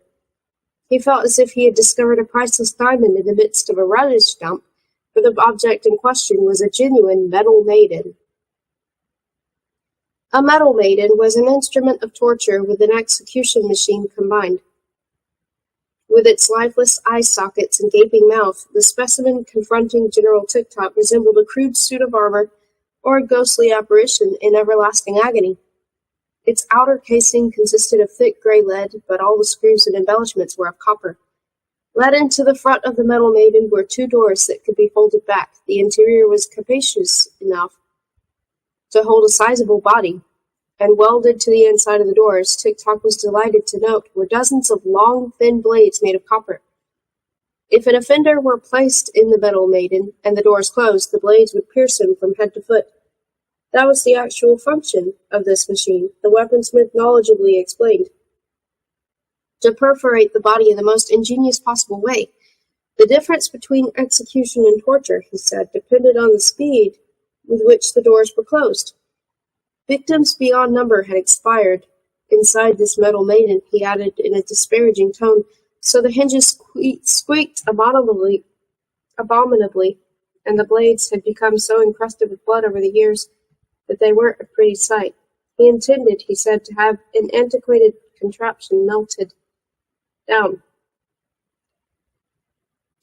He felt as if he had discovered a priceless diamond in the midst of a rubbish dump, for the object in question was a genuine metal maiden. A metal maiden was an instrument of torture with an execution machine combined. With its lifeless eye sockets and gaping mouth, the specimen confronting General TikTok resembled a crude suit of armor or a ghostly apparition in everlasting agony. Its outer casing consisted of thick gray lead, but all the screws and embellishments were of copper. Let into the front of the metal maiden were two doors that could be folded back. The interior was capacious enough to hold a sizable body, and welded to the inside of the doors, TikTok was delighted to note, were dozens of long, thin blades made of copper. If an offender were placed in the metal maiden and the doors closed, the blades would pierce him from head to foot. That was the actual function of this machine, the weaponsmith knowledgeably explained. To perforate the body in the most ingenious possible way. The difference between execution and torture, he said, depended on the speed with which the doors were closed. Victims beyond number had expired inside this metal maiden, he added in a disparaging tone, so the hinges squeaked abominably, and the blades had become so encrusted with blood over the years that they weren't a pretty sight. He intended, he said, to have an antiquated contraption melted down.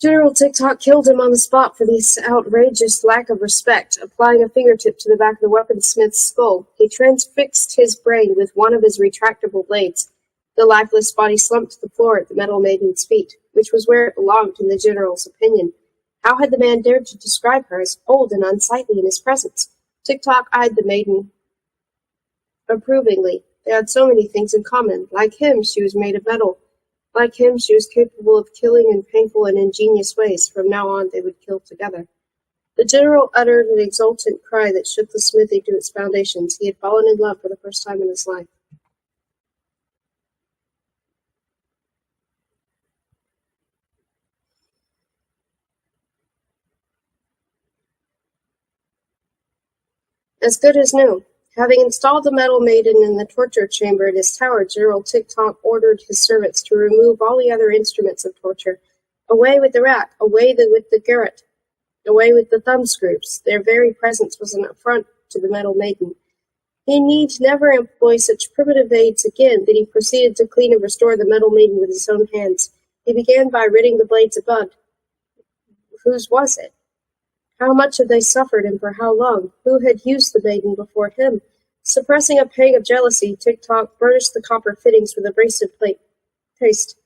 General TikTok killed him on the spot for this outrageous lack of respect, applying a fingertip to the back of the weaponsmith's skull. He transfixed his brain with one of his retractable blades. The lifeless body slumped to the floor at the metal maiden's feet, which was where it belonged in the general's opinion. How had the man dared to describe her as old and unsightly in his presence? TikTok eyed the maiden approvingly. They had so many things in common. Like him, she was made of metal. Like him, she was capable of killing in painful and ingenious ways. From now on, they would kill together. The general uttered an exultant cry that shook the smithy to its foundations. He had fallen in love for the first time in his life. As good as new. Having installed the metal maiden in the torture chamber at his tower, General TikTok ordered his servants to remove all the other instruments of torture. Away with the rack, away with the garrote, away with the thumbscrews. Their very presence was an affront to the metal maiden. He need never employ such primitive aids again. Then he proceeded to clean and restore the metal maiden with his own hands. He began by ridding the blades of mud. Whose was it? How much had they suffered, and for how long? Who had used the maiden before him? Suppressing a pang of jealousy, Tick-Tock burnished the copper fittings with abrasive paste.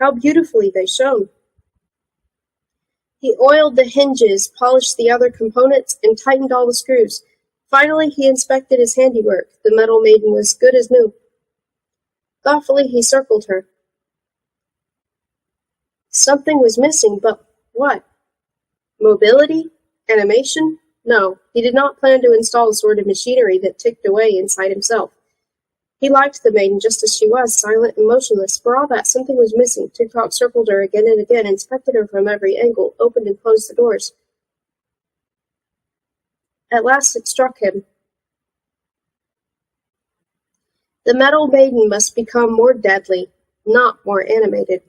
How beautifully they shone! He oiled the hinges, polished the other components, and tightened all the screws. Finally, he inspected his handiwork. The metal maiden was good as new. Thoughtfully, he circled her. Something was missing, but what? Mobility? Animation? No, he did not plan to install a sort of machinery that ticked away inside himself. He liked the maiden just as she was, silent and motionless. For all that, something was missing. Tick-Tock circled her again and again, inspected her from every angle, opened and closed the doors. At last it struck him. The metal maiden must become more deadly, not more animated.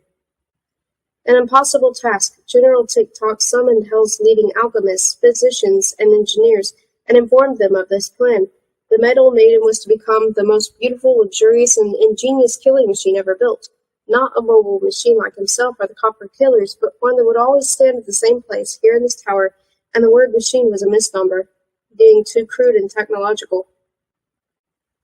An impossible task. General Tick-Tock summoned Hell's leading alchemists, physicians, and engineers, and informed them of this plan. The metal maiden was to become the most beautiful, luxurious, and ingenious killing machine ever built. Not a mobile machine like himself or the copper killers, but one that would always stand at the same place, here in this tower, and the word machine was a misnomer, being too crude and technological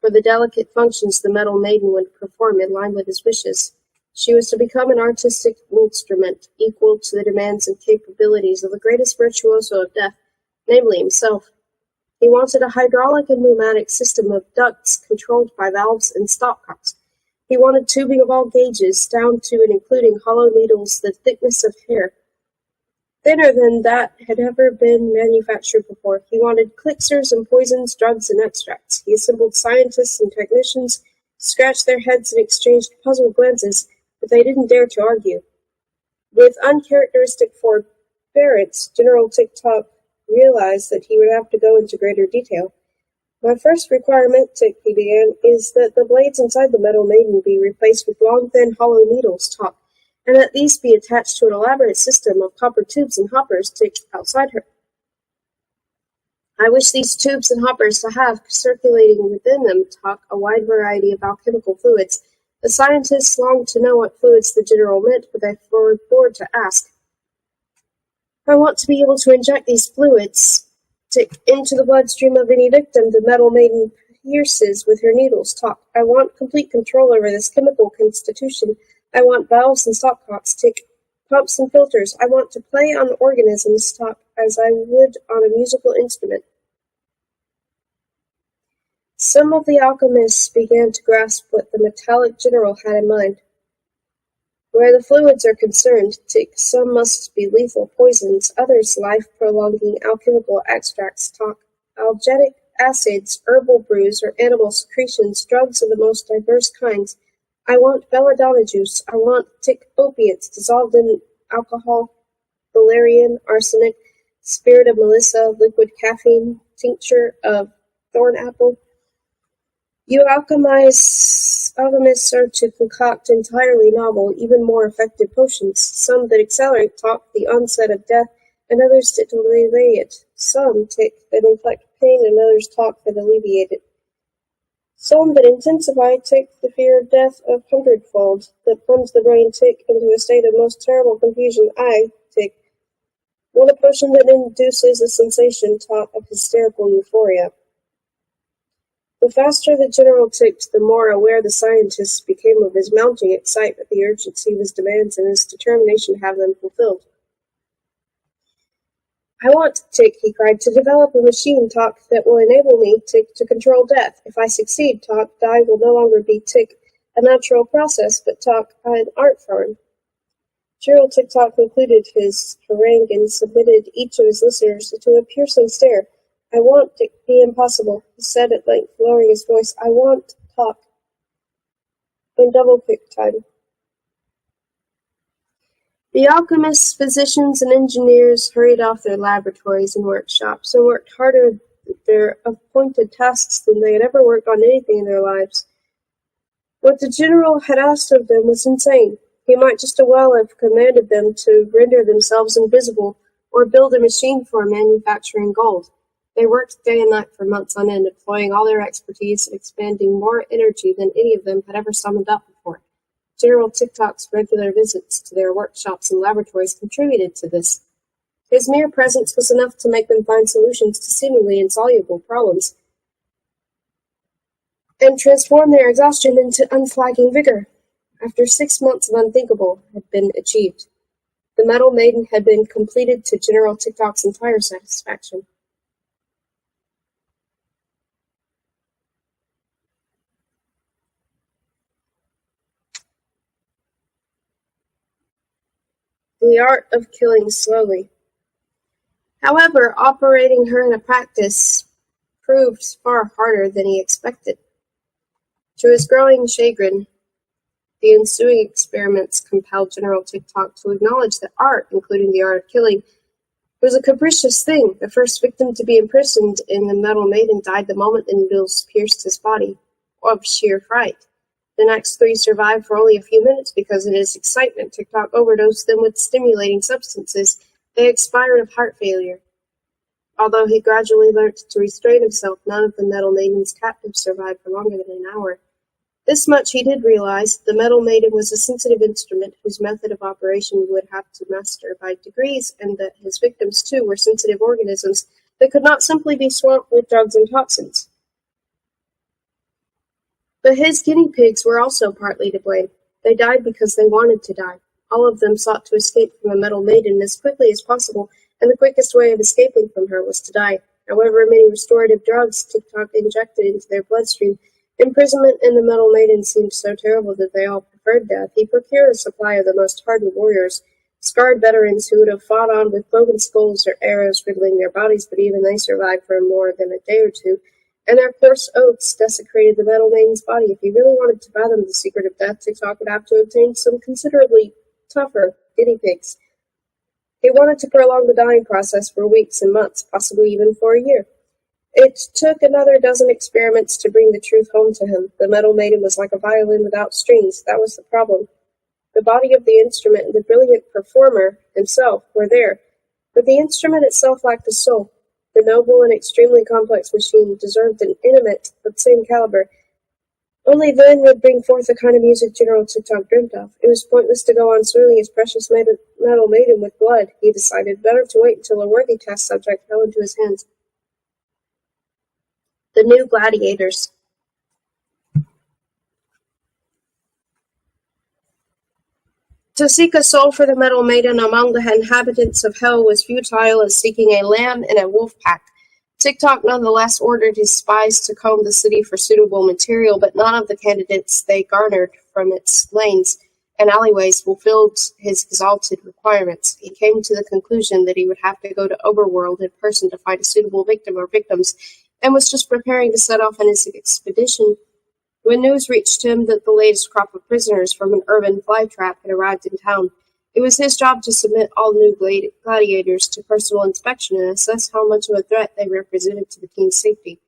for the delicate functions the metal maiden would perform in line with his wishes. She was to become an artistic instrument, equal to the demands and capabilities of the greatest virtuoso of death, namely himself. He wanted a hydraulic and pneumatic system of ducts controlled by valves and stopcocks. He wanted tubing of all gauges, down to and including hollow needles the thickness of hair, thinner than that had ever been manufactured before. He wanted elixirs and poisons, drugs and extracts. He assembled scientists and technicians, scratched their heads and exchanged puzzled glances, but they didn't dare to argue. With uncharacteristic forbearance, General Tick-Tock realized that he would have to go into greater detail. My first requirement, Tick, he began, is that the blades inside the metal maiden be replaced with long, thin, hollow needles, Tock, and that these be attached to an elaborate system of copper tubes and hoppers, Tick, outside her. I wish these tubes and hoppers to have, circulating within them, Tock, a wide variety of alchemical fluids. The scientists longed to know what fluids the general meant, but they forbore to ask. I want to be able to inject these fluids, Tick, into the bloodstream of any victim the metal maiden pierces with her needles, Tock. I want complete control over this chemical constitution. I want valves and stopcocks, Tick, pumps and filters. I want to play on organisms, Tock, as I would on a musical instrument. Some of the alchemists began to grasp what the metallic general had in mind. Where the fluids are concerned, Tick, some must be lethal poisons, others life-prolonging alchemical extracts, Tock, algetic acids, herbal brews, or animal secretions, drugs of the most diverse kinds. I want belladonna juice. I want, Tick, opiates dissolved in alcohol, valerian, arsenic, spirit of melissa, liquid caffeine, tincture of thorn apple. You alchemists are to concoct entirely novel, even more effective potions, some that accelerate, Tock, the onset of death, and others that delay it. Some, Tick, that inflict pain, and others, Tock, that alleviate it. Some that intensify, Tick, the fear of death a hundredfold, that plunge the brain, Tick, into a state of most terrible confusion. I, Tick, want a potion that induces a sensation, Tock, of hysterical euphoria. The faster the general ticked, the more aware the scientists became of his mounting excitement, the urgency of his demands, and his determination to have them fulfilled. I want, Tick, he cried, to develop a machine, Tock, that will enable me, Tick, to control death. If I succeed, Tock, die will no longer be, Tick, a natural process, but, Tock, an art form. General Tick-Tock concluded his harangue and submitted each of his listeners to a piercing stare. I want, Tick, the impossible, he said at length, lowering his voice. I want, Tock. In double-quick time. The alchemists, physicians, and engineers hurried off their laboratories and workshops, and worked harder at their appointed tasks than they had ever worked on anything in their lives. What the general had asked of them was insane. He might just as well have commanded them to render themselves invisible, or build a machine for manufacturing gold. They worked day and night for months on end, employing all their expertise and expending more energy than any of them had ever summoned up before. General TikTok's regular visits to their workshops and laboratories contributed to this. His mere presence was enough to make them find solutions to seemingly insoluble problems, and transform their exhaustion into unflagging vigor. After 6 months of unthinkable had been achieved, the Metal Maiden had been completed to General TikTok's entire satisfaction. The art of killing slowly. However, operating her in a practice proved far harder than he expected. To his growing chagrin, the ensuing experiments compelled General TikTok to acknowledge that art, including the art of killing, was a capricious thing. The first victim to be imprisoned in the Metal Maiden died the moment the needles pierced his body, of sheer fright. The next 3 survived for only a few minutes because in his excitement, TikTok overdosed them with stimulating substances. They expired of heart failure. Although he gradually learnt to restrain himself, none of the Metal Maiden's captives survived for longer than an hour. This much he did realize: the Metal Maiden was a sensitive instrument whose method of operation he would have to master by degrees, and that his victims, too, were sensitive organisms that could not simply be swamped with drugs and toxins. But his guinea pigs were also partly to blame. They died because they wanted to die. All of them sought to escape from the Metal Maiden as quickly as possible, and the quickest way of escaping from her was to die. However many restorative drugs TikTok injected into their bloodstream, imprisonment in the Metal Maiden seemed so terrible that they all preferred death. He procured a supply of the most hardened warriors, scarred veterans who would have fought on with cloven skulls or arrows riddling their bodies, but even they survived for more than a day or two, and their coarse oaths desecrated the Metal Maiden's body. If he really wanted to fathom the secret of death, TikTok would have to obtain some considerably tougher guinea pigs. He wanted to prolong the dying process for weeks and months, possibly even for a year. It took another dozen experiments to bring the truth home to him. The Metal Maiden was like a violin without strings. That was the problem. The body of the instrument and the brilliant performer himself were there, but the instrument itself lacked a soul. The noble and extremely complex machine deserved an intimate of the same caliber. Only then would bring forth the kind of music General TikTok dreamt of. It was pointless to go on soiling his precious Metal Maiden with blood, he decided. Better to wait until a worthy test subject fell into his hands. The new gladiators. To seek a soul for the Metal Maiden among the inhabitants of Hell was futile as seeking a lamb in a wolf pack. TikTok nonetheless ordered his spies to comb the city for suitable material, but none of the candidates they garnered from its lanes and alleyways fulfilled his exalted requirements. He came to the conclusion that he would have to go to Overworld in person to find a suitable victim or victims, and was just preparing to set off on his expedition when news reached him that the latest crop of prisoners from an urban flytrap had arrived in town. It was his job to submit all new gladiators to personal inspection and assess how much of a threat they represented to the king's safety.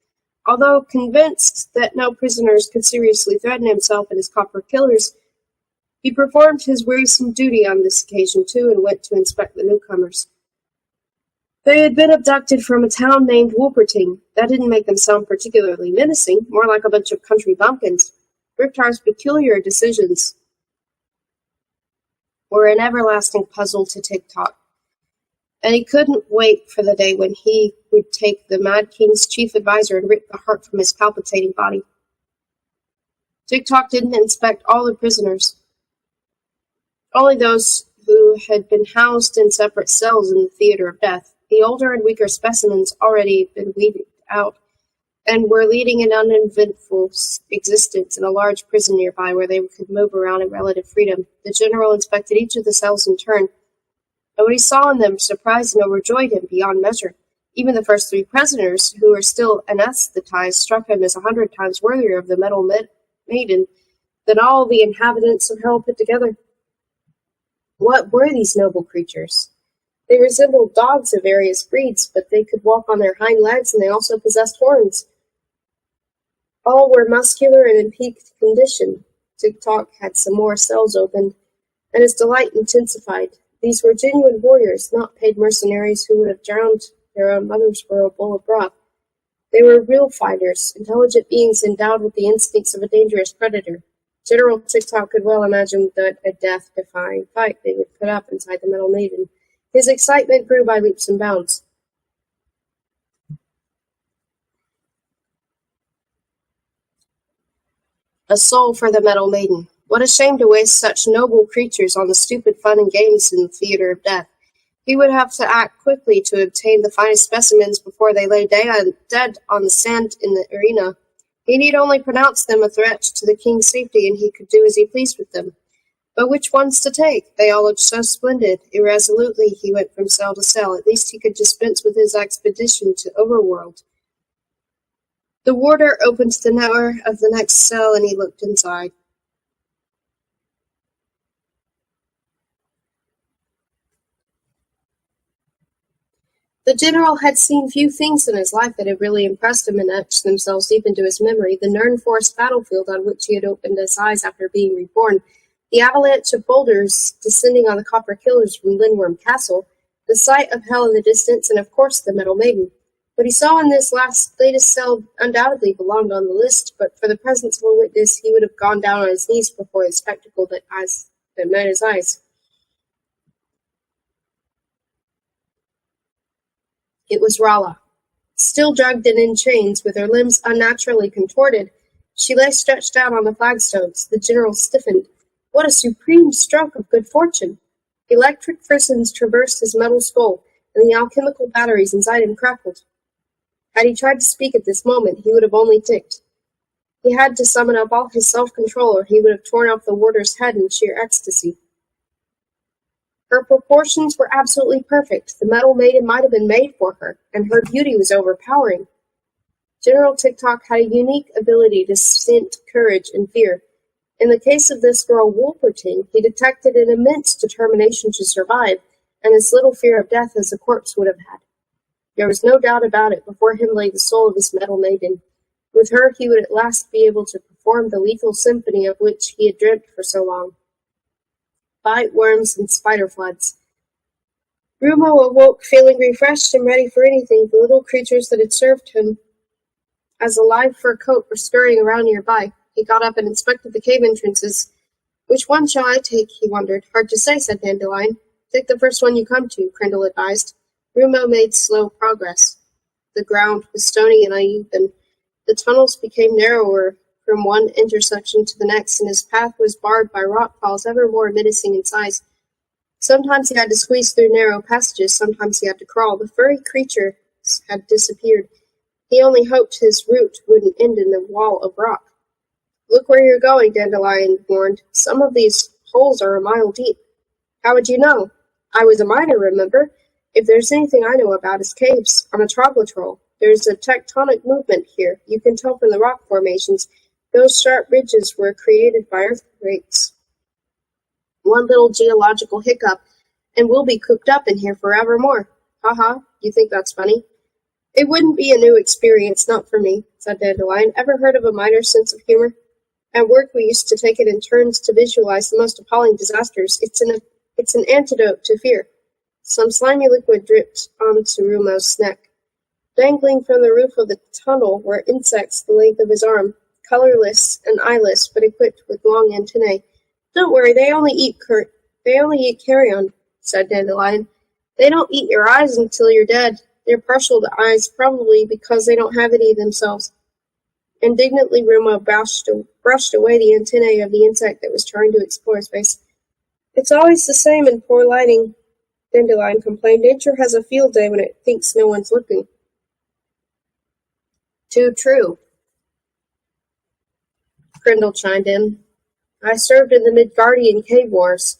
Although convinced that no prisoners could seriously threaten himself and his copper killers, he performed his wearisome duty on this occasion too and went to inspect the newcomers. They had been abducted from a town named Wolperting. That didn't make them sound particularly menacing, more like a bunch of country bumpkins. Riptar's peculiar decisions were an everlasting puzzle to TikTok, and he couldn't wait for the day when he would take the Mad King's chief advisor and rip the heart from his palpitating body. TikTok didn't inspect all the prisoners, only those who had been housed in separate cells in the theater of death. The older and weaker specimens already been weeded out and were leading an uneventful existence in a large prison nearby where they could move around in relative freedom. The general inspected each of the cells in turn, and what he saw in them surprised and overjoyed him beyond measure. Even the first 3 prisoners, who were still anesthetized, struck him as 100 times worthier of the Metal Maiden than all the inhabitants of Hell put together. What were these noble creatures? They resembled dogs of various breeds, but they could walk on their hind legs, and they also possessed horns. All were muscular and in peak condition. TikTok had some more cells opened, and his delight intensified. These were genuine warriors, not paid mercenaries who would have drowned their own mothers for a bowl of broth. They were real fighters, intelligent beings endowed with the instincts of a dangerous predator. General TikTok could well imagine that a death-defying fight they would put up inside the Metal Maiden. His excitement grew by leaps and bounds. A soul for the Metal Maiden. What a shame to waste such noble creatures on the stupid fun and games in the theater of death. He would have to act quickly to obtain the finest specimens before they lay dead on the sand in the arena. He need only pronounce them a threat to the king's safety, and he could do as he pleased with them. But which ones to take? They all looked so splendid. Irresolutely he went from cell to cell. At least he could dispense with his expedition to Overworld. The warder opened the door of the next cell, and he looked inside. The general had seen few things in his life that had really impressed him and etched themselves deep into his memory. The Nern Forest battlefield on which he had opened his eyes after being reborn, the avalanche of boulders descending on the copper killers from Lindworm Castle, the sight of hell in the distance, and of course the Metal Maiden. What he saw in this latest cell undoubtedly belonged on the list, but for the presence of a witness he would have gone down on his knees before the spectacle that met his eyes. It was Rala. Still drugged and in chains, with her limbs unnaturally contorted, she lay stretched out on the flagstones. The general stiffened. What a supreme stroke of good fortune! Electric frisons traversed his metal skull, and the alchemical batteries inside him crackled. Had he tried to speak at this moment, he would have only ticked. He had to summon up all his self-control, or he would have torn off the warder's head in sheer ecstasy. Her proportions were absolutely perfect. The Metal Maiden might have been made for her, and her beauty was overpowering. General TikTok had a unique ability to scent courage and fear. In the case of this girl Wolperting, he detected an immense determination to survive, and as little fear of death as a corpse would have had. There was no doubt about it. Before him lay the soul of his Metal Maiden. With her he would at last be able to perform the lethal symphony of which he had dreamt for so long. Bite worms and spider floods. Rumo awoke feeling refreshed and ready for anything. The little creatures that had served him as a live fur coat were scurrying around nearby. He got up and inspected the cave entrances. Which one shall I take? He wondered. Hard to say, said Dandelion. Take the first one you come to, Crandall advised. Rumo made slow progress. The ground was stony and uneven. The tunnels became narrower from one intersection to the next, and his path was barred by rock falls ever more menacing in size. Sometimes he had to squeeze through narrow passages, sometimes he had to crawl. The furry creatures had disappeared. He only hoped his route wouldn't end in a wall of rock. Look where you're going, Dandelion warned. Some of these holes are a mile deep. How would you know? I was a miner, remember? If there's anything I know about is caves. I'm a troglotroll. There's a tectonic movement here. You can tell from the rock formations. Those sharp ridges were created by earthquakes. One little geological hiccup, and we'll be cooped up in here forevermore. Ha! You think that's funny? It wouldn't be a new experience, not for me, said Dandelion. Ever heard of a miner's sense of humor? At work we used to take it in turns to visualize the most appalling disasters. It's an antidote to fear. Some slimy liquid dripped onto Rumo's neck. Dangling from the roof of the tunnel were insects the length of his arm, colorless and eyeless, but equipped with long antennae. Don't worry, they only eat carrion, said Dandelion. They don't eat your eyes until you're dead. They're partial to eyes, probably because they don't have any themselves. Indignantly, Rumo brushed away the antennae of the insect that was trying to explore his face. It's always the same in poor lighting, Dandelion complained. Nature has a field day when it thinks no one's looking. Too true, Grindel chimed in. I served in the Midgardian Cave Wars.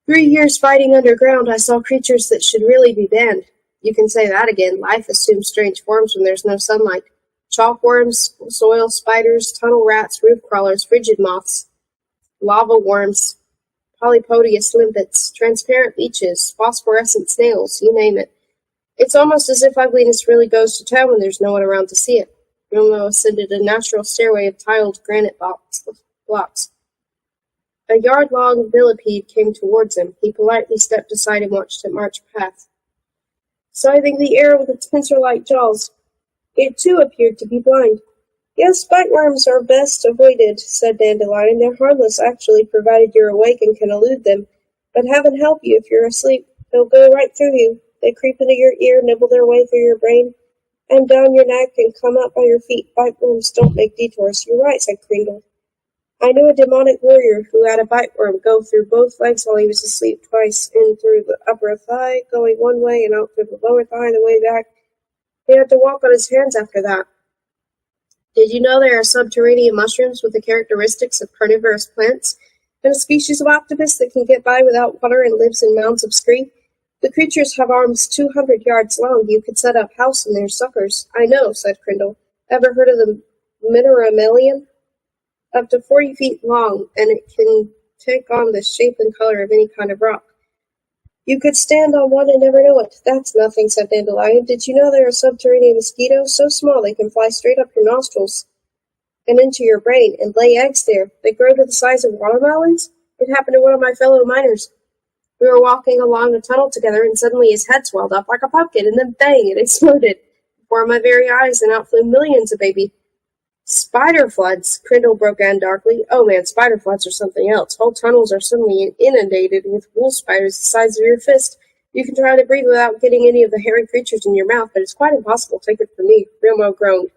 3 years fighting underground, I saw creatures that should really be banned. You can say that again. Life assumes strange forms when there's no sunlight. Chalkworms, soil spiders, tunnel rats, roof crawlers, frigid moths, lava worms, polypodious limpets, transparent leeches, phosphorescent snails, you name it. It's almost as if ugliness really goes to town when there's no one around to see it. Rumo ascended a natural stairway of tiled granite blocks. A yard-long millipede came towards him. He politely stepped aside and watched it march past, scything the air with its pincer-like jaws. It too appeared to be blind. Yes, biteworms are best avoided, said Dandelion. They're harmless, actually, provided you're awake and can elude them. But heaven help you if you're asleep. They'll go right through you. They creep into your ear, nibble their way through your brain, and down your neck and come up by your feet. Biteworms don't make detours. You're right, said Kringle. I knew a demonic warrior who had a biteworm go through both legs while he was asleep, twice in through the upper thigh, going one way, and out through the lower thigh the way back. He had to walk on his hands after that. Did you know there are subterranean mushrooms with the characteristics of carnivorous plants, and a species of octopus that can get by without water and lives in mounds of scree? The creatures have arms 200 yards long. You could set up house in their suckers. I know, said Crindle. Ever heard of the Mineramelian? Up to 40 feet long, and it can take on the shape and color of any kind of rock. You could stand on one and never know it. That's nothing, said Dandelion. Did you know there are subterranean mosquitoes so small they can fly straight up your nostrils and into your brain and lay eggs there? They grow to the size of watermelons? It happened to one of my fellow miners. We were walking along a tunnel together, and suddenly his head swelled up like a pumpkin, and then bang, it exploded before my very eyes, and out flew millions of baby spider floods, Crindle broke in darkly. Oh man, spider floods are something else. Whole tunnels are suddenly inundated with wool spiders the size of your fist. You can try to breathe without getting any of the hairy creatures in your mouth, but it's quite impossible. Take it from me. Rumo groaned.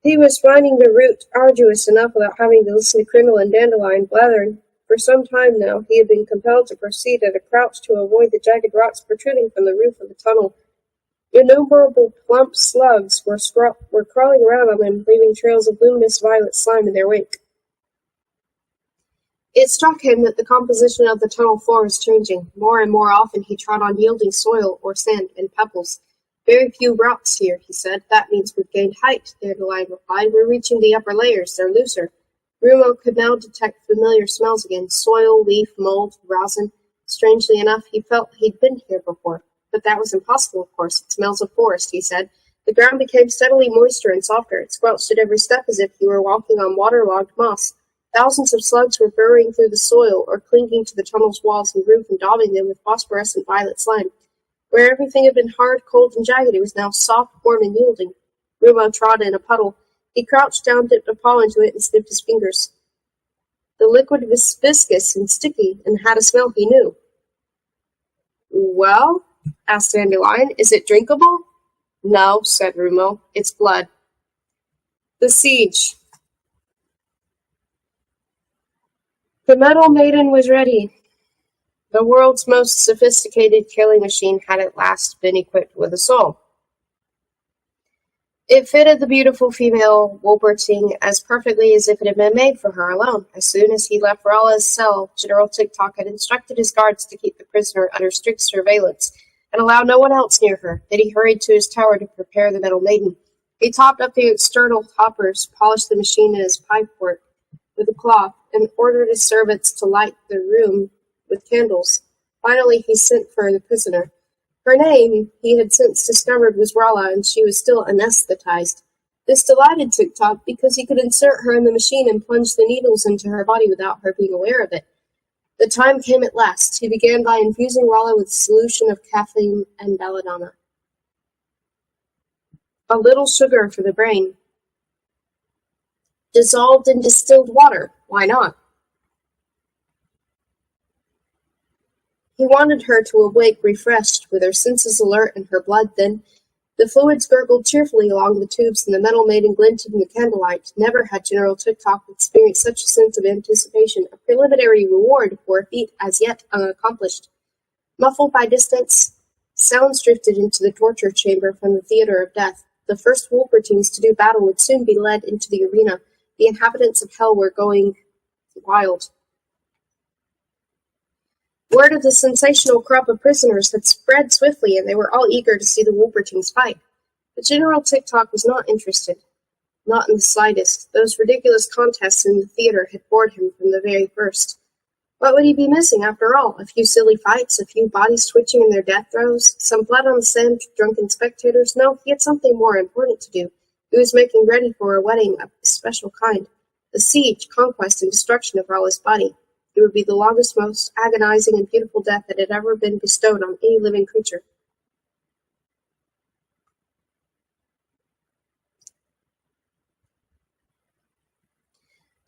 He was finding the route arduous enough without having to listen to Crindle and Dandelion blathering. For some time now, he had been compelled to proceed at a crouch to avoid the jagged rocks protruding from the roof of the tunnel. Innumerable plump slugs were crawling around on him, leaving trails of luminous violet slime in their wake. It struck him that the composition of the tunnel floor was changing. More and more often he trod on yielding soil or sand and pebbles. Very few rocks here, he said. That means we've gained height, Dandelion replied. We're reaching the upper layers. They're looser. Rumo could now detect familiar smells again. Soil, leaf, mold, rosin. Strangely enough, he felt he'd been here before. But that was impossible, of course. It smells of forest, he said. The ground became steadily moister and softer. It squelched at every step as if you were walking on waterlogged moss. Thousands of slugs were burrowing through the soil or clinging to the tunnel's walls and roof and daubing them with phosphorescent violet slime. Where everything had been hard, cold, and jagged, it was now soft, warm, and yielding. Rumo trod in a puddle. He crouched down, dipped a paw into it, and sniffed his fingers. The liquid was viscous and sticky, and had a smell he knew. Well? Asked Dandelion. Is it drinkable? No, said Rumo. It's blood. The siege. The Metal Maiden was ready. The world's most sophisticated killing machine had at last been equipped with a soul. It fitted the beautiful female Wolperting as perfectly as if it had been made for her alone. As soon as he left Ralla's cell, General Tick-Tock had instructed his guards to keep the prisoner under strict surveillance and allow no one else near her. Then he hurried to his tower to prepare the Metal Maiden. He topped up the external hoppers, polished the machine in his pipework with a cloth, and ordered his servants to light the room with candles. Finally, he sent for the prisoner. Her name, he had since discovered, was Ralla, and she was still anesthetized. This delighted Tick-Tock because he could insert her in the machine and plunge the needles into her body without her being aware of it. The time came at last. He began by infusing Ralla with a solution of caffeine and belladonna. A little sugar for the brain. Dissolved in distilled water. Why not? He wanted her to awake refreshed, with her senses alert and her blood thin. The fluids gurgled cheerfully along the tubes, and the Metal Maiden glinted in the candlelight. Never had General Tick-Tock experienced such a sense of anticipation, a preliminary reward for a feat as yet unaccomplished. Muffled by distance, sounds drifted into the torture chamber from the theater of death. The first Wolpertings to do battle would soon be led into the arena. The inhabitants of hell were going wild. Word of the sensational crop of prisoners had spread swiftly, and they were all eager to see the Wolpertings fight. But General Tick-Tock was not interested. Not in the slightest. Those ridiculous contests in the theater had bored him from the very first. What would he be missing, after all? A few silly fights, a few bodies twitching in their death throes, some blood on the sand, drunken spectators? No, he had something more important to do. He was making ready for a wedding of a special kind. The siege, conquest, and destruction of Ralla's body. It would be the longest, most agonizing, and beautiful death that had ever been bestowed on any living creature.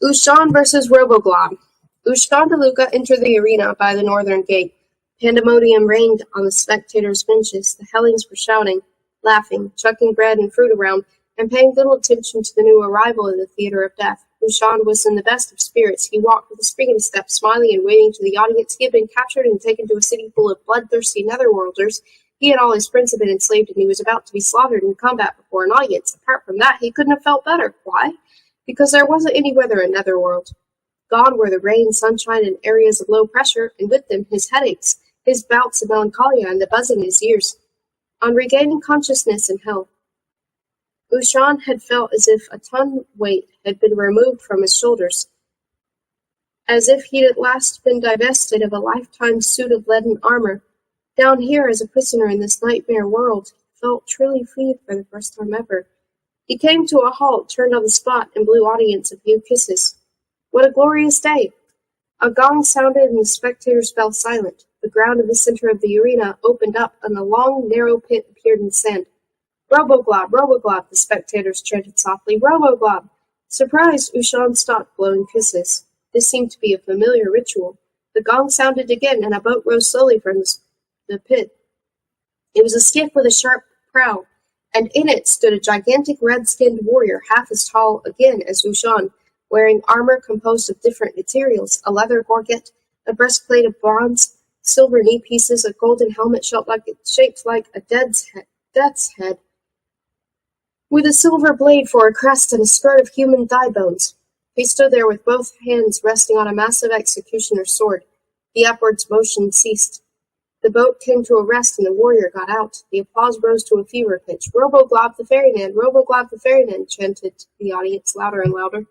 Ushan versus Roboglob. Ushan DeLuca entered the arena by the northern gate. Pandemonium reigned on the spectators' benches. The Hellings were shouting, laughing, chucking bread and fruit around, and paying little attention to the new arrival in the theater of death. Ushan was in the best of spirits. He walked with a springing step, smiling and waving to the audience. He had been captured and taken to a city full of bloodthirsty netherworlders. He and all his friends had been enslaved, and he was about to be slaughtered in combat before an audience. Apart from that, he couldn't have felt better. Why? Because there wasn't any weather in Netherworld. Gone were the rain, sunshine, and areas of low pressure, and with them his headaches, his bouts of melancholia, and the buzzing in his ears. On regaining consciousness in hell, Ushan had felt as if a ton weight had been removed from his shoulders, as if he'd at last been divested of a lifetime suit of leaden armor. Down here, as a prisoner in this nightmare world, he felt truly free for the first time ever. He came to a halt, turned on the spot, and blew audience a few kisses. What a glorious day! A gong sounded and the spectators fell silent. The ground in the center of the arena opened up and a long, narrow pit appeared in the sand. Roboglob, Roboglob, the spectators chanted softly. Roboglob! Surprised, Ushan stopped blowing kisses. This seemed to be a familiar ritual. The gong sounded again, and a boat rose slowly from the pit. It was a skiff with a sharp prow, and in it stood a gigantic red-skinned warrior, half as tall again as Ushan, wearing armor composed of different materials, a leather gorget, a breastplate of bronze, silver knee pieces, a golden helmet shaped like a death's head, with a silver blade for a crest and a skirt of human thigh bones. He stood there with both hands resting on a massive executioner's sword. The upwards motion ceased. The boat came to a rest and the warrior got out. The applause rose to a fever pitch. Roboglob the ferryman, Roboglob the ferryman, chanted the audience louder and louder.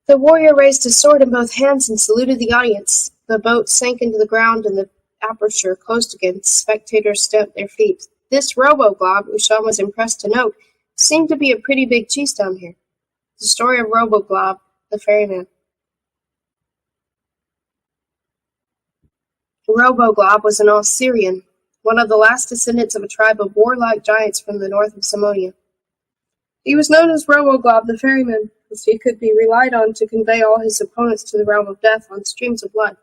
The warrior raised his sword in both hands and saluted the audience. The boat sank into the ground and the aperture closed again. Spectators stamped their feet. This Roboglob, Ushan was impressed to note, seemed to be a pretty big cheese down here. The story of Roboglob, the ferryman. Roboglob was an Osirian, one of the last descendants of a tribe of warlike giants from the north of Samonia. He was known as Roboglob the ferryman, as he could be relied on to convey all his opponents to the realm of death on streams of blood.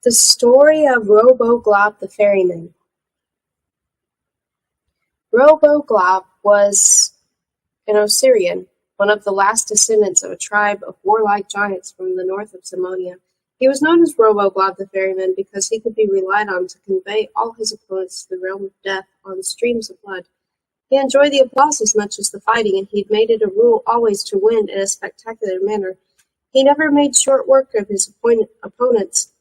The story of Robo-Glob the ferryman. Robo-Glob was an Osirian, one of the last descendants of a tribe of warlike giants from the north of Samonia. He was known as Robo-Glob the ferryman because he could be relied on to convey all his opponents to the realm of death on streams of blood. He enjoyed the applause as much as the fighting, and he'd made it a rule always to win in a spectacular manner. He never made short work of his opponents,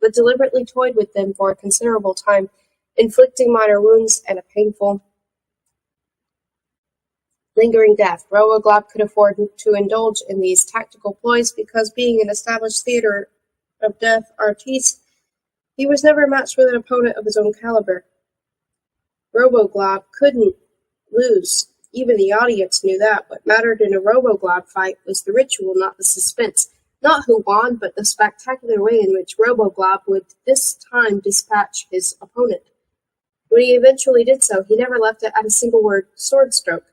but deliberately toyed with them for a considerable time, inflicting minor wounds and a painful, lingering death. Robo-Glob could afford to indulge in these tactical ploys because, being an established theater of death artiste, he was never matched with an opponent of his own caliber. Robo-Glob couldn't lose. Even the audience knew that. What mattered in a Robo-Glob fight was the ritual, not the suspense. Not who won, but the spectacular way in which Robo-Glob would this time dispatch his opponent. When he eventually did so, he never left it at a single word, sword stroke.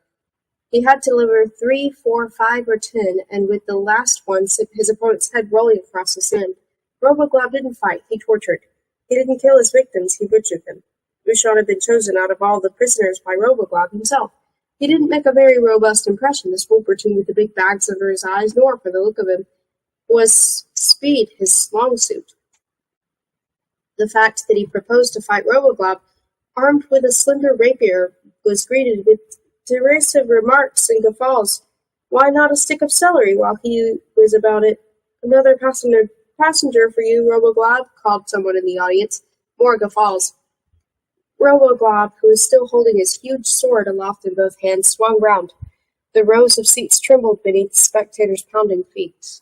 He had to deliver 3, 4, 5, or 10, and with the last one, his opponent's head rolling across his end. Robo-Glob didn't fight, he tortured. He didn't kill his victims, he butchered them. Rushon had been chosen out of all the prisoners by Robo-Glob himself. He didn't make a very robust impression, this Wolverine with the big bags under his eyes, nor, for the look of him, was speed his long suit. The fact that he proposed to fight Robo-Glob, armed with a slender rapier, was greeted with derisive remarks and guffaws. Why not a stick of celery while he was about it? Another passenger for you, Robo-Glob, called someone in the audience. More guffaws. Robo-Glob, who was still holding his huge sword aloft in both hands, swung round. The rows of seats trembled beneath the spectators' pounding feet.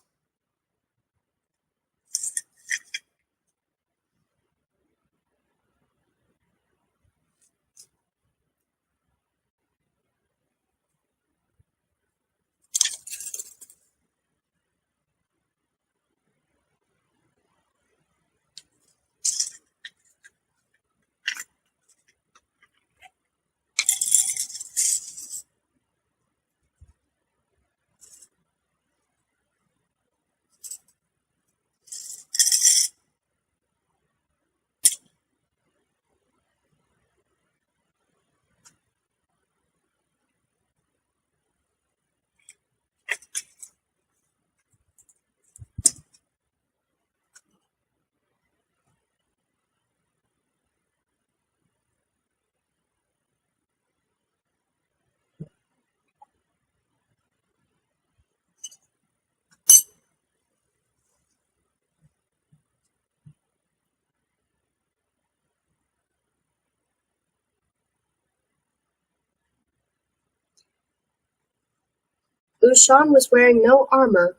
Ushan was wearing no armor,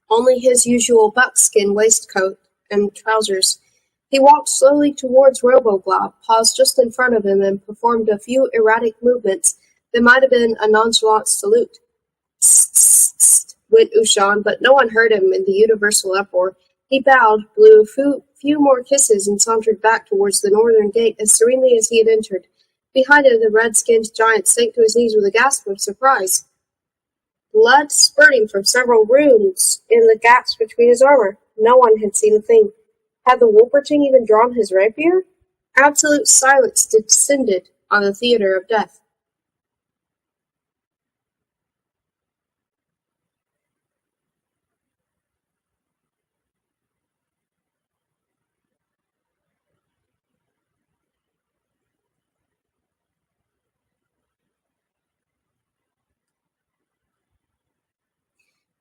only his usual buckskin waistcoat and trousers. He walked slowly towards Robo-Glob, paused just in front of him, and performed a few erratic movements that might have been a nonchalant salute. "Tst, went Ushan, but no one heard him in the universal uproar. He bowed, blew a few more kisses, and sauntered back towards the northern gate as serenely as he had entered. Behind him, the red-skinned giant sank to his knees with a gasp of surprise. Blood spurting from several wounds in the gaps between his armor. No one had seen a thing. Had the Wolverine even drawn his rapier? Absolute silence descended on the theater of death.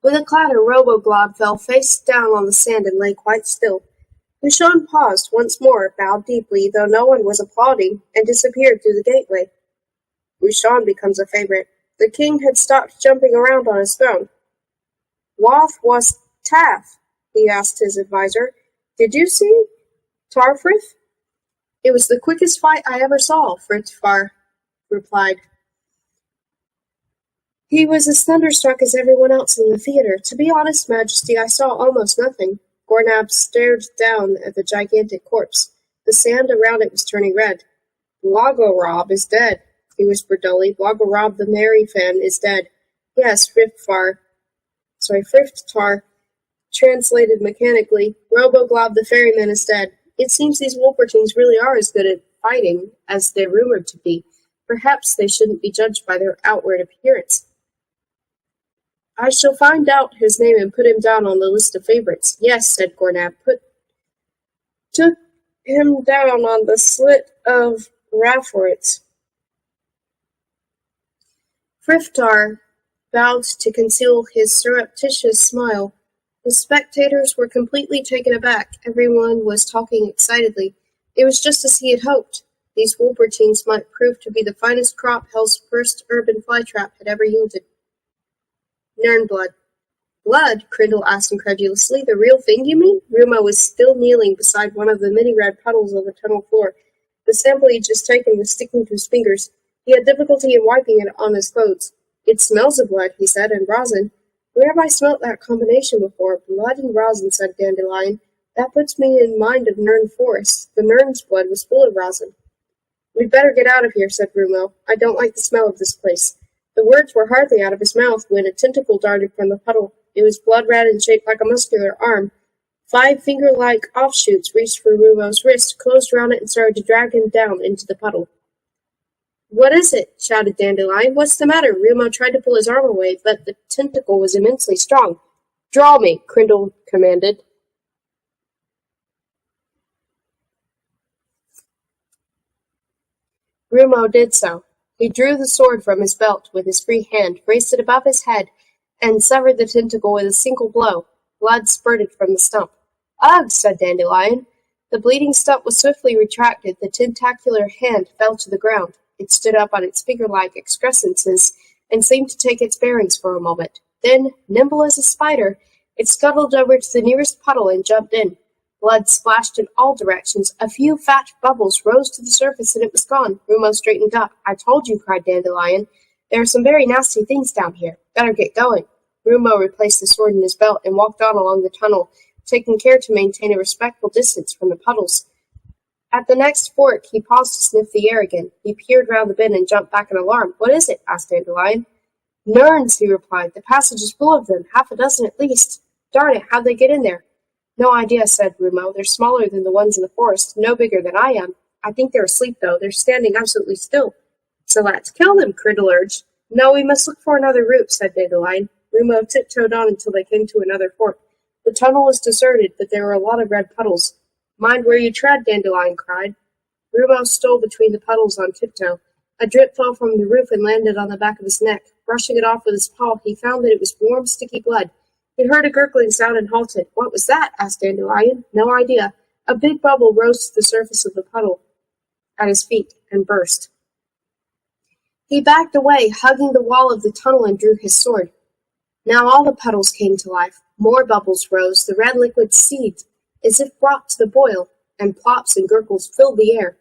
With a clatter, Robo-Glob fell face down on the sand and lay quite still. Ushan paused once more, bowed deeply, though no one was applauding, and disappeared through the gateway. Ushan becomes a favorite. The king had stopped jumping around on his throne. "Wath was Taff?" he asked his advisor. "Did you see Tarfrith?" "It was the quickest fight I ever saw," Frithfar replied. He was as thunderstruck as everyone else in the theater. "To be honest, Majesty, I saw almost nothing." Gornab stared down at the gigantic corpse. The sand around it was turning red. "Blogorob is dead," he whispered dully. "Blogorob the Merry Fan is dead." "Yes, Frithfar translated mechanically. Roboglob the ferryman is dead. It seems these Wolpertines really are as good at fighting as they're rumored to be. Perhaps they shouldn't be judged by their outward appearance. I shall find out his name and put him down on the list of favorites. Yes, said Gornab. Took him down on the slit of Rafford's. Frithtar bowed to conceal his surreptitious smile. The spectators were completely taken aback. Everyone was talking excitedly. It was just as he had hoped. These Wolpertines might prove to be the finest crop Hell's first urban flytrap had ever yielded. Nirnblood. Blood? Crindle asked incredulously. The real thing, you mean? Rumo was still kneeling beside one of the many red puddles on the tunnel floor. The sample he'd just taken was sticking to his fingers. He had difficulty in wiping it on his clothes. It smells of blood, he said, and rosin. Where have I smelt that combination before? Blood and rosin, said Dandelion. That puts me in mind of Nirn Forest. The Nirn's blood was full of rosin. We'd better get out of here, said Rumo. I don't like the smell of this place. The words were hardly out of his mouth when a tentacle darted from the puddle. It was blood-red and shaped like a muscular arm. 5 finger-like offshoots reached for Rumo's wrist, closed around it, and started to drag him down into the puddle. What is it? Shouted Dandelion. What's the matter? Rumo tried to pull his arm away, but the tentacle was immensely strong. Draw me, Crindle commanded. Rumo did so. He drew the sword from his belt with his free hand, raised it above his head, and severed the tentacle with a single blow. Blood spurted from the stump. Ugh, said Dandelion. The bleeding stump was swiftly retracted. The tentacular hand fell to the ground. It stood up on its finger-like excrescences and seemed to take its bearings for a moment. Then, nimble as a spider, it scuttled over to the nearest puddle and jumped in. Blood splashed in all directions. A few fat bubbles rose to the surface and it was gone. Rumo straightened up. I told you, cried Dandelion. There are some very nasty things down here. Better get going. Rumo replaced the sword in his belt and walked on along the tunnel, taking care to maintain a respectful distance from the puddles. At the next fork, he paused to sniff the air again. He peered round the bend and jumped back in alarm. What is it? Asked Dandelion. Nirns, he replied. The passage is full of them, 6 at least. Darn it, how'd they get in there? No idea, said Rumo. They're smaller than the ones in the forest, no bigger than I am. I think they're asleep, though. They're standing absolutely still. So let's kill them, Crindle urged. No, we must look for another route, said Dandelion. Rumo tiptoed on until they came to another fork. The tunnel was deserted, but there were a lot of red puddles. Mind where you tread, Dandelion cried. Rumo stole between the puddles on tiptoe. A drip fell from the roof and landed on the back of his neck. Brushing it off with his paw, he found that it was warm, sticky blood. He heard a gurgling sound and halted. What was that? Asked Dandelion. No idea. A big bubble rose to the surface of the puddle at his feet and burst. He backed away, hugging the wall of the tunnel, and drew his sword. Now all the puddles came to life. More bubbles rose, the red liquid seethed, as if brought to the boil, and plops and gurgles filled the air.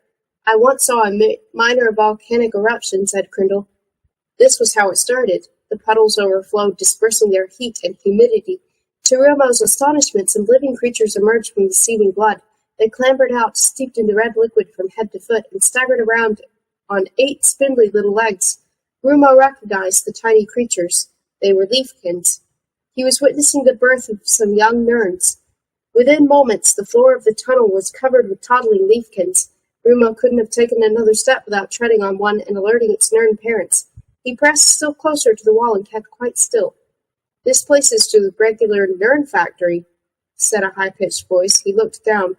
I once saw a minor volcanic eruption, said Crindle. This was how it started. The puddles overflowed, dispersing their heat and humidity. To Rumo's astonishment, some living creatures emerged from the seething blood. They clambered out, steeped in the red liquid from head to foot, and staggered around on 8 spindly little legs. Rumo recognized the tiny creatures. They were leafkins. He was witnessing the birth of some young Nirns. Within moments, the floor of the tunnel was covered with toddling leafkins. Rumo couldn't have taken another step without treading on one and alerting its Nirn parents. He pressed still closer to the wall and kept quite still. This place is to the regular Nirn factory, said a high-pitched voice. He looked down.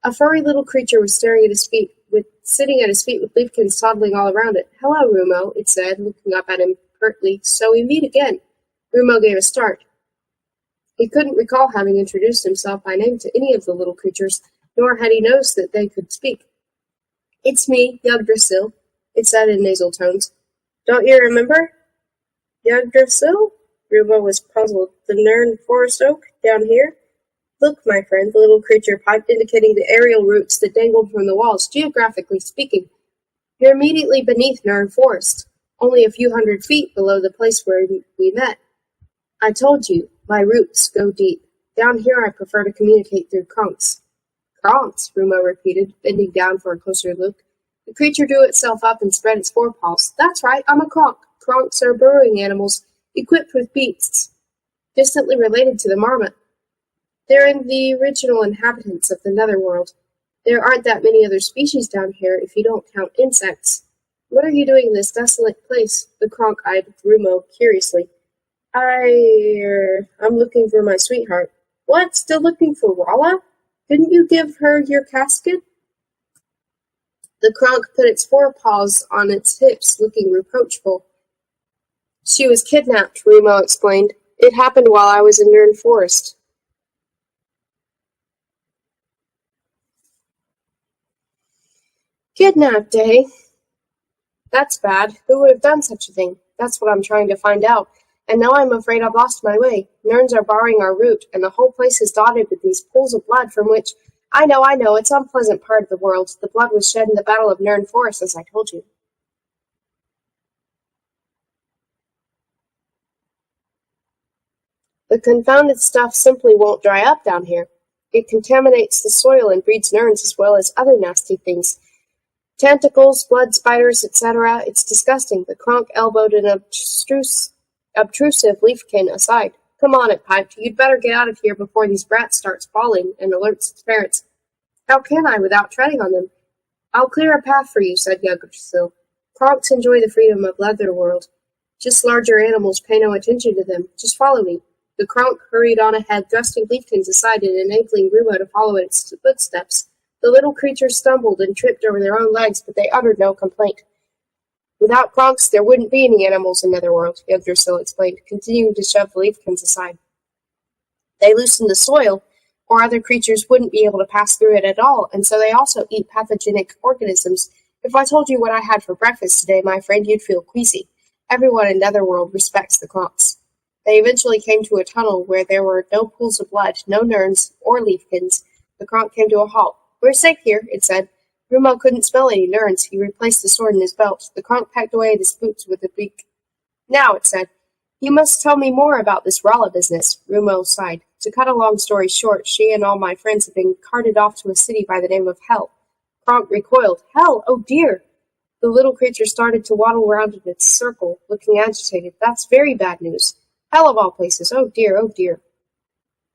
A furry little creature was sitting at his feet with leafkins toddling all around it. Hello, Rumo, it said, looking up at him pertly. So we meet again. Rumo gave a start. He couldn't recall having introduced himself by name to any of the little creatures, nor had he noticed that they could speak. It's me, Yggdrasil, it said in nasal tones. Don't you remember? Yggdrasil? Rumo was puzzled. The Nirn forest oak down here? Look, my friend, the little creature piped, indicating the aerial roots that dangled from the walls, geographically speaking. You're immediately beneath Nirn Forest, only a few hundred feet below the place where we met. I told you, my roots go deep. Down here I prefer to communicate through conchs. Conchs, Rumo repeated, bending down for a closer look. The creature drew itself up and spread its forepaws. That's right, I'm a conch. Conchs are burrowing animals, equipped with beaks, distantly related to the marmot. They're the original inhabitants of the netherworld. There aren't that many other species down here if you don't count insects. What are you doing in this desolate place? The Kronk eyed Rumo curiously. I'm looking for my sweetheart. What? Still looking for Walla? Didn't you give her your casket? The Kronk put its forepaws on its hips, looking reproachful. She was kidnapped, Rumo explained. It happened while I was in Nern Forest. Kidnapped, eh? That's bad. Who would have done such a thing? That's what I'm trying to find out. And now I'm afraid I've lost my way. Nerns are barring our route, and the whole place is dotted with these pools of blood from which— I know, it's an unpleasant part of the world. The blood was shed in the Battle of Nern Forest, as I told you. The confounded stuff simply won't dry up down here. It contaminates the soil and breeds nerns as well as other nasty things. Tentacles, blood spiders, etc. It's disgusting. The Kronk elbowed an obtrusive leafkin aside. Come on, it piped. You'd better get out of here before these brats start bawling and alerts its parents. How can I without treading on them? I'll clear a path for you, said Yggdrasil. Kronks enjoy the freedom of Leatherworld. Just larger animals pay no attention to them. Just follow me. The Kronk hurried on ahead, thrusting leafkins aside and enabling Rumo to follow in its footsteps. The little creatures stumbled and tripped over their own legs, but they uttered no complaint. Without Kronks, there wouldn't be any animals in Netherworld, Yggdrasil explained, continuing to shove the leafkins aside. They loosened the soil, or other creatures wouldn't be able to pass through it at all, and so they also eat pathogenic organisms. If I told you what I had for breakfast today, my friend, you'd feel queasy. Everyone in Netherworld respects the Kronks. They eventually came to a tunnel where there were no pools of blood, no nerns, or leafkins. The Kronk came to a halt. We're safe here, it said. Rumo couldn't smell any nerns. He replaced the sword in his belt. The Kronk pecked away at his boots with a beak. Now, it said, you must tell me more about this Rala business. Rumo sighed. To cut a long story short, she and all my friends have been carted off to a city by the name of Hell. Kronk recoiled. Hell? Oh dear! The little creature started to waddle round in its circle, looking agitated. That's very bad news. Hell of all places. Oh dear, oh dear.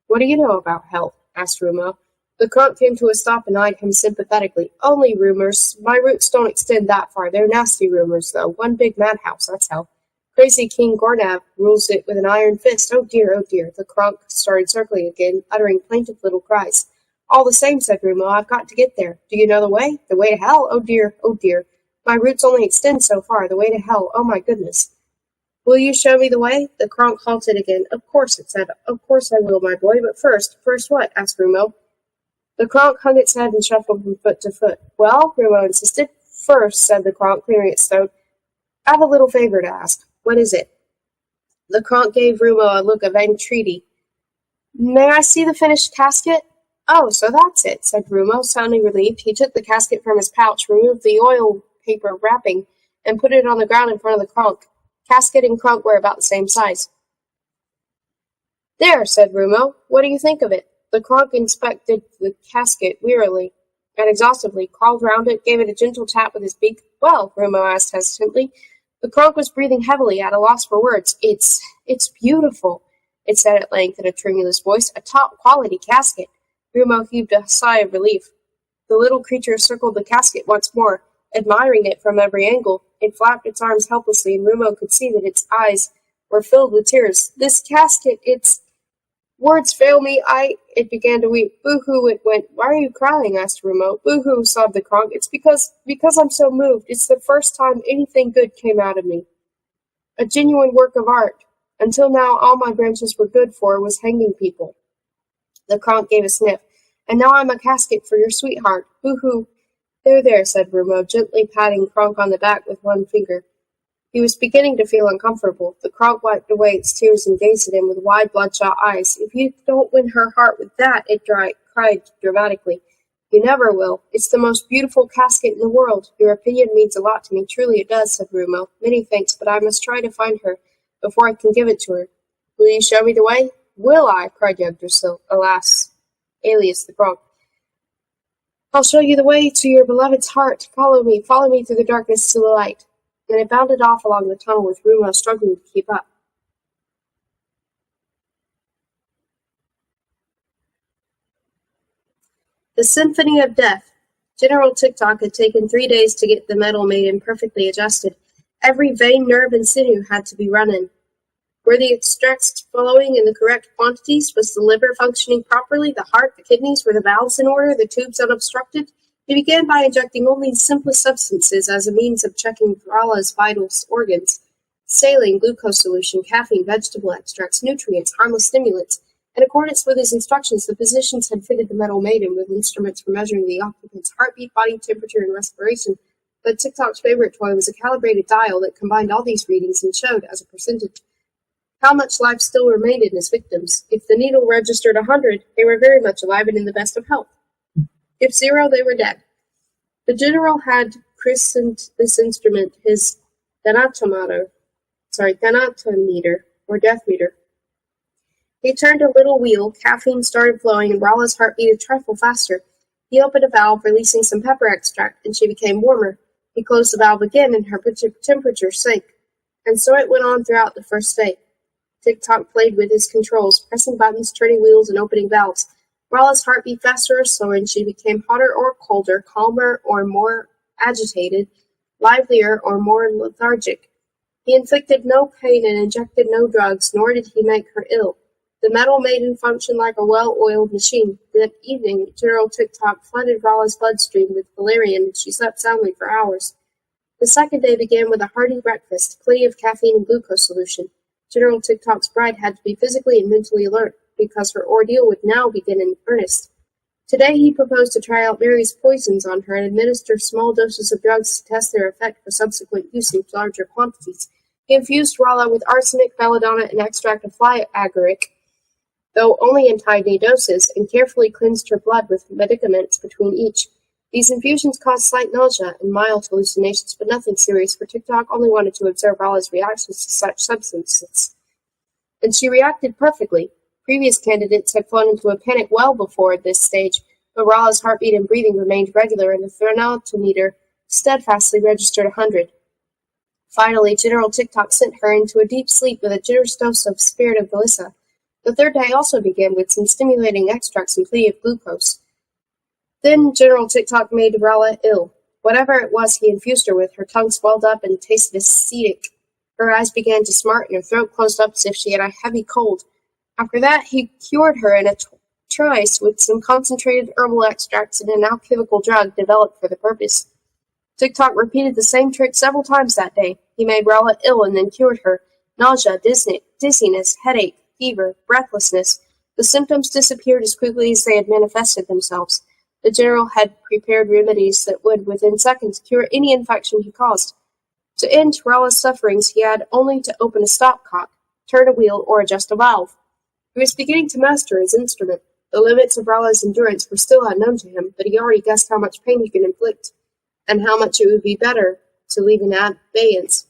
What do you know about Hell? Asked Rumo. The Kronk came to a stop and eyed him sympathetically. Only rumors. My roots don't extend that far. They're nasty rumors, though. One big madhouse, that's Hell. Crazy King Gornav rules it with an iron fist. Oh dear, oh dear. The Kronk started circling again, uttering plaintive little cries. All the same, said Rumo, I've got to get there. Do you know the way? The way to Hell? Oh dear, oh dear. My roots only extend so far. The way to Hell. Oh my goodness. Will you show me the way? The Kronk halted again. Of course, it said. Of course I will, my boy, but first what? Asked Rumo. The Kronk hung its head and shuffled from foot to foot. Well, Rumo insisted. First, said the Kronk, clearing its throat, I have a little favor to ask. What is it? The Kronk gave Rumo a look of entreaty. May I see the finished casket? Oh, so that's it, said Rumo, sounding relieved. He took the casket from his pouch, removed the oil paper wrapping, and put it on the ground in front of the Kronk. Casket and Kronk were about the same size. There, said Rumo. What do you think of it? The Kronk inspected the casket wearily and exhaustively, crawled round it, gave it a gentle tap with his beak. Well, Rumo asked hesitantly. The Kronk was breathing heavily, at a loss for words. It's beautiful, it said at length in a tremulous voice. A top-quality casket. Rumo heaved a sigh of relief. The little creature circled the casket once more, admiring it from every angle. It flapped its arms helplessly, and Rumo could see that its eyes were filled with tears. This casket, it's— Words fail me, It began to weep. Boo-hoo, it went. Why are you crying? Asked Rumo. Boo-hoo, sobbed the Kronk. It's because I'm so moved. It's the first time anything good came out of me. A genuine work of art. Until now, all my branches were good for was hanging people. The Kronk gave a sniff. And now I'm a casket for your sweetheart. Boo-hoo. There, said Rumo, gently patting Kronk on the back with one finger. He was beginning to feel uncomfortable. The Kronk wiped away its tears and gazed at him with wide, bloodshot eyes. If you don't win her heart with that, it cried dramatically. You never will. It's the most beautiful casket in the world. Your opinion means a lot to me. Truly it does, said Rumo. Many thanks, but I must try to find her before I can give it to her. Will you show me the way? Will I? Cried Yggdrasil, alas, alias the Kronk. I'll show you the way to your beloved's heart. Follow me through the darkness to the light. Then it bounded off along the tunnel with Rumo struggling to keep up. The Symphony of Death. General TikTok had taken 3 days to get the metal maiden perfectly adjusted. Every vein, nerve, and sinew had to be running. Were the extracts flowing in the correct quantities? Was the liver functioning properly? The heart, the kidneys, were the valves in order? The tubes unobstructed? He began by injecting only the simplest substances as a means of checking Rala's vital organs. Saline, glucose solution, caffeine, vegetable extracts, nutrients, harmless stimulants. In accordance with his instructions, the physicians had fitted the metal maiden with instruments for measuring the occupant's heartbeat, body temperature, and respiration. But TikTok's favorite toy was a calibrated dial that combined all these readings and showed, as a percentage, how much life still remained in his victims. If the needle registered 100, they were very much alive and in the best of health. If 0, they were dead. The general had christened this instrument his thanatometer, or death meter. He turned a little wheel, caffeine started flowing, and Rala's heart beat a trifle faster. He opened a valve, releasing some pepper extract, and she became warmer. He closed the valve again, and her temperature sank. And so it went on throughout the first day. TikTok played with his controls, pressing buttons, turning wheels, and opening valves. Rala's heart beat faster or slower, and she became hotter or colder, calmer or more agitated, livelier or more lethargic. He inflicted no pain and injected no drugs, nor did he make her ill. The metal maiden functioned like a well-oiled machine. That evening, General TikTok flooded Rala's bloodstream with valerian, and she slept soundly for hours. The second day began with a hearty breakfast, plenty of caffeine and glucose solution. General TikTok's bride had to be physically and mentally alert, because her ordeal would now begin in earnest. Today he proposed to try out various poisons on her and administer small doses of drugs to test their effect for subsequent use in larger quantities. He infused Rala with arsenic, belladonna, and extract of fly agaric, though only in tiny doses, and carefully cleansed her blood with medicaments between each. These infusions caused slight nausea and mild hallucinations, but nothing serious, for TikTok only wanted to observe Rala's reactions to such substances. And she reacted perfectly. Previous candidates had flown into a panic well before this stage, but Rala's heartbeat and breathing remained regular, and the thermometer steadfastly registered 100. Finally, General TikTok sent her into a deep sleep with a generous dose of spirit of Melissa. The third day also began with some stimulating extracts and plenty of glucose. Then General TikTok made Rala ill. Whatever it was he infused her with, her tongue swelled up and tasted acidic. Her eyes began to smart, and her throat closed up as if she had a heavy cold. After that, he cured her in a trice with some concentrated herbal extracts and an alchemical drug developed for the purpose. TikTok repeated the same trick several times that day. He made Rala ill and then cured her. Nausea, dizziness, headache, fever, breathlessness. The symptoms disappeared as quickly as they had manifested themselves. The general had prepared remedies that would, within seconds, cure any infection he caused. To end Rala's sufferings, he had only to open a stopcock, turn a wheel, or adjust a valve. He was beginning to master his instrument. The limits of Rala's endurance were still unknown to him, but he already guessed how much pain he could inflict, and how much it would be better to leave in abeyance.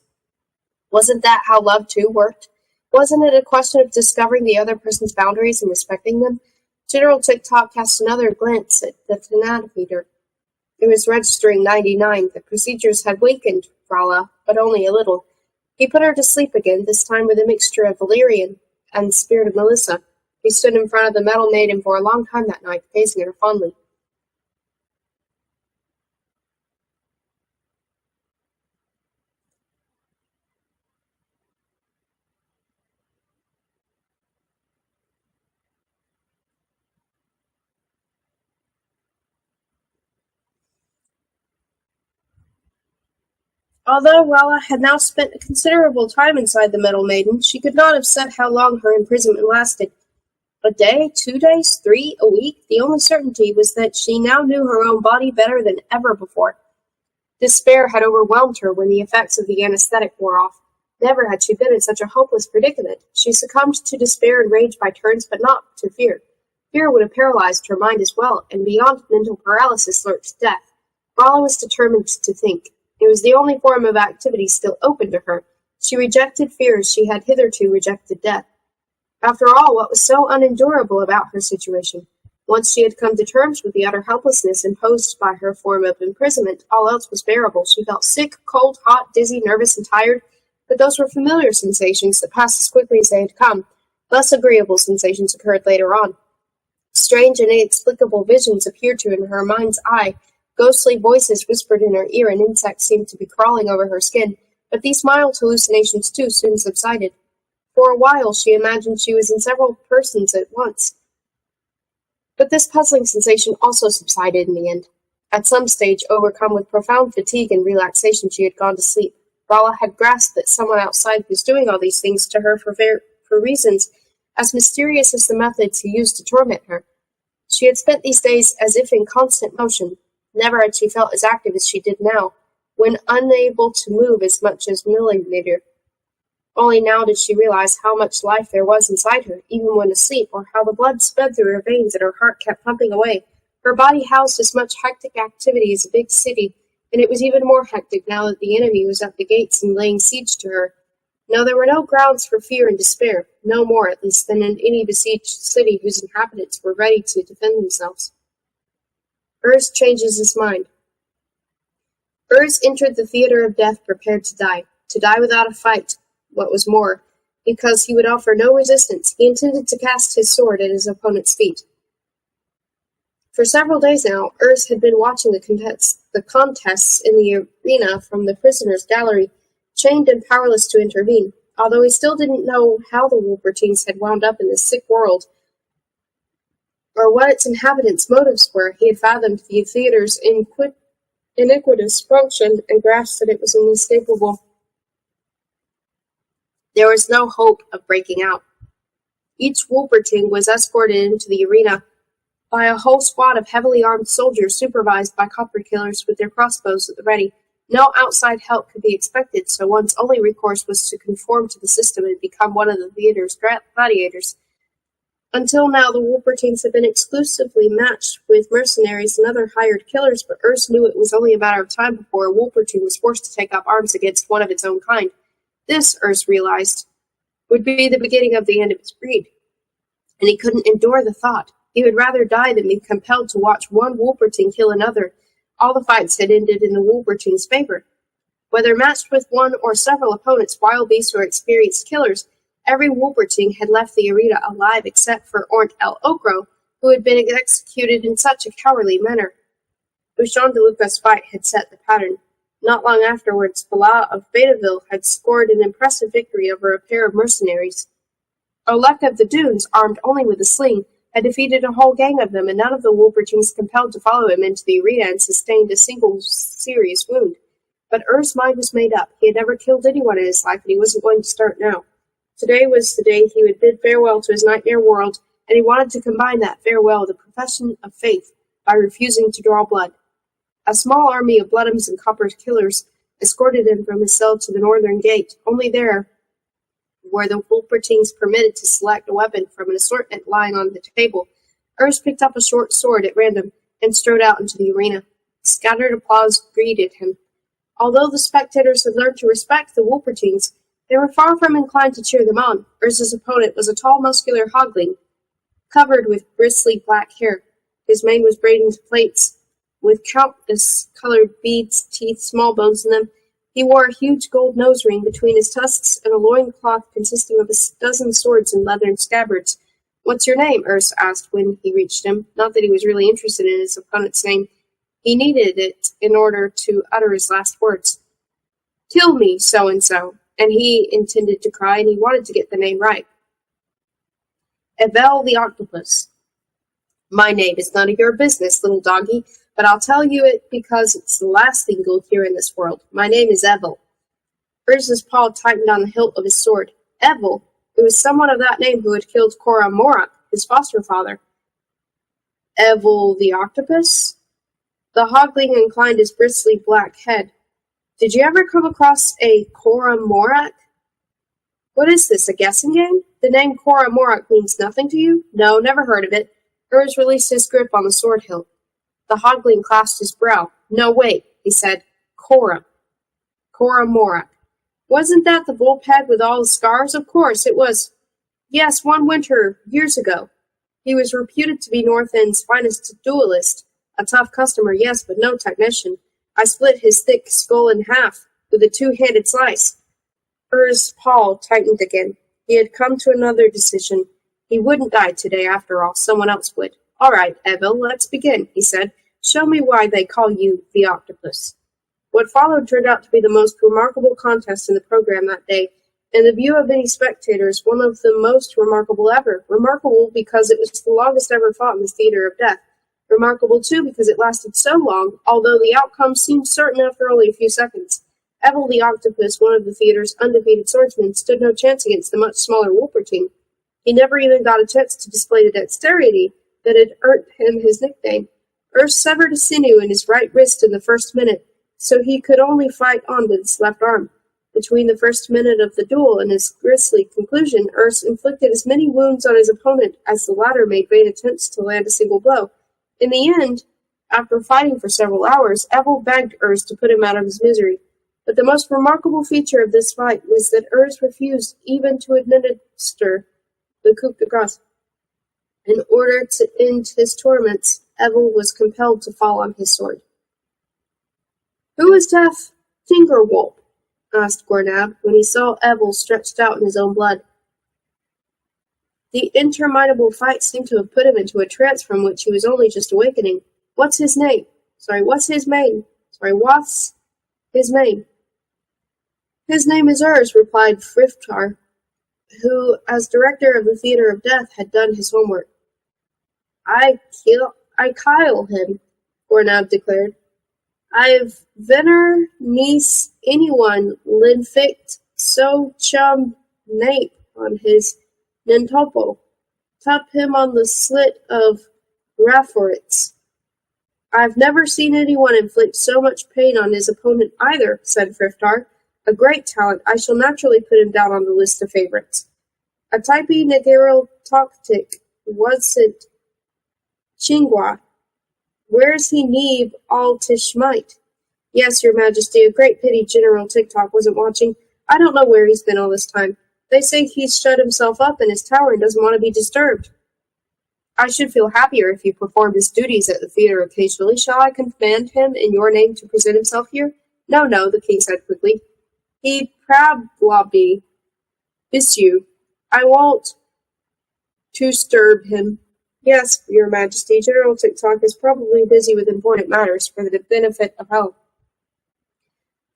Wasn't that how love, too, worked? Wasn't it a question of discovering the other person's boundaries and respecting them? General TikTok cast another glance at the thermometer. It was registering 99. The procedures had wakened Rala, but only a little. He put her to sleep again, this time with a mixture of valerian and the spirit of Melissa. He stood in front of the metal maiden for a long time that night, gazing at her fondly. Although Rala had now spent a considerable time inside the metal maiden, she could not have said how long her imprisonment lasted. A day, 2 days, 3, a week? The only certainty was that she now knew her own body better than ever before. Despair had overwhelmed her when the effects of the anesthetic wore off. Never had she been in such a hopeless predicament. She succumbed to despair and rage by turns, but not to fear. Fear would have paralyzed her mind as well, and beyond mental paralysis lurked death. Rala was determined to think. It was the only form of activity still open to her. She rejected fear as she had hitherto rejected death. After all, what was so unendurable about her situation? Once she had come to terms with the utter helplessness imposed by her form of imprisonment, all else was bearable. She felt sick, cold, hot, dizzy, nervous, and tired, but those were familiar sensations that passed as quickly as they had come. Less agreeable sensations occurred later on. Strange and inexplicable visions appeared to her in her mind's eye. Ghostly voices whispered in her ear, and insects seemed to be crawling over her skin. But these mild hallucinations, too, soon subsided. For a while she imagined she was in several persons at once. But this puzzling sensation also subsided in the end. At some stage, overcome with profound fatigue and relaxation, she had gone to sleep. Rala had grasped that someone outside was doing all these things to her for reasons as mysterious as the methods he used to torment her. She had spent these days as if in constant motion. Never had she felt as active as she did now, when unable to move as much as millimeter. Only now did she realize how much life there was inside her, even when asleep, or how the blood sped through her veins and her heart kept pumping away. Her body housed as much hectic activity as a big city, and it was even more hectic now that the enemy was at the gates and laying siege to her. No, there were no grounds for fear and despair, no more, at least, than in any besieged city whose inhabitants were ready to defend themselves. Urs changes his mind. Urs entered the theater of death prepared to die without a fight, what was more, because he would offer no resistance. He intended to cast his sword at his opponent's feet. For several days now, Urs had been watching the contests in the arena from the prisoners' gallery, chained and powerless to intervene. Although he still didn't know how the Wolvertines had wound up in this sick world, or what its inhabitants' motives were, he had fathomed the theater's iniquitous function and grasped that it was inescapable. There was no hope of breaking out. Each Wolverting was escorted into the arena by a whole squad of heavily armed soldiers supervised by copper killers with their crossbows at the ready. No outside help could be expected, so one's only recourse was to conform to the system and become one of the theater's gladiators. Until now, the Wolvertines had been exclusively matched with mercenaries and other hired killers, but Urs knew it was only a matter of time before a Wolvertine was forced to take up arms against one of its own kind. This, Urs realized, would be the beginning of the end of his breed, and he couldn't endure the thought. He would rather die than be compelled to watch one Wolvertine kill another. All the fights had ended in the Wolvertine's favor. Whether matched with one or several opponents, wild beasts or experienced killers, every Wolvertine had left the arena alive except for Ornt el Okro, who had been executed in such a cowardly manner. Bouchon de Lucas' fight had set the pattern. Not long afterwards, Bala of Betaville had scored an impressive victory over a pair of mercenaries. Olek of the Dunes, armed only with a sling, had defeated a whole gang of them, and none of the Wolvertines compelled to follow him into the arena and sustained a single serious wound. But Urs' mind was made up. He had never killed anyone in his life, and he wasn't going to start now. Today was the day he would bid farewell to his nightmare world, and he wanted to combine that farewell with a profession of faith by refusing to draw blood. A small army of Bloodums and Copper killers escorted him from his cell to the northern gate. Only there were the Wolvertines permitted to select a weapon from an assortment lying on the table. Urs picked up a short sword at random and strode out into the arena. Scattered applause greeted him. Although the spectators had learned to respect the Wolvertines, they were far from inclined to cheer them on. Urs's opponent was a tall, muscular hogling, covered with bristly black hair. His mane was braided into plaits, with countless colored beads, teeth, small bones in them. He wore a huge gold nose ring between his tusks and a loincloth consisting of a dozen swords in leathern scabbards. "What's your name?" Urs asked when he reached him. Not that he was really interested in his opponent's name. He needed it in order to utter his last words. "Kill me, so-and-so." And he intended to cry, and he wanted to get the name right. "Evel the Octopus." "My name is none of your business, little doggy, but I'll tell you it because it's the last thing you'll hear in this world. My name is Evel." Urs's paw tightened on the hilt of his sword. Evel? It was someone of that name who had killed Cora Morak, his foster father. "Evel the Octopus?" The hogling inclined his bristly black head. "Did you ever come across a Cora Morak? What is this, a guessing game? The name Cora Morak means nothing to you?" "No, never heard of it." Urs released his grip on the sword hilt. The hogling clasped his brow. "No, wait," he said. Cora Morak. "Wasn't that the bullhead with all the scars?" "Of course, it was." "Yes, one winter, years ago. He was reputed to be North End's finest duelist. A tough customer, yes, but no technician. I split his thick skull in half with a two-handed slice." Urs's paw tightened again. He had come to another decision. He wouldn't die today, after all. Someone else would. All right, Evil, let's begin, he said. Show me why they call you the octopus. What followed turned out to be the most remarkable contest in the program that day. In the view of many spectators, one of the most remarkable ever. Remarkable because it was the longest ever fought in the theater of death. Remarkable, too, because it lasted so long, although the outcome seemed certain after only a few seconds. Evil the Octopus, one of the theater's undefeated swordsmen, stood no chance against the much smaller Wolpertine. He never even got a chance to display the dexterity that had earned him his nickname. Urs severed a sinew in his right wrist in the first minute, so he could only fight on with his left arm. Between the first minute of the duel and his grisly conclusion, Urs inflicted as many wounds on his opponent as the latter made vain attempts to land a single blow. In the end, after fighting for several hours, Evil begged Urs to put him out of his misery. But the most remarkable feature of this fight was that Urs refused even to administer the coup de grace. In order to end his torments, Evil was compelled to fall on his sword. "Who is deaf? Fingerwolf?" asked Gornab, when he saw Evil stretched out in his own blood. The interminable fight seemed to have put him into a trance from which he was only just awakening. What's his name? What's his name? His name is Urs, replied Frithtar, who, as director of the Theater of Death, had done his homework. I kyle him, Gornab declared. I've venner niece anyone linfict so chum nape on his nintopo. Tup him on the slit of Raphoritz. I've never seen anyone inflict so much pain on his opponent either, said Frithtar. A great talent. I shall naturally put him down on the list of favorites. A typee negero toctic wasn't chingwa. Where's he neeb all tishmite? Yes, your majesty, a great pity General TikTok wasn't watching. I don't know where he's been all this time. They say he's shut himself up in his tower and doesn't want to be disturbed. I should feel happier if he performed his duties at the theater occasionally. Shall I command him in your name to present himself here? No, the king said quickly. He probably you. I won't to disturb him. Yes, your majesty, General TikTok is probably busy with important matters for the benefit of health.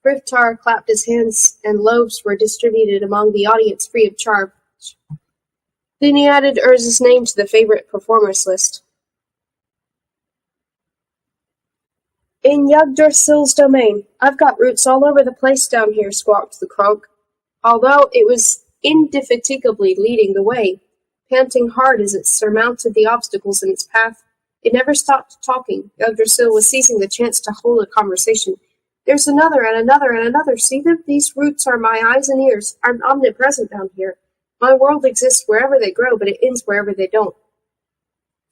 Frithtar clapped his hands, and loaves were distributed among the audience free of charge. Then he added Urz's name to the favorite performers list. In Yggdrasil's domain. I've got roots all over the place down here, squawked the Kronk. Although it was indefatigably leading the way, panting hard as it surmounted the obstacles in its path, it never stopped talking. Yggdrasil was seizing the chance to hold a conversation. There's another and another and another. See them? These roots are my eyes and ears. I'm omnipresent down here. My world exists wherever they grow, but it ends wherever they don't.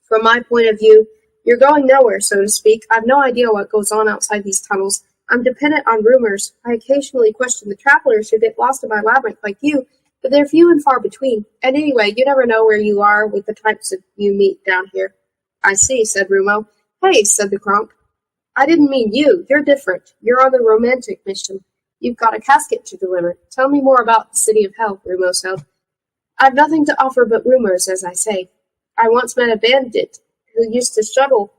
From my point of view, you're going nowhere, so to speak. I've no idea what goes on outside these tunnels. I'm dependent on rumors. I occasionally question the travelers who get lost in my labyrinth like you, but they're few and far between. And anyway, you never know where you are with the types of you meet down here. I see, said Rumo. Hey, said the Kronk. I didn't mean you. You're different. You're on the romantic mission. You've got a casket to deliver. Tell me more about the City of Hell, Rumo said. I've nothing to offer but rumors, as I say. I once met a bandit who used to shuttle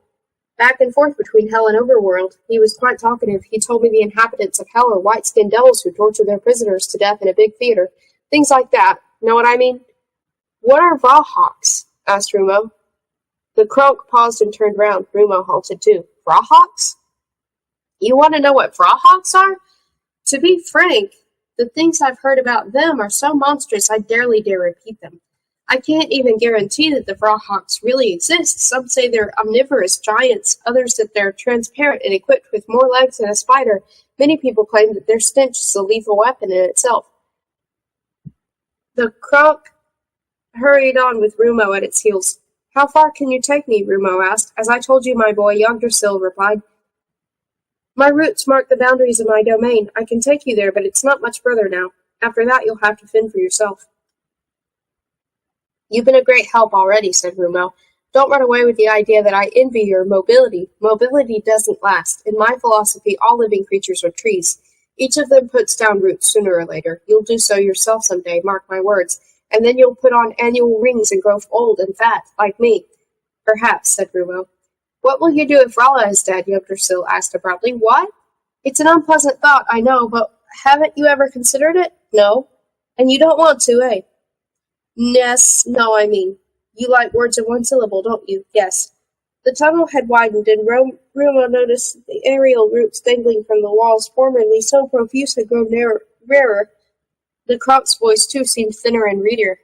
back and forth between Hell and Overworld. He was quite talkative. He told me the inhabitants of Hell are white-skinned devils who torture their prisoners to death in a big theater. Things like that. Know what I mean? What are Vrahawks? Asked Rumo. The Kronk paused and turned round. Rumo halted too. Vrahawks? You want to know what Vrahawks are? To be frank, the things I've heard about them are so monstrous I barely dare repeat them. I can't even guarantee that the Vrahawks really exist. Some say they're omnivorous giants, others that they're transparent and equipped with more legs than a spider. Many people claim that their stench is a lethal weapon in itself. The Kronk hurried on with Rumo at its heels. How far can you take me? Rumo asked. As I told you, my boy, Yggdrasil replied. My roots mark the boundaries of my domain. I can take you there, but it's not much further now. After that, you'll have to fend for yourself. You've been a great help already, said Rumo. Don't run away with the idea that I envy your mobility. Mobility doesn't last. In my philosophy, all living creatures are trees. Each of them puts down roots sooner or later. You'll do so yourself someday, mark my words. And then you'll put on annual rings and grow old and fat, like me. Perhaps, said Rumo. What will you do if Rala is dead? Yggdrasil asked abruptly. What? It's an unpleasant thought, I know, but haven't you ever considered it? No. And you don't want to, eh? Yes, no, I mean. You like words in one syllable, don't you? Yes. The tunnel had widened, and Rumo noticed that the aerial roots dangling from the walls, formerly so profuse, had grown rarer. The Cronc's voice, too, seemed thinner and reedier.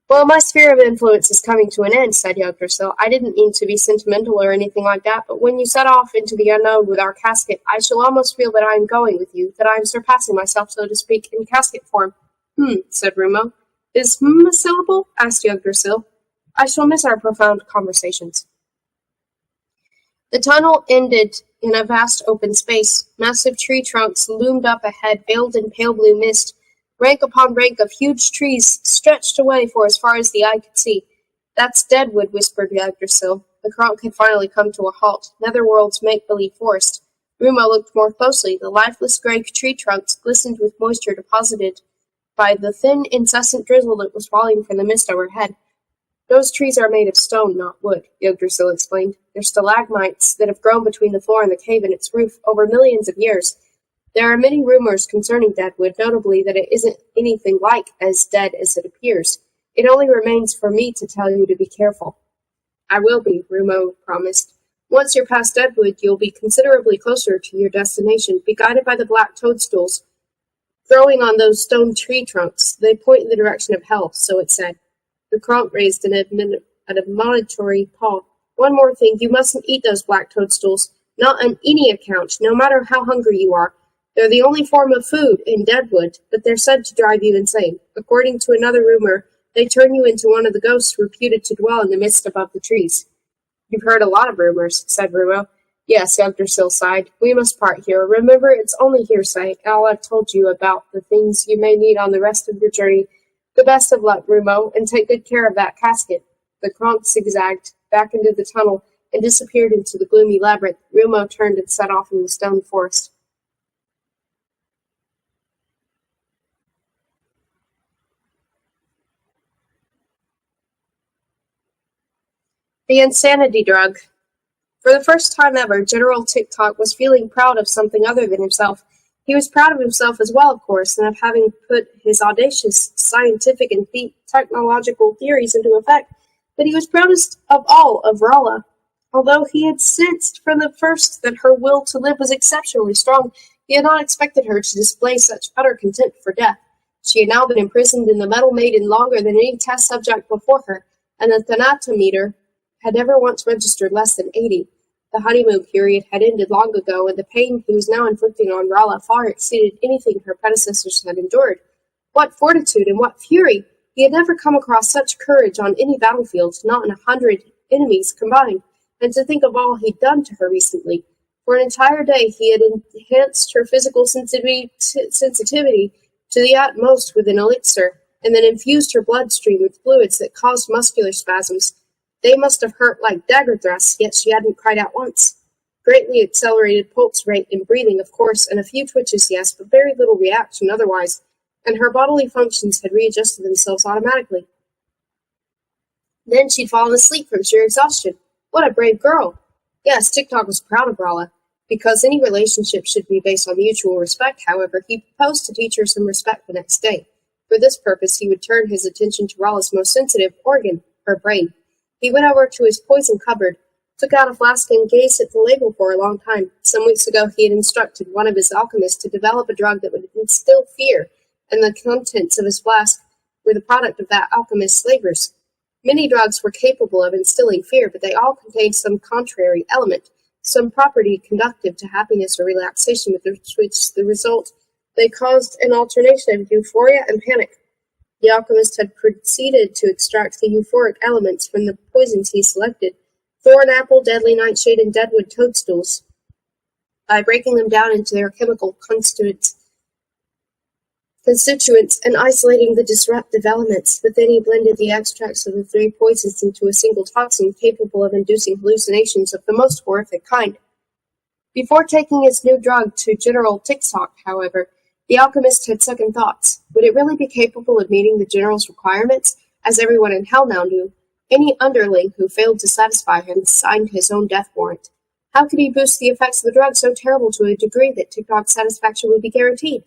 Well, my sphere of influence is coming to an end, said Yggdrasil. I didn't mean to be sentimental or anything like that, but when you set off into the unknown with our casket, I shall almost feel that I am going with you, that I am surpassing myself, so to speak, in casket form. Said Rumo. Is a syllable? Asked Yggdrasil. I shall miss our profound conversations. The tunnel ended in a vast open space. Massive tree trunks loomed up ahead, veiled in pale blue mist. Rank upon rank of huge trees stretched away for as far as the eye could see. That's Deadwood, whispered Yggdrasil. The Kronk had finally come to a halt. Netherworld's make-believe forest. Rumo looked more closely. The lifeless gray tree trunks glistened with moisture deposited by the thin, incessant drizzle that was falling from the mist overhead. Those trees are made of stone, not wood, Yggdrasil explained. They're stalagmites that have grown between the floor and the cave and its roof over millions of years. There are many rumors concerning Deadwood, notably that it isn't anything like as dead as it appears. It only remains for me to tell you to be careful. I will be, Rumo promised. Once you're past Deadwood, you'll be considerably closer to your destination. Be guided by the black toadstools growing on those stone tree trunks. They point in the direction of hell, so it said. The Kronk raised an admonitory paw. One more thing, you mustn't eat those black toadstools. Not on any account, no matter how hungry you are. They're the only form of food in Deadwood, but they're said to drive you insane. According to another rumor, they turn you into one of the ghosts reputed to dwell in the mist above the trees. You've heard a lot of rumors, said Rumo. Yes, Yggdrasil sighed. We must part here. Remember, it's only hearsay. All I've told you about the things you may need on the rest of your journey. The best of luck, Rumo, and take good care of that casket. The Kronk zigzagged back into the tunnel and disappeared into the gloomy labyrinth. Rumo turned and set off in the stone forest. The insanity drug. For the first time ever, General TikTok was feeling proud of something other than himself. He was proud of himself as well, of course, and of having put his audacious scientific and technological theories into effect, but he was proudest of all of Rala. Although he had sensed from the first that her will to live was exceptionally strong, he had not expected her to display such utter contempt for death. She had now been imprisoned in the Metal Maiden longer than any test subject before her, and the thanatometer had never once registered less than 80. The honeymoon period had ended long ago, and the pain he was now inflicting on Rala far exceeded anything her predecessors had endured. What fortitude and what fury! He had never come across such courage on any battlefield, not in 100 enemies combined, and to think of all he'd done to her recently. For an entire day he had enhanced her physical sensitivity to the utmost with an elixir, and then infused her bloodstream with fluids that caused muscular spasms. They must have hurt like dagger thrusts, yet she hadn't cried out once. Greatly accelerated pulse rate and breathing, of course, and a few twitches, yes, but very little reaction otherwise, and her bodily functions had readjusted themselves automatically. Then she'd fallen asleep from sheer exhaustion. What a brave girl! Yes, TikTok was proud of Rala. Because any relationship should be based on mutual respect, however, he proposed to teach her some respect the next day. For this purpose, he would turn his attention to Rala's most sensitive organ, her brain. He went over to his poison cupboard, took out a flask, and gazed at the label for a long time. Some weeks ago he had instructed one of his alchemists to develop a drug that would instill fear, and the contents of his flask were the product of that alchemist's labors. Many drugs were capable of instilling fear, but they all contained some contrary element, some property conductive to happiness or relaxation, with which the result they caused an alternation of euphoria and panic. The alchemist had proceeded to extract the euphoric elements from the poisons he selected, thorn apple, deadly nightshade, and deadwood toadstools, by breaking them down into their chemical constituents and isolating the disruptive elements. But then he blended the extracts of the three poisons into a single toxin capable of inducing hallucinations of the most horrific kind. Before taking his new drug to General TikTok, however, the alchemist had second thoughts. Would it really be capable of meeting the general's requirements, as everyone in hell now knew? Any underling who failed to satisfy him signed his own death warrant. How could he boost the effects of the drug so terrible to a degree that TikTok's satisfaction would be guaranteed?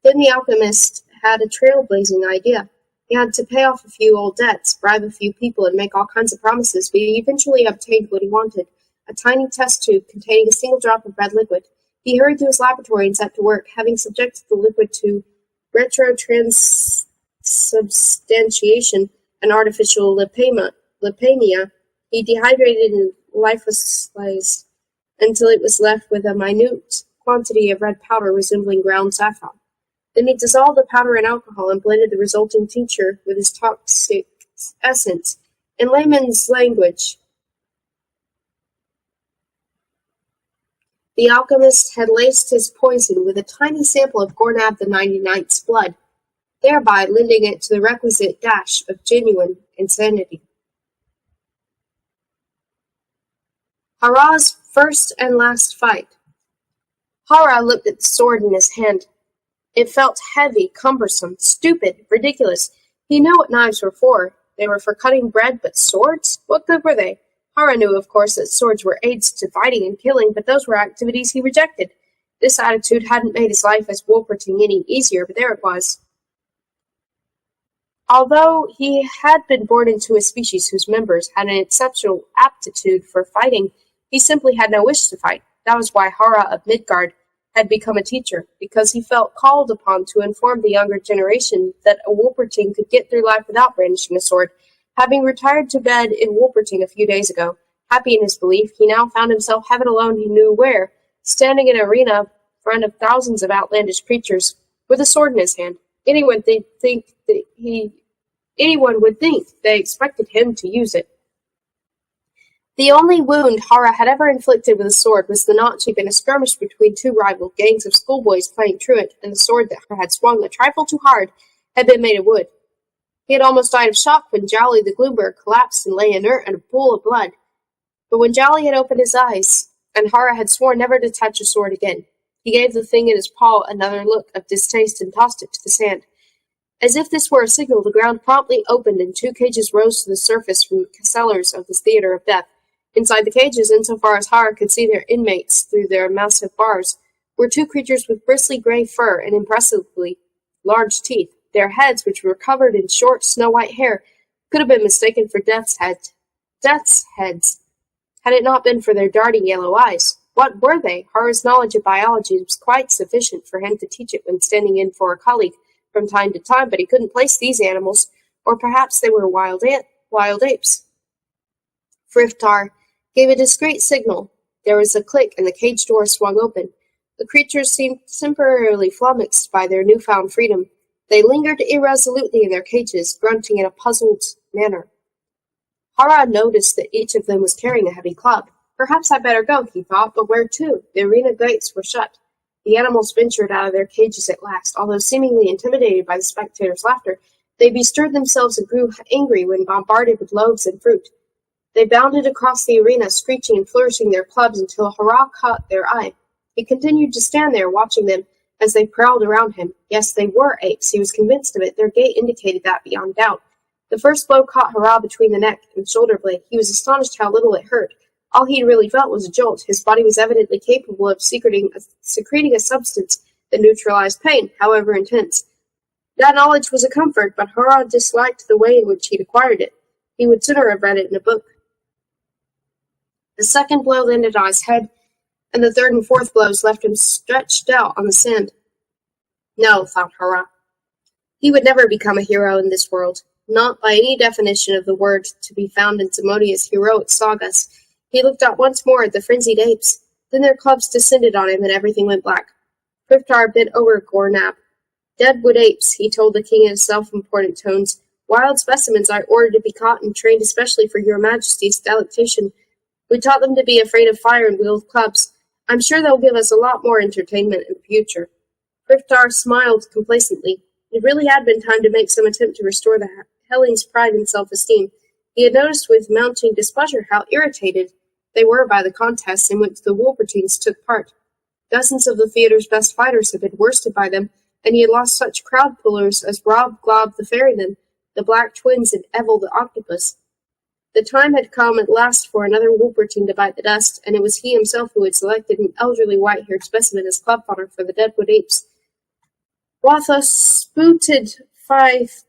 Then the alchemist had a trailblazing idea. He had to pay off a few old debts, bribe a few people, and make all kinds of promises, but he eventually obtained what he wanted, a tiny test tube containing a single drop of red liquid. He hurried to his laboratory and set to work, having subjected the liquid to retrotransubstantiation, an artificial lipemia. He dehydrated and liofilized until it was left with a minute quantity of red powder resembling ground saffron. Then he dissolved the powder in alcohol and blended the resulting tincture with his toxic essence. In layman's language, the alchemist had laced his poison with a tiny sample of Gornab the 99th's blood, thereby lending it to the requisite dash of genuine insanity. Hara's first and last fight. Hara looked at the sword in his hand. It felt heavy, cumbersome, stupid, ridiculous. He knew what knives were for. They were for cutting bread, but swords? What good were they? Hara knew, of course, that swords were aids to fighting and killing, but those were activities he rejected. This attitude hadn't made his life as Wolperting any easier, but there it was. Although he had been born into a species whose members had an exceptional aptitude for fighting, he simply had no wish to fight. That was why Hara of Midgard had become a teacher, because he felt called upon to inform the younger generation that a Wolperting could get through life without brandishing a sword. Having retired to bed in Wolperting a few days ago, happy in his belief, he now found himself heaven alone he knew where, standing in an arena in front of thousands of outlandish creatures, with a sword in his hand. Anyone would think they expected him to use it. The only wound Hara had ever inflicted with a sword was the notch in a skirmish between two rival gangs of schoolboys playing truant, and the sword that Hara had swung a trifle too hard had been made of wood. He had almost died of shock when Jolly the Gloomberg collapsed and lay inert in a pool of blood. But when Jolly had opened his eyes, and Hara had sworn never to touch a sword again, he gave the thing in his paw another look of distaste and tossed it to the sand. As if this were a signal, the ground promptly opened and two cages rose to the surface from the cellars of the theater of death. Inside the cages, insofar as Hara could see their inmates through their massive bars, were two creatures with bristly gray fur and impressively large teeth. Their heads, which were covered in short, snow-white hair, could have been mistaken for death's heads, had it not been for their darting yellow eyes. What were they? Hara's knowledge of biology was quite sufficient for him to teach it when standing in for a colleague from time to time, but he couldn't place these animals, or perhaps they were wild apes. Frithtar gave a discreet signal. There was a click, and the cage door swung open. The creatures seemed temporarily flummoxed by their newfound freedom. They lingered irresolutely in their cages, grunting in a puzzled manner. Hara noticed that each of them was carrying a heavy club. Perhaps I'd better go, he thought, but where to? The arena gates were shut. The animals ventured out of their cages at last. Although seemingly intimidated by the spectators' laughter, they bestirred themselves and grew angry when bombarded with loaves and fruit. They bounded across the arena, screeching and flourishing their clubs until Hara caught their eye. He continued to stand there, watching them as they prowled around him. Yes, they were apes. He was convinced of it. Their gait indicated that beyond doubt. The first blow caught Hara between the neck and shoulder blade. He was astonished how little it hurt. All he really felt was a jolt. His body was evidently capable of secreting a substance that neutralized pain, however intense. That knowledge was a comfort, but Hara disliked the way in which he'd acquired it. He would sooner have read it in a book. The second blow landed on his head, and the third and fourth blows left him stretched out on the sand. No, thought Hara. He would never become a hero in this world, not by any definition of the word to be found in Simonia's heroic sagas. He looked out once more at the frenzied apes. Then their clubs descended on him, and everything went black. Frithtar bent over Gornab. Deadwood apes, he told the king in self-important tones. Wild specimens I ordered to be caught and trained especially for your majesty's delectation. We taught them to be afraid of fire and wield clubs. I'm sure they'll give us a lot more entertainment in the future. Frithtar smiled complacently. It really had been time to make some attempt to restore the Helling's pride and self-esteem. He had noticed with mounting displeasure how irritated they were by the contests in which the Wolpertines took part. Dozens of the theater's best fighters had been worsted by them, and he had lost such crowd pullers as Rob Glob the Ferryman, the Black Twins, and Evel the Octopus. The time had come at last for another Wolverton to bite the dust, and it was he himself who had selected an elderly white-haired specimen as club fodder for the Deadwood apes. Watha spooted five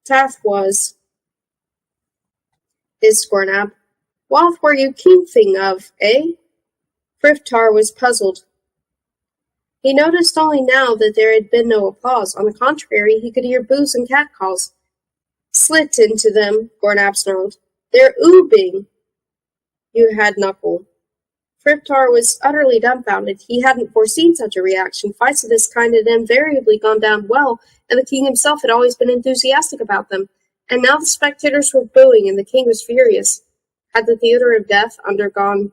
tath was, his Scornab. What were you keeping of, eh? Frithtar was puzzled. He noticed only now that there had been no applause. On the contrary, he could hear boos and catcalls. Slit into them, Gornab snarled. They're oobing. You had knuckle. Frithtar was utterly dumbfounded. He hadn't foreseen such a reaction. Fights of this kind had invariably gone down well, and the king himself had always been enthusiastic about them. And now the spectators were booing, and the king was furious. Had the theater of death undergone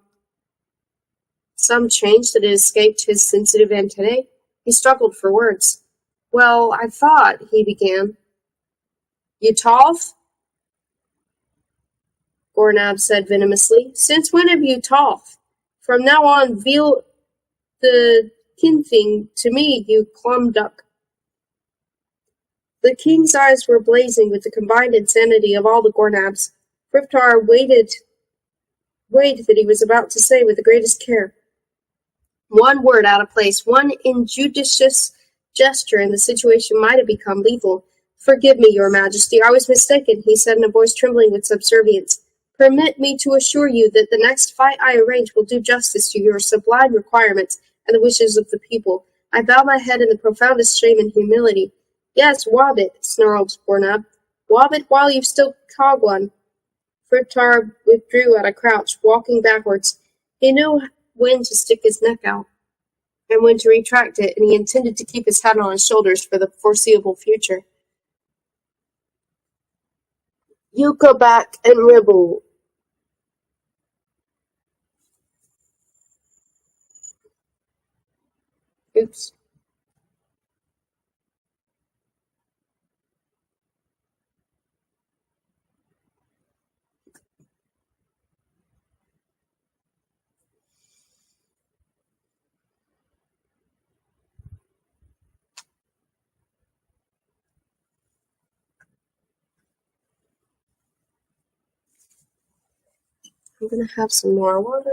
some change that had escaped his sensitive antennae? He struggled for words. Well, I thought, he began. You tolf? Gornab said venomously. Since when have you tolf? From now on, veal the kinthing to me, you clum duck. The king's eyes were blazing with the combined insanity of all the Gornabs. Frithtar weighed that he was about to say with the greatest care. One word out of place, one injudicious gesture, and the situation might have become lethal. Forgive me, your majesty, I was mistaken, he said in a voice trembling with subservience. Permit me to assure you that the next fight I arrange will do justice to your sublime requirements and the wishes of the people. I bow my head in the profoundest shame and humility. Yes, Wabbit, snarled Gornab. Wabbit while you've still cog one. Frithtar withdrew at a crouch, walking backwards. He knew when to stick his neck out and when to retract it, and he intended to keep his head on his shoulders for the foreseeable future. You go back and ribble. Oops. I'm gonna have some more water.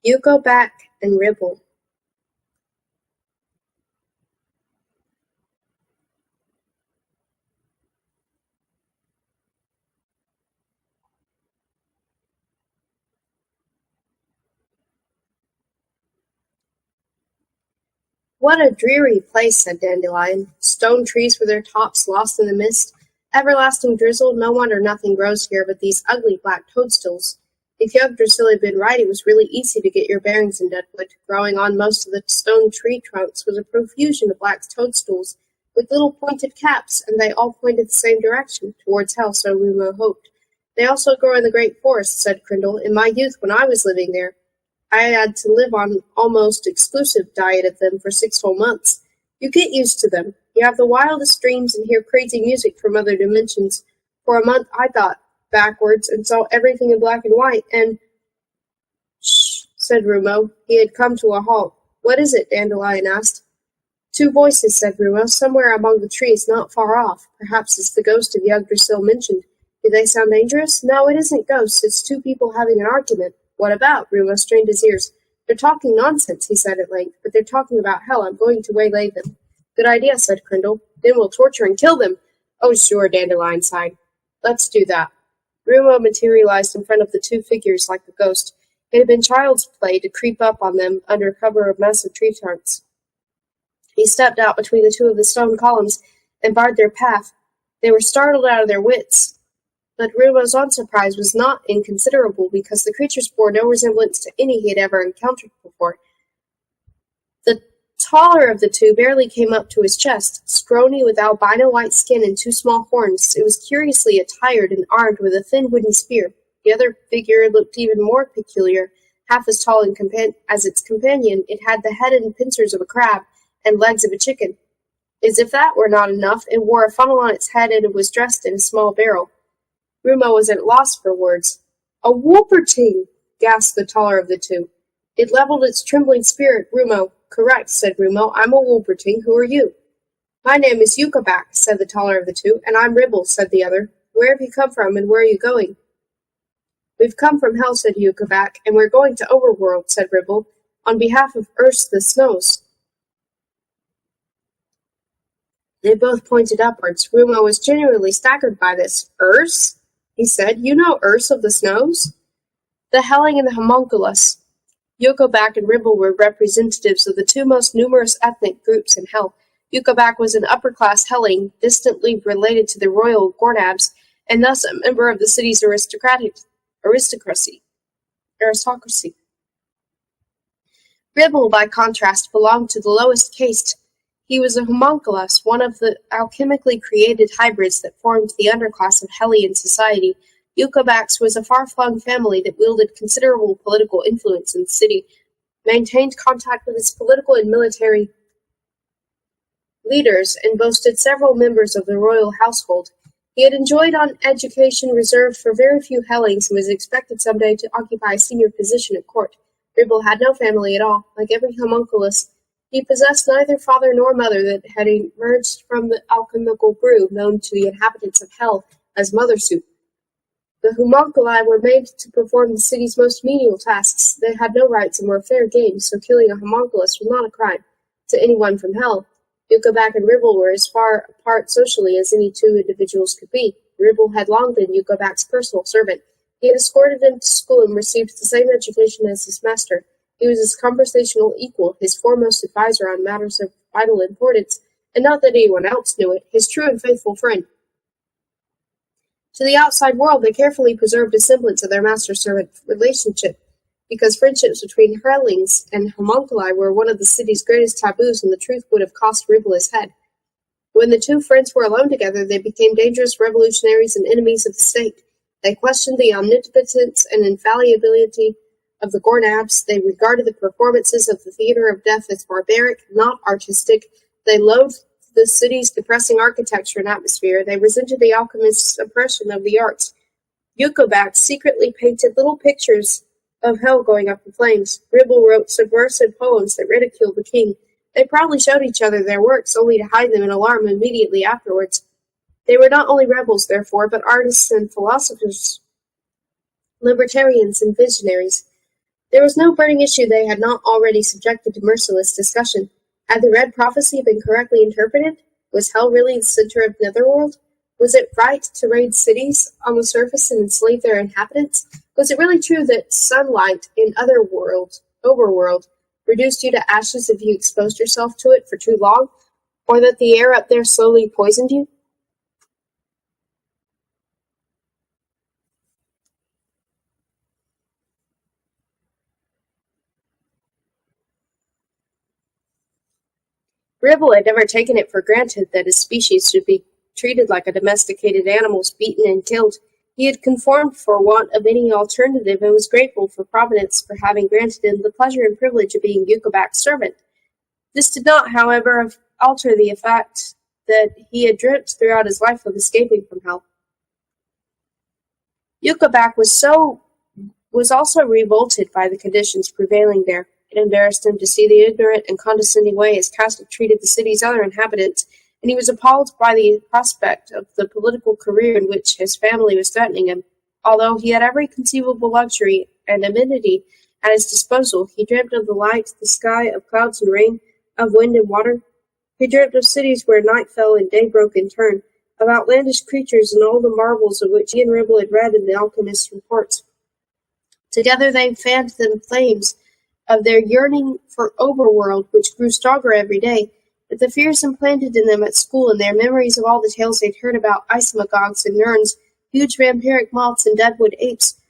You go back and Ribble. What a dreary place, said Dandelion. Stone trees with their tops lost in the mist. Everlasting drizzle, no wonder nothing grows here but these ugly black toadstools. If Yggdrasil had been right, it was really easy to get your bearings in Deadwood. Growing on most of the stone tree trunks was a profusion of black toadstools, with little pointed caps, and they all pointed the same direction, towards hell, so Rumo hoped. They also grow in the great forest, said Crindle. In my youth, when I was living there, I had to live on almost exclusive diet of them for 6 whole months. You get used to them. You have the wildest dreams and hear crazy music from other dimensions. For a month I thought backwards and saw everything in black and white, and— Shh, said Rumo. He had come to a halt. What is it? Dandelion asked. 2 voices, said Rumo, somewhere among the trees not far off. Perhaps it's the ghost of Yggdrasil mentioned. Do they sound dangerous? No, it isn't ghosts. It's 2 people having an argument. What about? Rumo strained his ears. They're talking nonsense, he said at length, but they're talking about hell. I'm going to waylay them. Good idea, said Crindle. Then we'll torture and kill them. Oh, sure, Dandelion sighed. Let's do that. Rumo materialized in front of the 2 figures like a ghost. It had been child's play to creep up on them under cover of massive tree trunks. He stepped out between the 2 of the stone columns and barred their path. They were startled out of their wits. But Rumo's own surprise was not inconsiderable, because the creatures bore no resemblance to any he had ever encountered before. The taller of the 2 barely came up to his chest, scrawny with albino white skin and 2 small horns. It was curiously attired and armed with a thin wooden spear. The other figure looked even more peculiar. Half as tall as its companion, it had the head and pincers of a crab and legs of a chicken. As if that were not enough, it wore a funnel on its head, and it was dressed in a small barrel. Rumo was at a loss for words. A Wolperting! Gasped the taller of the 2. It leveled its trembling spear at Rumo. Correct, said Rumo. I'm a Wolperting. Who are you? My name is Yucabak, said the taller of the 2. And I'm Ribble, said the other. Where have you come from, and where are you going? We've come from hell, said Yucabak, and we're going to Overworld, said Ribble, on behalf of Urs the Snows. They both pointed upwards. Rumo was genuinely staggered by this. Urs? He said. You know Urs of the Snows? The Helling and the Homunculus. Yucabak and Ribble were representatives of the 2 most numerous ethnic groups in hell. Yucabak was an upper-class Helling, distantly related to the royal Gornabs, and thus a member of the city's aristocracy. Ribble, by contrast, belonged to the lowest caste. He was a homunculus, one of the alchemically created hybrids that formed the underclass of Hellian society. Yucabak's was a far-flung family that wielded considerable political influence in the city, maintained contact with its political and military leaders, and boasted several members of the royal household. He had enjoyed an education reserved for very few Hellings and was expected someday to occupy a senior position at court. Ribble had no family at all. Like every homunculus, he possessed neither father nor mother that had emerged from the alchemical brew known to the inhabitants of hell as mother soup. The homunculi were made to perform the city's most menial tasks. They had no rights and were fair game, so killing a homunculus was not a crime to anyone from hell. Yucabak and Ribble were as far apart socially as any 2 individuals could be. Ribble had long been Yucabak's personal servant. He had escorted him to school and received the same education as his master. He was his conversational equal, his foremost adviser on matters of vital importance, and not that anyone else knew it, his true and faithful friend. To the outside world, they carefully preserved a semblance of their master-servant relationship, because friendships between Hellings and homunculi were one of the city's greatest taboos, and the truth would have cost Ribble his head. When the 2 friends were alone together, they became dangerous revolutionaries and enemies of the state. They questioned the omnipotence and infallibility of the Gornabs. They regarded the performances of the theater of death as barbaric, not artistic. They loathed the city's depressing architecture and atmosphere. They resented the alchemists' oppression of the arts. Yucabak secretly painted little pictures of hell going up in flames. Ribble wrote subversive poems that ridiculed the king. They proudly showed each other their works, only to hide them in alarm immediately afterwards. They were not only rebels, therefore, but artists and philosophers, libertarians and visionaries. There was no burning issue they had not already subjected to merciless discussion. Had the Red Prophecy been correctly interpreted? Was hell really the center of Netherworld? Was it right to raid cities on the surface and enslave their inhabitants? Was it really true that sunlight in overworld, reduced you to ashes if you exposed yourself to it for too long? Or that the air up there slowly poisoned you? Ribble had never taken it for granted that his species should be treated like a domesticated animals, beaten and killed. He had conformed for want of any alternative and was grateful for Providence for having granted him the pleasure and privilege of being Yukabak's servant. This did not, however, alter the fact that he had dreamt throughout his life of escaping from hell. Yukabak was also revolted by the conditions prevailing there. It embarrassed him to see the ignorant and condescending way his caste had treated the city's other inhabitants, and he was appalled by the prospect of the political career in which his family was threatening him. Although he had every conceivable luxury and amenity at his disposal, he dreamt of the light, the sky, of clouds and rain, of wind and water. He dreamt of cities where night fell and day broke in turn, of outlandish creatures and all the marvels of which he and Ribble had read in the alchemist's reports. Together they fanned the flames of their yearning for overworld, which grew stronger every day, but the fears implanted in them at school and their memories of all the tales they'd heard about isomagogs and nerns, huge vampiric moths and deadwood apes,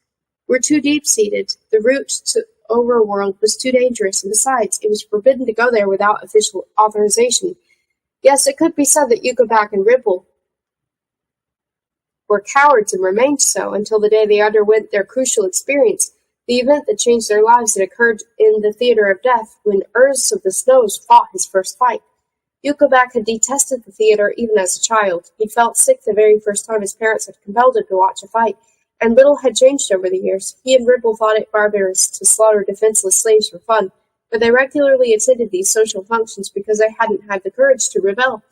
were too deep-seated. The route to overworld was too dangerous, and besides, it was forbidden to go there without official authorization. Yes, it could be said that Yukabak and Ribble were cowards and remained so until the day they underwent their crucial experience. The event that changed their lives had occurred in the theater of death when Urs of the Snows fought his first fight. Yukabak had detested the theater even as a child. He felt sick the very first time his parents had compelled him to watch a fight, and little had changed over the years. He and Ribble thought it barbarous to slaughter defenseless slaves for fun, but they regularly attended these social functions because they hadn't had the courage to rebel.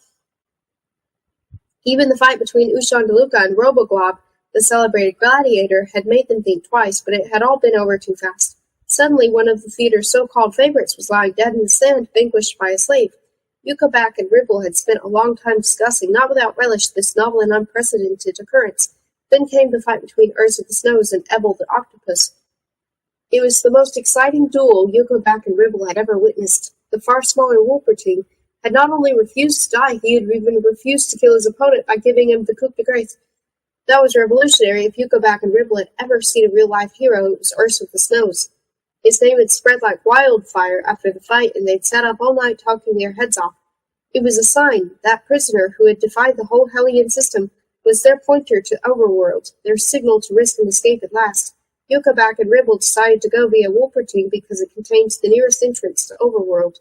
Even the fight between Ushandaluka and Roboglob, the celebrated gladiator, had made them think twice, but it had all been over too fast. Suddenly, one of the theater's so-called favorites was lying dead in the sand, vanquished by a slave. Yukabak and Ribble had spent a long time discussing, not without relish, this novel and unprecedented occurrence. Then came the fight between Urs of the Snows and Ebel the octopus. It was the most exciting duel Yukabak and Ribble had ever witnessed. The far smaller Wolperting had not only refused to die, he had even refused to kill his opponent by giving him the coup de grace. That was revolutionary. If Yukabak and Ribble had ever seen a real-life hero, it was Urs of the Snows. His name had spread like wildfire after the fight, and they'd sat up all night talking their heads off. It was a sign. That prisoner, who had defied the whole Hellion system, was their pointer to Overworld, their signal to risk an escape at last. Yukabak and Ribble decided to go via Wolperting because it contained the nearest entrance to Overworld.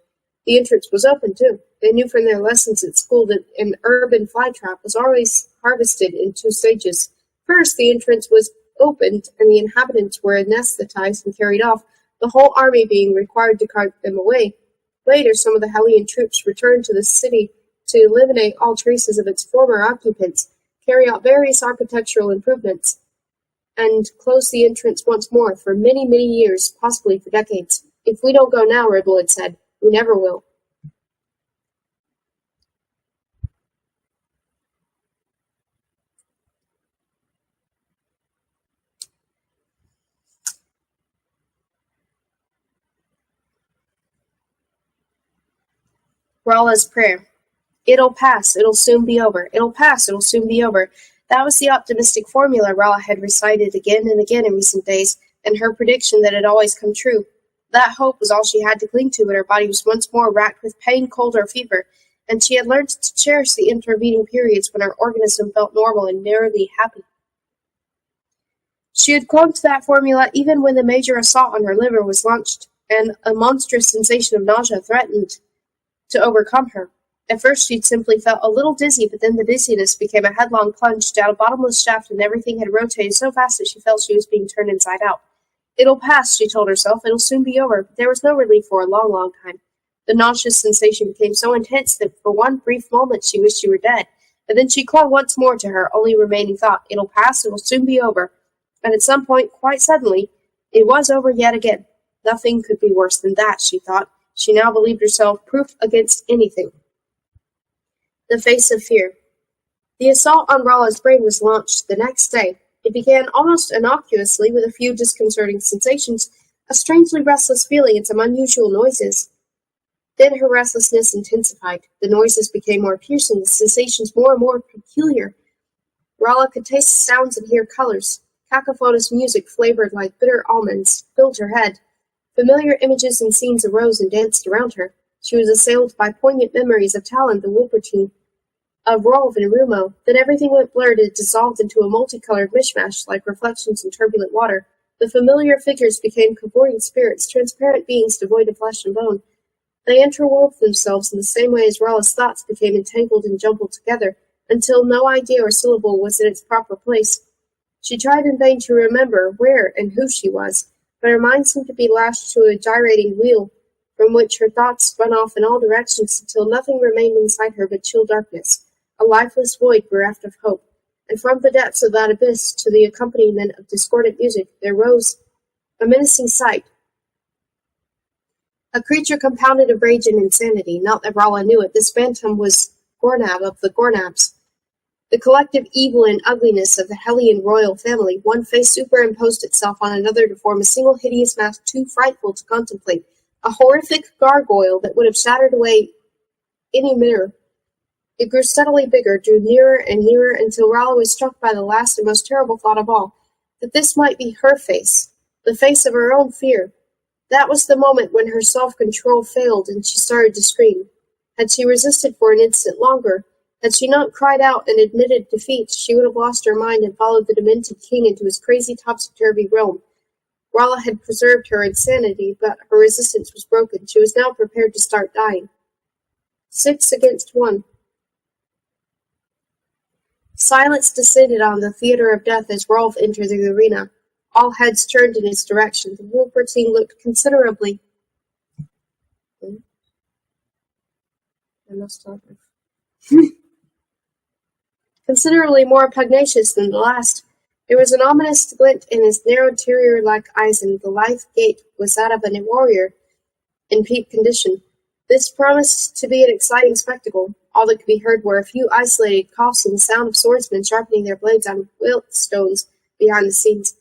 The entrance was open, too. They knew from their lessons at school that an urban flytrap was always harvested in two stages. First, the entrance was opened, and the inhabitants were anesthetized and carried off, the whole army being required to cart them away. Later, some of the Hellion troops returned to the city to eliminate all traces of its former occupants, carry out various architectural improvements, and close the entrance once more for many, many years, possibly for decades. If we don't go now, Ribble had said, we never will. Ralla's prayer. It'll pass, it'll soon be over. It'll pass, it'll soon be over. That was the optimistic formula Ralla had recited again and again in recent days, and her prediction that had always come true. That hope was all she had to cling to when her body was once more racked with pain, cold, or fever, and she had learned to cherish the intervening periods when her organism felt normal and merely happy. She had clung to that formula even when the major assault on her liver was launched, and a monstrous sensation of nausea threatened to overcome her. At first she'd simply felt a little dizzy, but then the dizziness became a headlong plunge down a bottomless shaft, and everything had rotated so fast that she felt she was being turned inside out. It'll pass, she told herself. It'll soon be over. But there was no relief for a long, long time. The nauseous sensation became so intense that for one brief moment she wished she were dead. And then she clung once more to her only remaining thought. It'll pass, it'll soon be over. And at some point, quite suddenly, it was over yet again. Nothing could be worse than that, she thought. She now believed herself proof against anything. The face of fear. The assault on Rolla's brain was launched the next day. It began almost innocuously with a few disconcerting sensations, a strangely restless feeling and some unusual noises. Then her restlessness intensified. The noises became more piercing, the sensations more and more peculiar. Rolla could taste sounds and hear colors. Cacophonous music flavored like bitter almonds filled her head. Familiar images and scenes arose and danced around her. She was assailed by poignant memories of Talon the Wolverine, of Rolf and Rumo. Then everything went blurred and dissolved into a multicolored mishmash like reflections in turbulent water. The familiar figures became cavorting spirits, transparent beings devoid of flesh and bone. They interwove themselves in the same way as Rolla's thoughts became entangled and jumbled together, until no idea or syllable was in its proper place. She tried in vain to remember where and who she was, but her mind seemed to be lashed to a gyrating wheel, from which her thoughts spun off in all directions until nothing remained inside her but chill darkness, a lifeless void bereft of hope. And from the depths of that abyss, to the accompaniment of discordant music, there rose a menacing sight. A creature compounded of rage and insanity. Not that Rolla knew it. This phantom was Gornab of the Gornabs, the collective evil and ugliness of the Hellion royal family. One face superimposed itself on another to form a single hideous mass too frightful to contemplate, a horrific gargoyle that would have shattered away any mirror. It grew steadily bigger, drew nearer and nearer, until Rolla was struck by the last and most terrible thought of all, that this might be her face, the face of her own fear. That was the moment when her self-control failed and she started to scream. Had she resisted for an instant longer, had she not cried out and admitted defeat, she would have lost her mind and followed the demented king into his crazy topsy-turvy realm. Rolla had preserved her insanity, but her resistance was broken. She was now prepared to start dying. 6 against 1. Silence descended on the theater of death as Rolf entered the arena. All heads turned in his direction. The Wolverine looked considerably. I must have. Considerably more pugnacious than the last. There was an ominous glint in his narrow terrier-like eyes, and the lithe gait was that of a warrior in peak condition. This promised to be an exciting spectacle. All that could be heard were a few isolated coughs and the sound of swordsmen sharpening their blades on whetstones behind the scenes.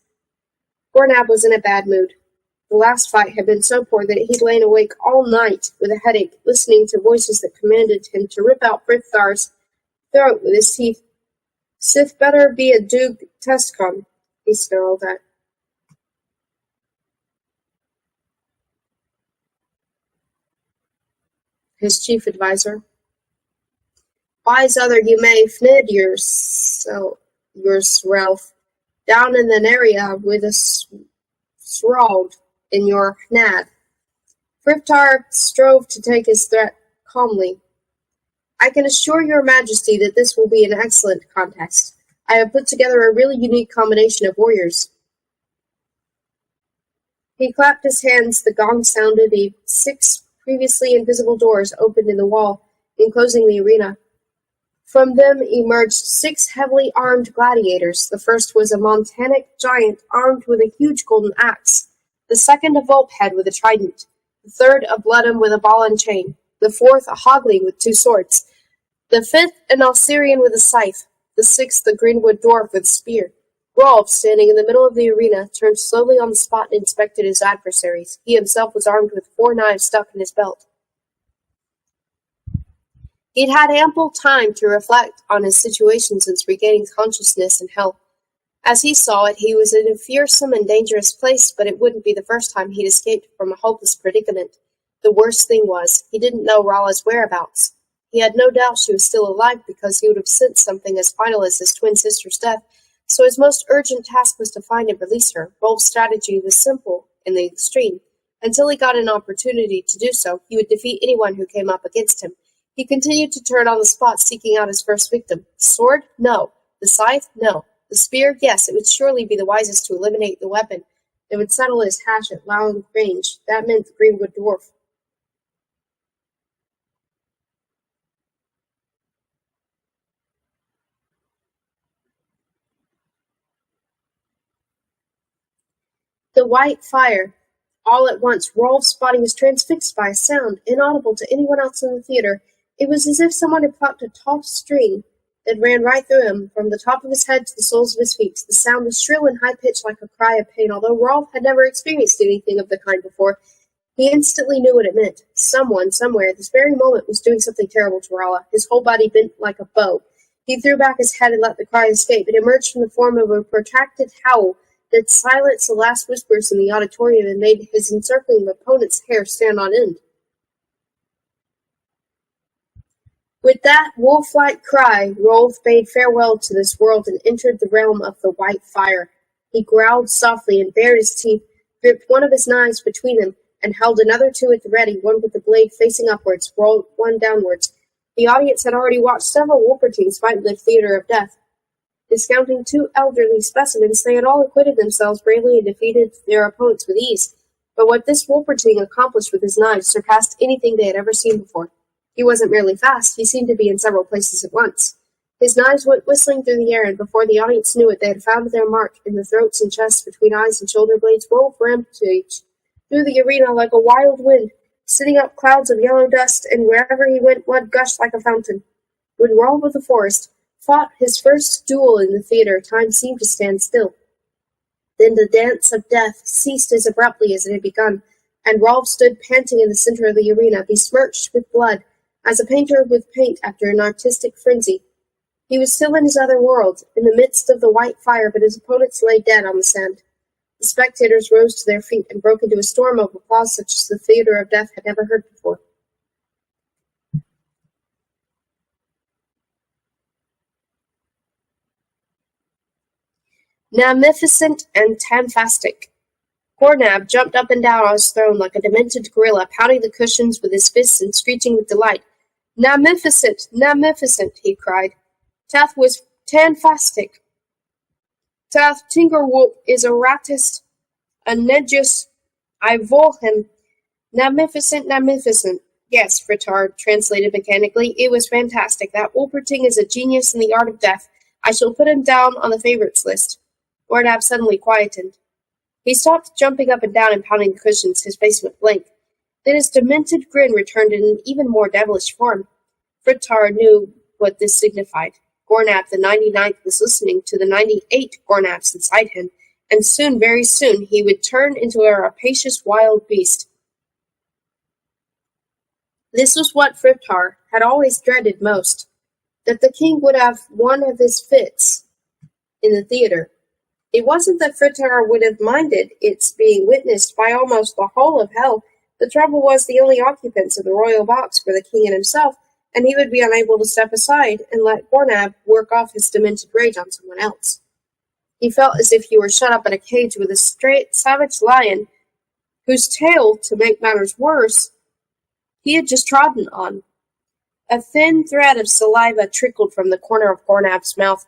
Gornab was in a bad mood. The last fight had been so poor that he'd lain awake all night with a headache, listening to voices that commanded him to rip out Frithdar's throat with his teeth. "Sith better be a Duke Tescon," he snarled at his chief advisor. "Wise other you may fnid yourself down in an area with a srawd in your hnad." Frithtar strove to take his threat calmly. "I can assure your majesty that this will be an excellent contest. I have put together a really unique combination of warriors." He clapped his hands, the gong sounded, 6 previously invisible doors opened in the wall, enclosing the arena. From them emerged 6 heavily armed gladiators. The first was a Montanic giant armed with a huge golden axe. The second a Vulphead with a trident. The third a Bloodham with a ball and chain. The fourth a Hogling with 2 swords. The fifth an Alcerian with a scythe. The sixth a Greenwood dwarf with a spear. Rolf, standing in the middle of the arena, turned slowly on the spot and inspected his adversaries. He himself was armed with 4 knives stuck in his belt. He'd had ample time to reflect on his situation since regaining consciousness in hell. As he saw it, he was in a fearsome and dangerous place, but it wouldn't be the first time he'd escaped from a hopeless predicament. The worst thing was, he didn't know Rolla's whereabouts. He had no doubt she was still alive because he would have sensed something as final as his twin sister's death, so his most urgent task was to find and release her. Rolf's strategy was simple in the extreme. Until he got an opportunity to do so, he would defeat anyone who came up against him. He continued to turn on the spot, seeking out his first victim. The sword? No. The scythe? No. The spear? Yes, it would surely be the wisest to eliminate the weapon. It would settle his hash at long range. That meant the Greenwood dwarf. The white fire. All at once, Rolf's body was transfixed by a sound, inaudible to anyone else in the theater. It was as if someone had plucked a taut string that ran right through him, from the top of his head to the soles of his feet. The sound was shrill and high-pitched like a cry of pain. Although Rolf had never experienced anything of the kind before, he instantly knew what it meant. Someone, somewhere, at this very moment, was doing something terrible to Rala. His whole body bent like a bow. He threw back his head and let the cry escape. It emerged from the form of a protracted howl that silenced the last whispers in the auditorium and made his encircling opponent's hair stand on end. With that wolf-like cry, Rolf bade farewell to this world and entered the realm of the white fire. He growled softly and bared his teeth, gripped one of his knives between them, and held another two at the ready, one with the blade facing upwards, rolled one downwards. The audience had already watched several Wolpertines fight in the theater of death. Discounting two elderly specimens, they had all acquitted themselves bravely and defeated their opponents with ease. But what this Wolperting accomplished with his knives surpassed anything they had ever seen before. He wasn't merely fast, he seemed to be in several places at once. His knives went whistling through the air, and before the audience knew it, they had found their mark in the throats and chests, between eyes and shoulder blades. Wolf rampaged through the arena like a wild wind, sending up clouds of yellow dust, and wherever he went, blood gushed like a fountain. When Rolf of the Forest fought his first duel in the theater, time seemed to stand still. Then the dance of death ceased as abruptly as it had begun, and Rolf stood panting in the center of the arena, besmirched with blood, as a painter with paint after an artistic frenzy. He was still in his other world, in the midst of the white fire, but his opponents lay dead on the sand. The spectators rose to their feet and broke into a storm of applause such as the theater of death had never heard before. Magnificent and Tamphastic. Gornab jumped up and down on his throne like a demented gorilla, pounding the cushions with his fists and screeching with delight. Magnificent! Magnificent! He cried. Tath was Tanfastic. Tath Tinkerwolf is a ratist, a nedjus, I vol him. Magnificent, magnificent. Yes, Frittard translated mechanically. It was fantastic. That Wolperting is a genius in the art of death. I shall put him down on the favorites list. Gornab suddenly quietened. He stopped jumping up and down and pounding the cushions. His face went blank. Then his demented grin returned in an even more devilish form. Frittard knew what this signified. Gornab the 99th was listening to the 98 Gornabs inside him, and soon, very soon, he would turn into a rapacious wild beast. This was what Frittard had always dreaded most, that the king would have one of his fits in the theater. It wasn't that Frittard would have minded its being witnessed by almost the whole of hell. The trouble was the only occupants of the royal box were the king and himself, and he would be unable to step aside and let Gornab work off his demented rage on someone else. He felt as if he were shut up in a cage with a straight, savage lion, whose tail, to make matters worse, he had just trodden on. A thin thread of saliva trickled from the corner of Gornab's mouth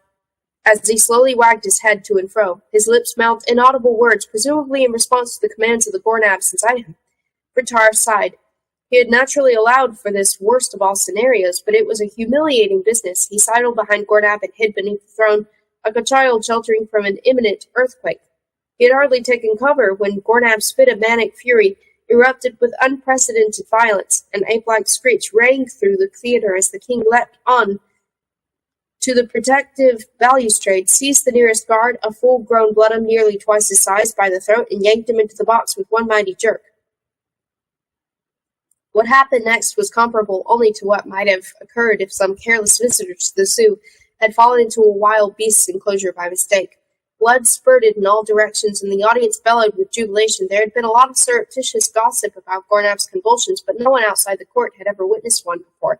as he slowly wagged his head to and fro. His lips mouthed inaudible words, presumably in response to the commands of the Gornabs inside him. Frittard sighed. He had naturally allowed for this worst of all scenarios, but it was a humiliating business. He sidled behind Gornab and hid beneath the throne, like a child sheltering from an imminent earthquake. He had hardly taken cover when Gornab's fit of manic fury erupted with unprecedented violence. An ape-like screech rang through the theater as the king leapt on to the protective balustrade, seized the nearest guard, a full-grown bloodham nearly twice his size, by the throat, and yanked him into the box with one mighty jerk. What happened next was comparable only to what might have occurred if some careless visitor to the zoo had fallen into a wild beast's enclosure by mistake. Blood spurted in all directions, and the audience bellowed with jubilation. There had been a lot of surreptitious gossip about Gornab's convulsions, but no one outside the court had ever witnessed one before.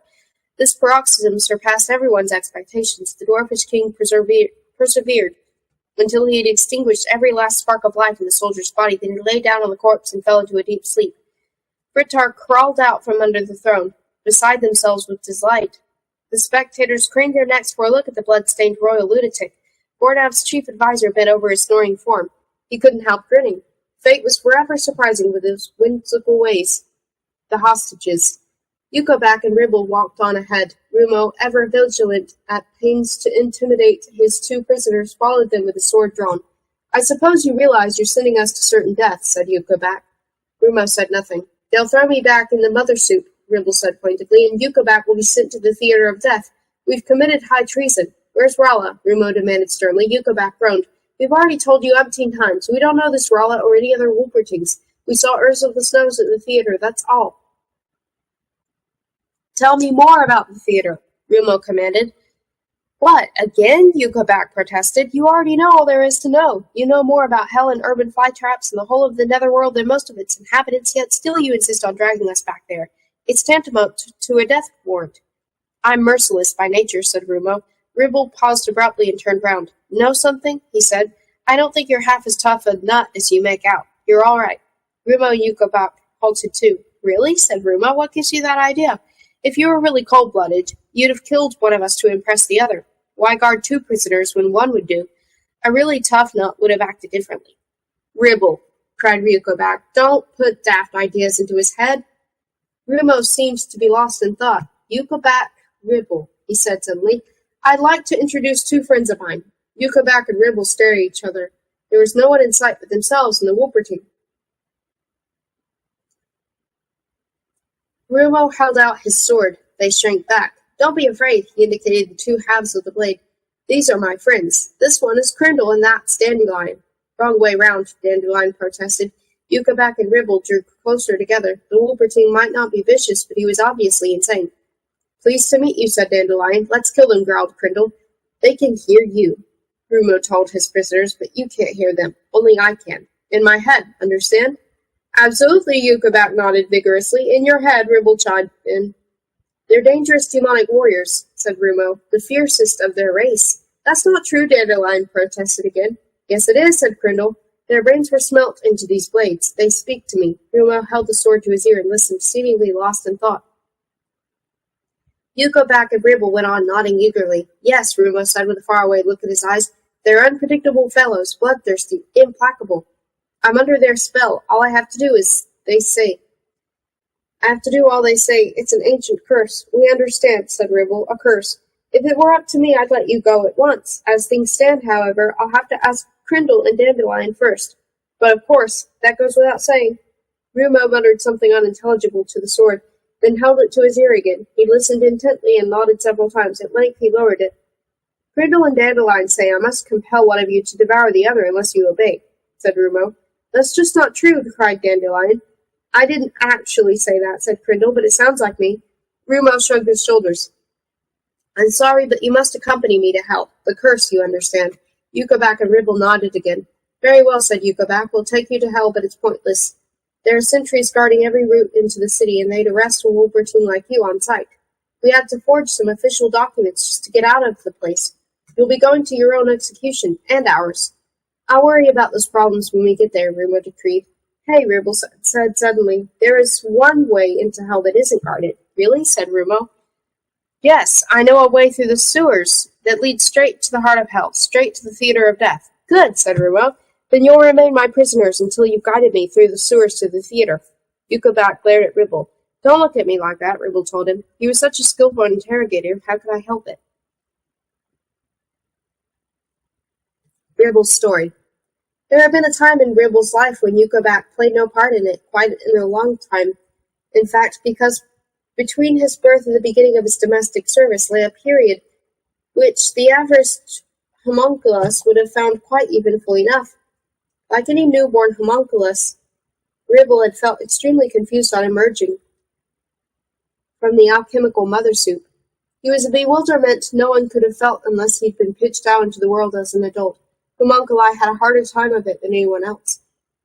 This paroxysm surpassed everyone's expectations. The dwarfish king persevered until he had extinguished every last spark of life in the soldier's body. Then he lay down on the corpse and fell into a deep sleep. Frittard crawled out from under the throne, beside themselves with delight. The spectators craned their necks for a look at the blood-stained royal lunatic. Gornab's chief adviser bent over his snoring form. He couldn't help grinning. Fate was forever surprising with his whimsical ways. The hostages. Yukovak and Ribble walked on ahead. Rumo, ever vigilant, at pains to intimidate his two prisoners, followed them with his sword drawn. I suppose you realize you're sending us to certain death, said Yukovak. Rumo said nothing. They'll throw me back in the mother soup, Ribble said pointedly, and Yukovak will be sent to the theater of death. We've committed high treason. Where's Rala? Rumo demanded sternly. Yukovak groaned. We've already told you umpteen times. We don't know this Rala or any other Wolpertings. We saw Ursula the Snows at the theater, that's all. Tell me more about the theater, Rumo commanded. What, again? Yukovak protested. You already know all there is to know. You know more about hell and urban flytraps and the whole of the netherworld than most of its inhabitants, yet still you insist on dragging us back there. It's tantamount to a death warrant. I'm merciless by nature, said Rumo. Ribble paused abruptly and turned round. Know something? He said. I don't think you're half as tough a nut as you make out. You're all right. Rumo and Yukovak halted too. Really? Said Rumo. What gives you that idea? If you were really cold-blooded, you'd have killed one of us to impress the other. Why guard two prisoners when one would do? A really tough nut would have acted differently. Ribble, cried Yukovak. Don't put daft ideas into his head. Rumo seemed to be lost in thought. Yukovak, Ribble, he said suddenly. I'd like to introduce two friends of mine. Yukovak and Ribble stared at each other. There was no one in sight but themselves and the Wolperting. Rumo held out his sword. They shrank back. Don't be afraid, he indicated the two halves of the blade. These are my friends. This one is Crindle and that's Dandelion. Wrong way round, Dandelion protested. Yukovak and Ribble drew closer together. The Wolperting might not be vicious, but he was obviously insane. Pleased to meet you, said Dandelion. Let's kill them, growled Crindle. They can hear you, Rumo told his prisoners, but you can't hear them. Only I can. In my head, understand? Absolutely, Yukovak nodded vigorously. In your head, Ribble chimed in. They're dangerous demonic warriors, said Rumo, the fiercest of their race. That's not true, Dandelion protested again. Yes, it is, said Crindle. Their brains were smelt into these blades. They speak to me. Rumo held the sword to his ear and listened, seemingly lost in thought. Yukovak and Ribble went on, nodding eagerly. Yes, Rumo said with a faraway look in his eyes. They're unpredictable fellows, bloodthirsty, implacable. I'm under their spell. All I have to do is they say. I have to do all they say. It's an ancient curse. We understand, said Ribble. A curse. If it were up to me, I'd let you go at once. As things stand, however, I'll have to ask Crindle and Dandelion first. But of course, that goes without saying. Rumo muttered something unintelligible to the sword, then held it to his ear again. He listened intently and nodded several times. At length he lowered it. Crindle and Dandelion say I must compel one of you to devour the other unless you obey, said Rumo. That's just not true, cried Dandelion. I didn't actually say that, said Crindle, but it sounds like me. Rumo shrugged his shoulders. I'm sorry, but you must accompany me to hell. The curse, you understand. Yukovak and Ribble nodded again. Very well, said Yukovak. We'll take you to hell, but it's pointless. There are sentries guarding every route into the city, and they'd arrest a Wolverine like you on sight. We had to forge some official documents just to get out of the place. You'll be going to your own execution, and ours. I'll worry about those problems when we get there, Rumo decreed. Hey, Ribble said suddenly. There is one way into hell that isn't guarded. Really? Said Rumo. Yes, I know a way through the sewers that leads straight to the heart of hell, straight to the theater of death. Good, said Rumo. Then you'll remain my prisoners until you've guided me through the sewers to the theater. Yukovak glared at Ribble. Don't look at me like that, Ribble told him. He was such a skillful interrogator, how could I help it? Ribble's story. There had been a time in Ribble's life when Yukovak played no part in it, quite in a long time. In fact, because between his birth and the beginning of his domestic service lay a period which the average homunculus would have found quite eventful enough. Like any newborn homunculus, Ribble had felt extremely confused on emerging from the alchemical mother soup. He was a bewilderment no one could have felt unless he'd been pitched out into the world as an adult. Homunculi had a harder time of it than anyone else.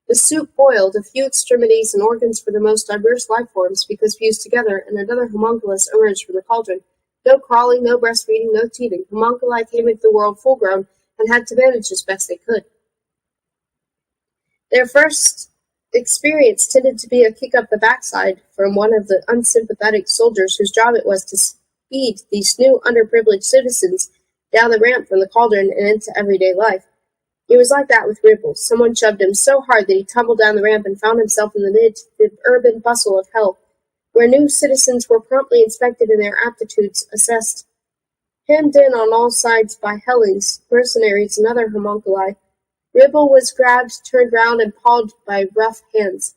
The soup boiled, a few extremities and organs for the most diverse life forms because fused together, and another homunculus emerged from the cauldron. No crawling, no breastfeeding, no teething. Homunculi came into the world full-grown and had to manage as best they could. Their first experience tended to be a kick up the backside from one of the unsympathetic soldiers whose job it was to speed these new underprivileged citizens down the ramp from the cauldron and into everyday life. It was like that with Ribble. Someone shoved him so hard that he tumbled down the ramp and found himself in the midst of the urban bustle of hell, where new citizens were promptly inspected and their aptitudes assessed. Hemmed in on all sides by hellings, mercenaries, and other homunculi, Ribble was grabbed, turned round, and pawed by rough hands.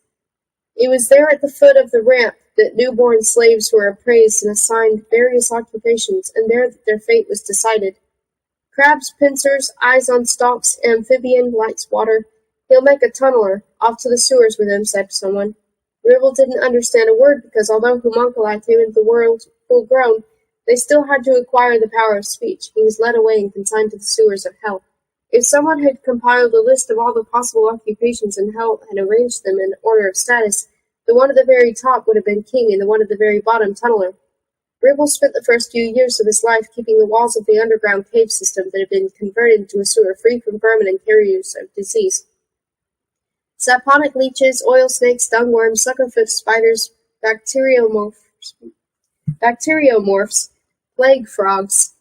It was there at the foot of the ramp that newborn slaves were appraised and assigned various occupations, and there that their fate was decided. Crabs, pincers, eyes on stalks, amphibian, likes water. He'll make a tunneler. Off to the sewers with him, said someone. Ribble didn't understand a word because although homunculi came into the world full grown, they still had to acquire the power of speech. He was led away and consigned to the sewers of hell. If someone had compiled a list of all the possible occupations in hell and arranged them in order of status, the one at the very top would have been king and the one at the very bottom tunneler. Ribble spent the first few years of his life keeping the walls of the underground cave system that had been converted into a sewer free from vermin and carriers of disease. Saponic leeches, oil snakes, dungworms, suckerfoot spiders, bacteriomorphs, plague frogs,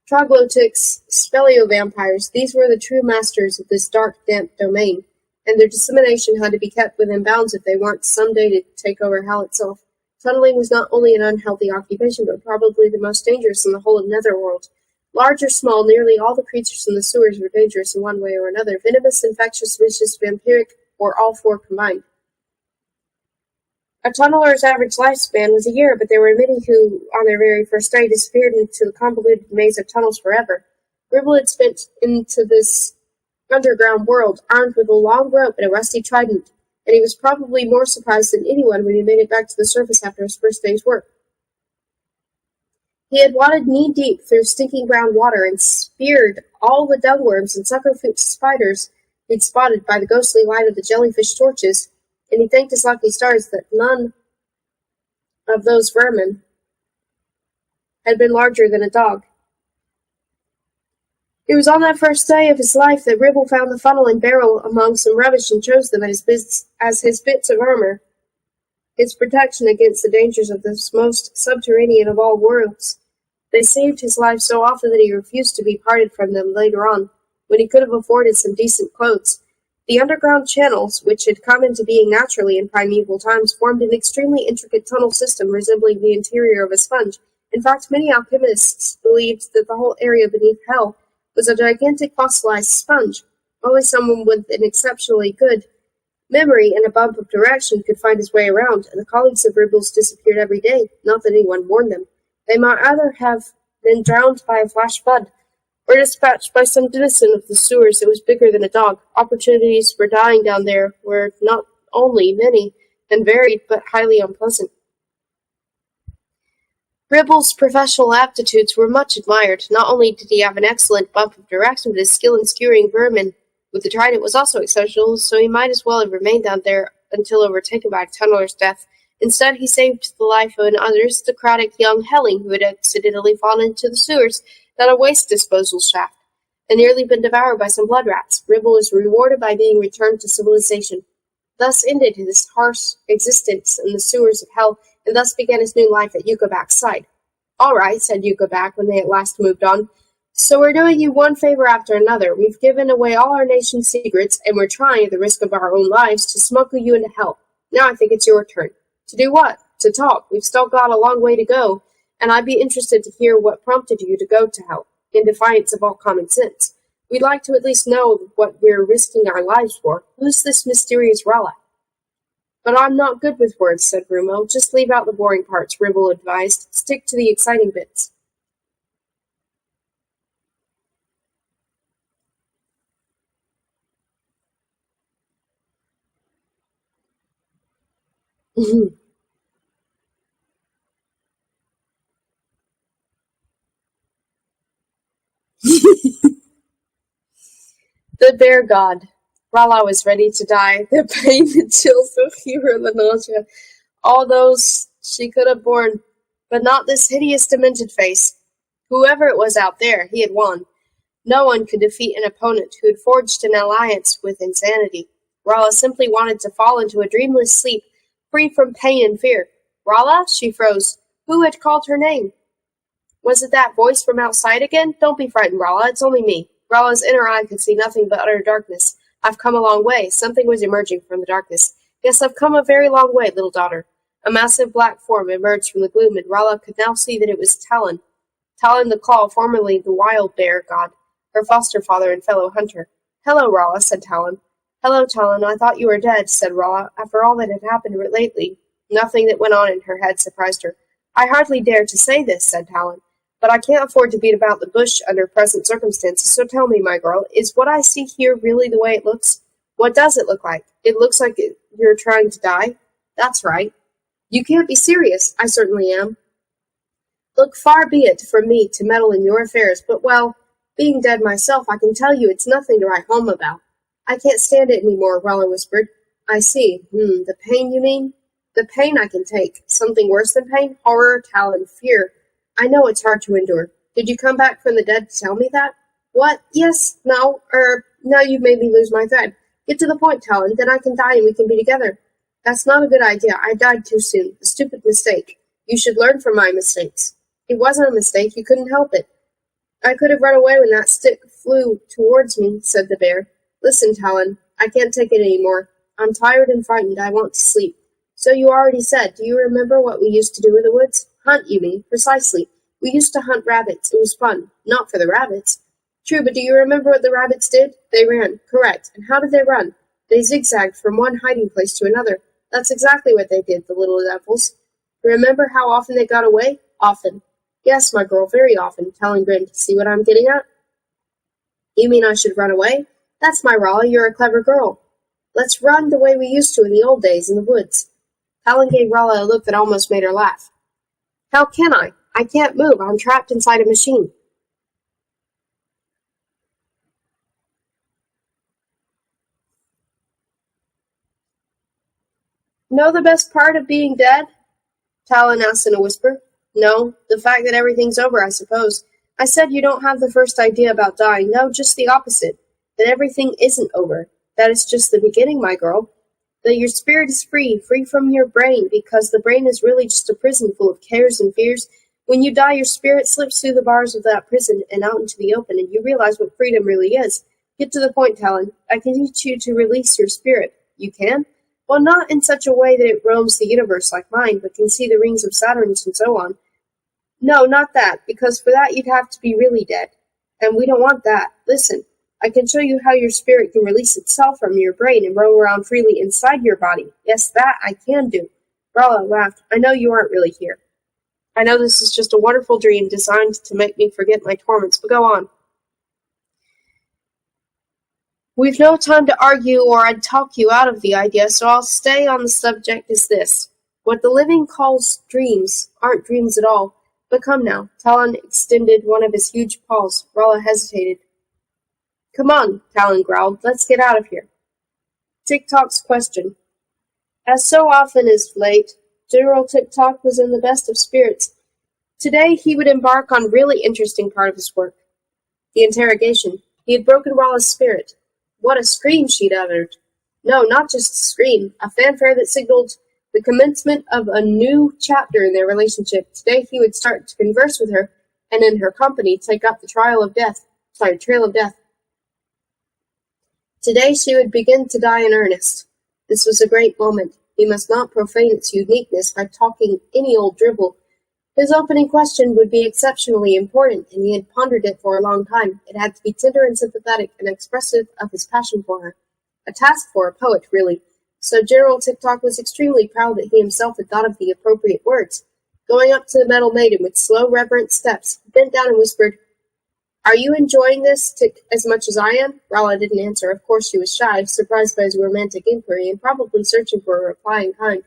troglodytes, speleovampires, these were the true masters of this dark, damp domain, and their dissemination had to be kept within bounds if they weren't someday to take over hell itself. Tunneling was not only an unhealthy occupation, but probably the most dangerous in the whole of Netherworld. Large or small, nearly all the creatures in the sewers were dangerous in one way or another, venomous, infectious, vicious, vampiric, or all four combined. A tunneler's average lifespan was a year, but there were many who, on their very first day, disappeared into the convoluted maze of tunnels forever. Ribble had spent into this underground world, armed with a long rope and a rusty trident, and he was probably more surprised than anyone when he made it back to the surface after his first day's work. He had waded knee-deep through stinking brown water and speared all the dungworms and suckerfoot spiders he'd spotted by the ghostly light of the jellyfish torches, and he thanked his lucky stars that none of those vermin had been larger than a dog. It was on that first day of his life that Ribble found the funnel and barrel among some rubbish and chose them as his bits of armor, its protection against the dangers of this most subterranean of all worlds. They saved his life so often that he refused to be parted from them later on, when he could have afforded some decent clothes. The underground channels, which had come into being naturally in primeval times, formed an extremely intricate tunnel system resembling the interior of a sponge. In fact, many alchemists believed that the whole area beneath hell was a gigantic fossilized sponge. Only someone with an exceptionally good memory and a bump of direction could find his way around, and the colleagues of Ribble's disappeared every day, not that anyone warned them. They might either have been drowned by a flash flood, or dispatched by some denizen of the sewers that was bigger than a dog. Opportunities for dying down there were not only many and varied, but highly unpleasant. Ribble's professional aptitudes were much admired. Not only did he have an excellent bump of direction, but his skill in skewering vermin with the trident was also exceptional, so he might as well have remained down there until overtaken by a tunneler's death. Instead, he saved the life of an aristocratic young helling who had accidentally fallen into the sewers down a waste disposal shaft, and nearly been devoured by some blood rats. Ribble was rewarded by being returned to civilization. Thus ended his harsh existence in the sewers of hell, and thus began his new life at Yukabak's side. "All right," said Yukabak when they at last moved on. "So we're doing you one favor after another. We've given away all our nation's secrets, and we're trying, at the risk of our own lives, to smuggle you into hell. Now I think it's your turn. To do what? To talk. We've still got a long way to go, and I'd be interested to hear what prompted you to go to hell, in defiance of all common sense. We'd like to at least know what we're risking our lives for. Who's this mysterious Rala?" "But I'm not good with words," said Rumo. "Just leave out the boring parts," Ribble advised. "Stick to the exciting bits." The bear god. Rala was ready to die. The pain, the chills, the fever, the nausea, all those she could have borne, but not this hideous demented face. Whoever it was out there, he had won. No one could defeat an opponent who had forged an alliance with insanity. Rala simply wanted to fall into a dreamless sleep, free from pain and fear. "Rala?" She froze. Who had called her name? Was it that voice from outside again? "Don't be frightened, Rala. It's only me." Rala's inner eye could see nothing but utter darkness. "I've come a long way." Something was emerging from the darkness. "Yes, I've come a very long way, little daughter." A massive black form emerged from the gloom, and Rala could now see that it was Talon. Talon the Claw, formerly the wild bear god, her foster father and fellow hunter. "Hello, Rala," said Talon. Hello, Talon. I thought you were dead, said Rolla. After all that had happened lately, nothing that went on in her head surprised her. I hardly dare to say this, said Talon, but I can't afford to beat about the bush under present circumstances, so tell me, my girl, is what I see here really the way it looks? What does it look like? It looks like you're trying to die? That's right. You can't be serious. I certainly am. Look, far be it from me to meddle in your affairs, but, well, being dead myself, I can tell you it's nothing to write home about. I can't stand it any more, Rella whispered. I see. The pain, you mean? The pain I can take. Something worse than pain? Horror, Talon, fear. I know it's hard to endure. Did you come back from the dead to tell me that? What? Yes? No? Now you've made me lose my thread. Get to the point, Talon, then I can die and we can be together. That's not a good idea. I died too soon. A stupid mistake. You should learn from my mistakes. It wasn't a mistake. You couldn't help it. I could have run away when that stick flew towards me, said the bear. Listen, Talon, I can't take it any more. I'm tired and frightened. I want to sleep. So you already said. Do you remember what we used to do in the woods? Hunt, you mean? Precisely. We used to hunt rabbits. It was fun. Not for the rabbits. True, but do you remember what the rabbits did? They ran. Correct. And how did they run? They zigzagged from one hiding place to another. That's exactly what they did, the little devils. Remember how often they got away? Often. Yes, my girl, very often, Talon grinned. See what I'm getting at? You mean I should run away? That's my Raleigh, you're a clever girl. Let's run the way we used to in the old days in the woods. Talon gave Raleigh a look that almost made her laugh. How can I? I can't move. I'm trapped inside a machine. Know the best part of being dead? Talon asked in a whisper. No, the fact that everything's over, I suppose. I said you don't have the first idea about dying. No, just the opposite. That everything isn't over. That it's just the beginning, my girl. That your spirit is free, free from your brain, because the brain is really just a prison full of cares and fears. When you die, your spirit slips through the bars of that prison and out into the open, and you realize what freedom really is. Get to the point, Talon. I can teach you to release your spirit. You can? Well, not in such a way that it roams the universe like mine, but can see the rings of Saturn and so on. No, not that, because for that you'd have to be really dead. And we don't want that. Listen, I can show you how your spirit can release itself from your brain and roam around freely inside your body. Yes, that I can do. Rala laughed. I know you aren't really here. I know this is just a wonderful dream designed to make me forget my torments, but go on. We've no time to argue or I'd talk you out of the idea, so I'll stay on the subject as this. What the living calls dreams aren't dreams at all. But come now. Talon extended one of his huge paws. Rala hesitated. Come on, Talon growled. Let's get out of here. Tick-Tock's question. As so often is late, General Tick-Tock was in the best of spirits. Today he would embark on a really interesting part of his work. The interrogation. He had broken Rala's spirit. What a scream she'd uttered. No, not just a scream. A fanfare that signaled the commencement of a new chapter in their relationship. Today he would start to converse with her, and in her company take up the trail of death. Today she would begin to die in earnest. This was a great moment. He must not profane its uniqueness by talking any old dribble. His opening question would be exceptionally important, and he had pondered it for a long time. It had to be tender and sympathetic and expressive of his passion for her. A task for a poet, really. So General Tick-Tock was extremely proud that he himself had thought of the appropriate words. Going up to the metal maiden with slow, reverent steps, he bent down and whispered, Are you enjoying this, Tick, as much as I am? Rala didn't answer. Of course she was shy, surprised by his romantic inquiry, and probably searching for a reply in kind.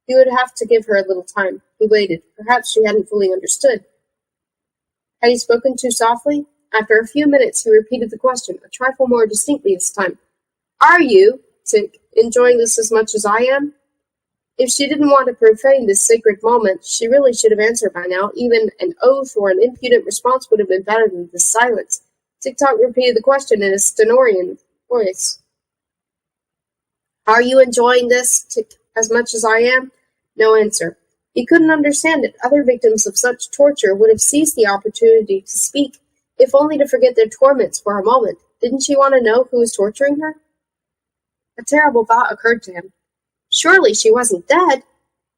He would have to give her a little time. He waited. Perhaps she hadn't fully understood. Had he spoken too softly? After a few minutes he repeated the question, a trifle more distinctly this time. Are you, Tick, enjoying this as much as I am? If she didn't want to profane this sacred moment, she really should have answered by now. Even an oath or an impudent response would have been better than this silence. Tick-Tock repeated the question in a stentorian voice. Are you enjoying this, Tick, as much as I am? No answer. He couldn't understand it. Other victims of such torture would have seized the opportunity to speak, if only to forget their torments for a moment. Didn't she want to know who was torturing her? A terrible thought occurred to him. Surely she wasn't dead!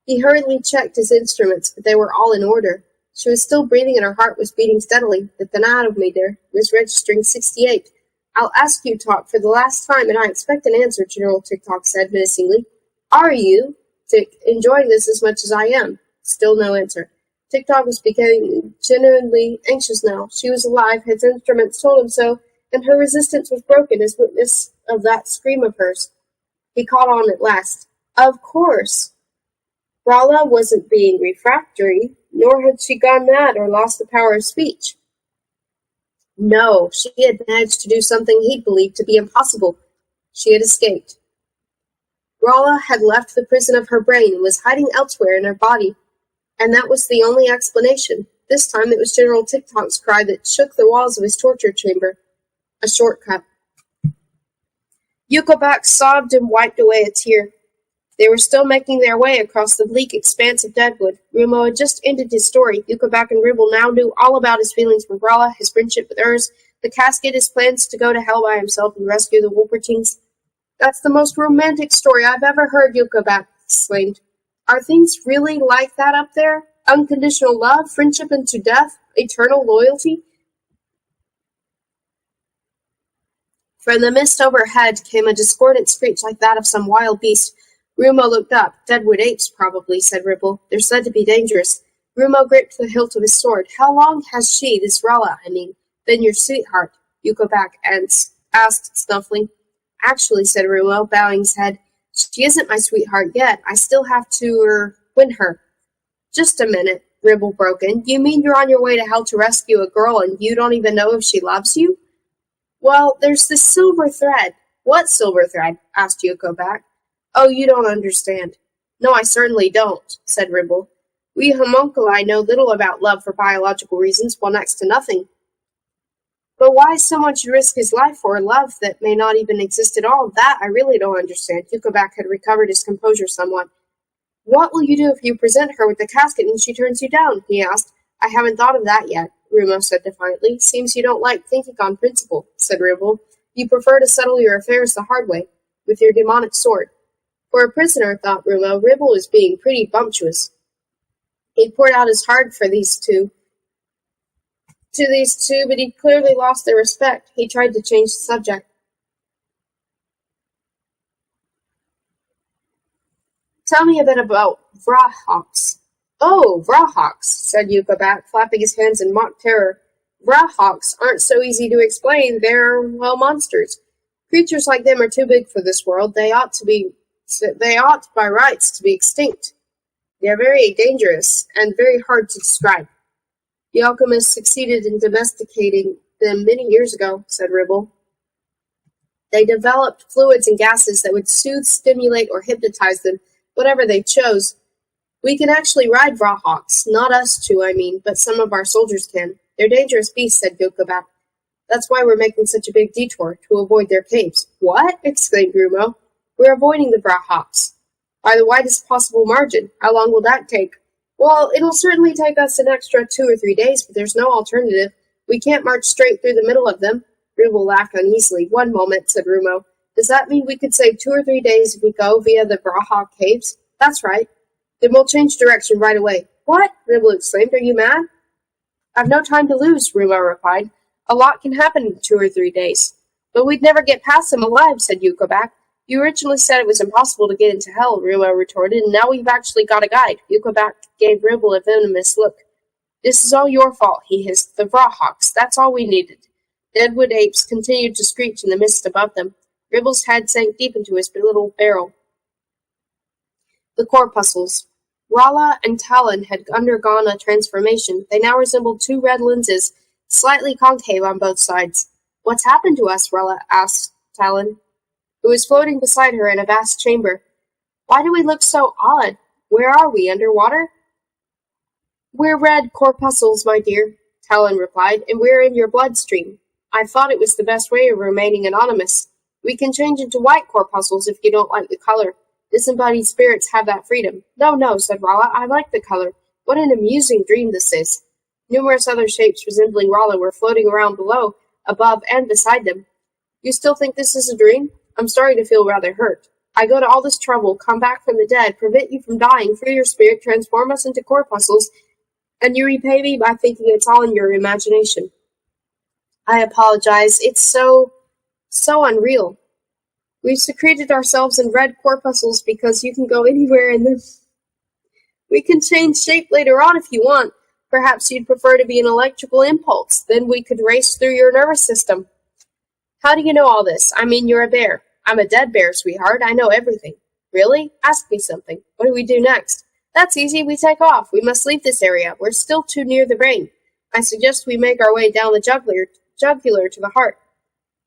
He hurriedly checked his instruments, but they were all in order. She was still breathing and her heart was beating steadily. The thermometer was registering 68. I'll ask you, Talk, for the last time, and I expect an answer, General Tick-Tock said menacingly. Are you, Tick, enjoying this as much as I am? Still no answer. Tick-Tock was becoming genuinely anxious now. She was alive, his instruments told him so, and her resistance was broken as witness of that scream of hers. He caught on at last. Of course. Rala wasn't being refractory, nor had she gone mad or lost the power of speech. No, she had managed to do something he'd believed to be impossible. She had escaped. Rala had left the prison of her brain and was hiding elsewhere in her body, and that was the only explanation. This time it was General Tick-Tock's cry that shook the walls of his torture chamber. A shortcut. Yukovak sobbed and wiped away a tear. They were still making their way across the bleak expanse of deadwood. Rumo had just ended his story. Yukovak and Ribble now knew all about his feelings for Rala, his friendship with Urs, the casket, his plans to go to hell by himself and rescue the Wolpertines. That's the most romantic story I've ever heard, Yukovak exclaimed. Are things really like that up there? Unconditional love, friendship unto death, eternal loyalty? From the mist overhead came a discordant screech like that of some wild beast. Rumo looked up. Deadwood apes, probably, said Ribble. They're said to be dangerous. Rumo gripped the hilt of his sword. How long has she, this Rala, been your sweetheart? Yukovak asked, snuffling. Actually, said Rumo, bowing his head, she isn't my sweetheart yet. I still have to, win her. Just a minute, Ribble broke in. You mean you're on your way to hell to rescue a girl and you don't even know if she loves you? Well, there's this silver thread. What silver thread? Asked Yukovak. Oh, you don't understand. No, I certainly don't, said Ribble. We homunculi know little about love for biological reasons, while next to nothing. But why someone should risk his life for a love that may not even exist at all, that I really don't understand. Yukovak had recovered his composure somewhat. What will you do if you present her with the casket and she turns you down? He asked. I haven't thought of that yet, Rumo said defiantly. Seems you don't like thinking on principle, said Ribble. You prefer to settle your affairs the hard way, with your demonic sword. For a prisoner, thought Rumo, Ribble was being pretty bumptious. He poured out his heart for these two, but he clearly lost their respect. He tried to change the subject. Tell me a bit about Vrahawks. Oh, Vrahawks, said Yukovak, flapping his hands in mock terror. Vrahawks aren't so easy to explain. They're, well, monsters. Creatures like them are too big for this world. They ought, by rights, to be extinct. They are very dangerous and very hard to describe. The alchemists succeeded in domesticating them many years ago, said Ribble. They developed fluids and gases that would soothe, stimulate, or hypnotize them, whatever they chose. We can actually ride Vrahawks. Not us two, but some of our soldiers can. They're dangerous beasts, said Yukovak. That's why we're making such a big detour, to avoid their caves. What? Exclaimed Rumo. We're avoiding the Vrahawks. By the widest possible margin. How long will that take? Well, it'll certainly take us an extra 2 or 3 days, but there's no alternative. We can't march straight through the middle of them. Ribble laughed uneasily. One moment, said Rumo. Does that mean we could save 2 or 3 days if we go via the Vrahawk caves? That's right. Then we'll change direction right away. What? Ribble exclaimed. Are you mad? I've no time to lose, Rumo replied. A lot can happen in 2 or 3 days. But we'd never get past them alive, said Yukovak. You originally said it was impossible to get into hell, Rumo retorted, and now we've actually got a guide. Yukovak gave Ribble a venomous look. This is all your fault, he hissed. The Vrahawks, that's all we needed. Deadwood apes continued to screech in the mist above them. Ribble's head sank deep into his little barrel. The corpuscles. Rala and Talon had undergone a transformation. They now resembled 2 red lenses, slightly concave on both sides. What's happened to us? Rala asked Talon, who was floating beside her in a vast chamber. Why do we look so odd? Where are we, underwater? We're red corpuscles, my dear, Talon replied, and we're in your bloodstream. I thought it was the best way of remaining anonymous. We can change into white corpuscles if you don't like the color. Disembodied spirits have that freedom. No, said Rala, I like the color. What an amusing dream this is. Numerous other shapes resembling Rala were floating around below, above, and beside them. You still think this is a dream? I'm starting to feel rather hurt. I go to all this trouble, come back from the dead, prevent you from dying, free your spirit, transform us into corpuscles, and you repay me by thinking it's all in your imagination. I apologize. It's so... So unreal. We've secreted ourselves in red corpuscles because you can go anywhere in them. We can change shape later on if you want. Perhaps you'd prefer to be an electrical impulse. Then we could race through your nervous system. How do you know all this? I mean, you're a bear. I'm a dead bear, sweetheart. I know everything. Really? Ask me something. What do we do next? That's easy. We take off. We must leave this area. We're still too near the brain. I suggest we make our way down the jugular to the heart.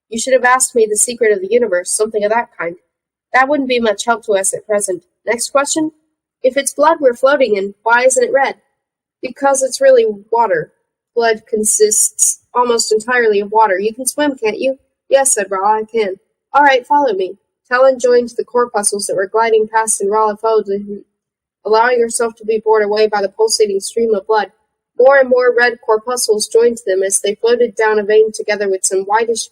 You should have asked me the secret of the universe, something of that kind. That wouldn't be much help to us at present. Next question? If it's blood we're floating in, why isn't it red? Because it's really water. Blood consists almost entirely of water. You can swim, can't you? Yes, said Rala, I can. All right, follow me. Talon joined the corpuscles that were gliding past, and Rala followed him, allowing herself to be borne away by the pulsating stream of blood. More and more red corpuscles joined them as they floated down a vein together with some whitish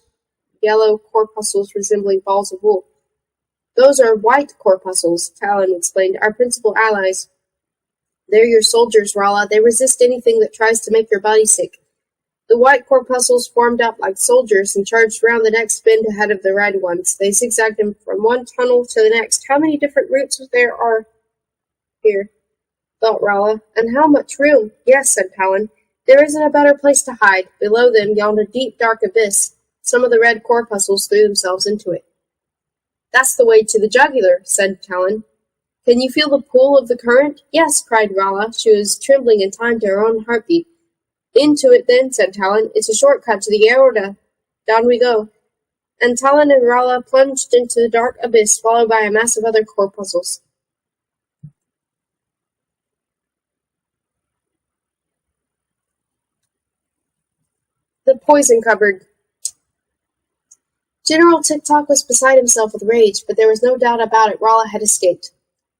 yellow corpuscles resembling balls of wool. Those are white corpuscles, Talon explained, our principal allies. They're your soldiers, Rala. They resist anything that tries to make your body sick. The white corpuscles formed up like soldiers and charged round the next bend ahead of the red ones. They zigzagged them from one tunnel to the next. How many different routes there are here? Thought Rala. And how much room? Yes, said Talon. There isn't a better place to hide. Below them yawned a deep, dark abyss. Some of the red corpuscles threw themselves into it. That's the way to the jugular, said Talon. Can you feel the pull of the current? Yes, cried Rala. She was trembling in time to her own heartbeat. Into it then, said Talon. It's a shortcut to the aorta. Down we go. And Talon and Rala plunged into the dark abyss, followed by a mass of other corpuscles. The poison cupboard. General Tick-Tock was beside himself with rage, but there was no doubt about it, Rala had escaped.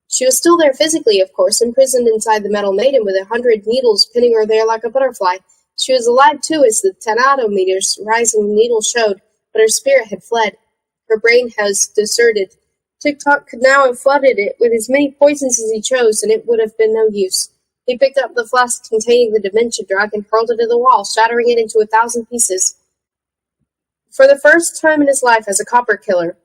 She was still there physically, of course, imprisoned inside the metal maiden with 100 needles pinning her there like a butterfly. She was alive, too, as the tenometer's rising needle showed, but her spirit had fled. Her brain has deserted. Tick-Tock could now have flooded it with as many poisons as he chose, and it would have been no use. He picked up the flask containing the dementia drug and hurled it at the wall, shattering it into 1,000 pieces. For the first time in his life as a copper killer,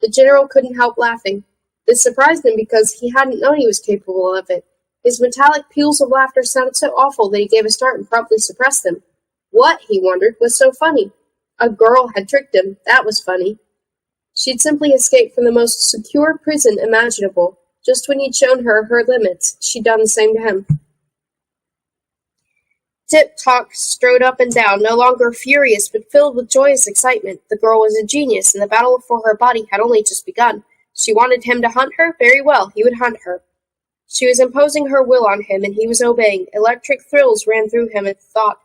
the general couldn't help laughing. This surprised him because he hadn't known he was capable of it. His metallic peals of laughter sounded so awful that he gave a start and promptly suppressed them. What, he wondered, was so funny? A girl had tricked him. That was funny. She'd simply escaped from the most secure prison imaginable. Just when he'd shown her her limits, she'd done the same to him. Tip-Tock strode up and down, no longer furious, but filled with joyous excitement. The girl was a genius, and the battle for her body had only just begun. She wanted him to hunt her? Very well, he would hunt her. She was imposing her will on him, and he was obeying. Electric thrills ran through him at the thought.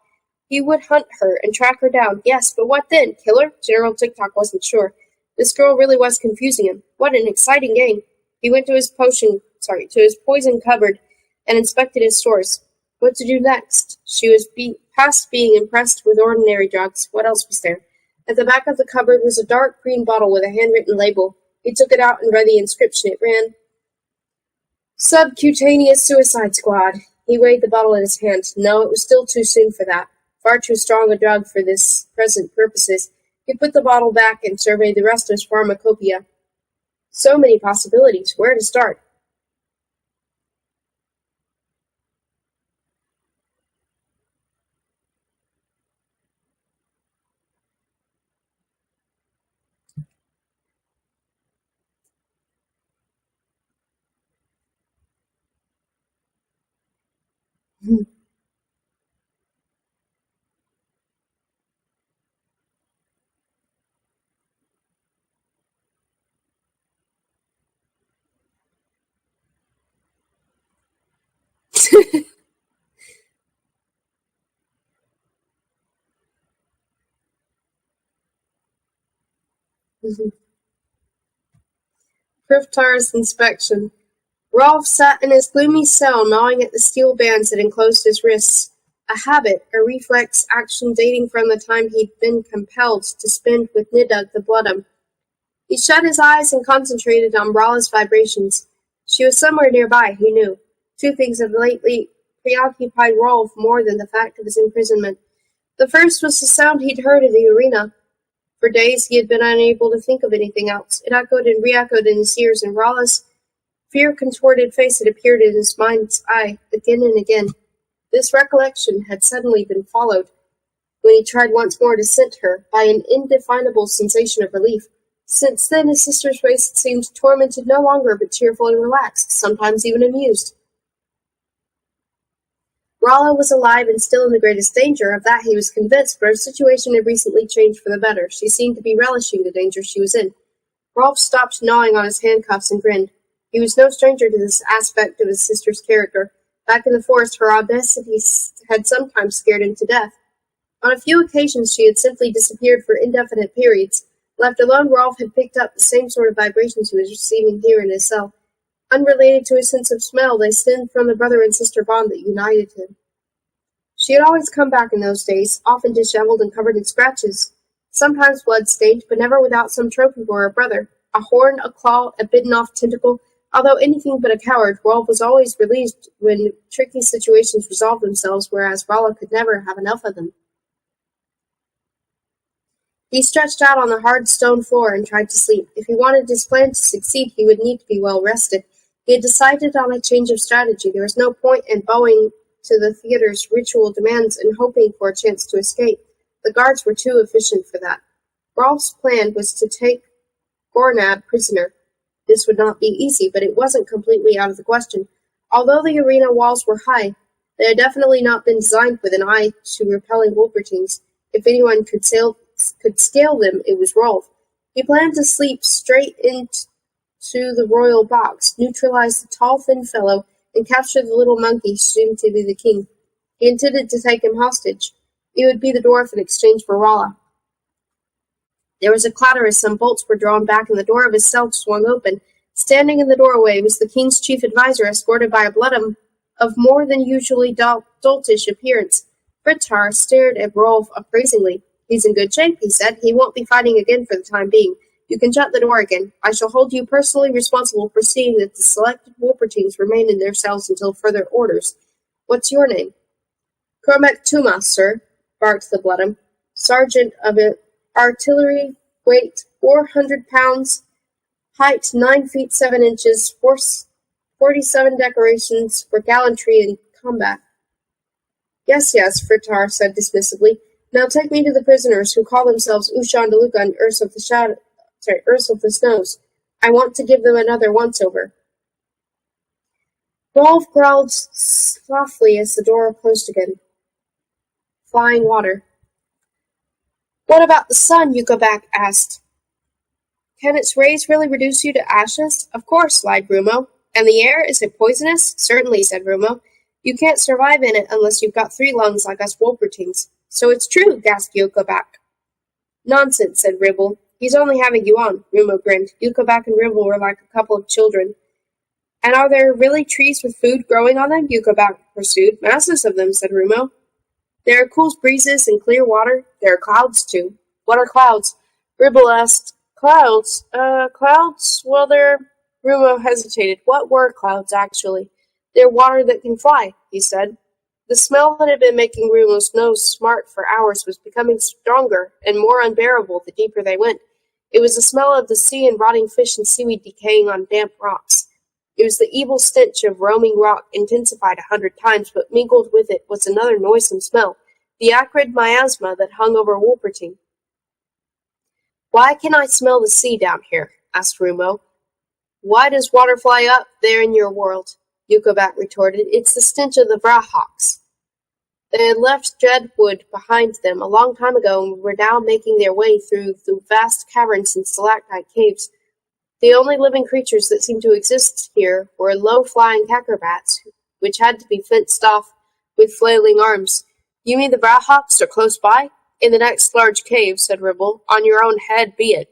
He would hunt her and track her down. Yes, but what then? Kill her? General Tick-Tock wasn't sure. This girl really was confusing him. What an exciting game. He went to his poison cupboard and inspected his stores. What to do next? She was past being impressed with ordinary drugs. What else was there? At the back of the cupboard was a dark green bottle with a handwritten label. He took it out and read the inscription. It ran, Subcutaneous Suicide Squad. He weighed the bottle in his hand. No, it was still too soon for that. Far too strong a drug for this present purposes. He put the bottle back and surveyed the rest of his pharmacopoeia. So many possibilities. Where to start? Priftar's inspection. Rolf sat in his gloomy cell, gnawing at the steel bands that enclosed his wrists. A habit, a reflex action dating from the time he'd been compelled to spend with Nidug the Bloodum. He shut his eyes and concentrated on Rala's vibrations. She was somewhere nearby, he knew. Two things had lately preoccupied Rolf more than the fact of his imprisonment. The first was the sound he'd heard in the arena. For days he had been unable to think of anything else. It echoed and re-echoed in his ears, and Rolla's fear-contorted face had appeared in his mind's eye again and again. This recollection had suddenly been followed, when he tried once more to scent her, by an indefinable sensation of relief. Since then his sister's face had seemed tormented no longer, but cheerful and relaxed, sometimes even amused. Rolla was alive and still in the greatest danger, of that he was convinced, but her situation had recently changed for the better. She seemed to be relishing the danger she was in. Rolf stopped gnawing on his handcuffs and grinned. He was no stranger to this aspect of his sister's character. Back in the forest, her audacity had sometimes scared him to death. On a few occasions she had simply disappeared for indefinite periods. Left alone, Rolf had picked up the same sort of vibrations he was receiving here in his cell. Unrelated to his sense of smell, they stemmed from the brother and sister bond that united him. She had always come back in those days, often disheveled and covered in scratches, sometimes blood-stained, but never without some trophy for her brother. A horn, a claw, a bitten-off tentacle. Although anything but a coward, Rolf was always relieved when tricky situations resolved themselves, whereas Rolla could never have enough of them. He stretched out on the hard stone floor and tried to sleep. If he wanted his plan to succeed, he would need to be well rested. He had decided on a change of strategy. There was no point in bowing to the theater's ritual demands and hoping for a chance to escape. The guards were too efficient for that. Rolf's plan was to take Gornab prisoner. This would not be easy, but it wasn't completely out of the question. Although the arena walls were high, they had definitely not been designed with an eye to repelling Wolvertines. If anyone could scale them, it was Rolf. He planned to sleep straight into the royal box, neutralize the tall, thin fellow, and capture the little monkey soon to be the king. He intended to take him hostage. He would be the dwarf in exchange for Rolla. There was a clatter as some bolts were drawn back and the door of his cell swung open. Standing in the doorway was the king's chief adviser, escorted by a bloodham of more than usually doltish appearance. Fritar stared at Rolf appraisingly. "He's in good shape," he said. "He won't be fighting again for the time being. You can shut the door again. I shall hold you personally responsible for seeing that the selected Wolvertines remain in their cells until further orders. What's your name?" "Cormac Tumas, sir," barked the bloodham. "Sergeant of artillery, weight 400 pounds, height 9 feet 7 inches, 47 decorations for gallantry in combat." Yes, Fritar said dismissively. "Now take me to the prisoners who call themselves Ushan Deluca and Urs of the Snows. I want to give them another once-over." Rolf growled softly as the door closed again. Flying water. "What about the sun?" Yukabak asked. "Can its rays really reduce you to ashes?" "Of course," lied Rumo. "And the air, is it poisonous?" "Certainly," said Rumo. "You can't survive in it unless you've got 3 lungs like us Wolvertines." "So it's true," gasped Yukabak. "Nonsense," said Ribble. "He's only having you on." Rumo grinned. Yukabak and Ribble were like a couple of children. "And are there really trees with food growing on them?" Yukabak pursued. "Masses of them," said Rumo. "There are cool breezes and clear water. There are clouds, too." "What are clouds?" Ribble asked. "Clouds? Clouds? Well, they're—" Rumo hesitated. What were clouds, actually? "They're water that can fly," he said. The smell that had been making Rumo's nose smart for hours was becoming stronger and more unbearable the deeper they went. It was the smell of the sea and rotting fish and seaweed decaying on damp rocks. It was the evil stench of roaming rock intensified 100 times, but mingled with it was another noisome smell, the acrid miasma that hung over Wolvertine. "Why can I smell the sea down here?" asked Rumo. "Why does water fly up there in your world?" Yukabak retorted. "It's the stench of the Vrahawks." They had left Dreadwood behind them a long time ago and were now making their way through the vast caverns and stalactite caves. The only living creatures that seemed to exist here were low-flying acrobats, which had to be fenced off with flailing arms. "You mean the Vrahawks are close by?" "In the next large cave," said Ribble. "On your own head be it.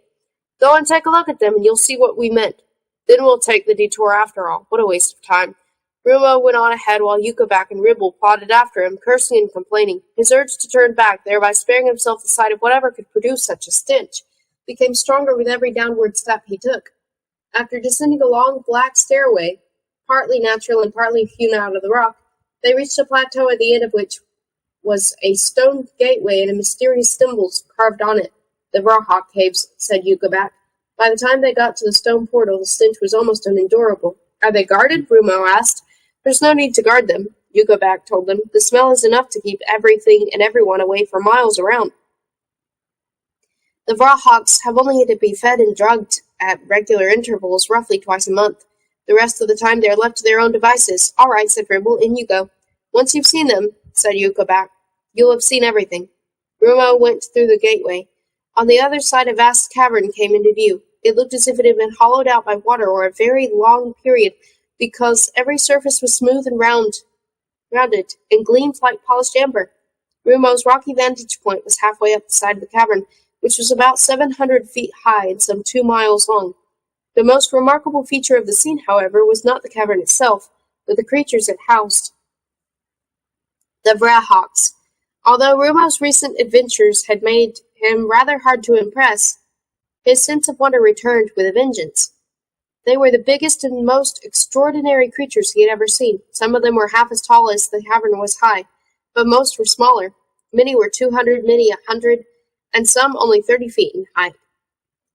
Go and take a look at them, and you'll see what we meant. Then we'll take the detour after all. What a waste of time." Rumo went on ahead while Yukabak and Ribble plodded after him, cursing and complaining. His urge to turn back, thereby sparing himself the sight of whatever could produce such a stench, became stronger with every downward step he took. After descending a long, black stairway, partly natural and partly hewn out of the rock, they reached a plateau at the end of which was a stone gateway and mysterious symbols carved on it. The Rawhawk caves, said Yucca. By the time they got to the stone portal, the stench was almost unendurable. Are they guarded? Rumo asked. There's no need to guard them, Yucca told them. The smell is enough to keep everything and everyone away for miles around. The Rawhawks have only to be fed and drugged at regular intervals, roughly twice a month. The rest of the time they are left to their own devices. All right, said Ribble, in you go. Once you've seen them, said Yucca, you'll have seen everything. Rumo went through the gateway. On the other side a vast cavern came into view. It looked as if it had been hollowed out by water or a very long period, because every surface was smooth and rounded, and gleamed like polished amber. Rumo's rocky vantage point was halfway up the side of the cavern, which was about 700 feet high and some 2 miles long. The most remarkable feature of the scene, however, was not the cavern itself, but the creatures it housed. The Rawhawks. Although Rumo's recent adventures had made him rather hard to impress, his sense of wonder returned with a vengeance. They were the biggest and most extraordinary creatures he had ever seen. Some of them were half as tall as the cavern was high, but most were smaller. Many were 200, many 100, and some only 30 feet in height.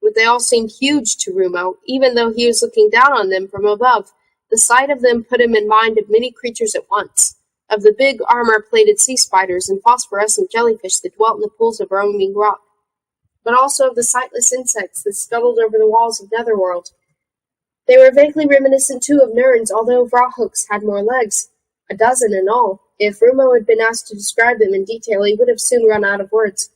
But they all seemed huge to Rumo, even though he was looking down on them from above. The sight of them put him in mind of many creatures at once, of the big armor-plated sea spiders and phosphorescent jellyfish that dwelt in the pools of roaming rock, but also of the sightless insects that scuttled over the walls of Netherworld. They were vaguely reminiscent, too, of Nerns, although Rawhawks had more legs, a dozen in all. If Rumo had been asked to describe them in detail, he would have soon run out of words.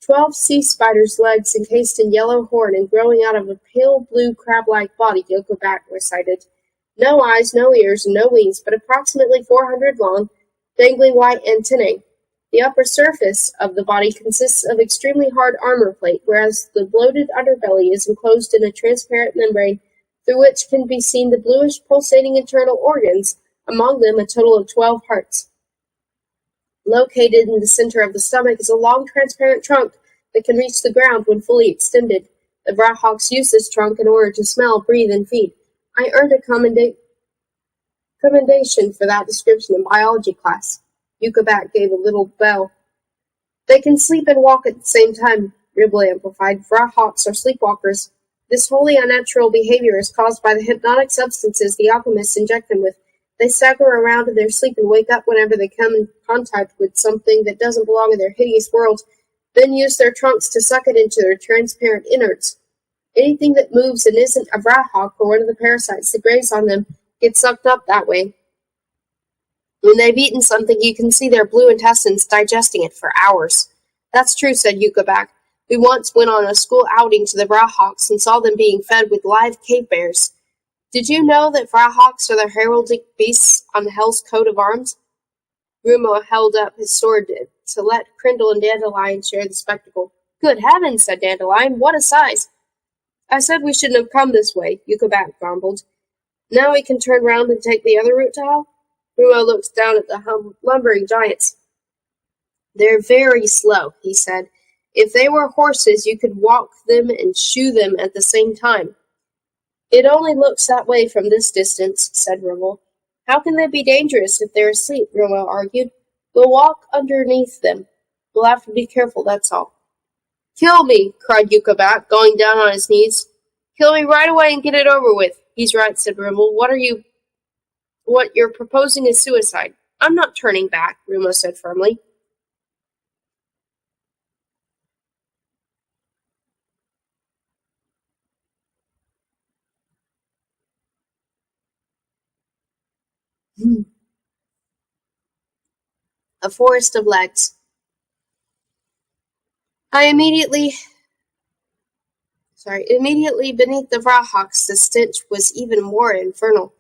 12 sea spiders' legs encased in yellow horn and growing out of a pale blue crab-like body, Yucca recited. No eyes, no ears, and no wings, but approximately 400 long, dangling white antennae. The upper surface of the body consists of extremely hard armor plate, whereas the bloated underbelly is enclosed in a transparent membrane through which can be seen the bluish pulsating internal organs, among them a total of 12 hearts. Located in the center of the stomach is a long transparent trunk that can reach the ground when fully extended. The Rawhawks use this trunk in order to smell, breathe, and feed. I earned a commendation for that description in biology class. Yucca gave a little bell. They can sleep and walk at the same time, Ribble amplified. Rawhawks are sleepwalkers. This wholly unnatural behavior is caused by the hypnotic substances the alchemists inject them with. They stagger around in their sleep and wake up whenever they come in contact with something that doesn't belong in their hideous world, then use their trunks to suck it into their transparent innards. Anything that moves and isn't a Rawhawk or one of the parasites that graze on them gets sucked up that way. When they've eaten something, you can see their blue intestines digesting it for hours. That's true, said Yucca. We once went on a school outing to the Rawhawks and saw them being fed with live cave bears. Did you know that Rawhawks are the heraldic beasts on Hell's coat of arms? Rumo held up his sword to let Crindle and Dandelion share the spectacle. Good heavens, said Dandelion, what a size! I said we shouldn't have come this way, Yucca grumbled. Now we can turn round and take the other route to Hell? Rumo looked down at the lumbering giants. They're very slow, he said. If they were horses, you could walk them and shoe them at the same time. It only looks that way from this distance, said Ribble. How can they be dangerous if they're asleep? Rumo argued. We'll walk underneath them. We'll have to be careful, that's all. Kill me, cried Yucca going down on his knees. Kill me right away and get it over with. He's right, said Ribble. What you're proposing is suicide. I'm not turning back, Rumo said firmly. A forest of legs. Immediately beneath the Rawhawks, the stench was even more infernal.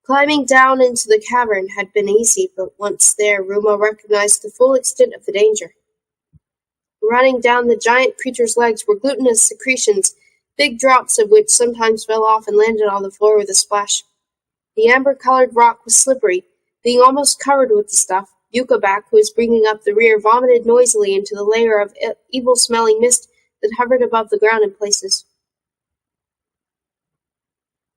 Climbing down into the cavern had been easy, but once there, Rumo recognized the full extent of the danger. Running down the giant creature's legs were glutinous secretions, big drops of which sometimes fell off and landed on the floor with a splash. The amber-colored rock was slippery, being almost covered with the stuff. Yucca, who was bringing up the rear, vomited noisily into the layer of evil-smelling mist that hovered above the ground in places.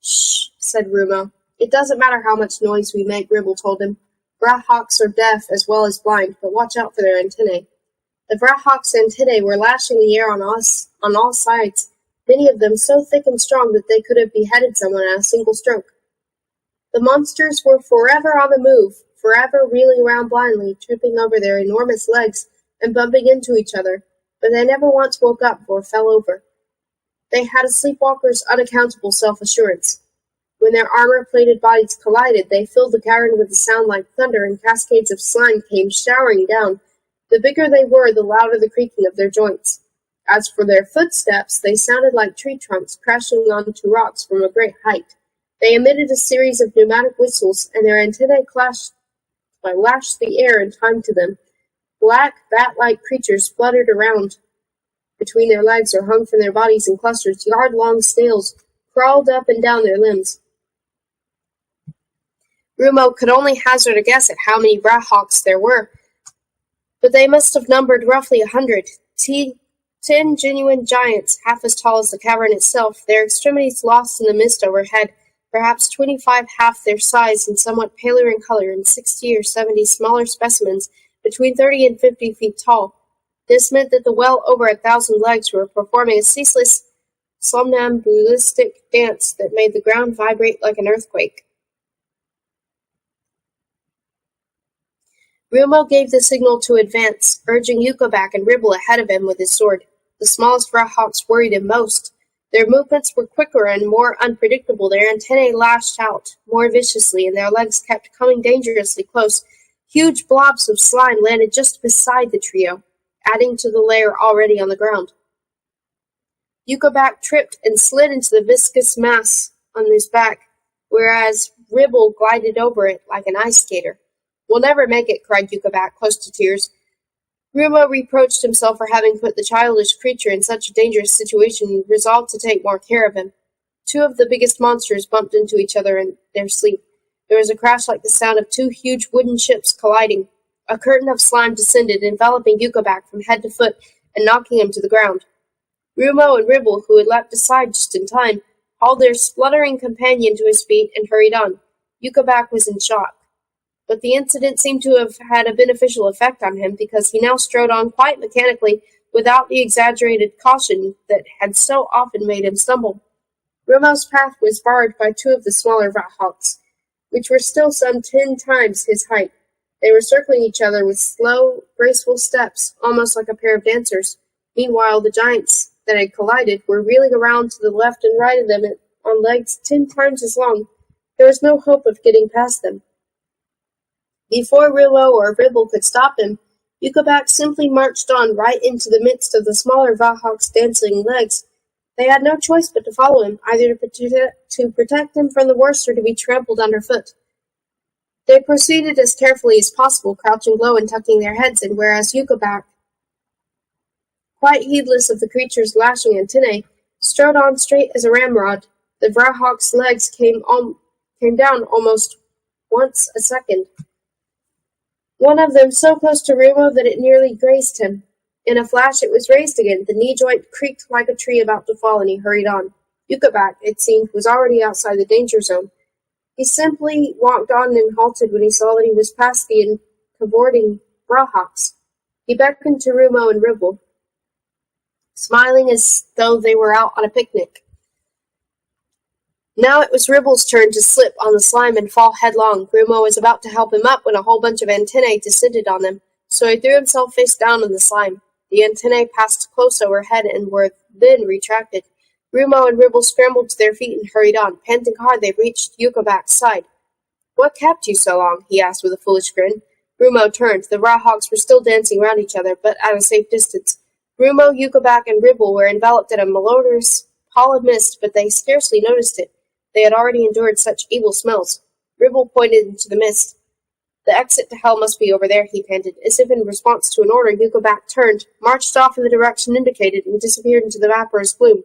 Shh, said Rumo. It doesn't matter how much noise we make, Ribble told him. Rawhawks are deaf as well as blind, but watch out for their antennae. The Vrahawk's antennae were lashing the air on all sides, many of them so thick and strong that they could have beheaded someone at a single stroke. The monsters were forever on the move, forever reeling around blindly, tripping over their enormous legs and bumping into each other, but they never once woke up or fell over. They had a sleepwalker's unaccountable self-assurance. When their armor-plated bodies collided, they filled the cavern with a sound like thunder, and cascades of slime came showering down. The bigger they were, the louder the creaking of their joints. As for their footsteps, they sounded like tree trunks crashing onto rocks from a great height. They emitted a series of pneumatic whistles, and their antennae lashed the air in time to them. Black, bat-like creatures fluttered around between their legs or hung from their bodies in clusters. Yard-long snails crawled up and down their limbs. Rumo could only hazard a guess at how many Vrahawks there were, but they must have numbered roughly 100. 10 genuine giants, half as tall as the cavern itself, their extremities lost in the mist overhead, perhaps 25 half their size and somewhat paler in color, and 60 or 70 smaller specimens, between 30 and 50 feet tall. This meant that the well over 1,000 legs were performing a ceaseless, somnambulistic dance that made the ground vibrate like an earthquake. Rumo gave the signal to advance, urging Yuka back and Ribble ahead of him with his sword. The smallest Vrahawks worried him most. Their movements were quicker and more unpredictable. Their antennae lashed out more viciously, and their legs kept coming dangerously close. Huge blobs of slime landed just beside the trio, adding to the layer already on the ground. Yuka tripped and slid into the viscous mass on his back, whereas Ribble glided over it like an ice skater. "We'll never make it," cried Yuka close to tears. Rumo reproached himself for having put the childish creature in such a dangerous situation and resolved to take more care of him. Two of the biggest monsters bumped into each other in their sleep. There was a crash like the sound of two huge wooden ships colliding. A curtain of slime descended, enveloping Yuka from head to foot and knocking him to the ground. Rumo and Ribble, who had leapt aside just in time, hauled their spluttering companion to his feet and hurried on. Yuka was in shock. But the incident seemed to have had a beneficial effect on him, because he now strode on quite mechanically, without the exaggerated caution that had so often made him stumble. Rumo's path was barred by two of the smaller Vrahawks, which were still some 10 times his height. They were circling each other with slow, graceful steps, almost like a pair of dancers. Meanwhile, the giants that had collided were reeling around to the left and right of them on legs 10 times as long. There was no hope of getting past them. Before Rumo or Ribble could stop him, Yuka simply marched on right into the midst of the smaller Vrahawk's dancing legs. They had no choice but to follow him, either to protect him from the worst or to be trampled underfoot. They proceeded as carefully as possible, crouching low and tucking their heads in, whereas Yuka, quite heedless of the creature's lashing antennae, strode on straight as a ramrod. The Vrahawk's legs came down almost once a second. One of them so close to Rumo that it nearly grazed him. In a flash it was raised again. The knee joint creaked like a tree about to fall, and he hurried on. Yuka, it seemed, was already outside the danger zone. He simply walked on and halted when he saw that he was past the cavorting Vrahawks. He beckoned to Rumo and Ribble, smiling as though they were out on a picnic. Now it was Ribble's turn to slip on the slime and fall headlong. Rumo was about to help him up when a whole bunch of antennae descended on them, so he threw himself face down in the slime. The antennae passed close overhead and were then retracted. Rumo and Ribble scrambled to their feet and hurried on. Panting hard, they reached Yuka side. "What kept you so long?" he asked with a foolish grin. Rumo turned. The Vrahawks were still dancing round each other, but at a safe distance. Rumo, Yuka and Ribble were enveloped in a malodorous pall of mist, but they scarcely noticed it. They had already endured such evil smells. Ribble pointed into the mist. "The exit to hell must be over there," he panted. As if in response to an order, Yuka turned, marched off in the direction indicated, and disappeared into the vaporous gloom.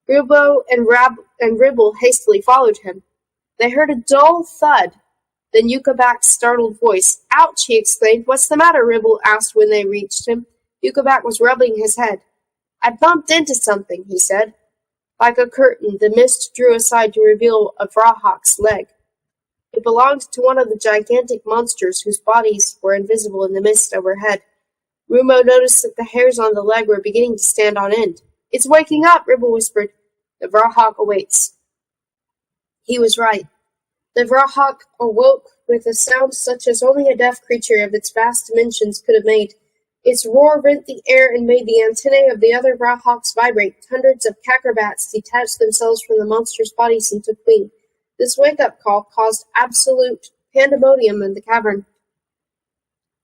Rumo and Ribble hastily followed him. They heard a dull thud. Then Yuka startled voice. "Ouch!" he exclaimed. "What's the matter?" Ribble asked when they reached him. Yuka was rubbing his head. "I bumped into something," he said. Like a curtain, the mist drew aside to reveal a Vrahawk's leg. It belonged to one of the gigantic monsters whose bodies were invisible in the mist overhead. Rumo noticed that the hairs on the leg were beginning to stand on end. "It's waking up," Ribble whispered. "The Vrahawk awaits." He was right. The Vrahawk awoke with a sound such as only a deaf creature of its vast dimensions could have made. Its roar rent the air and made the antennae of the other Vrahawks vibrate. Hundreds of Kakerbats detached themselves from the monster's bodies and took wing. This wake-up call caused absolute pandemonium in the cavern.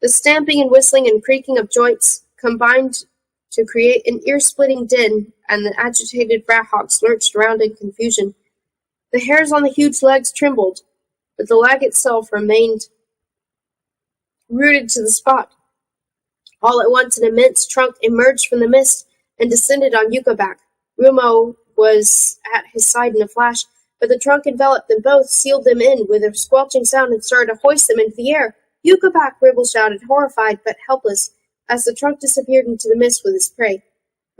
The stamping and whistling and creaking of joints combined to create an ear-splitting din, and the agitated Vrahawks lurched around in confusion. The hairs on the huge legs trembled, but the leg itself remained rooted to the spot. All at once an immense trunk emerged from the mist and descended on Yukabak. Rumo was at his side in a flash, but the trunk enveloped them both, sealed them in with a squelching sound, and started to hoist them into the air. "Yukabak!" Ribble shouted, horrified but helpless, as the trunk disappeared into the mist with its prey.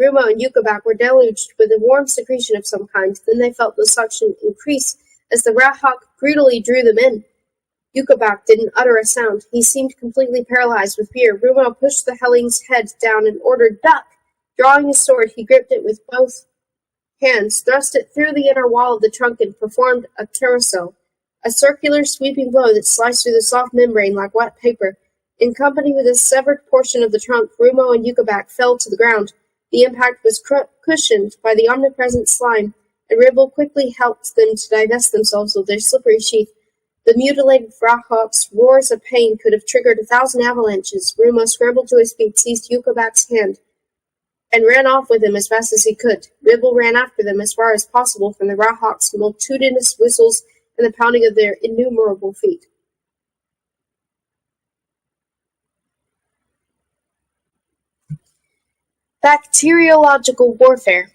Rumo and Yukabak were deluged with a warm secretion of some kind. Then they felt the suction increase as the Vrahawk greedily drew them in. Yukabak didn't utter a sound. He seemed completely paralyzed with fear. Rumo pushed the helling's head down and ordered, "Duck!" Drawing his sword, he gripped it with both hands, thrust it through the inner wall of the trunk, and performed a carousel, a circular sweeping blow that sliced through the soft membrane like wet paper. In company with a severed portion of the trunk, Rumo and Yukabak fell to the ground. The impact was cushioned by the omnipresent slime, and Ribble quickly helped them to divest themselves of their slippery sheath. The mutilated Vrahawk's roars of pain could have triggered 1,000 avalanches. Rumo scrambled to his feet, seized Yukabak's hand, and ran off with him as fast as he could. Ribble ran after them as far as possible from the Vrahawk's multitudinous whistles and the pounding of their innumerable feet. Bacteriological warfare.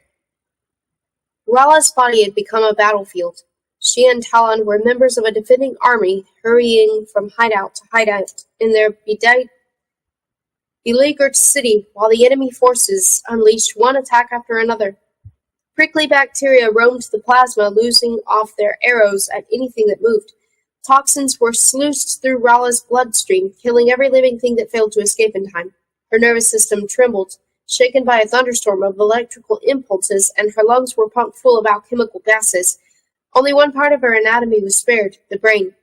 Rala's body had become a battlefield. She and Talon were members of a defending army, hurrying from hideout to hideout in their beleaguered city, while the enemy forces unleashed one attack after another. Prickly bacteria roamed the plasma, losing off their arrows at anything that moved. Toxins were sluiced through Rala's bloodstream, killing every living thing that failed to escape in time. Her nervous system trembled, shaken by a thunderstorm of electrical impulses, and her lungs were pumped full of alchemical gases. Only one part of her anatomy was spared, the brain.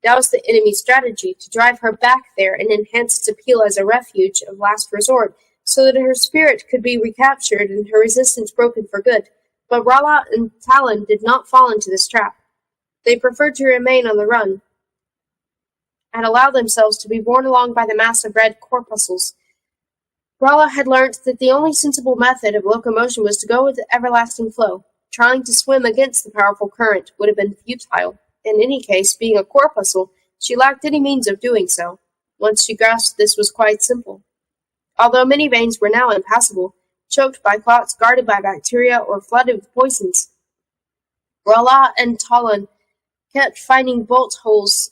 That was the enemy's strategy, to drive her back there and enhance its appeal as a refuge of last resort, so that her spirit could be recaptured and her resistance broken for good. But Rala and Talon did not fall into this trap. They preferred to remain on the run, and allow themselves to be borne along by the mass of red corpuscles. Rala had learnt that the only sensible method of locomotion was to go with the everlasting flow. Trying to swim against the powerful current would have been futile. In any case, being a corpuscle, she lacked any means of doing so. Once she grasped this was quite simple. Although many veins were now impassable, choked by clots, guarded by bacteria, or flooded with poisons, Rala and Talon kept finding bolt holes,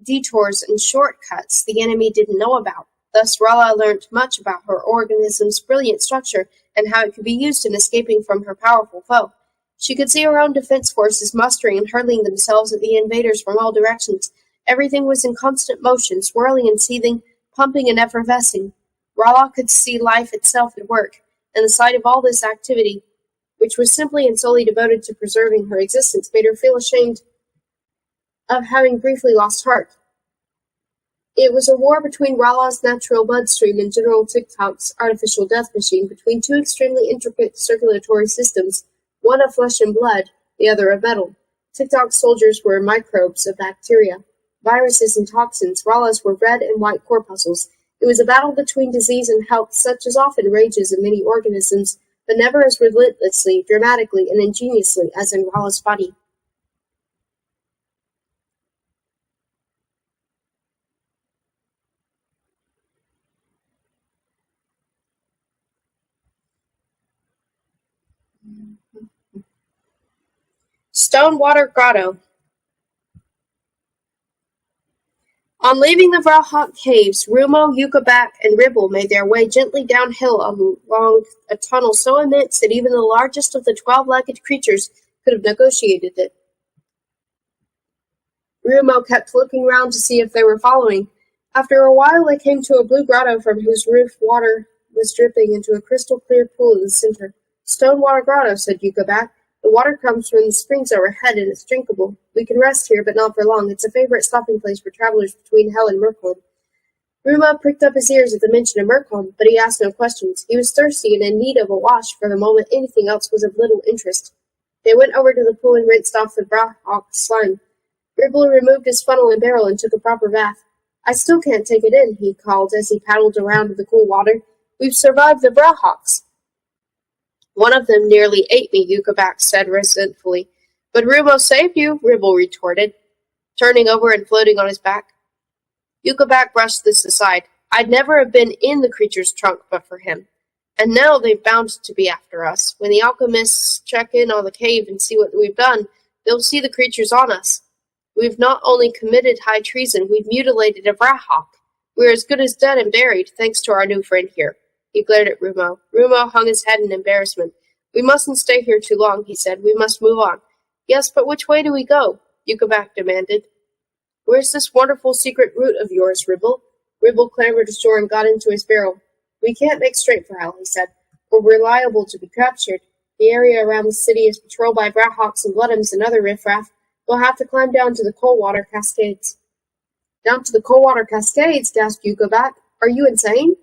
detours, and shortcuts the enemy didn't know about. Thus, Rala learnt much about her organism's brilliant structure and how it could be used in escaping from her powerful foe. She could see her own defense forces mustering and hurling themselves at the invaders from all directions. Everything was in constant motion, swirling and seething, pumping and effervescing. Rala could see life itself at work, and the sight of all this activity, which was simply and solely devoted to preserving her existence, made her feel ashamed of having briefly lost heart. It was a war between Rala's natural bloodstream and General TikTok's artificial death machine, between two extremely intricate circulatory systems, one of flesh and blood, the other of metal. TikTok's soldiers were microbes of bacteria, viruses and toxins. Rala's were red and white corpuscles. It was a battle between disease and health, such as often rages in many organisms, but never as relentlessly, dramatically, and ingeniously as in Rala's body. Stonewater Grotto. On leaving the Vrahawk caves, Rumo, Yukabak, and Ribble made their way gently downhill along a tunnel so immense that even the largest of the 12-legged creatures could have negotiated it. Rumo kept looking round to see if they were following. After a while they came to a blue grotto from whose roof water was dripping into a crystal-clear pool in the center. "Stone water grotto," said Yucca. "The water comes from the springs overhead, and it's drinkable. We can rest here, but not for long. It's a favorite stopping place for travelers between Hell and Merkholm." Rumo pricked up his ears at the mention of Merkholm, but he asked no questions. He was thirsty and in need of a wash for the moment. Anything else was of little interest. They went over to the pool and rinsed off the Brahawk's slime. Ribble removed his funnel and barrel and took a proper bath. "I still can't take it in," he called as he paddled around in the cool water. "We've survived the Brahawks." "One of them nearly ate me," Yucca said resentfully. "But Rumo saved you," Ribble retorted, turning over and floating on his back. Yucca brushed this aside. "I'd never have been in the creature's trunk but for him. And now they've bound to be after us. When the alchemists check in on the cave and see what we've done, they'll see the creatures on us. We've not only committed high treason, we've mutilated a Brahawk. We're as good as dead and buried, thanks to our new friend here." He glared at Rumo. Rumo hung his head in embarrassment. "We mustn't stay here too long," he said. "We must move on." "Yes, but which way do we go?" Yucca demanded. "Where's this wonderful secret route of yours, Ribble?" Ribble clambered ashore and got into his barrel. "We can't make straight for Hell," he said, "or we're liable to be captured. The area around the city is patrolled by Brahawks and Bloodhams and other riffraff. We'll have to climb down to the Coldwater Cascades." "Down to the Coldwater Cascades?" gasped Yucca. "Are you insane?"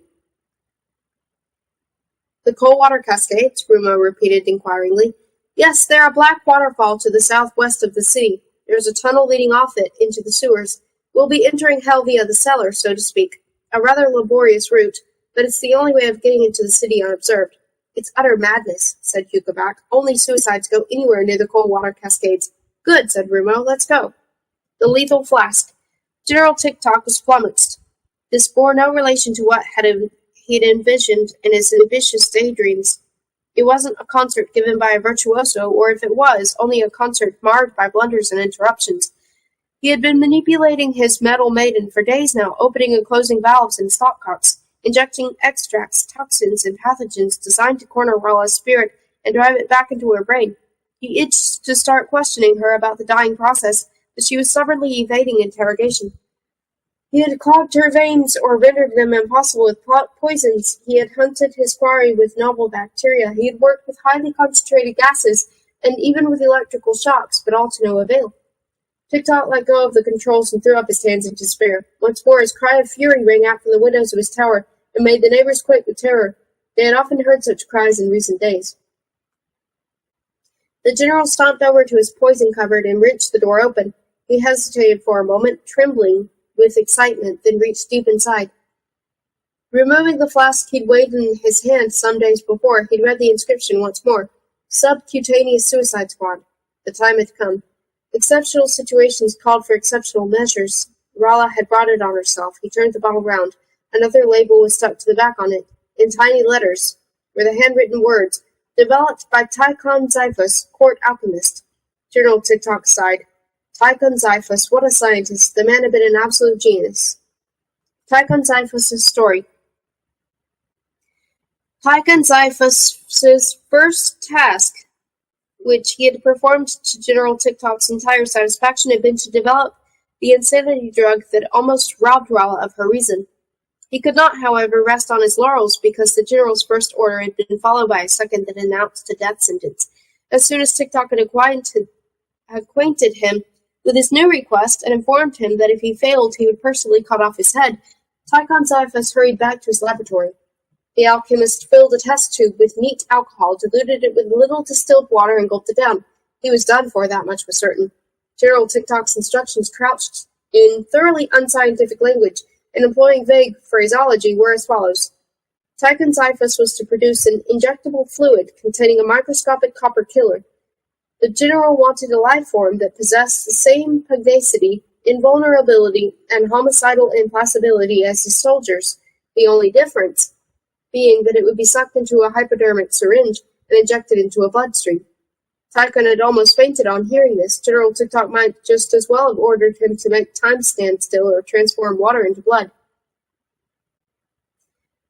"The Coldwater Cascades?" Rumo repeated inquiringly. "Yes, they're a black waterfall to the southwest of the city. There's a tunnel leading off it into the sewers. We'll be entering Hell via the cellar, so to speak. A rather laborious route, but it's the only way of getting into the city unobserved." "It's utter madness," said Yucca. "Only suicides go anywhere near the Coldwater Cascades." "Good," said Rumo. "Let's go." The lethal flask. General Tick-Tock was flummoxed. This bore no relation to what he'd envisioned in his ambitious daydreams. It wasn't a concert given by a virtuoso, or if it was, only a concert marred by blunders and interruptions. He had been manipulating his metal maiden for days now, opening and closing valves and stopcocks, injecting extracts, toxins, and pathogens designed to corner Ralla's spirit and drive it back into her brain. He itched to start questioning her about the dying process, but she was stubbornly evading interrogation. He had clogged her veins or rendered them impossible with poisons. He had hunted his quarry with novel bacteria. He had worked with highly concentrated gases and even with electrical shocks, but all to no avail. Tick-Tock let go of the controls and threw up his hands in despair. Once more his cry of fury rang out from the windows of his tower and made the neighbors quake with terror. They had often heard such cries in recent days. The general stomped over to his poison cupboard and wrenched the door open. He hesitated for a moment, trembling with excitement, then reached deep inside. Removing the flask he'd weighed in his hand some days before, he'd read the inscription once more. Subcutaneous Suicide Squad. The time had come. Exceptional situations called for exceptional measures. Ralla had brought it on herself. He turned the bottle round. Another label was stuck to the back on it. In tiny letters were the handwritten words, "Developed by Tychon Zyphus, court alchemist." General Tick-Tock sighed. Tychon Zyphus, what a scientist. The man had been an absolute genius. Tychon Zyphus' story. Tychon Zyphus' first task, which he had performed to General Tick-Tock's entire satisfaction, had been to develop the insanity drug that almost robbed Ralla of her reason. He could not, however, rest on his laurels, because the general's first order had been followed by a second that announced a death sentence. As soon as Tick-Tock had acquainted him with his new request and informed him that if he failed he would personally cut off his head, Tychon Zyphus hurried back to his laboratory. The alchemist filled a test tube with neat alcohol, diluted it with a little distilled water, and gulped it down. He was done for, that much was certain. General Tick-Tock's instructions, couched in thoroughly unscientific language and employing vague phraseology, were as follows. Tychon Zyphus was to produce an injectable fluid containing a microscopic copper killer. The general wanted a life form that possessed the same pugnacity, invulnerability, and homicidal implacability as his soldiers, the only difference being that it would be sucked into a hypodermic syringe and injected into a bloodstream. Tychon had almost fainted on hearing this. General Tick-Tock might just as well have ordered him to make time stand still or transform water into blood.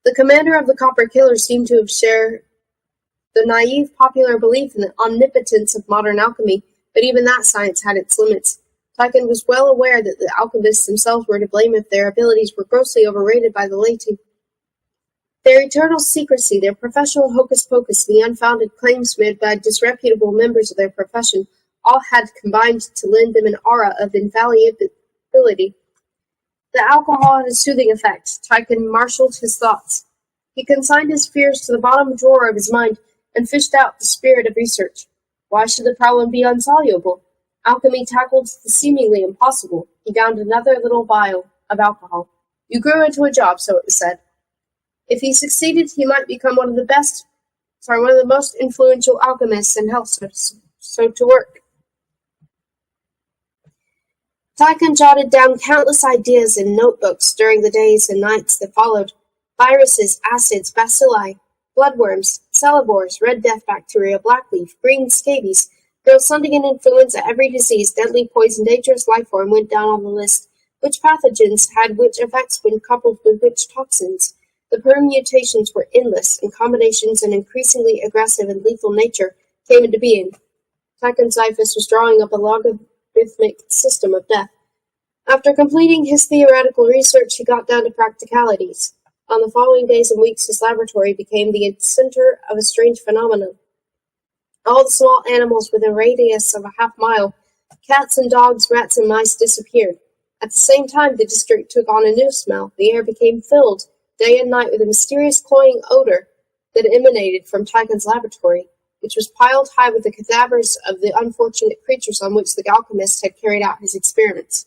The commander of the Copper Killers seemed to have shared the naive popular belief in the omnipotence of modern alchemy, but even that science had its limits. Tychon was well aware that the alchemists themselves were to blame if their abilities were grossly overrated by the laity. Their eternal secrecy, their professional hocus-pocus, and the unfounded claims made by disreputable members of their profession all had combined to lend them an aura of infallibility. The alcohol had a soothing effect. Tychon marshaled his thoughts. He consigned his fears to the bottom drawer of his mind and fished out the spirit of research. Why should the problem be insoluble? Alchemy tackled the seemingly impossible. He downed another little vial of alcohol. You grew into a job, so it was said. If he succeeded, he might become one of the most influential alchemists in health. So to work. Tychon jotted down countless ideas in notebooks during the days and nights that followed. Viruses, acids, bacilli, bloodworms, cellivores, red death bacteria, blackleaf, green scabies, Sundian influenza, every disease, deadly poison, dangerous life form went down on the list. Which pathogens had which effects when coupled with which toxins? The permutations were endless, and combinations an increasingly aggressive and lethal nature came into being. Tychon Xiphus was drawing up a logarithmic system of death. After completing his theoretical research, he got down to practicalities. On the following days and weeks, his laboratory became the center of a strange phenomenon. All the small animals within a radius of a half-mile, cats and dogs, rats and mice, disappeared. At the same time, the district took on a new smell. The air became filled, day and night, with a mysterious cloying odor that emanated from Tychon's laboratory, which was piled high with the cadavers of the unfortunate creatures on which the alchemist had carried out his experiments.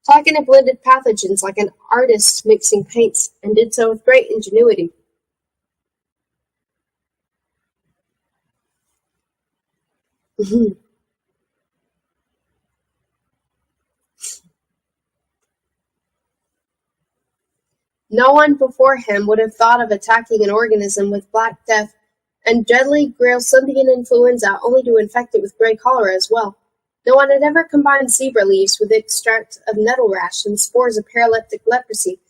Tychon had blended pathogens like an artist mixing paints, and did so with great ingenuity. No one before him would have thought of attacking an organism with Black Death and deadly Sundian influenza only to infect it with grey cholera as well. No one had ever combined zebra leaves with extract of nettle rash and spores of paralytic leprosy.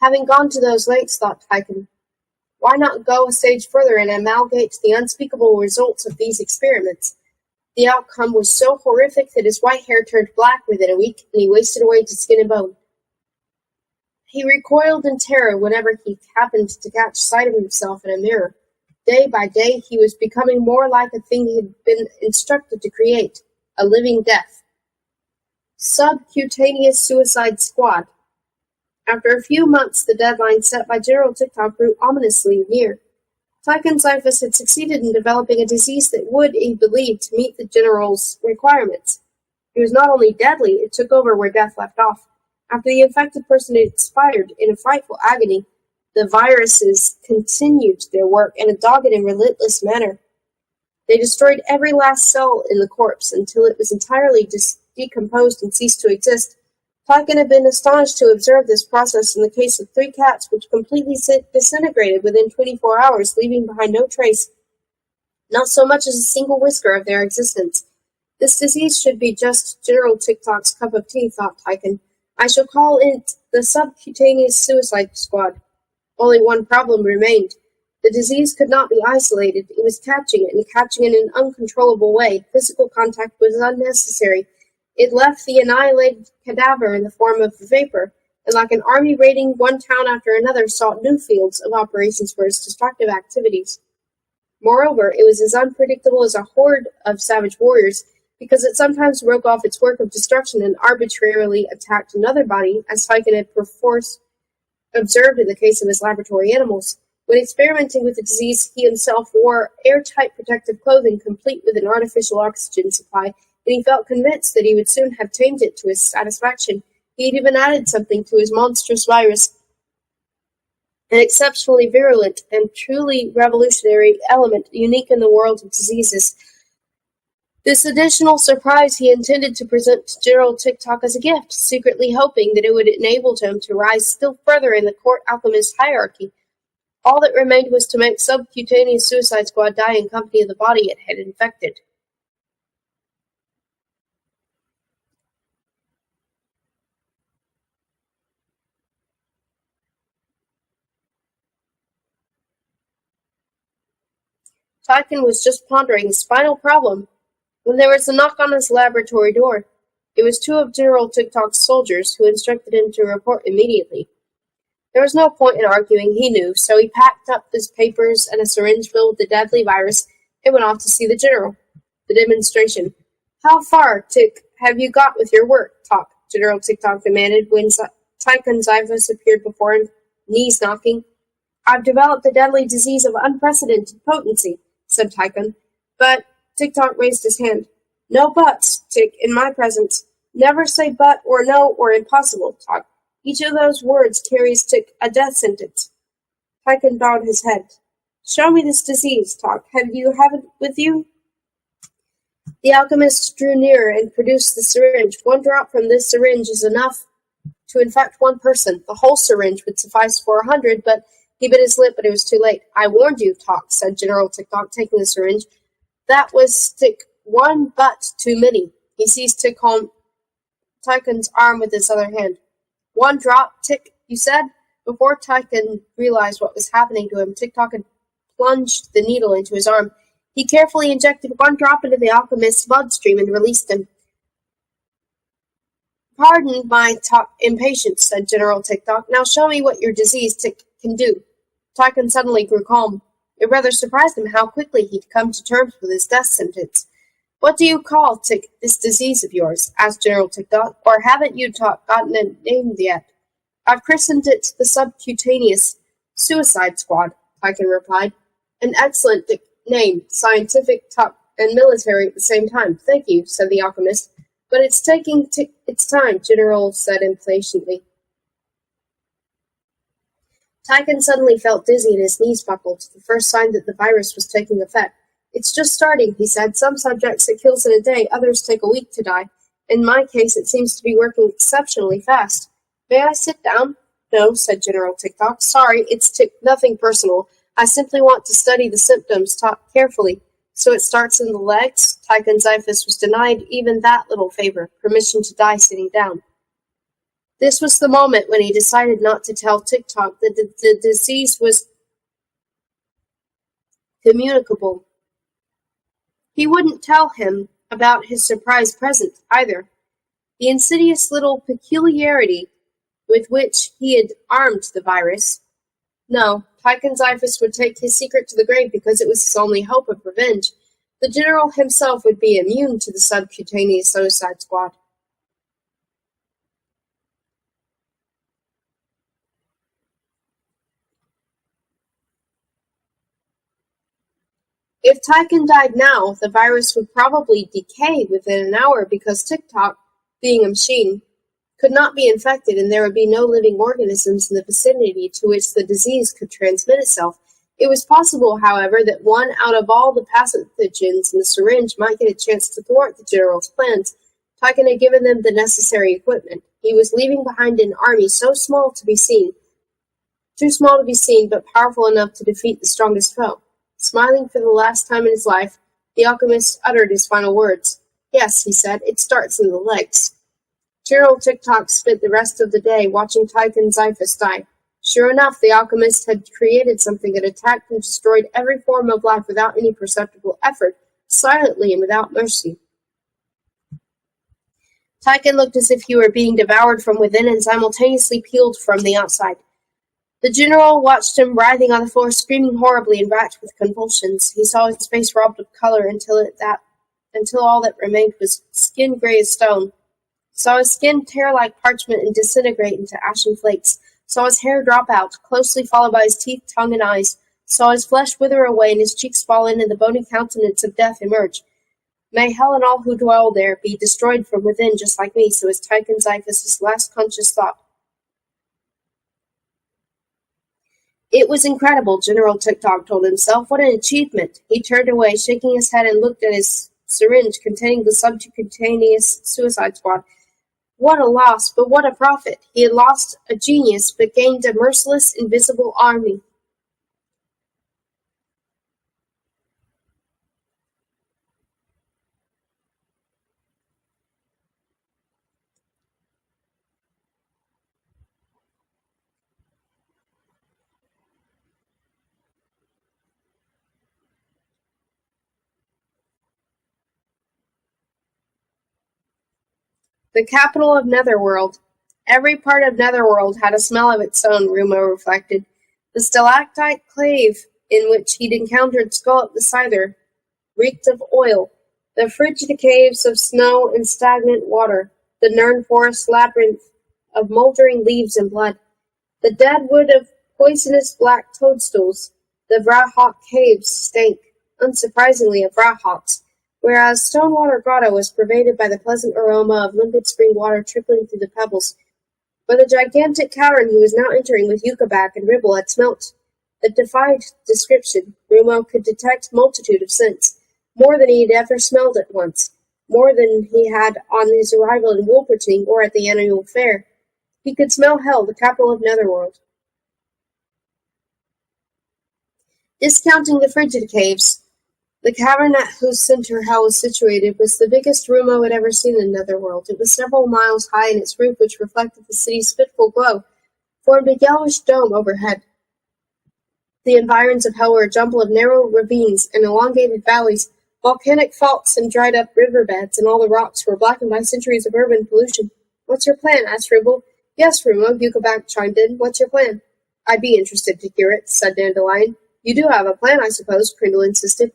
Having gone to those lengths, thought Tychon, why not go a stage further and amalgamate the unspeakable results of these experiments? The outcome was so horrific that his white hair turned black within a week, and he wasted away to skin and bone. He recoiled in terror whenever he happened to catch sight of himself in a mirror. Day by day, he was becoming more like a thing he had been instructed to create, a living death. Subcutaneous Suicide Squad. After a few months, the deadline set by General TikTok grew ominously near. Tychon Xiphus had succeeded in developing a disease that would, he believed, meet the General's requirements. It was not only deadly, it took over where death left off. After the infected person had expired in a frightful agony, the viruses continued their work in a dogged and relentless manner. They destroyed every last cell in the corpse until it was entirely decomposed and ceased to exist. Tychon had been astonished to observe this process in the case of 3 cats, which completely disintegrated within 24 hours, leaving behind no trace, not so much as a single whisker of their existence. This disease should be just General TikTok's cup of tea, thought Tychon. I shall call it the Subcutaneous Suicide Squad. Only one problem remained. The disease could not be isolated. It was catching it, and catching it in an uncontrollable way. Physical contact was unnecessary. It left the annihilated cadaver in the form of vapor, and like an army raiding one town after another, sought new fields of operations for its destructive activities. Moreover, it was as unpredictable as a horde of savage warriors, because it sometimes broke off its work of destruction and arbitrarily attacked another body, as Tychon had perforce observed in the case of his laboratory animals. When experimenting with the disease, he himself wore airtight protective clothing complete with an artificial oxygen supply, and he felt convinced that he would soon have tamed it to his satisfaction. He had even added something to his monstrous virus, an exceptionally virulent and truly revolutionary element unique in the world of diseases. This additional surprise he intended to present to General TikTok as a gift, secretly hoping that it would enable him to rise still further in the court alchemist hierarchy. All that remained was to make Subcutaneous Suicide Squad die in company of the body it had infected. Tychon was just pondering his final problem when there was a knock on his laboratory door. It was two of General TikTok's soldiers who instructed him to report immediately. There was no point in arguing, he knew, so he packed up his papers and a syringe filled with the deadly virus and went off to see the general. The demonstration. How far, Tick, have you got with your work, Talk? General TikTok demanded when Tychon Xyphus appeared before him, knees knocking. I've developed a deadly disease of unprecedented potency, said Tychon, but TikTok raised his hand. No buts, Tick, in my presence. Never say but or no or impossible, Talk. Each of those words carries Tick a death sentence. Tychon bowed his head. Show me this disease, Talk. Have it with you? The alchemist drew nearer and produced the syringe. One drop from this syringe is enough to infect one person. The whole syringe would suffice for 100, but he bit his lip, but it was too late. I warned you, Talk, said General TikTok, taking the syringe. That was Tick, one but too many. He seized Tychon's arm with his other hand. One drop, Tick, you said? Before Tychon realized what was happening to him, TikTok had plunged the needle into his arm. He carefully injected one drop into the alchemist's bloodstream and released him. Pardon my impatience, said General TikTok. Now show me what your disease, Tick, can do. Tychon suddenly grew calm. It rather surprised him how quickly he'd come to terms with his death sentence. What do you call, Tick, this disease of yours? Asked General TikTok. Or haven't you gotten a name yet? I've christened it the subcutaneous suicide squad, Tychon replied. An excellent name, scientific, and military at the same time. Thank you, said the alchemist. But it's taking its time, General said impatiently. Tychon suddenly felt dizzy and his knees buckled, the first sign that the virus was taking effect. It's just starting, he said. Some subjects it kills in a day, others take a week to die. In my case, it seems to be working exceptionally fast. May I sit down? No, said General TikTok. Sorry, it's nothing personal. I simply want to study the symptoms carefully. So it starts in the legs? Tychon Xyphus was denied even that little favor, permission to die sitting down. This was the moment when he decided not to tell TikTok that the disease was communicable. He wouldn't tell him about his surprise present, either. The insidious little peculiarity with which he had armed the virus. No, Tychon Xyphus would take his secret to the grave because it was his only hope of revenge. The general himself would be immune to the subcutaneous suicide squad. If Tychon died now, the virus would probably decay within an hour because TikTok, being a machine, could not be infected and there would be no living organisms in the vicinity to which the disease could transmit itself. It was possible, however, that one out of all the pathogens in the syringe might get a chance to thwart the general's plans. Tychon had given them the necessary equipment. He was leaving behind an army too small to be seen, but powerful enough to defeat the strongest foe. Smiling for the last time in his life, the alchemist uttered his final words. Yes, he said, it starts in the legs. General TikTok spent the rest of the day watching Tychon Xyphus die. Sure enough, the alchemist had created something that attacked and destroyed every form of life without any perceptible effort, silently and without mercy. Tychon looked as if he were being devoured from within and simultaneously peeled from the outside. The general watched him writhing on the floor, screaming horribly and racked with convulsions. He saw his face robbed of color until all that remained was skin gray as stone. Saw his skin tear like parchment and disintegrate into ashen flakes. Saw his hair drop out, closely followed by his teeth, tongue, and eyes. Saw his flesh wither away and his cheeks fall in and the bony countenance of death emerge. May hell and all who dwell there be destroyed from within just like me, so was Tychon Xyphus' last conscious thought. It was incredible, General TikTok told himself. What an achievement! He turned away, shaking his head, and looked at his syringe containing the subcutaneous suicide squad. What a loss, but what a profit! He had lost a genius, but gained a merciless, invisible army. The capital of Netherworld. Every part of Netherworld had a smell of its own, Rumo reflected. The stalactite cave in which he'd encountered Skullet the Scyther reeked of oil, the frigid caves of snow and stagnant water, the Nern forest labyrinth of mouldering leaves and blood, the dead wood of poisonous black toadstools. The Vrahawk caves stank, unsurprisingly, of Vrahawks, whereas Stonewater Grotto was pervaded by the pleasant aroma of limpid spring water trickling through the pebbles. But the gigantic cavern he was now entering with Yucca and Ribble had smelt. It defied description. Rumo could detect multitude of scents, more than he had ever smelled at once, more than he had on his arrival in Wolperting or at the annual fair. He could smell Hell, the capital of Netherworld. Discounting the frigid caves, the cavern at whose center Hell was situated was the biggest Rumo had ever seen in Netherworld. It was several miles high, and its roof, which reflected the city's fitful glow, formed a yellowish dome overhead. The environs of Hell were a jumble of narrow ravines and elongated valleys, volcanic faults and dried-up riverbeds, and all the rocks were blackened by centuries of urban pollution. "What's your plan?" asked Ribble. "Yes, Rumo," Yucca chimed in. "What's your plan?" "I'd be interested to hear it," said Dandelion. "You do have a plan, I suppose," Crindle insisted.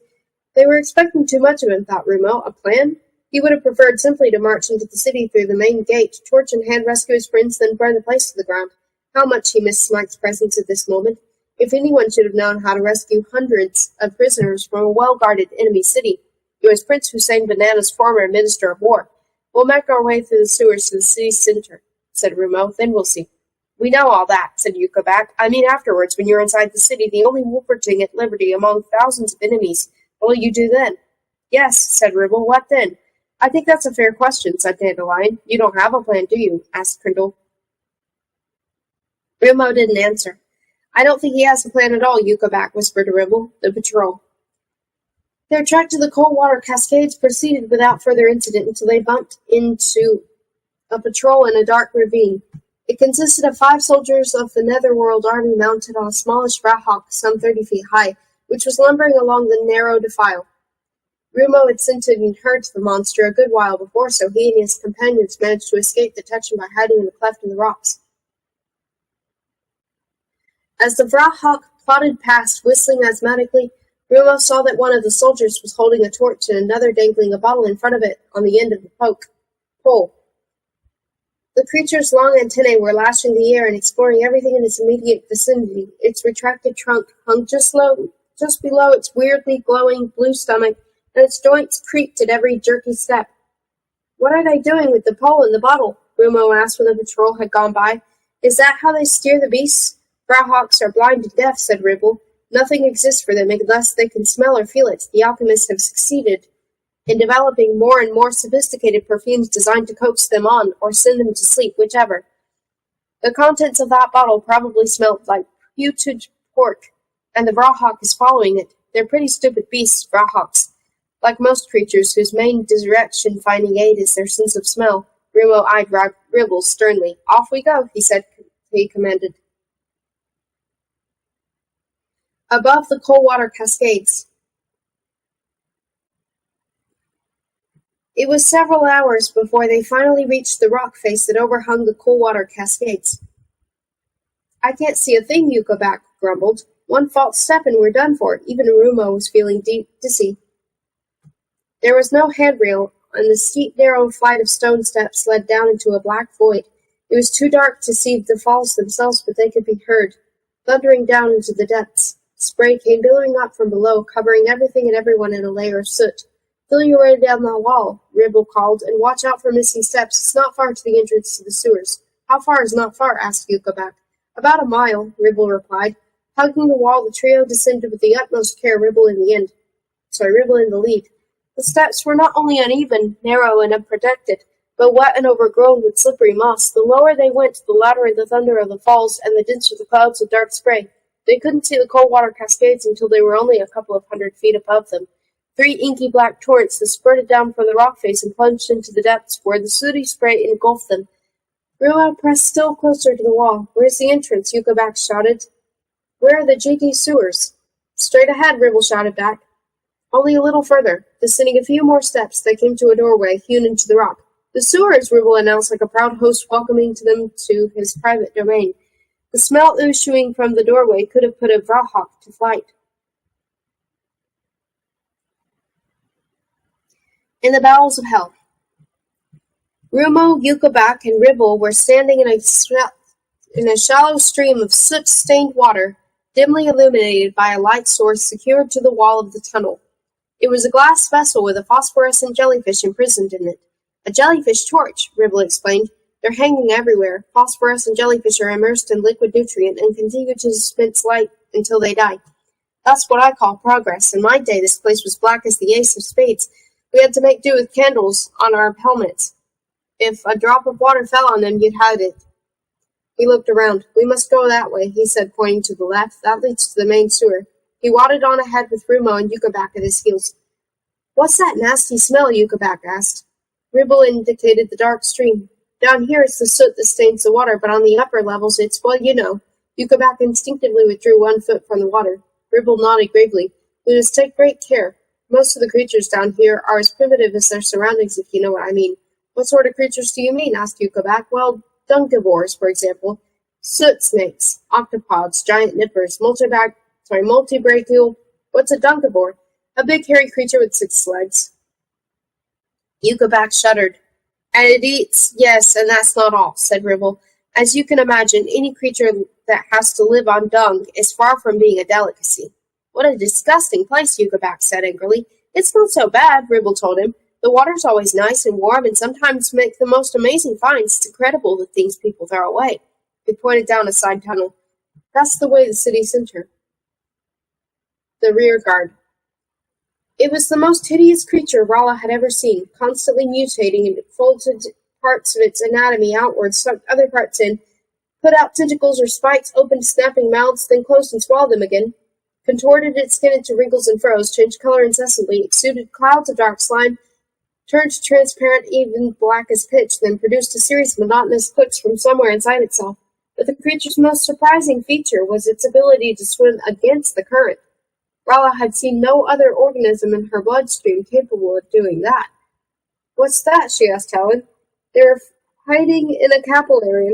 They were expecting too much of him, thought Rumo. A plan? He would have preferred simply to march into the city through the main gate, torch in hand rescue his friends, then burn the place to the ground. How much he missed Smike's presence at this moment. If anyone should have known how to rescue hundreds of prisoners from a well-guarded enemy city, it was Prince Hussein Banana's former Minister of War. "We'll make our way through the sewers to the city's center," said Rumo. "Then we'll see." "We know all that," said Yucca. "I mean afterwards, when you're inside the city, the only Wolperting at liberty among thousands of enemies. What will you do then?" "Yes," said Ribble. "What then?" "I think that's a fair question," said Dandelion. "You don't have a plan, do you?" asked Crindle. Rumo didn't answer. "I don't think he has a plan at all," Yucca whispered to Ribble. "The patrol." Their trek to the cold water cascades proceeded without further incident until they bumped into a patrol in a dark ravine. It consisted of 5 soldiers of the Netherworld army mounted on a smallish Vrahawk some 30 feet high, which was lumbering along the narrow defile. Rumo had scented and heard the monster a good while before, so he and his companions managed to escape detection by hiding in a cleft in the rocks. As the Vrahawk plodded past, whistling asthmatically, Rumo saw that one of the soldiers was holding a torch and another dangling a bottle in front of it on the end of the pole. The creature's long antennae were lashing the air and exploring everything in its immediate vicinity. Its retracted trunk hung just below its weirdly glowing blue stomach, and its joints creaked at every jerky step. "What are they doing with the pole and the bottle?" Rumo asked when the patrol had gone by. "Is that how they steer the beasts?" "Vrahawks are blind and deaf," said Ribble. "Nothing exists for them unless they can smell or feel it. The alchemists have succeeded in developing more and more sophisticated perfumes designed to coax them on or send them to sleep, whichever. The contents of that bottle probably smelled like putrid pork, and the Vrahawk is following it. They're pretty stupid beasts, Vrahawks. Like most creatures whose main direction-finding aid is their sense of smell." Rumo eyed Ribble sternly. "Off we go," he commanded. Above the cold water cascades. It was several hours before they finally reached the rock face that overhung the cool water cascades. "I can't see a thing," Yucca grumbled. "One false step and we're done for." Even Rumo was feeling dizzy. There was no handrail, and the steep, narrow flight of stone steps led down into a black void. It was too dark to see the falls themselves, but they could be heard, thundering down into the depths. Spray came billowing up from below, covering everything and everyone in a layer of soot. "Feel your way down the wall," Ribble called, "and watch out for missing steps. It's not far to the entrance to the sewers." "How far is not far?" asked Yucca. "About a mile," Ribble replied. Hugging the wall, the trio descended with the utmost care, Ribble in the lead. The steps were not only uneven, narrow, and unprotected, but wet and overgrown with slippery moss. The lower they went, the louder the thunder of the falls, and the denser the clouds of dark spray. They couldn't see the cold water cascades until they were only a couple of 100 feet above them. 3 inky black torrents that spurted down from the rock face and plunged into the depths, where the sooty spray engulfed them. Rumo pressed still closer to the wall. "Where's the entrance?" Yucca shouted. "Where are the JD sewers?" "Straight ahead," Ribble shouted back. "Only a little further." Descending a few more steps, they came to a doorway hewn into the rock. The sewers, Ruble announced like a proud host welcoming them to his private domain. The smell issuing from the doorway could have put a Vrahawk to flight. In the bowels of hell. Rumo, Yukabak, and Ribble were standing in a shallow stream of soot-stained water, dimly illuminated by a light source secured to the wall of the tunnel. It was a glass vessel with a phosphorescent jellyfish imprisoned in it. A jellyfish torch, Ribble explained. They're hanging everywhere. Phosphorescent jellyfish are immersed in liquid nutrient and continue to dispense light until they die. That's what I call progress. In my day, this place was black as the ace of spades. We had to make do with candles on our helmets. If a drop of water fell on them, you'd hide it. He looked around. We must go that way, he said, pointing to the left. That leads to the main sewer. He waddled on ahead with Rumo and Yukabak at his heels. What's that nasty smell? Yukabak asked. Ribble indicated the dark stream. Down here it's the soot that stains the water, but on the upper levels it's, well, you know. Yukabak instinctively withdrew 1 foot from the water. Ribble nodded gravely. We must take great care. Most of the creatures down here are as primitive as their surroundings, if you know what I mean. What sort of creatures do you mean? Asked Yukabak. Well, dungivores, for example. Soot snakes, octopods, giant nippers, multibrachial. What's a dungivore? A big hairy creature with 6 legs. Yukabak shuddered. And it eats, yes, and that's not all, said Ribble. As you can imagine, any creature that has to live on dung is far from being a delicacy. What a disgusting place, Yukabak said angrily. It's not so bad, Ribble told him. The water's always nice and warm and sometimes make the most amazing finds. It's incredible the things people throw away. He pointed down a side tunnel. That's the way the city's enter. The rear guard. It was the most hideous creature Rala had ever seen, constantly mutating, and it folded parts of its anatomy outwards, sucked other parts in, put out tentacles or spikes, opened snapping mouths, then closed and swallowed them again, contorted its skin into wrinkles and furrows, changed color incessantly, exuded clouds of dark slime, turned transparent, even black as pitch, then produced a series of monotonous clicks from somewhere inside itself. But the creature's most surprising feature was its ability to swim against the current. Rala had seen no other organism in her bloodstream capable of doing that. What's that? She asked Helen. They're hiding in a capillary